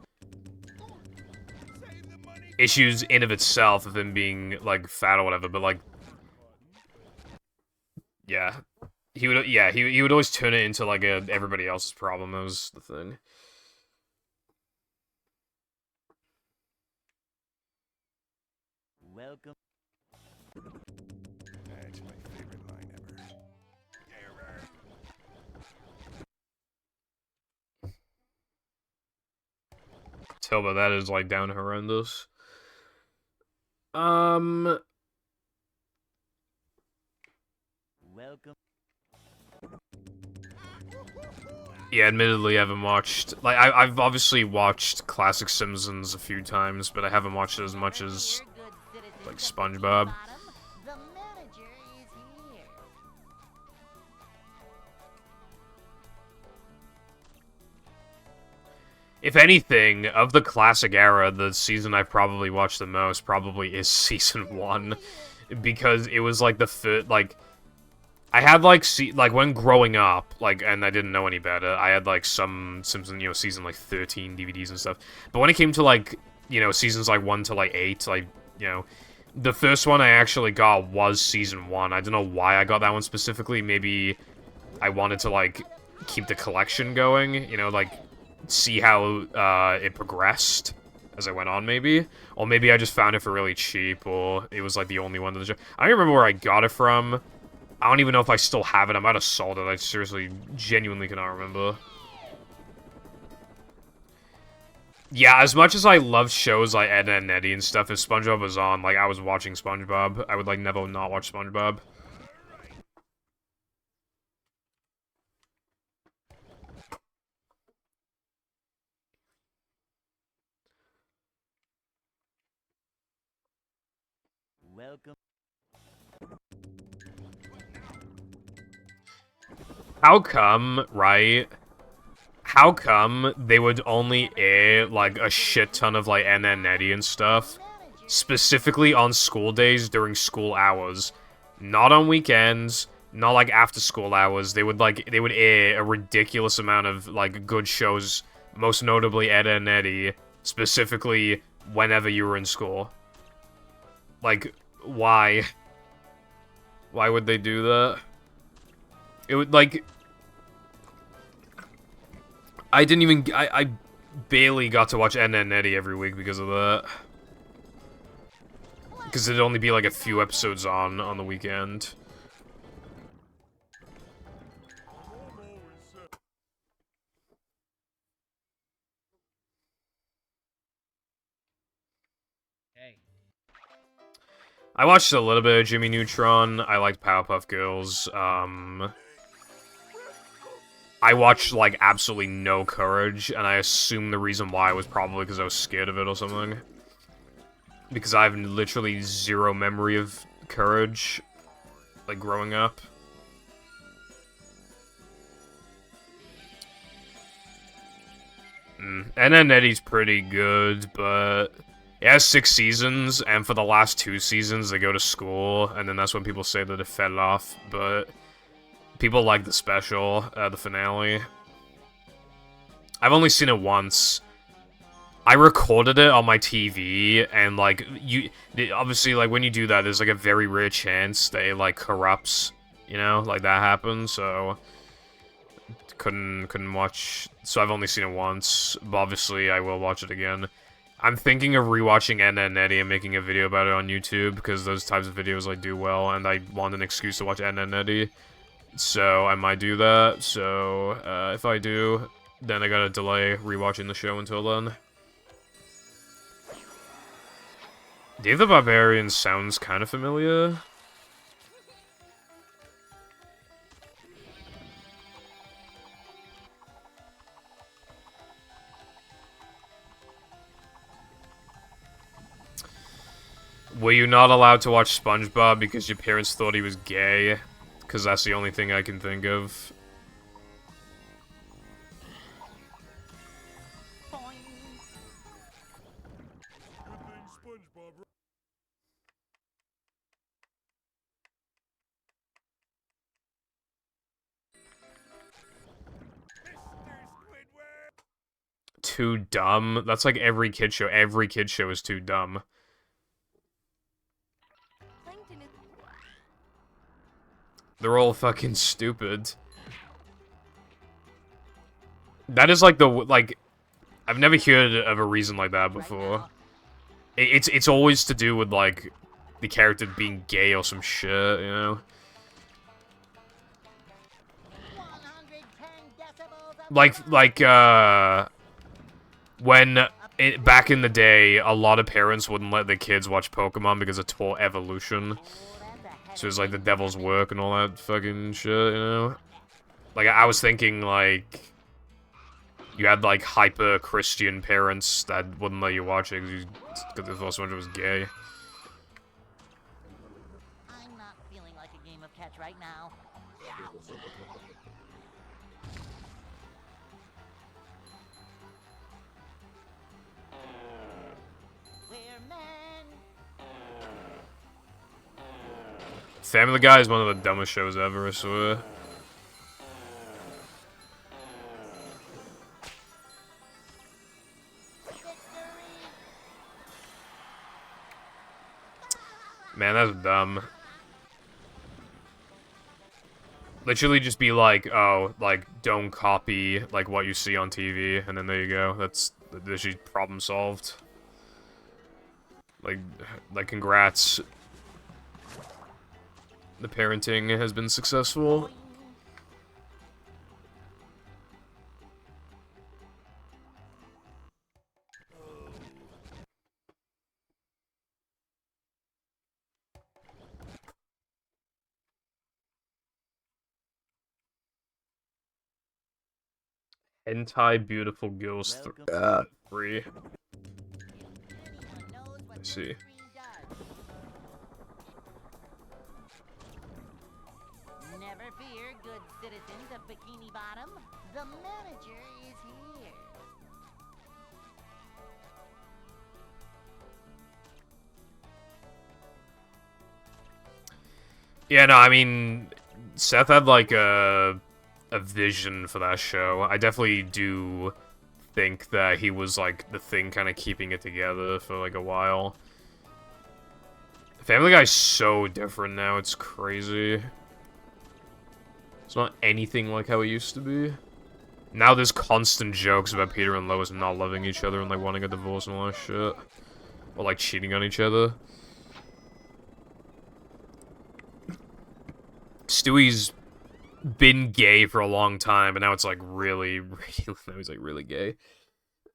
issues in of itself of him being, like, fat or whatever, but, like, yeah. He would always turn it into, like, everybody else's problem. That was the thing. Welcome. That's my favorite line ever. Tell but that is like down horrendous. Welcome. Yeah, admittedly, I haven't watched... Like, I've obviously watched classic Simpsons a few times, but I haven't watched it as much as, like, SpongeBob. The manager is here. If anything, of the classic era, the season I've probably watched the most probably is season 1. Because it was, like, the first, like... I had, like, when growing up, like, and I didn't know any better, I had, like, some Simpsons, you know, season, like, 13 DVDs and stuff. But when it came to, like, you know, seasons, like, 1 to, like, 8, like, you know... The first one I actually got was season 1. I don't know why I got that one specifically. Maybe I wanted to, like, keep the collection going, you know, like... see how it progressed as I went on, maybe? Or maybe I just found it for really cheap, or it was, like, the only one that the show. I don't remember where I got it from. I don't even know if I still have it. I might have sold it. I seriously, genuinely cannot remember. Yeah, as much as I loved shows like Ed, Edd n Eddy and stuff, if SpongeBob was on, like, I was watching SpongeBob. I would, like, never not watch SpongeBob. Welcome. How come, right? How come they would only air, like, a shit ton of, like, Ed, Edd n Eddy and stuff, specifically on school days during school hours? Not on weekends, not, like, after school hours. They would air a ridiculous amount of, like, good shows, most notably Ed, Edd n Eddy, specifically whenever you were in school. Like, why? Why would they do that? It would, like... I barely got to watch Ed, Edd n Eddy every week because of that. Because it'd only be, like, a few episodes on the weekend. Hey. I watched a little bit of Jimmy Neutron. I liked Powerpuff Girls. I watched, like, absolutely no Courage, and I assume the reason why was probably because I was scared of it or something. Because I have literally zero memory of Courage, like, growing up. Ed, Edd n Eddy's pretty good, but... it has 6 seasons, and for the last 2 seasons, they go to school, and then that's when people say that it fell off, but... people like the special, the finale. I've only seen it once. I recorded it on my TV, and, like, obviously, like, when you do that, there's, like, a very rare chance that it, like, corrupts, you know? Like, that happens, so... couldn't watch... so I've only seen it once, but obviously I will watch it again. I'm thinking of rewatching Ed, Edd n Eddy and making a video about it on YouTube, because those types of videos, like, do well, and I want an excuse to watch Ed, Edd n Eddy. So, I might do that, so, if I do, then I gotta delay rewatching the show until then. Dave the Barbarian sounds kind of familiar. Were you not allowed to watch SpongeBob because your parents thought he was gay? Because that's the only thing I can think of. Too dumb? That's like every kid show. Every kid show is too dumb. They're all fucking stupid. That is like the, like... I've never heard of a reason like that before. It's always to do with, like, the character being gay or some shit, you know? When, back in the day, a lot of parents wouldn't let their kids watch Pokemon because it taught evolution. So it's like the devil's work and all that fucking shit, you know? Like, I was thinking, like... you had, like, hyper-Christian parents that wouldn't let you watch it because they thought SpongeBob was gay. I'm not feeling like a game of catch right now. Family Guy is one of the dumbest shows ever, I swear. Man, that's dumb. Literally just be like, oh, like, don't copy, like, what you see on TV, and then there you go. That's literally problem solved. Like, congrats. The parenting has been successful. Hentai Beautiful Girls 3. Let's see. Never fear, good citizens of Bikini Bottom. The manager is here. Yeah, no, I mean, Seth had like a vision for that show. I definitely do think that he was like the thing kind of keeping it together for like a while. Family Guy's so different now, it's crazy. It's not anything like how it used to be. Now there's constant jokes about Peter and Lois not loving each other and like wanting a divorce and all that shit. Or like cheating on each other. Stewie's been gay for a long time, but now it's like really, now he's like really gay.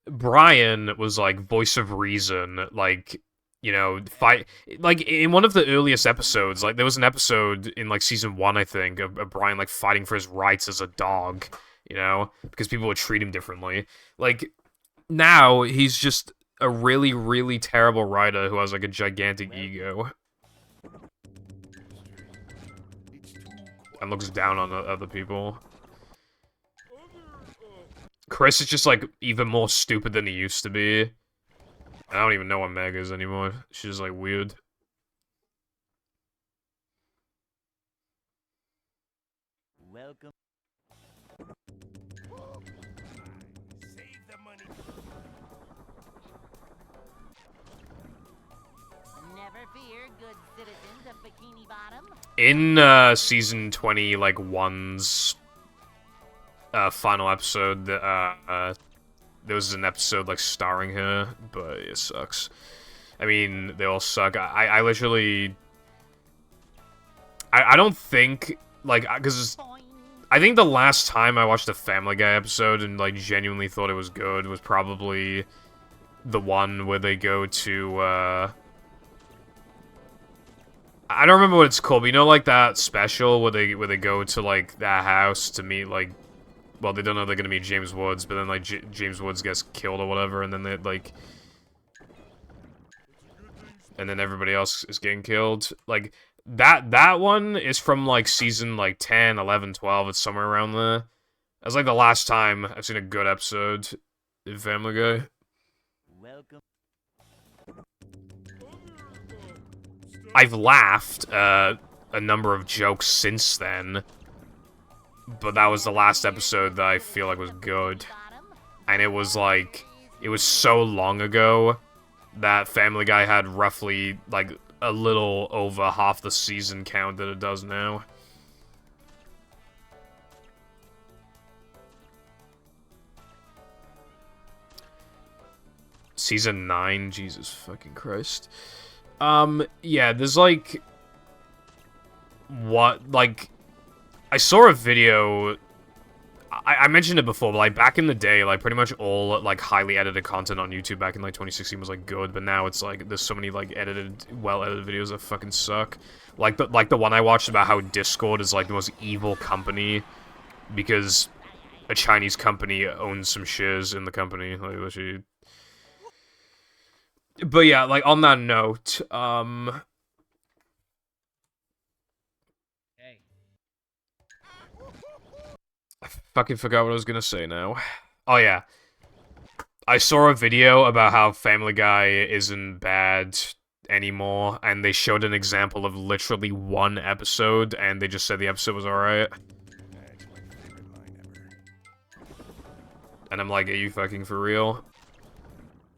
Brian was like voice of reason, like, you know, fight, like in one of the earliest episodes, like there was an episode in like season 1, I think, of Brian like fighting for his rights as a dog, you know, because people would treat him differently. Like now he's just a really, really terrible writer who has like a gigantic ego. And looks down on other people. Chris is just, like, even more stupid than he used to be. I don't even know what Meg is anymore. She's just, like, weird. Welcome. Save the money. Never fear, good citizens of Bikini Bottom. In, season 20, like, 1's, final episode, there was an episode, like, starring her, but it sucks. I mean, they all suck. I literally... I don't think, like, because... I think the last time I watched a Family Guy episode and, like, genuinely thought it was good was probably the one where they go to, I don't remember what it's called, but you know, like, that special where they go to, like, that house to meet, like, well, they don't know they're gonna meet James Woods, but then, like, James Woods gets killed or whatever, and then they, like... And then everybody else is getting killed. Like, that one is from, like, season, like, 10, 11, 12, it's somewhere around there. That's, like, the last time I've seen a good episode in Family Guy. Welcome. I've laughed a number of jokes since then, but that was the last episode that I feel like was good. And it was like, it was so long ago that Family Guy had roughly, like, a little over half the season count that it does now. Season 9? Jesus fucking Christ. Yeah, there's, like... What, like... I saw a video... I mentioned it before, but, like, back in the day, like, pretty much all, like, highly edited content on YouTube back in, like, 2016 was, like, good, but now it's, like, there's so many, like, well-edited videos that fucking suck. Like the one I watched about how Discord is, like, the most evil company because a Chinese company owns some shares in the company, like, literally... But yeah, like, on that note, Hey. I fucking forgot what I was gonna say now. Oh yeah. I saw a video about how Family Guy isn't bad anymore, and they showed an example of literally one episode, and they just said the episode was alright. And I'm like, are you fucking for real?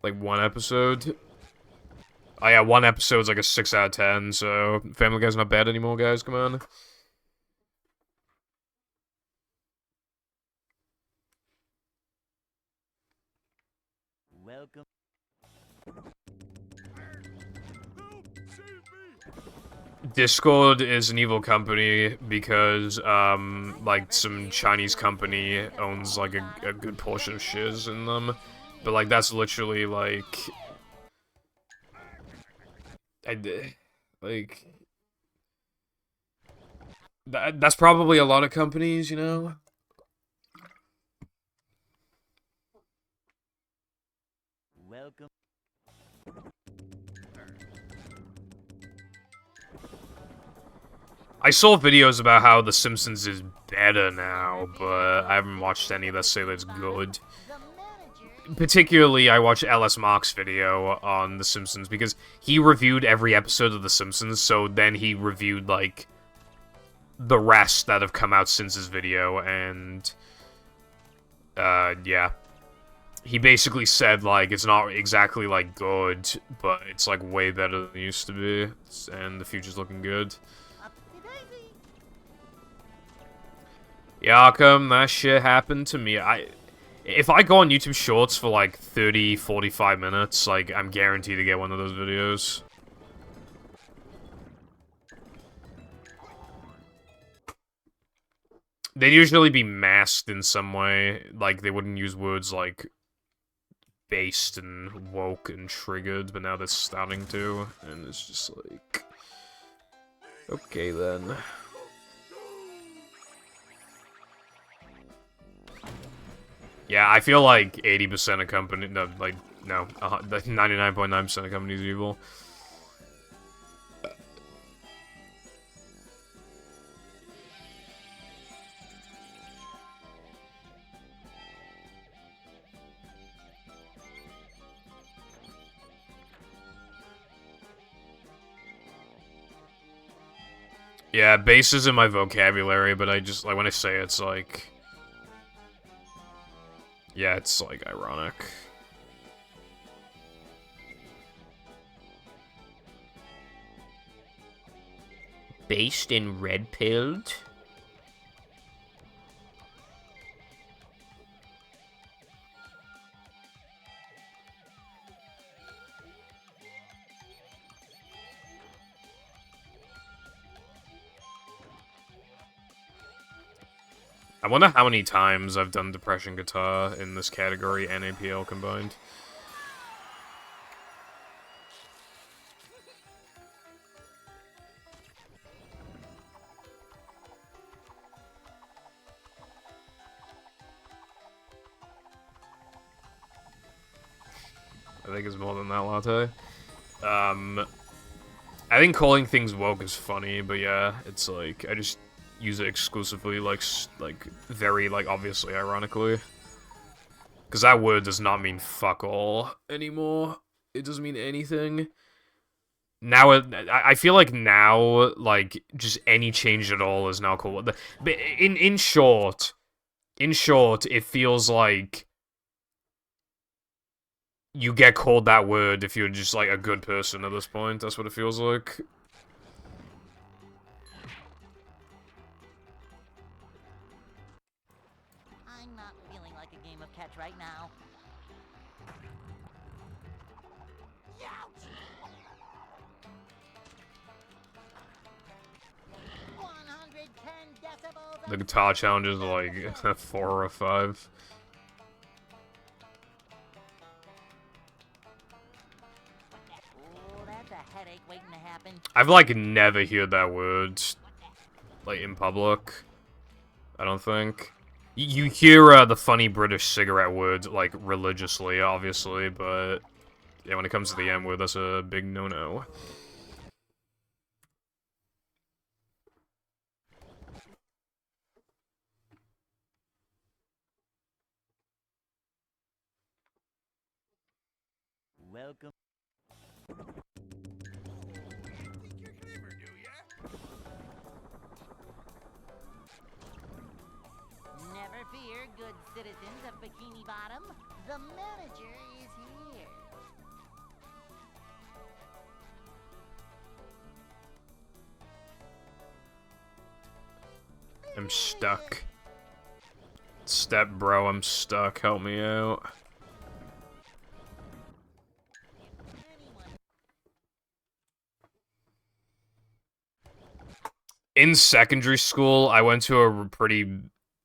Like, one episode? Oh yeah, one episode's like a 6 out of 10, so Family Guy's not bad anymore, guys, come on. Welcome. Discord is an evil company because, like, some Chinese company owns, like, a good portion of shares in them. But, like, that's literally, like... That's probably a lot of companies, you know? Welcome. I saw videos about how The Simpsons is better now, but I haven't watched any that say that it's good. The manager. Particularly, I watched LS Mark's video on The Simpsons, because he reviewed every episode of The Simpsons, so then he reviewed, like, the rest that have come out since his video, and... yeah. He basically said, like, it's not exactly, like, good, but it's, like, way better than it used to be, and the future's looking good. Upsy-daisy. Yeah, Arkham, that shit happened to me. If I go on YouTube Shorts for, like, 30, 45 minutes, like, I'm guaranteed to get one of those videos. They'd usually be masked in some way, like, they wouldn't use words like based and woke and triggered, but now they're starting to, and it's just like... Okay, then. Yeah, I feel like 80% of company... No, like, no. 99.9% of companies are evil. Yeah, base is in my vocabulary, but I just, like, when I say it, it's like... Yeah, it's, like, ironic. Based in red-pilled? I wonder how many times I've done Depression Guitar in this category and APL combined. I think it's more than that, Latte. I think calling things woke is funny, but yeah, it's like, I just use it exclusively, like very, like, obviously, ironically. Because that word does not mean fuck all anymore. It doesn't mean anything. Now, I feel like now, like, just any change at all is now cool. But in short, it feels like you get called that word if you're just, like, a good person at this point. That's what it feels like. I'm not feeling like a game of catch right now. Youch! 110 decibels. The guitar challenge is, like, a 4 or a 5. Oh, that's a headache waiting to happen. I've, like, never heard that word, like, in public. I don't think. You hear the funny British cigarette word, like, religiously, obviously, but yeah, when it comes to the M word, that's a big no-no. Welcome. Never fear, good citizens of Bikini Bottom. The manager is here. I'm stuck. Step bro, I'm stuck. Help me out. In secondary school, I went to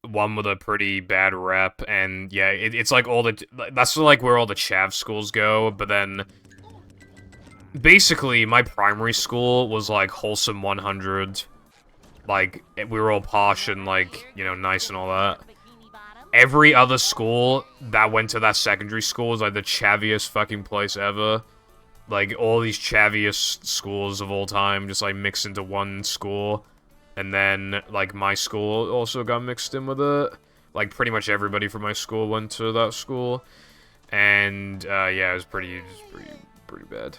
one with a pretty bad rep, and yeah, it's like that's like where all the chav schools go, but then basically my primary school was like wholesome 100, like we were all posh and like, you know, nice and all that. Every other school that went to that secondary school was like the chaviest fucking place ever. Like all these chaviest schools of all time just like mixed into one school. And then, like, my school also got mixed in with it. Like, pretty much everybody from my school went to that school. And, yeah, it was pretty bad.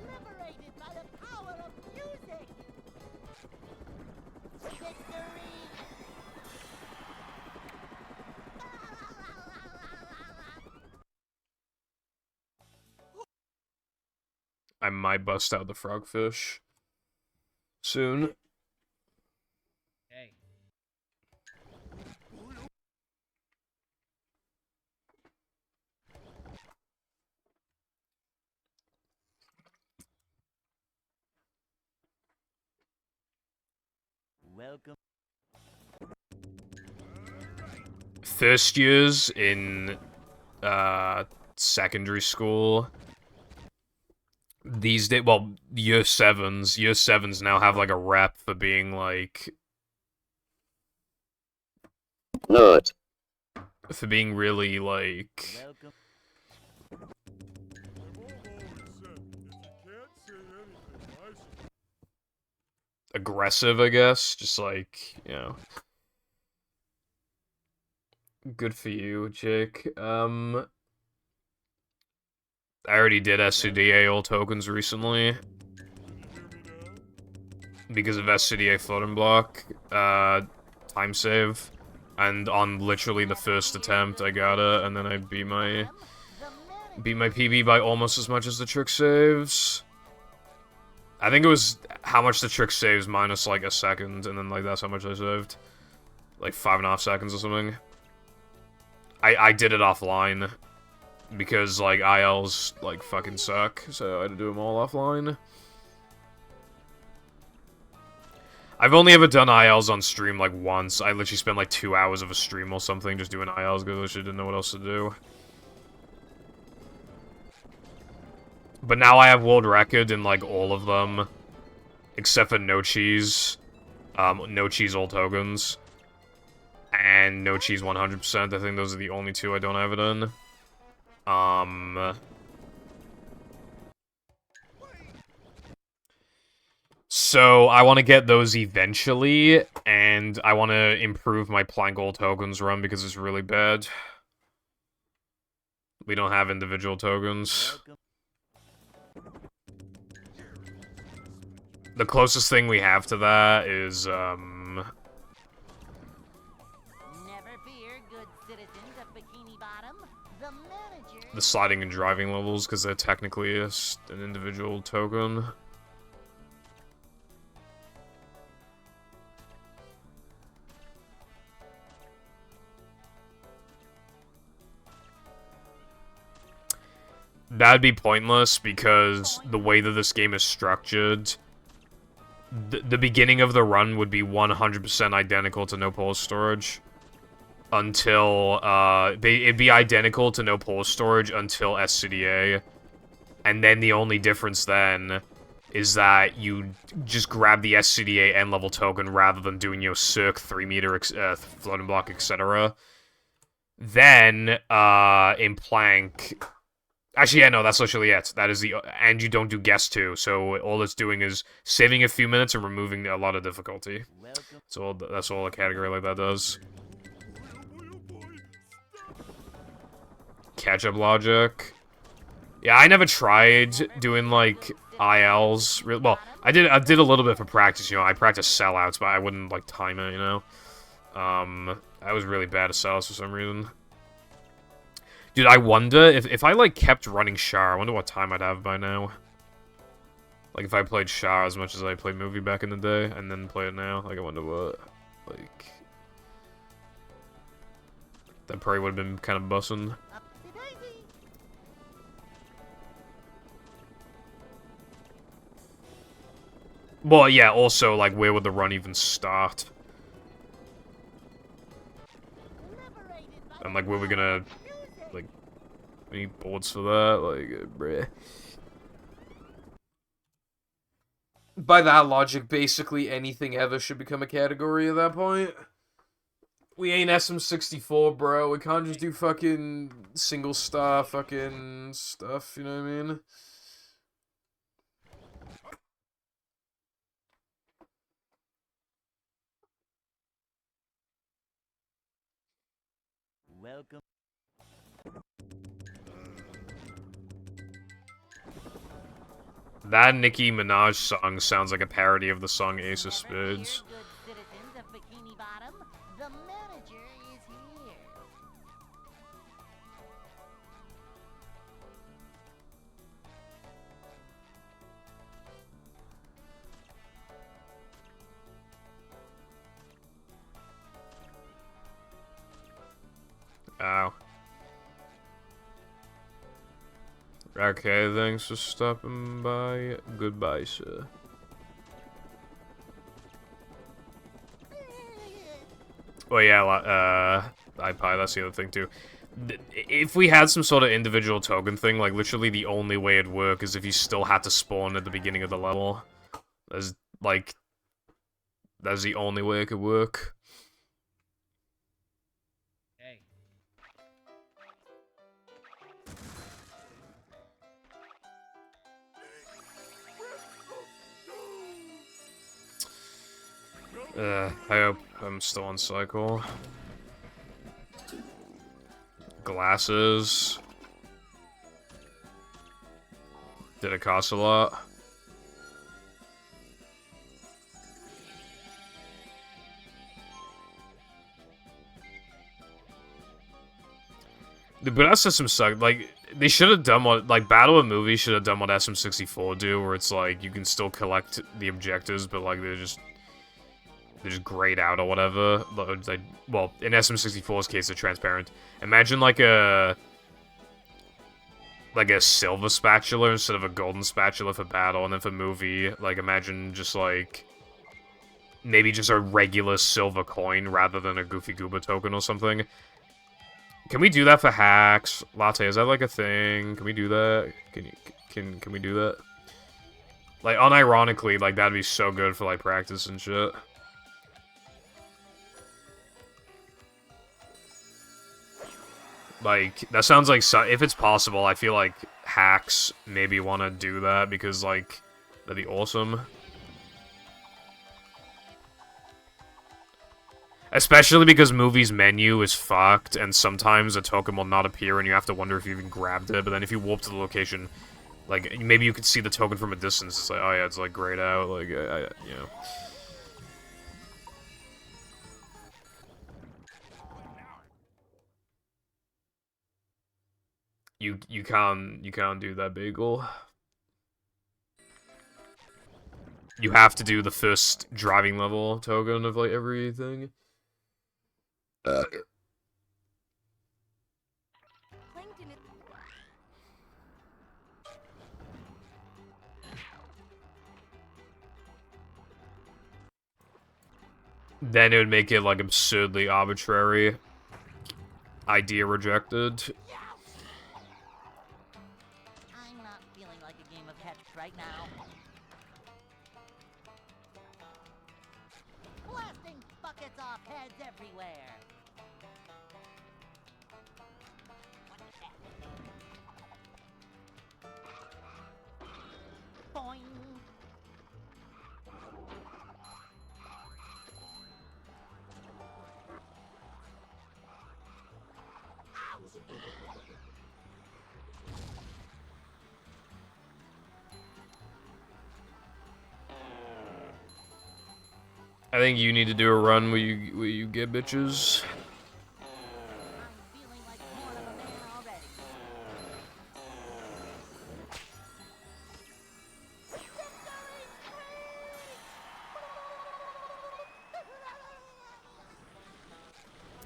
Liberated by the power of music. Victory. I might bust out the frogfish soon. Hey. Welcome. First years in, secondary school. These days, well, year sevens now have, like, a rep for being, like... Nerd. For being really, like... Welcome. I've always said, if you can't say anything, I say. aggressive, I guess. Just, like, you know... Good for you, Jake. I already did SCDA all tokens recently. Because of SCDA floating block, time save. And on literally the first attempt, I got it, and then I beat my PB by almost as much as the trick saves. I think it was how much the trick saves minus, like, a second, and then, like, that's how much I saved. Like, 5.5 seconds or something. I did it offline. Because, like, ILs, like, fucking suck, so I had to do them all offline. I've only ever done ILs on stream, like, once. I literally spent, like, 2 hours of a stream or something just doing ILs because I literally didn't know what else to do. But now I have world record in, like, all of them. Except for no cheese. No cheese all tokens. And no cheese 100%. I think those are the only two I don't have it in. So, I want to get those eventually, and I want to improve my plank all tokens run because it's really bad. We don't have individual tokens. The closest thing we have to that is, Never fear, good citizens of Bikini Bottom. The manager. the sliding and driving levels, because they're technically an individual token. That'd be pointless, because the way that this game is structured, the beginning of the run would be 100% identical to no pole storage. Until, it'd be identical to no pole storage until SCDA. And then the only difference then is that you just grab the SCDA end level token rather than doing, you know, circ, 3 meter, floating block, etc. Then, in plank... Actually, yeah, no, that's literally it. That is the... And you don't do guess too, so all it's doing is saving a few minutes and removing a lot of difficulty. So that's all a category like that does. Catch-up logic. Yeah, I never tried doing, like, ILs. Well, I did a little bit for practice, you know. I practiced sellouts, but I wouldn't, like, time it, you know. I was really bad at sellouts for some reason. Dude, I wonder if I, like, kept running Char, I wonder what time I'd have by now. Like, if I played Char as much as I played Movie back in the day, and then play it now. Like, I wonder what, like... That probably would have been kind of bussin'. Well, yeah, also, like, where would the run even start? And, like, where we gonna, like, any boards for that? Like, bruh. By that logic, basically anything ever should become a category at that point. We ain't SM64, bro. We can't just do fucking single star fucking stuff, you know what I mean? Welcome. That Nicki Minaj song sounds like a parody of the song Ace of Spades. Good citizens of Bikini Bottom, the manager is here. Ow. Okay, thanks for stopping by. Goodbye, sir. Well, yeah, iPie, that's the other thing, too. If we had some sort of individual token thing, like, literally the only way it'd work is if you still had to spawn at the beginning of the level. That's, like... That's the only way it could work. Hey. I hope I'm still on cycle. Glasses. Did it cost a lot? The But that system sucked. Like, they should have done what, like, Battle of Movies should have done what SM64 do, where it's like, you can still collect the objectives, but, like, they just grayed out or whatever. Like, well, in SM64's case, they're transparent. Imagine, like a silver spatula instead of a golden spatula for battle, and then for movie, like, imagine just, like, maybe just a regular silver coin rather than a Goofy Gooba token or something. Can we do that for hacks? Latte, is that like a thing? Can we do that? Can we do that? Like, unironically, like, that'd be so good for, like, practice and shit. Like, that sounds like, if it's possible, I feel like hacks maybe want to do that, because, like, that'd be awesome. Especially because movie's menu is fucked, and sometimes a token will not appear, and you have to wonder if you even grabbed it, but then if you warp to the location, like, maybe you could see the token from a distance, it's like, oh yeah, it's, like, grayed out, like, you know. You can't do that, Bagel. You have to do the first driving level token of, like, everything. Then it would make it, like, absurdly arbitrary. Idea rejected. I'm not feeling like a game of catch right now. Blasting buckets off heads everywhere. Boing. I think you need to do a run where you get bitches. I'm feeling like more of a man already.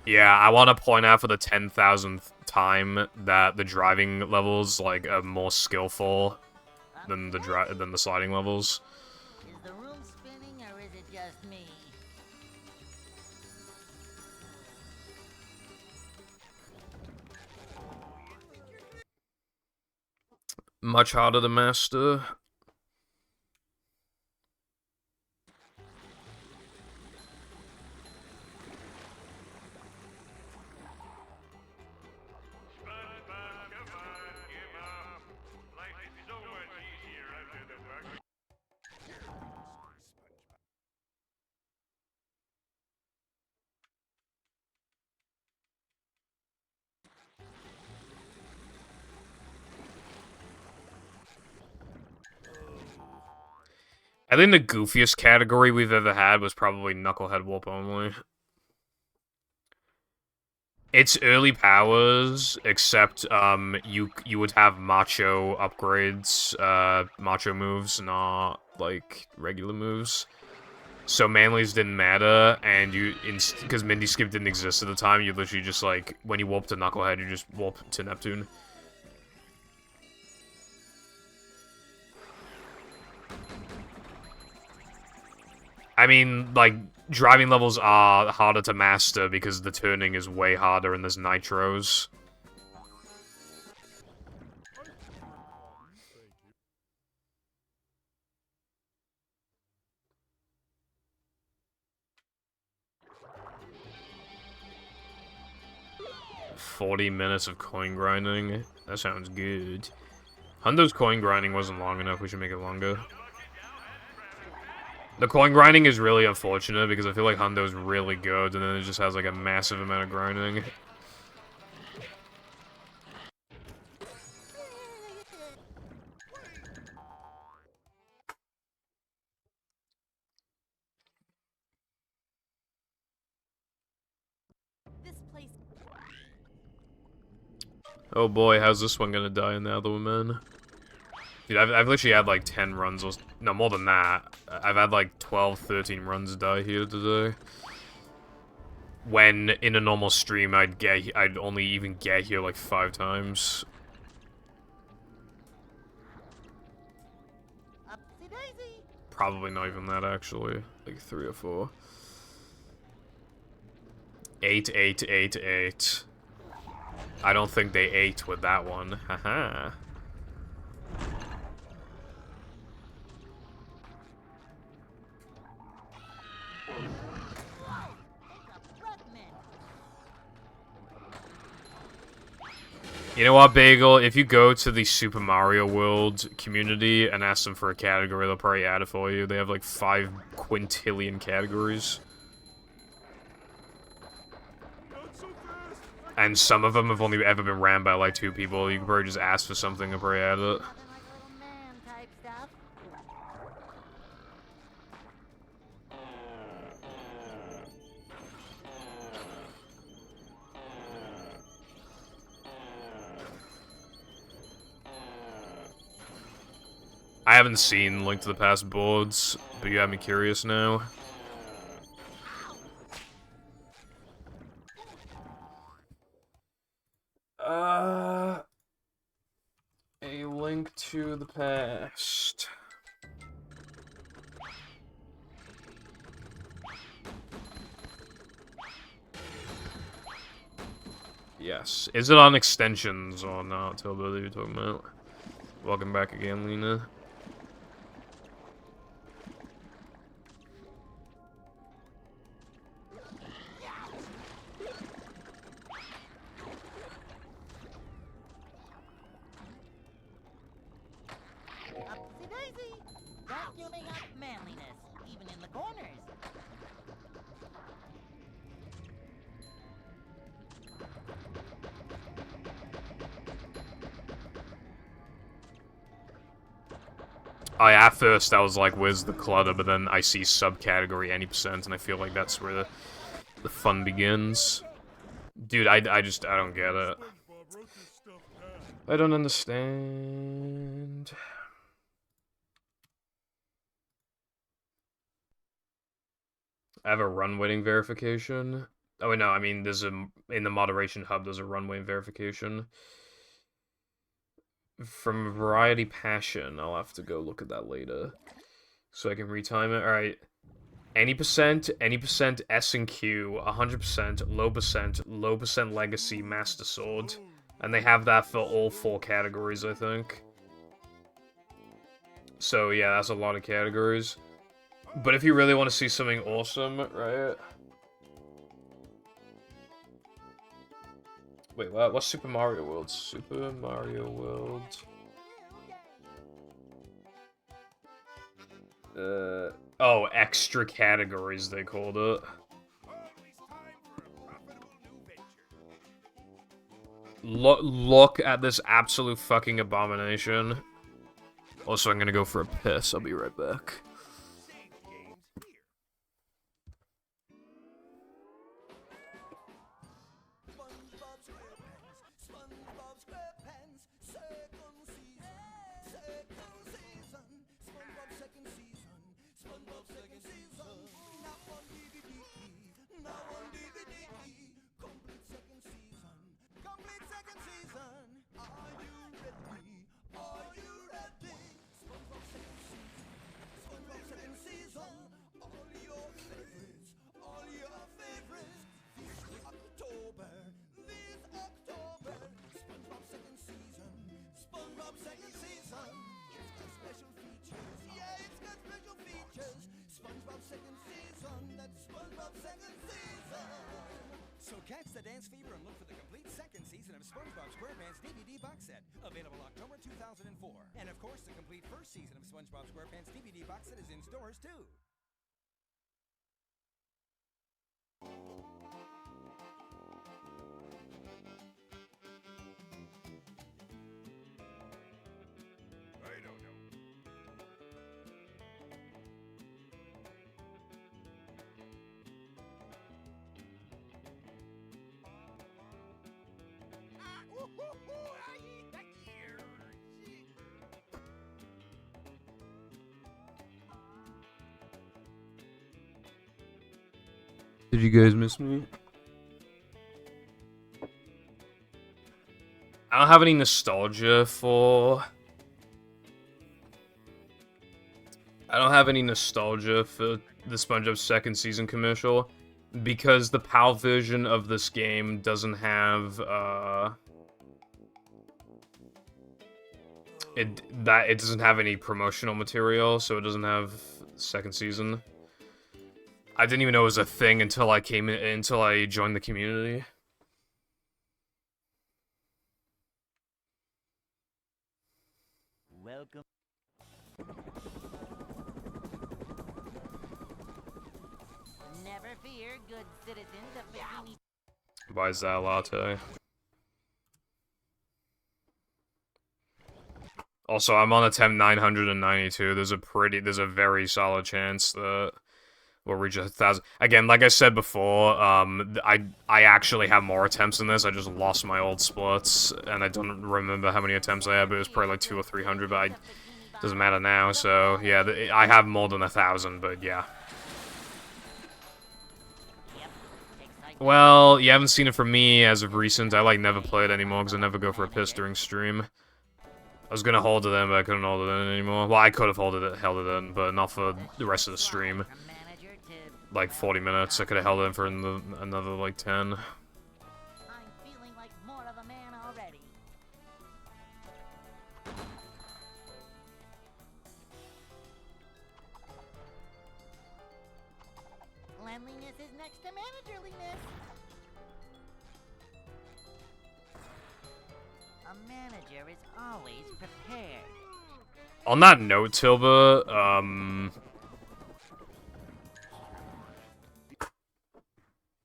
Yeah, I want to point out for the 10,000th time that the driving levels like are more skillful than the sliding levels. Is the room spinning or is it just me? Much harder to master. I think the goofiest category we've ever had was probably Knucklehead Whoop only. It's early powers, except you would have macho upgrades, macho moves, not like regular moves. So Manly's didn't matter, and because Mindy Skip didn't exist at the time, you literally just like when you warp to Knucklehead, you just warp to Neptune. I mean, like, driving levels are harder to master because the turning is way harder and there's nitros. Thank you. 40 minutes of coin grinding? That sounds good. Hundo's coin grinding wasn't long enough, we should make it longer. The coin grinding is really unfortunate because I feel like Hundo's really good and then it just has like a massive amount of grinding. This place. Oh boy, how's this one gonna die in the other one, man? Dude, I've literally had like 10 runs, or no, more than that. I've had like 12, 13 runs die here today. When in a normal stream, I'd only even get here like 5 times. Upsy daisy. Probably not even that, actually. Like 3 or 4. 8, 8, 8, 8. I don't think they ate with that one. Haha. You know what, Bagel? If you go to the Super Mario World community and ask them for a category, they'll probably add it for you. They have like 5 quintillion categories. Not so fast. And some of them have only ever been ran by like 2 people. You can probably just ask for something and probably add it. Nothing like a little man type stuff. I haven't seen Link to the Past boards, but you have me curious now. A Link to the Past. Yes. Is it on extensions or not? Tell what you're talking about. Welcome back again, Lena. Upsy daisy. Vacuuming up manliness, even in the corners. At first I was like, where's the clutter? But then I see subcategory any percent, and I feel like that's where the fun begins. Dude, I don't get it. SpongeBob wrote this stuff down. I don't understand. I have a run waiting verification. Oh wait, no, I mean there's in the moderation hub there's a run waiting verification. From Variety Passion, I'll have to go look at that later. So I can retime it. Alright. Any percent S and Q, 100%, low percent Legacy, Master Sword. And they have that for all 4 categories, I think. So yeah, that's a lot of categories. But if you really want to see something awesome, right? Wait, what? What's Super Mario World? Super Mario World. Oh, extra categories, they called it. Look at this absolute fucking abomination. Also, I'm gonna go for a piss. I'll be right back. So catch the dance fever and look for the complete second season of SpongeBob SquarePants DVD box set, available October 2004. And of course, the complete first season of SpongeBob SquarePants DVD box set is in stores too. I don't know. Did you guys miss me? I don't have any nostalgia for... I don't have any nostalgia for the SpongeBob second season commercial, because the PAL version of this game doesn't have, it doesn't have any promotional material, so it doesn't have second season. I didn't even know it was a thing until I until I joined the community. Welcome. Never fear, good citizens of Bikini. Why is that a latte? Also, I'm on attempt 992. There's a very solid chance that we'll reach 1,000. Again, like I said before, I actually have more attempts than this. I just lost my old splits, and I don't remember how many attempts I had, but it was probably like 200 or 300, but doesn't matter now, so yeah, I have more than 1,000, but yeah. Well, you haven't seen it from me as of recent. I never play it anymore because I never go for a piss during stream. I was gonna hold it in, but I couldn't hold it in anymore. Well, I could have held it in, but not for the rest of the stream. Like 40 minutes. I could have held it in for another like 10. I'm feeling like more of a man already. Cleanliness is next to managerliness. A manager is always prepared. On that note, Tilba,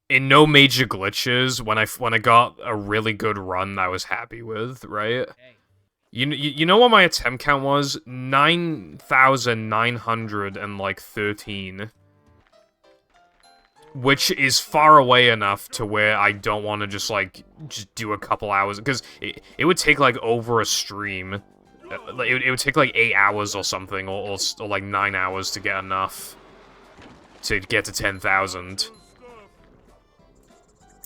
in no major glitches, when I got a really good run I was happy with, right? You know what my attempt count was? 9,913. Which is far away enough to where I don't want to just do a couple hours. Because it would take, like, over a stream. It would take, like, 8 hours or something. Or like, 9 hours to get enough. To get to 10,000.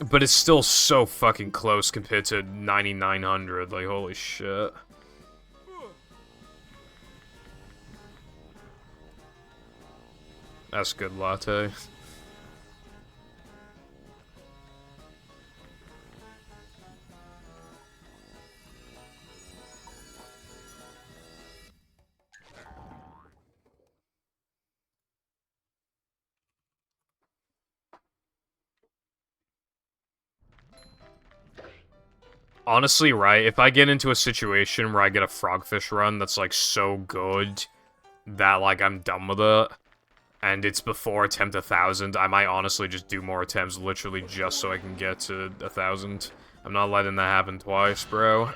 But it's still so fucking close compared to 9,900. Like, holy shit. That's good, latte. Honestly, right, if I get into a situation where I get a frogfish run that's, like, so good that, like, I'm done with it, and it's before attempt 1,000, I might honestly just do more attempts literally just so I can get to 1,000. I'm not letting that happen twice, bro.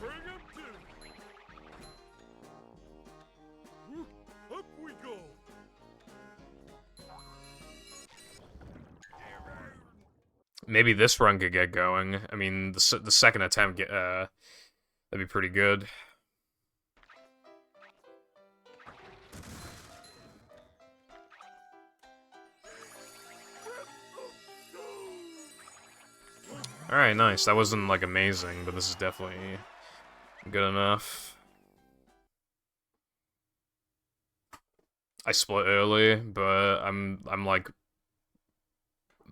Bring him to. Woo, up we go. Maybe this run could get going. I mean, the second attempt, that'd be pretty good. Alright, nice. That wasn't, like, amazing, but this is definitely good enough. I split early, but I'm like,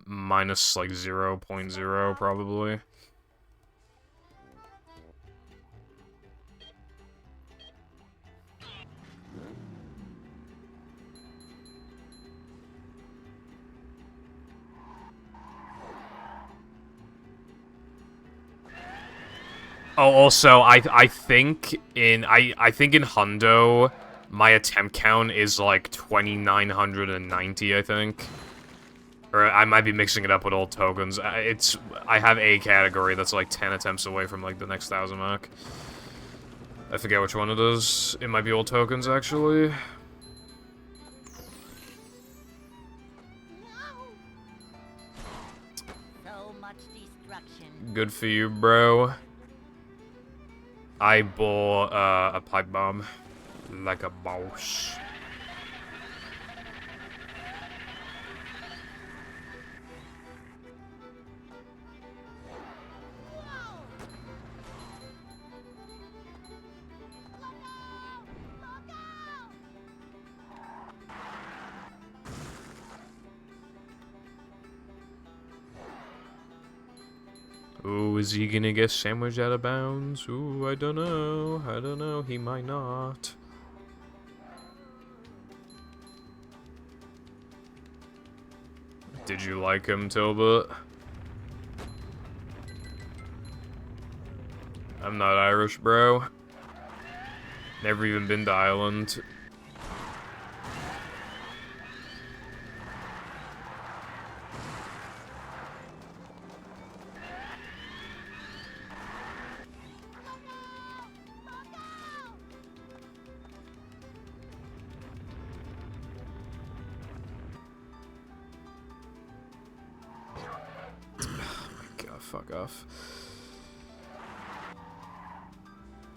minus, like, 0.0, probably. Oh, also, I think in Hundo, my attempt count is like 2,990, I think. Or I might be mixing it up with old tokens. I have a category that's like 10 attempts away from like the next 1,000 mark. I forget which one it is. It might be old tokens, actually. So much destruction. Good for you, bro. I bought a pipe bomb. Like a boss. Ooh, is he gonna get sandwiched out of bounds? Ooh, I don't know. I don't know. He might not. Did you like him, Tilbert? I'm not Irish, bro. Never even been to Ireland. Fuck off.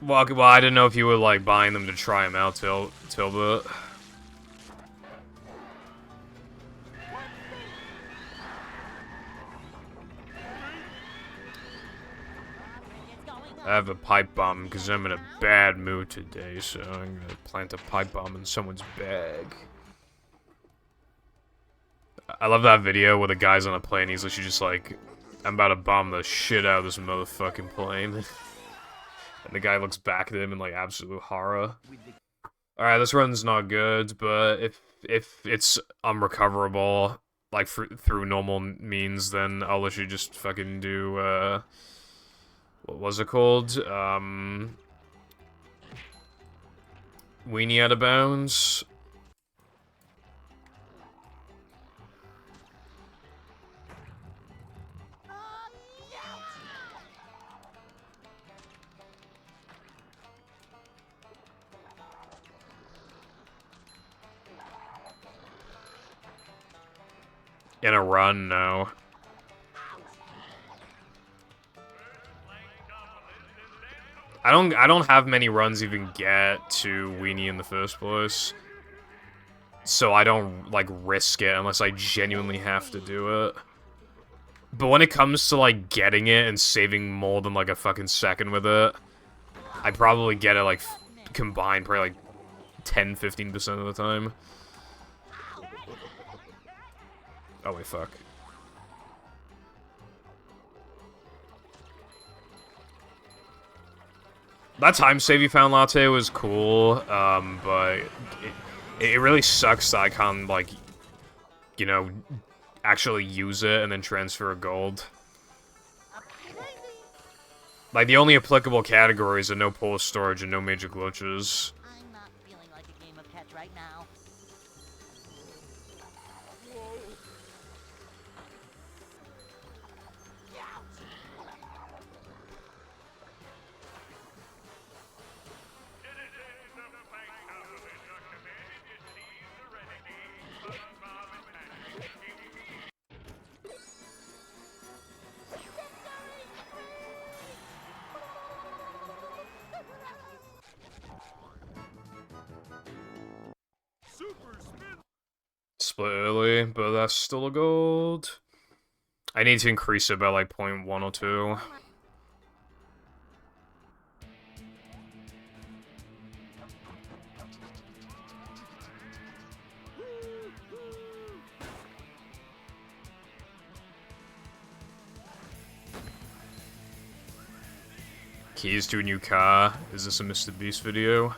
Well, I didn't know if you were, like, buying them to try them out, Tilbert. I have a pipe bomb because I'm in a bad mood today, so I'm gonna plant a pipe bomb in someone's bag. I love that video where the guy's on a plane, he's literally just like, I'm about to bomb the shit out of this motherfucking plane. And the guy looks back at him in, like, absolute horror. Alright, this run's not good, but if it's unrecoverable, like, through normal means, then I'll literally just fucking do, what was it called? Weenie out of bounds. In a run now. I don't have many runs even get to Weenie in the first place. So I don't, like, risk it unless I genuinely have to do it. But when it comes to, like, getting it and saving more than, like, a fucking second with it, I probably get it, like, combined probably, like, 10-15% of the time. Oh, wait, fuck. That time save you found, Latte, was cool, but it really sucks that I can't, like, you know, actually use it and then transfer a gold. Like, the only applicable categories are no poor storage and no major glitches. I'm not feeling like a game of catch right now. Super spin. Split early, but that's still a gold. I need to increase it by like 0.1 or 2. Keys to a new car. Is this a Mr. Beast video?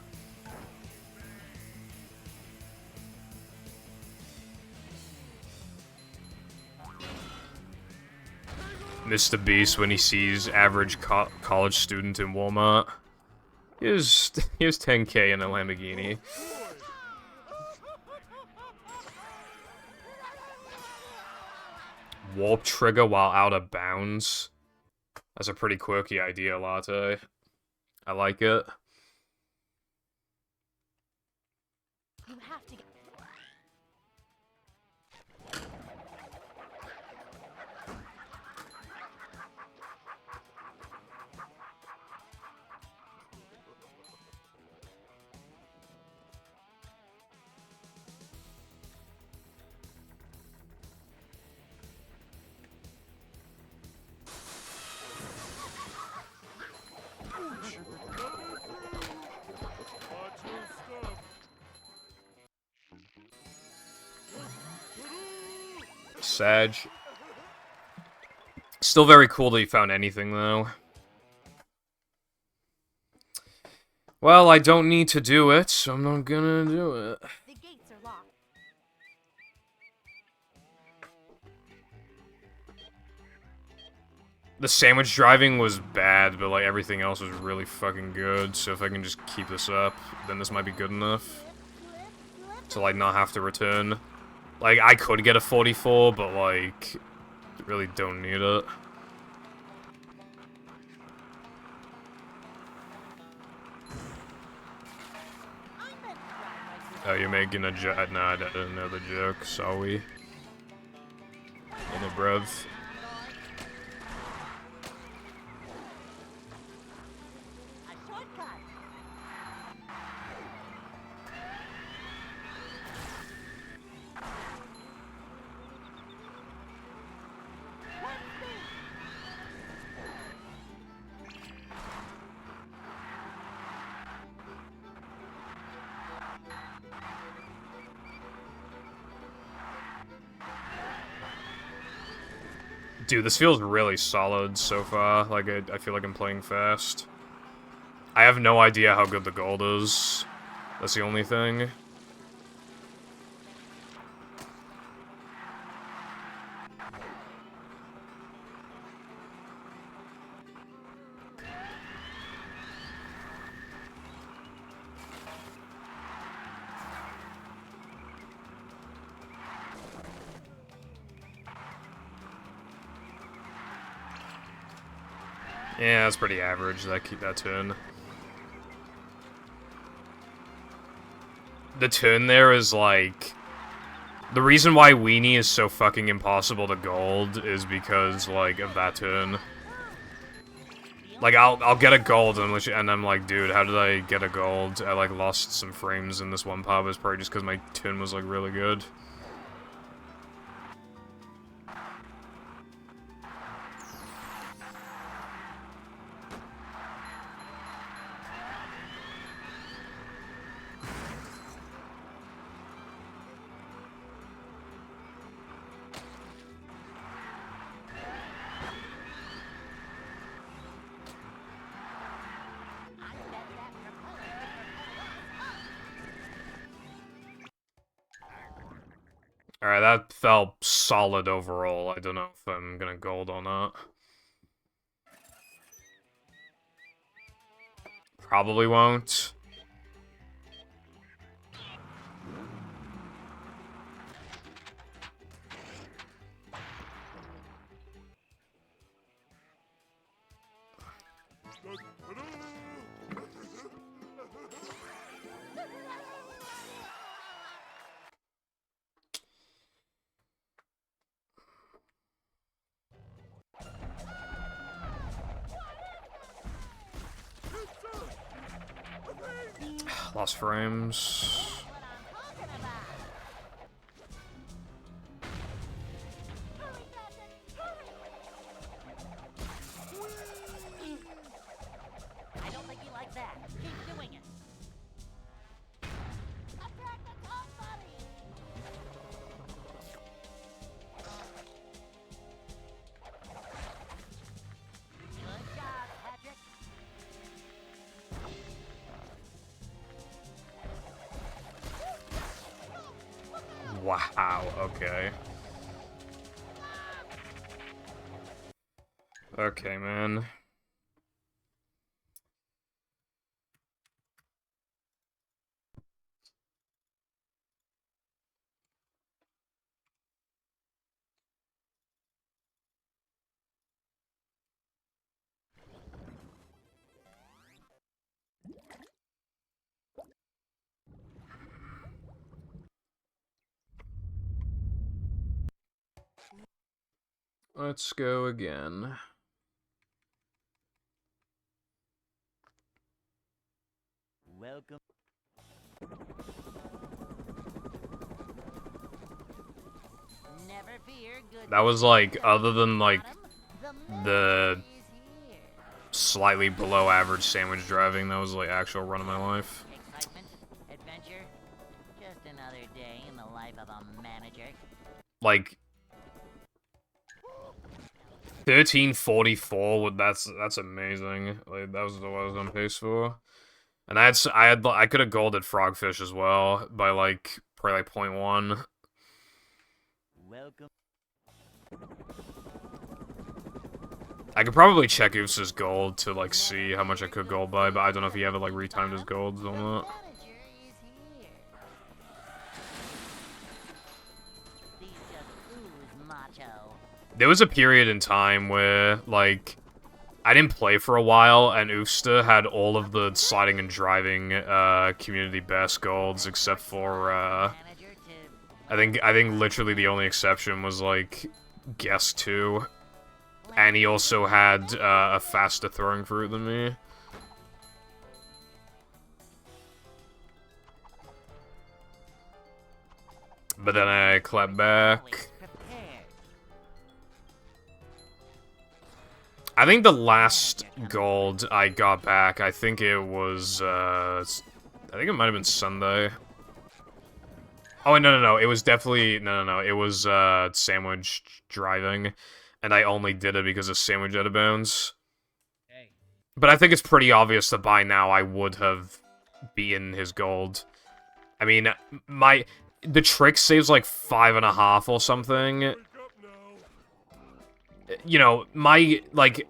Mr. Beast when he sees average college student in Walmart. Here's 10K in a Lamborghini. Warp trigger while out of bounds. That's a pretty quirky idea, Latte. I like it. You have to get... Watch your stuff. Sag. Still very cool that you found anything, though. Well, I don't need to do it, so I'm not gonna do it. The gates are locked. The sandwich driving was bad, but like everything else was really fucking good, so if I can just keep this up, then this might be good enough. To like not have to return. Like, I could get a 44, but like, really don't need it. Oh, you're making a joke? Nah, I didn't know the joke, sorry. In it, bruv. A shortcut. Dude, this feels really solid so far. Like, I feel like I'm playing fast. I have no idea how good the gold is. That's the only thing. Yeah, that's pretty average, that turn. The turn there is like... The reason why Weenie is so fucking impossible to gold is because, like, of that turn. Like, I'll get a gold, and I'm like, dude, how did I get a gold? I, like, lost some frames in this one pub. It's probably just because my turn was, like, really good. Alright, that felt solid overall. I don't know if I'm gonna gold or not. Probably won't. Lost frames. I don't think you like that. Keep doing it. Attack the top buddy. Good job, Patrick. Wow, okay. Okay, man. Let's go again. Welcome. Never fear, good. That was like, other than like the is here. slightly below average sandwich driving, that was like actual run of my life. Excitement, adventure, just another day in the life of a manager. Like 1344. That's amazing. Like that was what I was on pace for. And I could have golded Frogfish as well by like probably like 0.1. Welcome. I could probably check Oose's gold to like see how much I could gold by, but I don't know if he ever like retimed his golds or not. Manager is here. These just ooze macho. There was a period in time where like I didn't play for a while, and Oosta had all of the sliding and driving community best golds except for Manager to I think literally the only exception was like Guest 2. And he also had a faster throwing fruit than me. But then I clapped back. prepared. I think the last gold I got back, I think it was, I think it might have been Sunday. Oh, no, it was definitely, no, it was, sandwich driving. And I only did it because of sandwich out of bounds. Hey. But I think it's pretty obvious that by now I would have beaten his gold. I mean, the trick saves like 5.5 or something. Wake up now. You know, like,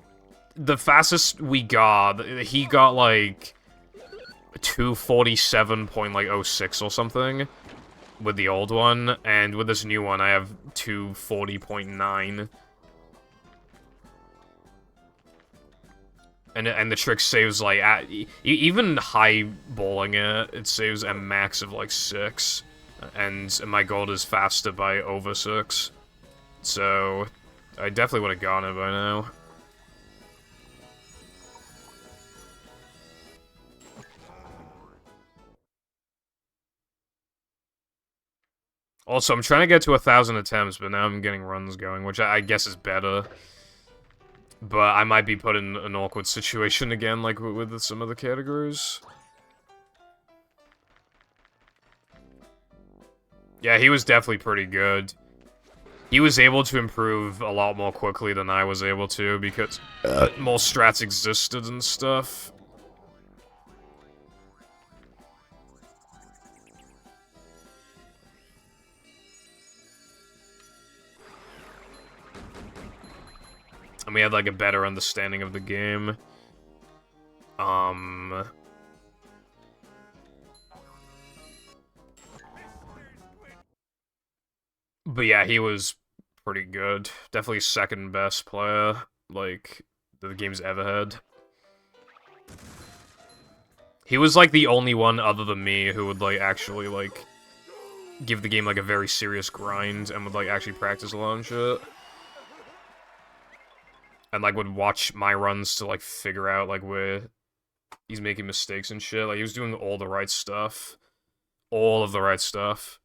the fastest we got, he got like 247.06 or something with the old one, and with this new one I have 240.9. And the trick saves, like, even high-balling it saves a max of, like, 6. And my gold is faster by over 6. So, I definitely would have gotten it by now. Also, I'm trying to get to 1,000 attempts, but now I'm getting runs going, which I guess is better. But I might be put in an awkward situation again, like with some other categories. Yeah, he was definitely pretty good. He was able to improve a lot more quickly than I was able to, because more strats existed and stuff. And we had, like, a better understanding of the game. But yeah, he was pretty good. Definitely second best player, like, the game's ever had. He was, like, the only one other than me who would, like, actually, like, give the game, like, a very serious grind and would, like, actually practice a lot and shit. And, like, would watch my runs to, like, figure out, like, where he's making mistakes and shit. Like, he was doing all the right stuff. All of the right stuff.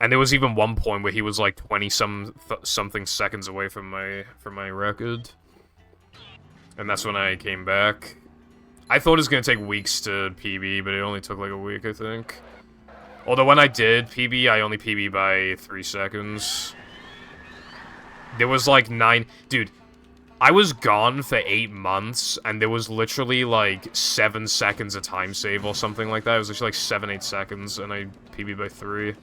And there was even one point where he was, like, 20-something seconds away from my record. And that's when I came back. I thought it was gonna take weeks to PB, but it only took, like, a week, I think. Although when I did PB, I only PB by 3 seconds. There was, like, 9... Dude, I was gone for 8 months, and there was literally, like, 7 seconds of time save or something like that. It was literally, like, 7-8 seconds, and I PB by 3.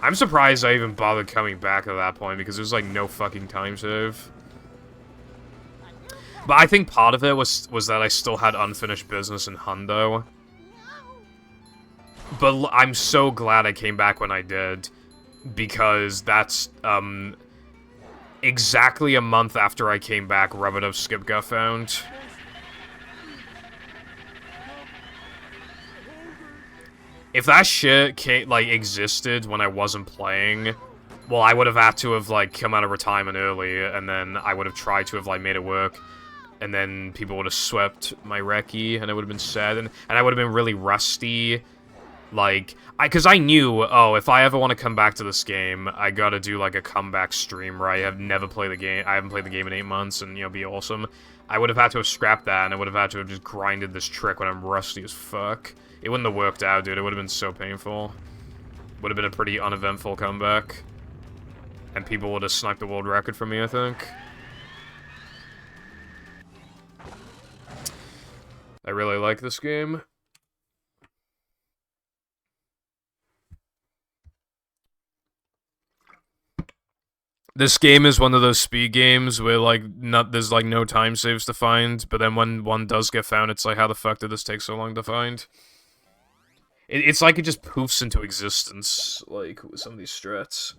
I'm surprised I even bothered coming back at that point, because there's, like, no fucking time save. But I think part of it was that I still had unfinished business in Hundo. But I'm so glad I came back when I did, because that's, exactly a month after I came back, Rub-a-Dub Skip got found. If that shit existed when I wasn't playing, well, I would have had to have, like, come out of retirement early, and then I would have tried to have, like, made it work, and then people would have swept my recce, and it would have been sad, and I would have been really rusty. Like, because I knew, oh, if I ever want to come back to this game, I gotta do, like, a comeback stream where I have never played the game, I haven't played the game in 8 months, and, you know, be awesome. I would have had to have scrapped that, and I would have had to have just grinded this trick when I'm rusty as fuck. It wouldn't have worked out, dude. It would have been so painful. Would have been a pretty uneventful comeback. And people would have sniped the world record from me, I think. I really like this game. This game is one of those speed games where, like, there's, like, no time saves to find, but then when one does get found, it's like, how the fuck did this take so long to find? It's like it just poofs into existence, like, with some of these strats.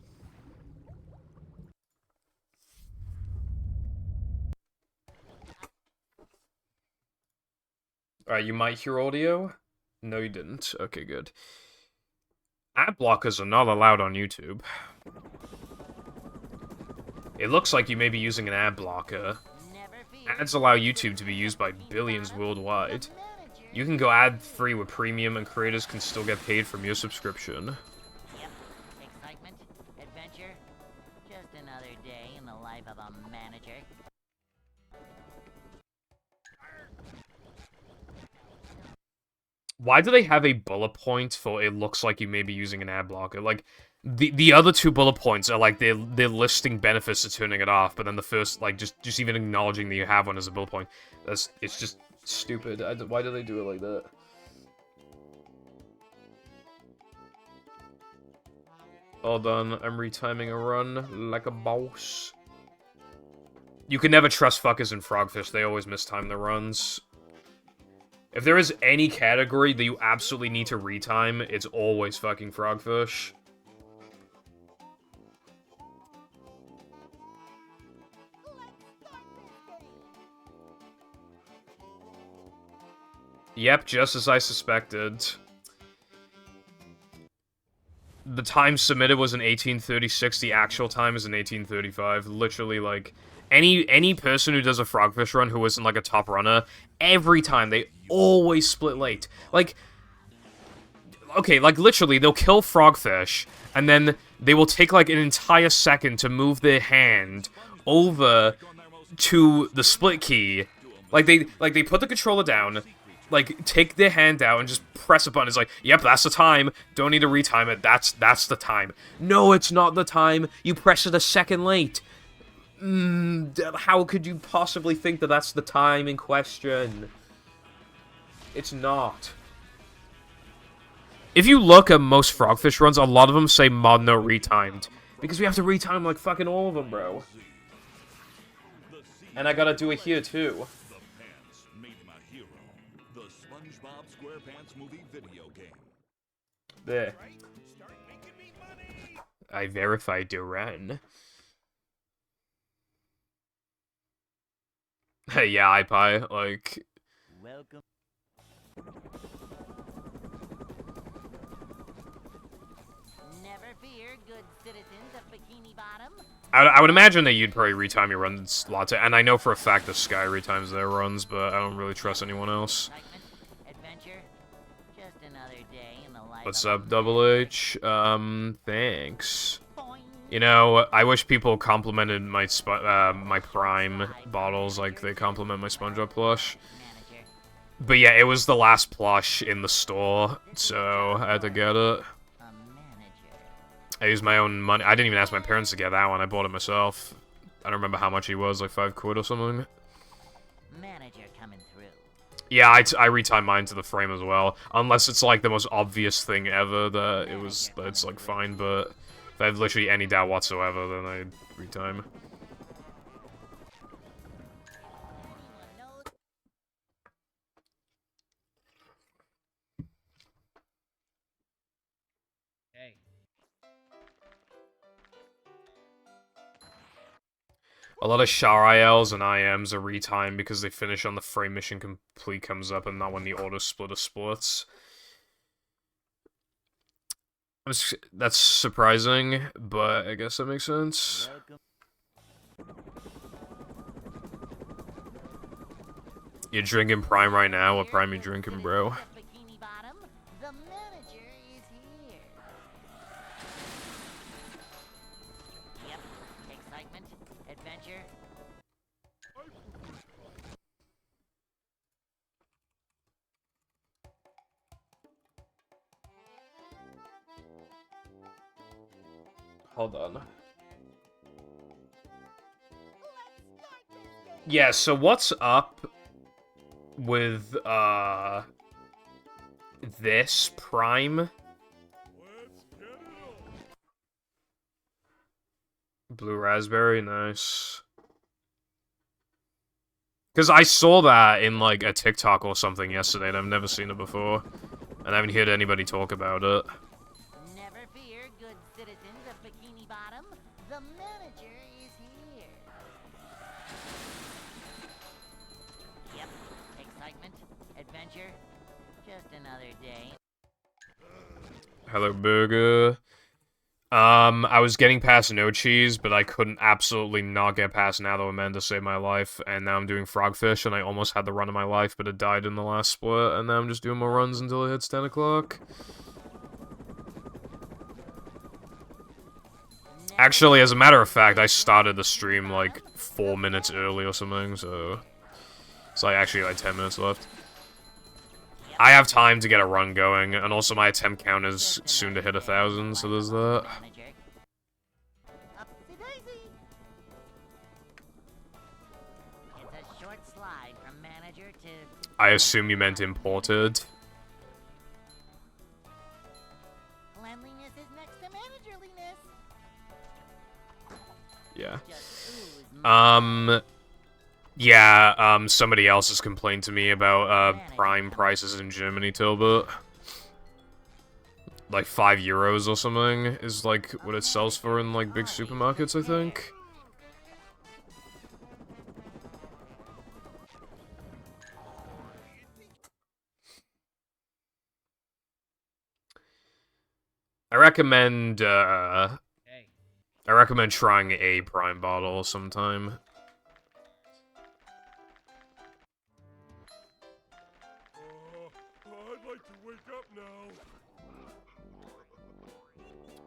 Alright, you might hear audio? No, you didn't. Okay, good. Ad blockers are not allowed on YouTube. It looks like you may be using an ad blocker. Ads allow YouTube to be used by billions worldwide. You can go ad-free with premium, and creators can still get paid from your subscription. Yep. Excitement, adventure, just another day in the life of a manager. Why do they have a bullet point for it looks like you may be using an ad blocker? Like, the other 2 bullet points are like they're listing benefits to turning it off, but then the first, like, just even acknowledging that you have one as a bullet point, it's just stupid. Why do they do it like that? All done. I'm retiming a run like a boss. You can never trust fuckers in Frogfish. They always mistime their runs. If there is any category that you absolutely need to retime, it's always fucking Frogfish. Yep, just as I suspected. The time submitted was in 1836, the actual time is in 1835. Literally, like, any person who does a frogfish run who isn't, like, a top runner, every time, they always split late. Like, okay, like, literally, they'll kill frogfish, and then they will take, like, an entire second to move their hand over to the split key. Like, they put the controller down, like, take their hand out and just press a button. It's like, yep, that's the time. Don't need to retime it. That's the time. No, it's not the time. You press it a second late. How could you possibly think that that's the time in question? It's not. If you look at most frogfish runs, a lot of them say mod no retimed. Because we have to retime, like, fucking all of them, bro. And I gotta do it here, too. There. I verified Duran. Hey, yeah, iPie, like... Welcome. Never fear, good citizens of Bikini Bottom. I would imagine that you'd probably retime your runs lots, and I know for a fact that Sky retimes their runs, but I don't really trust anyone else. Adventure, just another day in the life What's of up, Double H? Thanks. You know, I wish people complimented my my Prime bottles like they compliment my SpongeBob plush. manager. But yeah, it was the last plush in the store, so I had to get it. A manager. I used my own money. I didn't even ask my parents to get that one. I bought it myself. I don't remember how much he was, like 5 quid or something. Manager coming through. Yeah, I retime mine to the frame as well. Unless it's like the most obvious thing ever that it's like fine, but if I have literally any doubt whatsoever, then I'd retime. Hey. A lot of Char ILs and IMs are retime because they finish on the frame mission complete comes up and not when the auto splitter splits. That's surprising, but I guess that makes sense. You're drinking Prime right now? What Prime you drinking, bro? Bikini Bottom, the manager is here. Yep, excitement, adventure. Hold on. Yeah, so what's up with, this Prime? Blue Raspberry, nice. Because I saw that in, like, a TikTok or something yesterday, and I've never seen it before. And I haven't heard anybody talk about it. Never fear, good citizens of Bikini Bottom, the manager is here. Yep, excitement, adventure, just another day. Hello, Burger. I was getting past no cheese, but I couldn't absolutely not get past now that Amanda saved my life, and now I'm doing frogfish, and I almost had the run of my life, but it died in the last split, and now I'm just doing more runs until it hits 10 o'clock. Actually, as a matter of fact, I started the stream, like, 4 minutes early or something, so... It's, like, actually, like, 10 minutes left. I have time to get a run going, and also my attempt count is soon to hit 1,000, so there's that. Upsy-daisy. It's a short slide from manager to... I assume you meant imported. Cleanliness is next to managerliness. Yeah. Just ooze Yeah, somebody else has complained to me about, Prime prices in Germany, Tilbert. Like, €5 or something is, like, what it sells for in, like, big supermarkets, I think. recommend, Hey. I recommend trying a prime bottle sometime. I'd like to wake up now.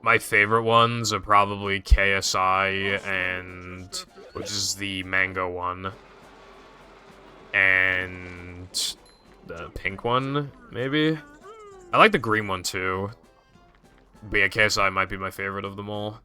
My favorite ones are probably KSI and, which is the mango one, and the pink one, maybe? I like the green one too. But yeah, KSI might be my favorite of them all.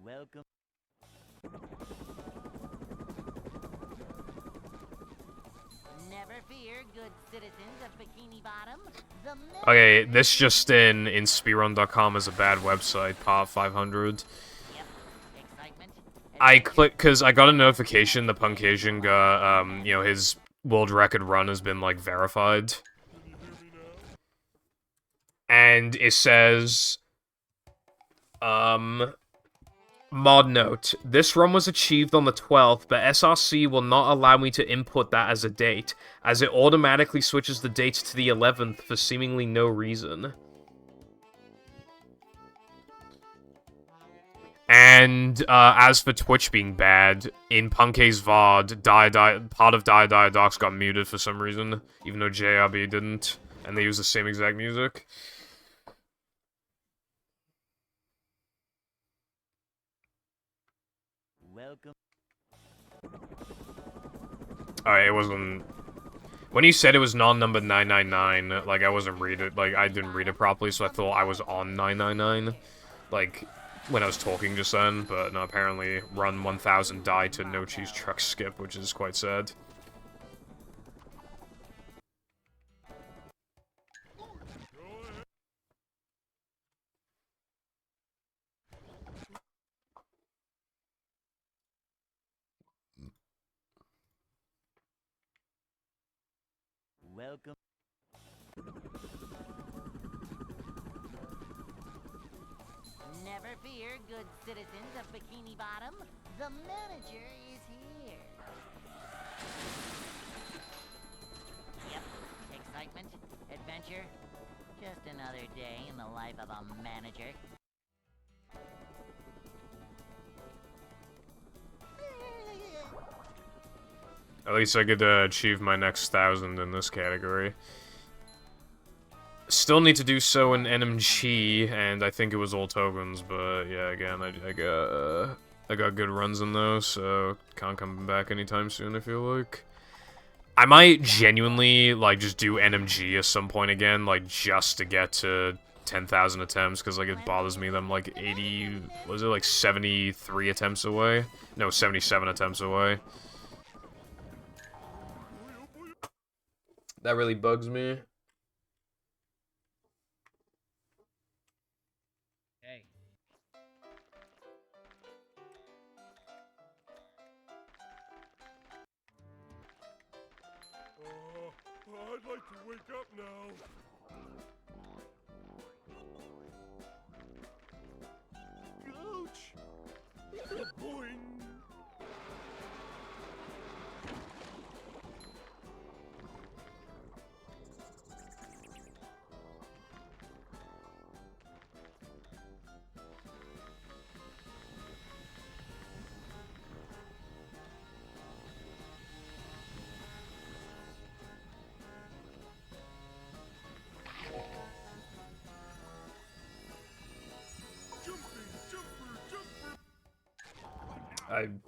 Welcome. Never fear, good citizens of Bikini Bottom. The Okay, this just in speedrun.com is a bad website, Pop 500. Yep. Excitement. I clicked, because I got a notification the Punkasian got, you know, his world record run has been, like, verified. And it says, mod note, this run was achieved on the 12th, but SRC will not allow me to input that as a date, as it automatically switches the dates to the 11th for seemingly no reason. And, as for Twitch being bad, in Punk's VOD, part of Die Docs got muted for some reason, even though JRB didn't, and they use the same exact music. Welcome. Alright, it wasn't... When he said it was non-number 999, like, I wasn't read it, like, I didn't read it properly, so I thought I was on 999, like, when I was talking just then, but no, apparently run 1000 died to no cheese truck skip, which is quite sad. Welcome. Never fear, good citizens of Bikini Bottom. The manager is here. Yep. Excitement, adventure. Just another day in the life of a manager. At least I could achieve my next 1000 in this category. Still need to do so in NMG, and I think it was all tokens, but yeah, again, I got good runs in those, so can't come back anytime soon, I feel like. I might genuinely, like, just do NMG at some point again, like, just to get to 10,000 attempts, because, like, it bothers me that I'm, like, 80, was it, like, 73 attempts away? No, 77 attempts away. That really bugs me. Hey. I'd like to wake up now. Ouch! Boing!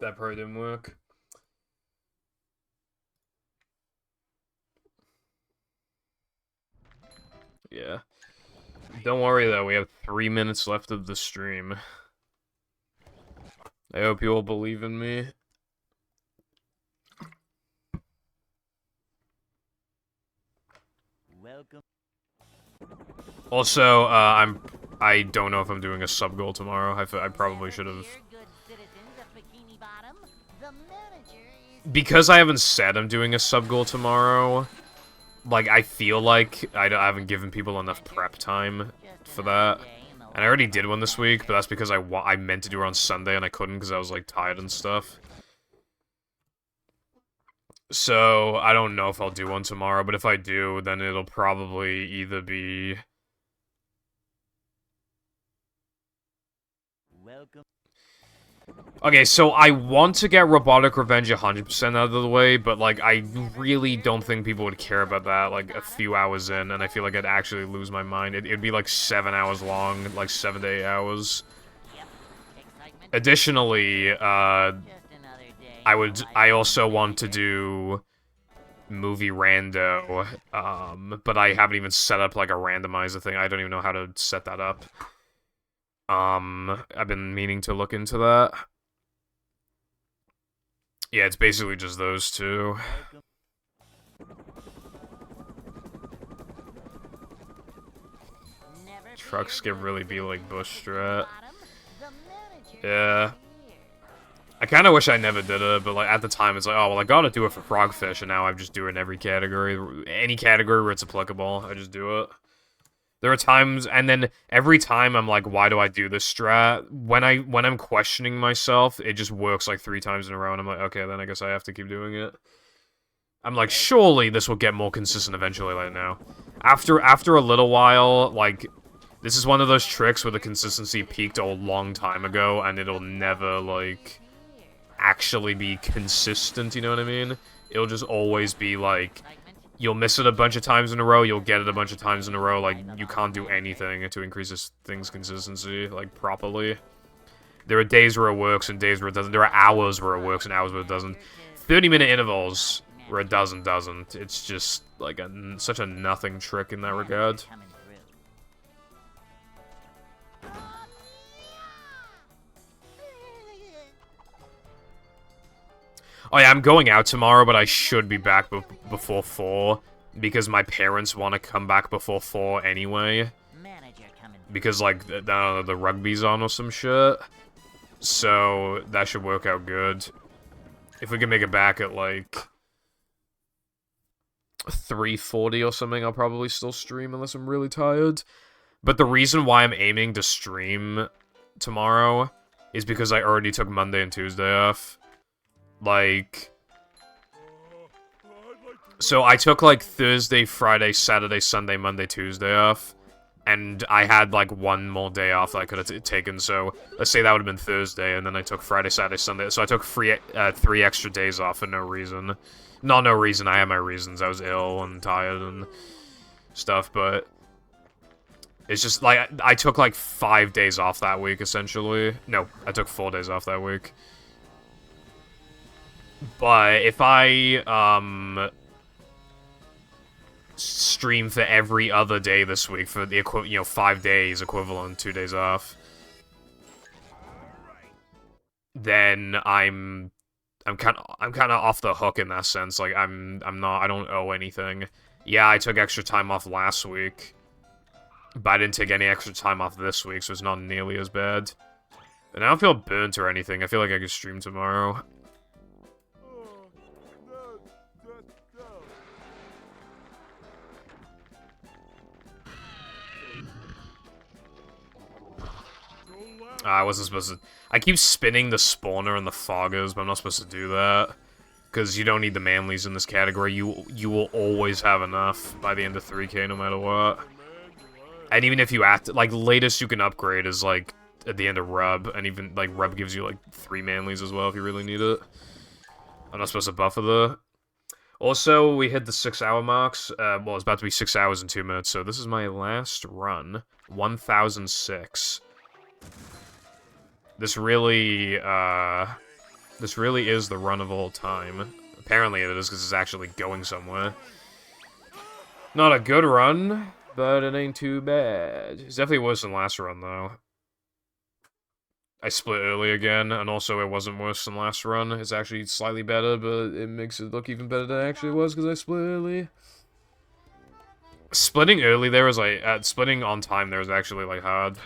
That probably didn't work. Yeah. Don't worry though, we have 3 minutes left of the stream. I hope you all believe in me. Welcome. Also, I don't know if I'm doing a sub goal tomorrow. I probably should have. Good citizens of Bikini Bottom. The manager is Because I haven't said I'm doing a sub goal tomorrow, like, I feel like I haven't given people enough prep time for that. And I already did one this week, but that's because I meant to do it on Sunday and I couldn't because I was, like, tired and stuff. So, I don't know if I'll do one tomorrow, but if I do, then it'll probably either be... welcome. Okay, so I want to get Robotic Revenge 100% out of the way, but, like, I really don't think people would care about that, like, a few hours in, and I feel like I'd actually lose my mind. It'd be, like, 7 hours long, like, 7 to 8 hours. Yep. Excitement. Additionally, Just another day. I also want to do movie rando, but I haven't even set up, like, a randomizer thing. I don't even know how to set that up. I've been meaning to look into that. Yeah, it's basically just those two. Truck skip really be like bush strat. Yeah. I kind of wish I never did it, but like at the time it's like, oh well, I gotta do it for Frogfish, and now I just do it in every category. Any category where it's applicable, I just do it. There are times, and then every time I'm like, why do I do this strat? When I'm questioning myself, it just works like 3 times in a row, and I'm like, okay, then I guess I have to keep doing it. I'm like, surely this will get more consistent eventually, like now. After a little while, like, this is one of those tricks where the consistency peaked a long time ago, and it'll never, like, actually be consistent, you know what I mean? It'll just always be, like, you'll miss it a bunch of times in a row, you'll get it a bunch of times in a row, like, you can't do anything to increase this thing's consistency, like, properly. There are days where it works and days where it doesn't. There are hours where it works and hours where it doesn't. 30-minute intervals where it doesn't. It's just, like, such a nothing trick in that regard. Oh yeah, I'm going out tomorrow, but I should be back before 4, because my parents want to come back before 4 anyway. Because, like, the rugby's on or some shit. So, that should work out good. If we can make it back at, like, 3:40 or something, I'll probably still stream unless I'm really tired. But the reason why I'm aiming to stream tomorrow is because I already took Monday and Tuesday off. Like, so I took, like, Thursday, Friday, Saturday, Sunday, Monday, Tuesday off, and I had, like, 1 more day off that I could have taken, so let's say that would have been Thursday, and then I took Friday, Saturday, Sunday, so I took 3 extra days off for no reason. Not no reason, I had my reasons, I was ill and tired and stuff, but it's just, like, I took, like, 5 days off that week, essentially. No, I took 4 days off that week. But if I, stream for every other day this week for the 5 days equivalent, 2 days off, then I'm kind of off the hook in that sense. Like, I don't owe anything. Yeah, I took extra time off last week, but I didn't take any extra time off this week, so it's not nearly as bad. And I don't feel burnt or anything. I feel like I could stream tomorrow. I wasn't supposed to... I keep spinning the spawner and the foggers, but I'm not supposed to do that. Because you don't need the manlies in this category. You will always have enough by the end of 3K, no matter what. And even if you like, latest you can upgrade is, like, at the end of Rub. And even, like, Rub gives you, like, 3 manlies as well if you really need it. I'm not supposed to buffer the... Also, we hit the 6-hour marks. Well, it's about to be 6 hours and 2 minutes, so this is my last run. 1006. This really is the run of all time. Apparently it is, because it's actually going somewhere. Not a good run, but it ain't too bad. It's definitely worse than last run, though. I split early again, and also it wasn't worse than last run. It's actually slightly better, but it makes it look even better than it actually was because I split early. Splitting early there was like, splitting on time there was actually like hard.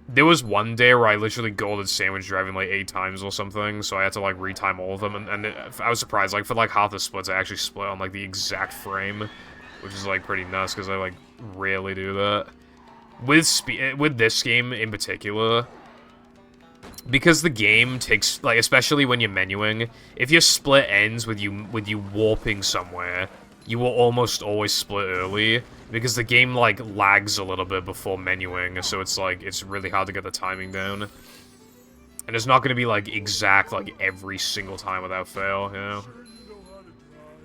There was one day where I literally golded sandwich driving like 8 times or something, so I had to like retime all of them, and I was surprised, like for like half the splits I actually split on like the exact frame, which is like pretty nuts because I like rarely do that. With this game in particular, because the game takes, like, especially when you're menuing, if your split ends with you warping somewhere, you will almost always split early, because the game, like, lags a little bit before menuing, so it's, like, it's really hard to get the timing down. And it's not going to be, like, exact, like, every single time without fail, you know? Sure you know how to drive.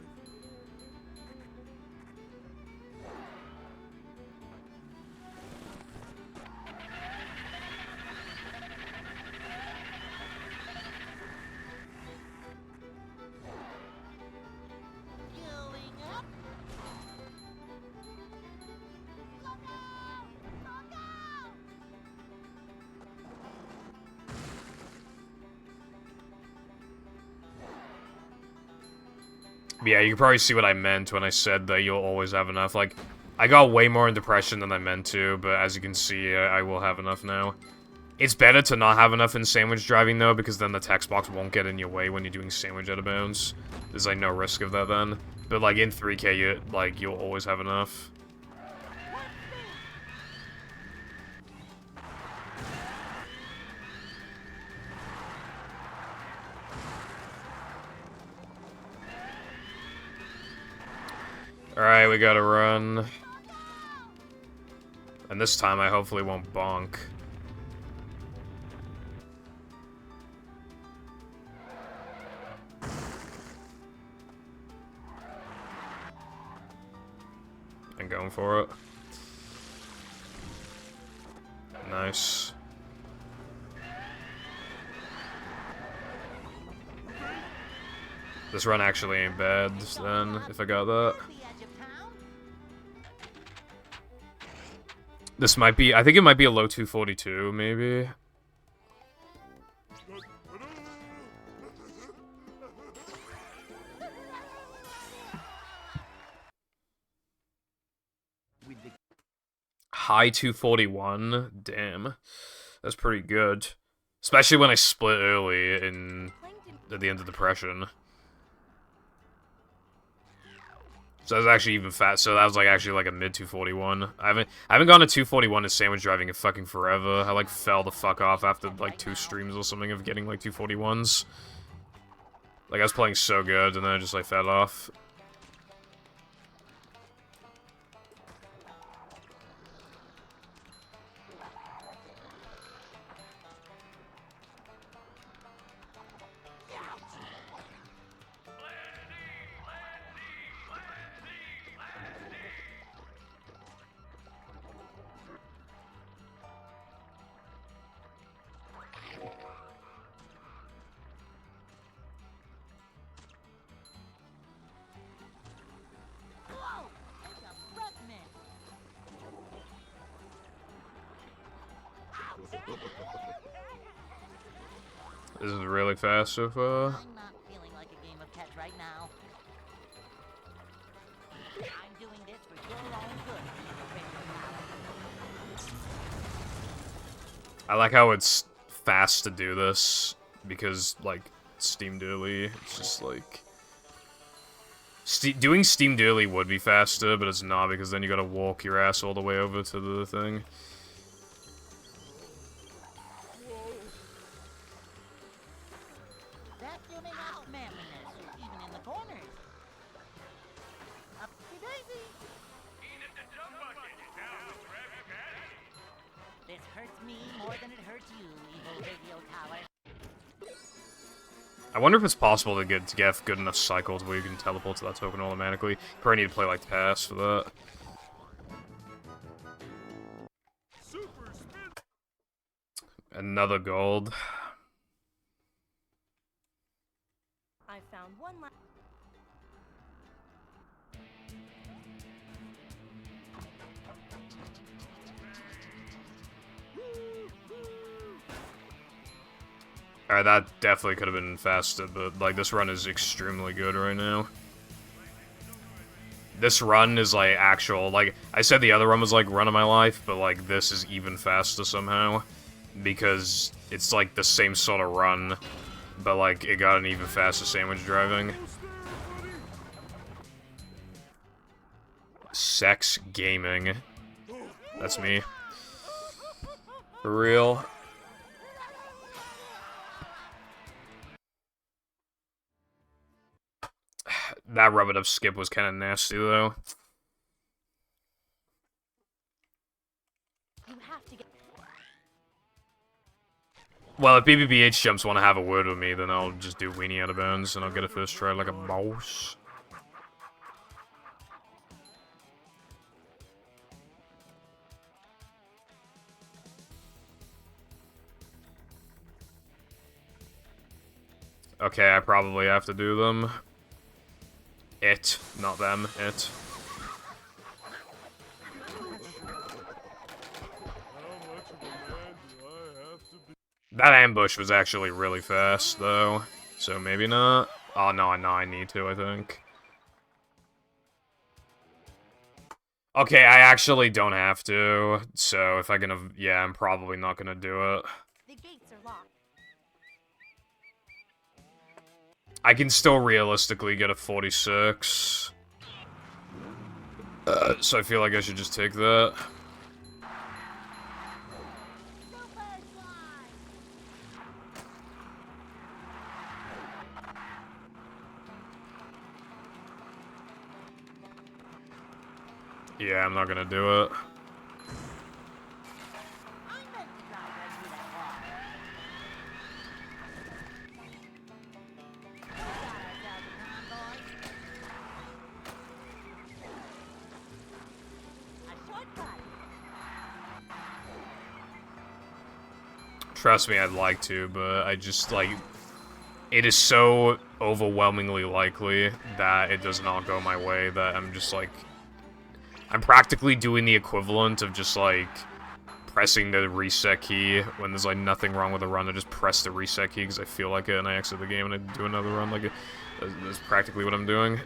Going up. Look out! Look out! But yeah, you can probably see what I meant when I said that you'll always have enough. Like, I got way more in depression than I meant to, but as you can see, I will have enough now. It's better to not have enough in sandwich driving, though, because then the text box won't get in your way when you're doing sandwich out of bounds. There's, like, no risk of that then. But, like, in 3K, you'll always have enough. Alright, we gotta run. And this time I hopefully won't bonk. And going for it. Nice. This run actually ain't bad, then, if I got that. The edge of town. This might be, I think it might be a low 242, maybe. High 241? Damn. That's pretty good. Especially when I split early at the end of depression. So that was actually even fast. So that was like actually like a mid 241. I haven't gone to 241 in sandwich driving in fucking forever. I like fell the fuck off after like 2 streams or something of getting like 241s. Like I was playing so good and then I just like fell off. Whoa! It's a breath mint. This is really fast so far. I'm not feeling like a game of catch right now. I'm doing this for your own good. I like how it's fast to do this because like steamed early. It's just like doing steamed early would be faster, but it's not because then you gotta walk your ass all the way over to the thing. Vacuuming out manliness, even in the corners. Upsy daisy. This hurts me more than it hurts you, evil radio tower. I wonder if it's possible to get good enough cycles where you can teleport to that token automatically. You probably need to play like pass for that. Super spin. Another gold. I found one last. Alright, that definitely could have been faster, but, like, this run is extremely good right now. This run is, like, actual, like, I said the other run was, like, run of my life, but, like, this is even faster somehow. Because it's, like, the same sort of run, but, like, it got an even faster sandwich driving. Sex gaming. That's me. For real. That rub-it-up skip was kind of nasty, though. You have to get. Well, if BBBH jumps want to have a word with me, then I'll just do weenie out of bounds, and I'll get a first try like a boss. Okay, I probably have to do them. It, not them, it. That ambush was actually really fast, though, so maybe not. Oh, no, I need to, I think. Okay, I actually don't have to, so if I can, yeah, I'm probably not gonna do it. The gates are locked. I can still realistically get a 46. So I feel like I should just take that. Yeah, I'm not gonna do it. Trust me, I'd like to, but I just, like... It is so overwhelmingly likely that it does not go my way that I'm just, like... I'm practically doing the equivalent of just, like... pressing the reset key when there's, like, nothing wrong with the run. I just press the reset key because I feel like it and I exit the game and I do another run. Like, that's practically what I'm doing.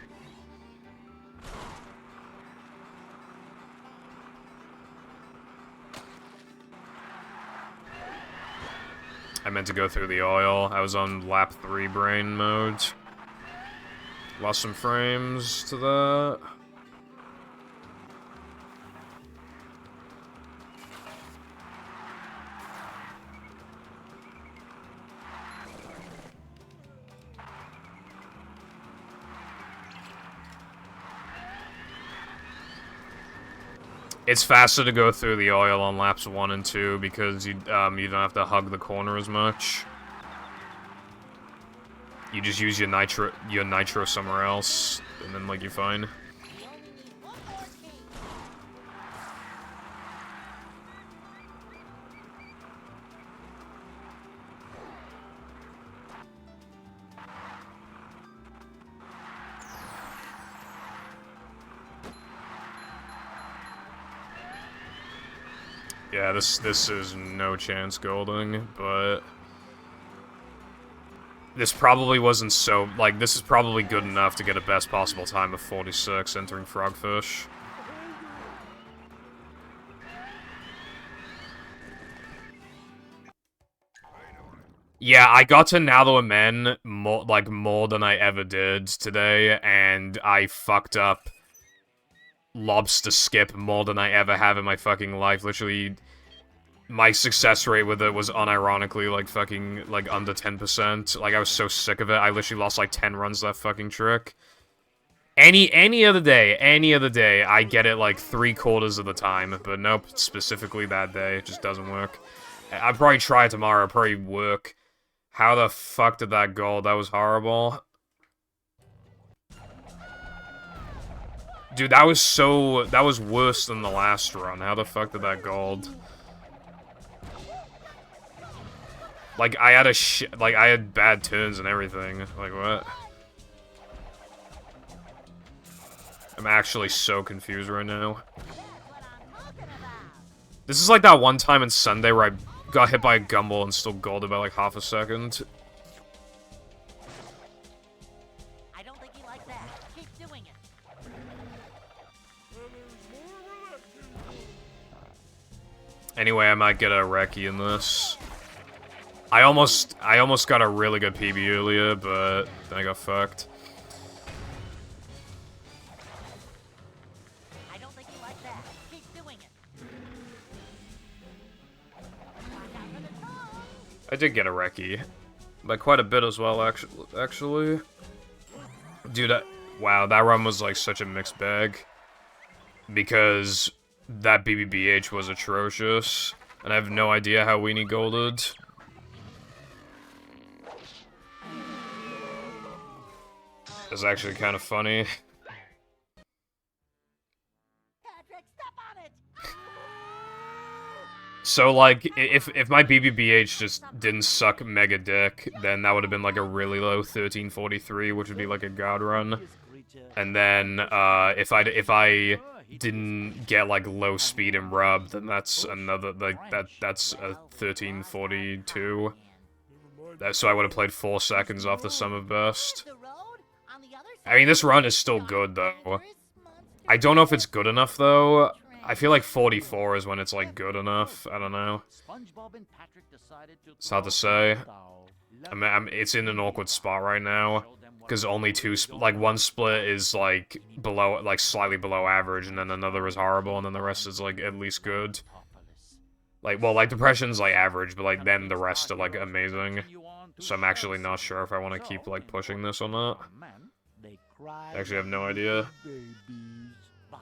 I meant to go through the oil. I was on lap 3 brain mode. Lost some frames to that. It's faster to go through the oil on laps 1 and 2 because you don't have to hug the corner as much. You just use your nitro somewhere else, and then like you're fine. Yeah, this is no chance golding, but this probably wasn't so, like, this is probably good enough to get a best possible time of 46 entering Frogfish. Yeah, I got to Nalo Men more than I ever did today, and I fucked up lobster skip more than I ever have in my fucking life. Literally, my success rate with it was unironically, like, fucking, like, under 10%. Like, I was so sick of it, I literally lost, like, 10 runs that fucking trick. Any other day, I get it, like, 3/4 of the time, but nope, specifically that day, it just doesn't work. I'll probably try it tomorrow, it'll probably work. How the fuck did that go? That was horrible. Dude, that was worse than the last run. How the fuck did that gold? Like, I had bad turns and everything. Like, what? I'm actually so confused right now. This is like that one time in Sunday where I got hit by a gumball and still golded by like half a second. I don't think he likes that. Keep doing it. Anyway, I might get a recce in this. I almost got a really good PB earlier, but then I got fucked. I don't think he likes that. Keep doing it. Watch out for the tongue. I did get a recce. By quite a bit as well, actually. Dude, wow, that run was like such a mixed bag. Because that BBBH was atrocious. And I have no idea how Weenie golded. It's actually kind of funny. Patrick, step on it. So, like, if my BBBH just didn't suck mega dick, then that would have been, like, a really low 1343, which would be, like, a god run. And then, if I didn't get, like, low speed and rub, then that's another, like, that's a 1342. So I would have played 4 seconds off the sum of best. I mean, this run is still good, though. I don't know if it's good enough, though. I feel like 44 is when it's, like, good enough. I don't know. It's hard to say. It's in an awkward spot right now. Because only one split is, like, below, like, slightly below average, and then another is horrible, and then the rest is, like, at least good. Like, well, like, Depression's, like, average, but, like, then the rest are, like, amazing. So I'm actually not sure if I want to keep, like, pushing this or not. I actually have no idea. But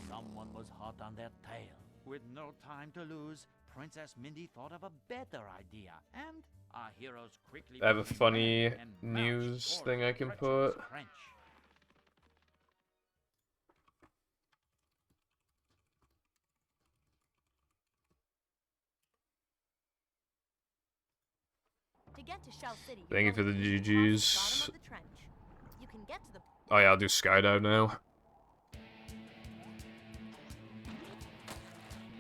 someone was hot on their tail. With no time to lose, Princess Mindy thought of a better idea, and our heroes quickly... I have a funny news thing I can put. To get to Shell City, Thank you for the GGs. you can get to the Oh yeah, I'll do skydive now.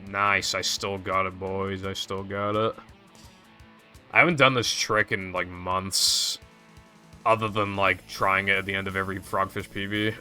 Nice, I still got it, boys. I still got it. I haven't done this trick in, like, months. Other than, like, trying it at the end of every Frogfish PB.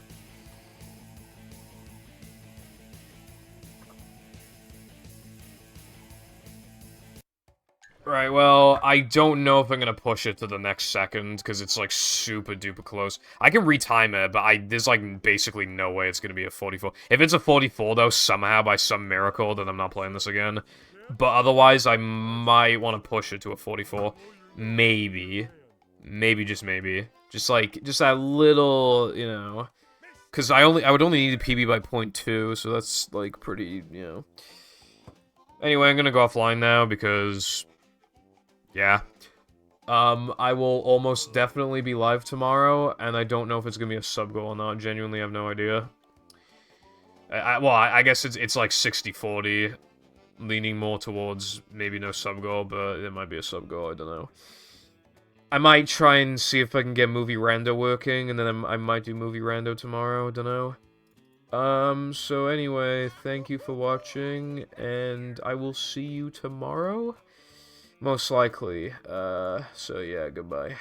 Right, well, I don't know if I'm gonna push it to the next second, because it's, like, super duper close. I can retime it, but there's, like, basically no way it's gonna be a 44. If it's a 44, though, somehow, by some miracle, then I'm not playing this again. But otherwise, I might want to push it to a 44. Maybe. Maybe, just maybe. Just, like, just that little, you know... Because I would only need a PB by 0.2, so that's, like, pretty, you know... Anyway, I'm gonna go offline now, because... Yeah. I will almost definitely be live tomorrow, and I don't know if it's gonna be a sub goal or not. Genuinely have no idea. Well, I guess it's like 60-40, leaning more towards maybe no sub goal, but it might be a sub goal, I don't know. I might try and see if I can get Movie Rando working, and then I might do Movie Rando tomorrow, I don't know. So anyway, thank you for watching, and I will see you tomorrow? Most likely. So yeah, goodbye.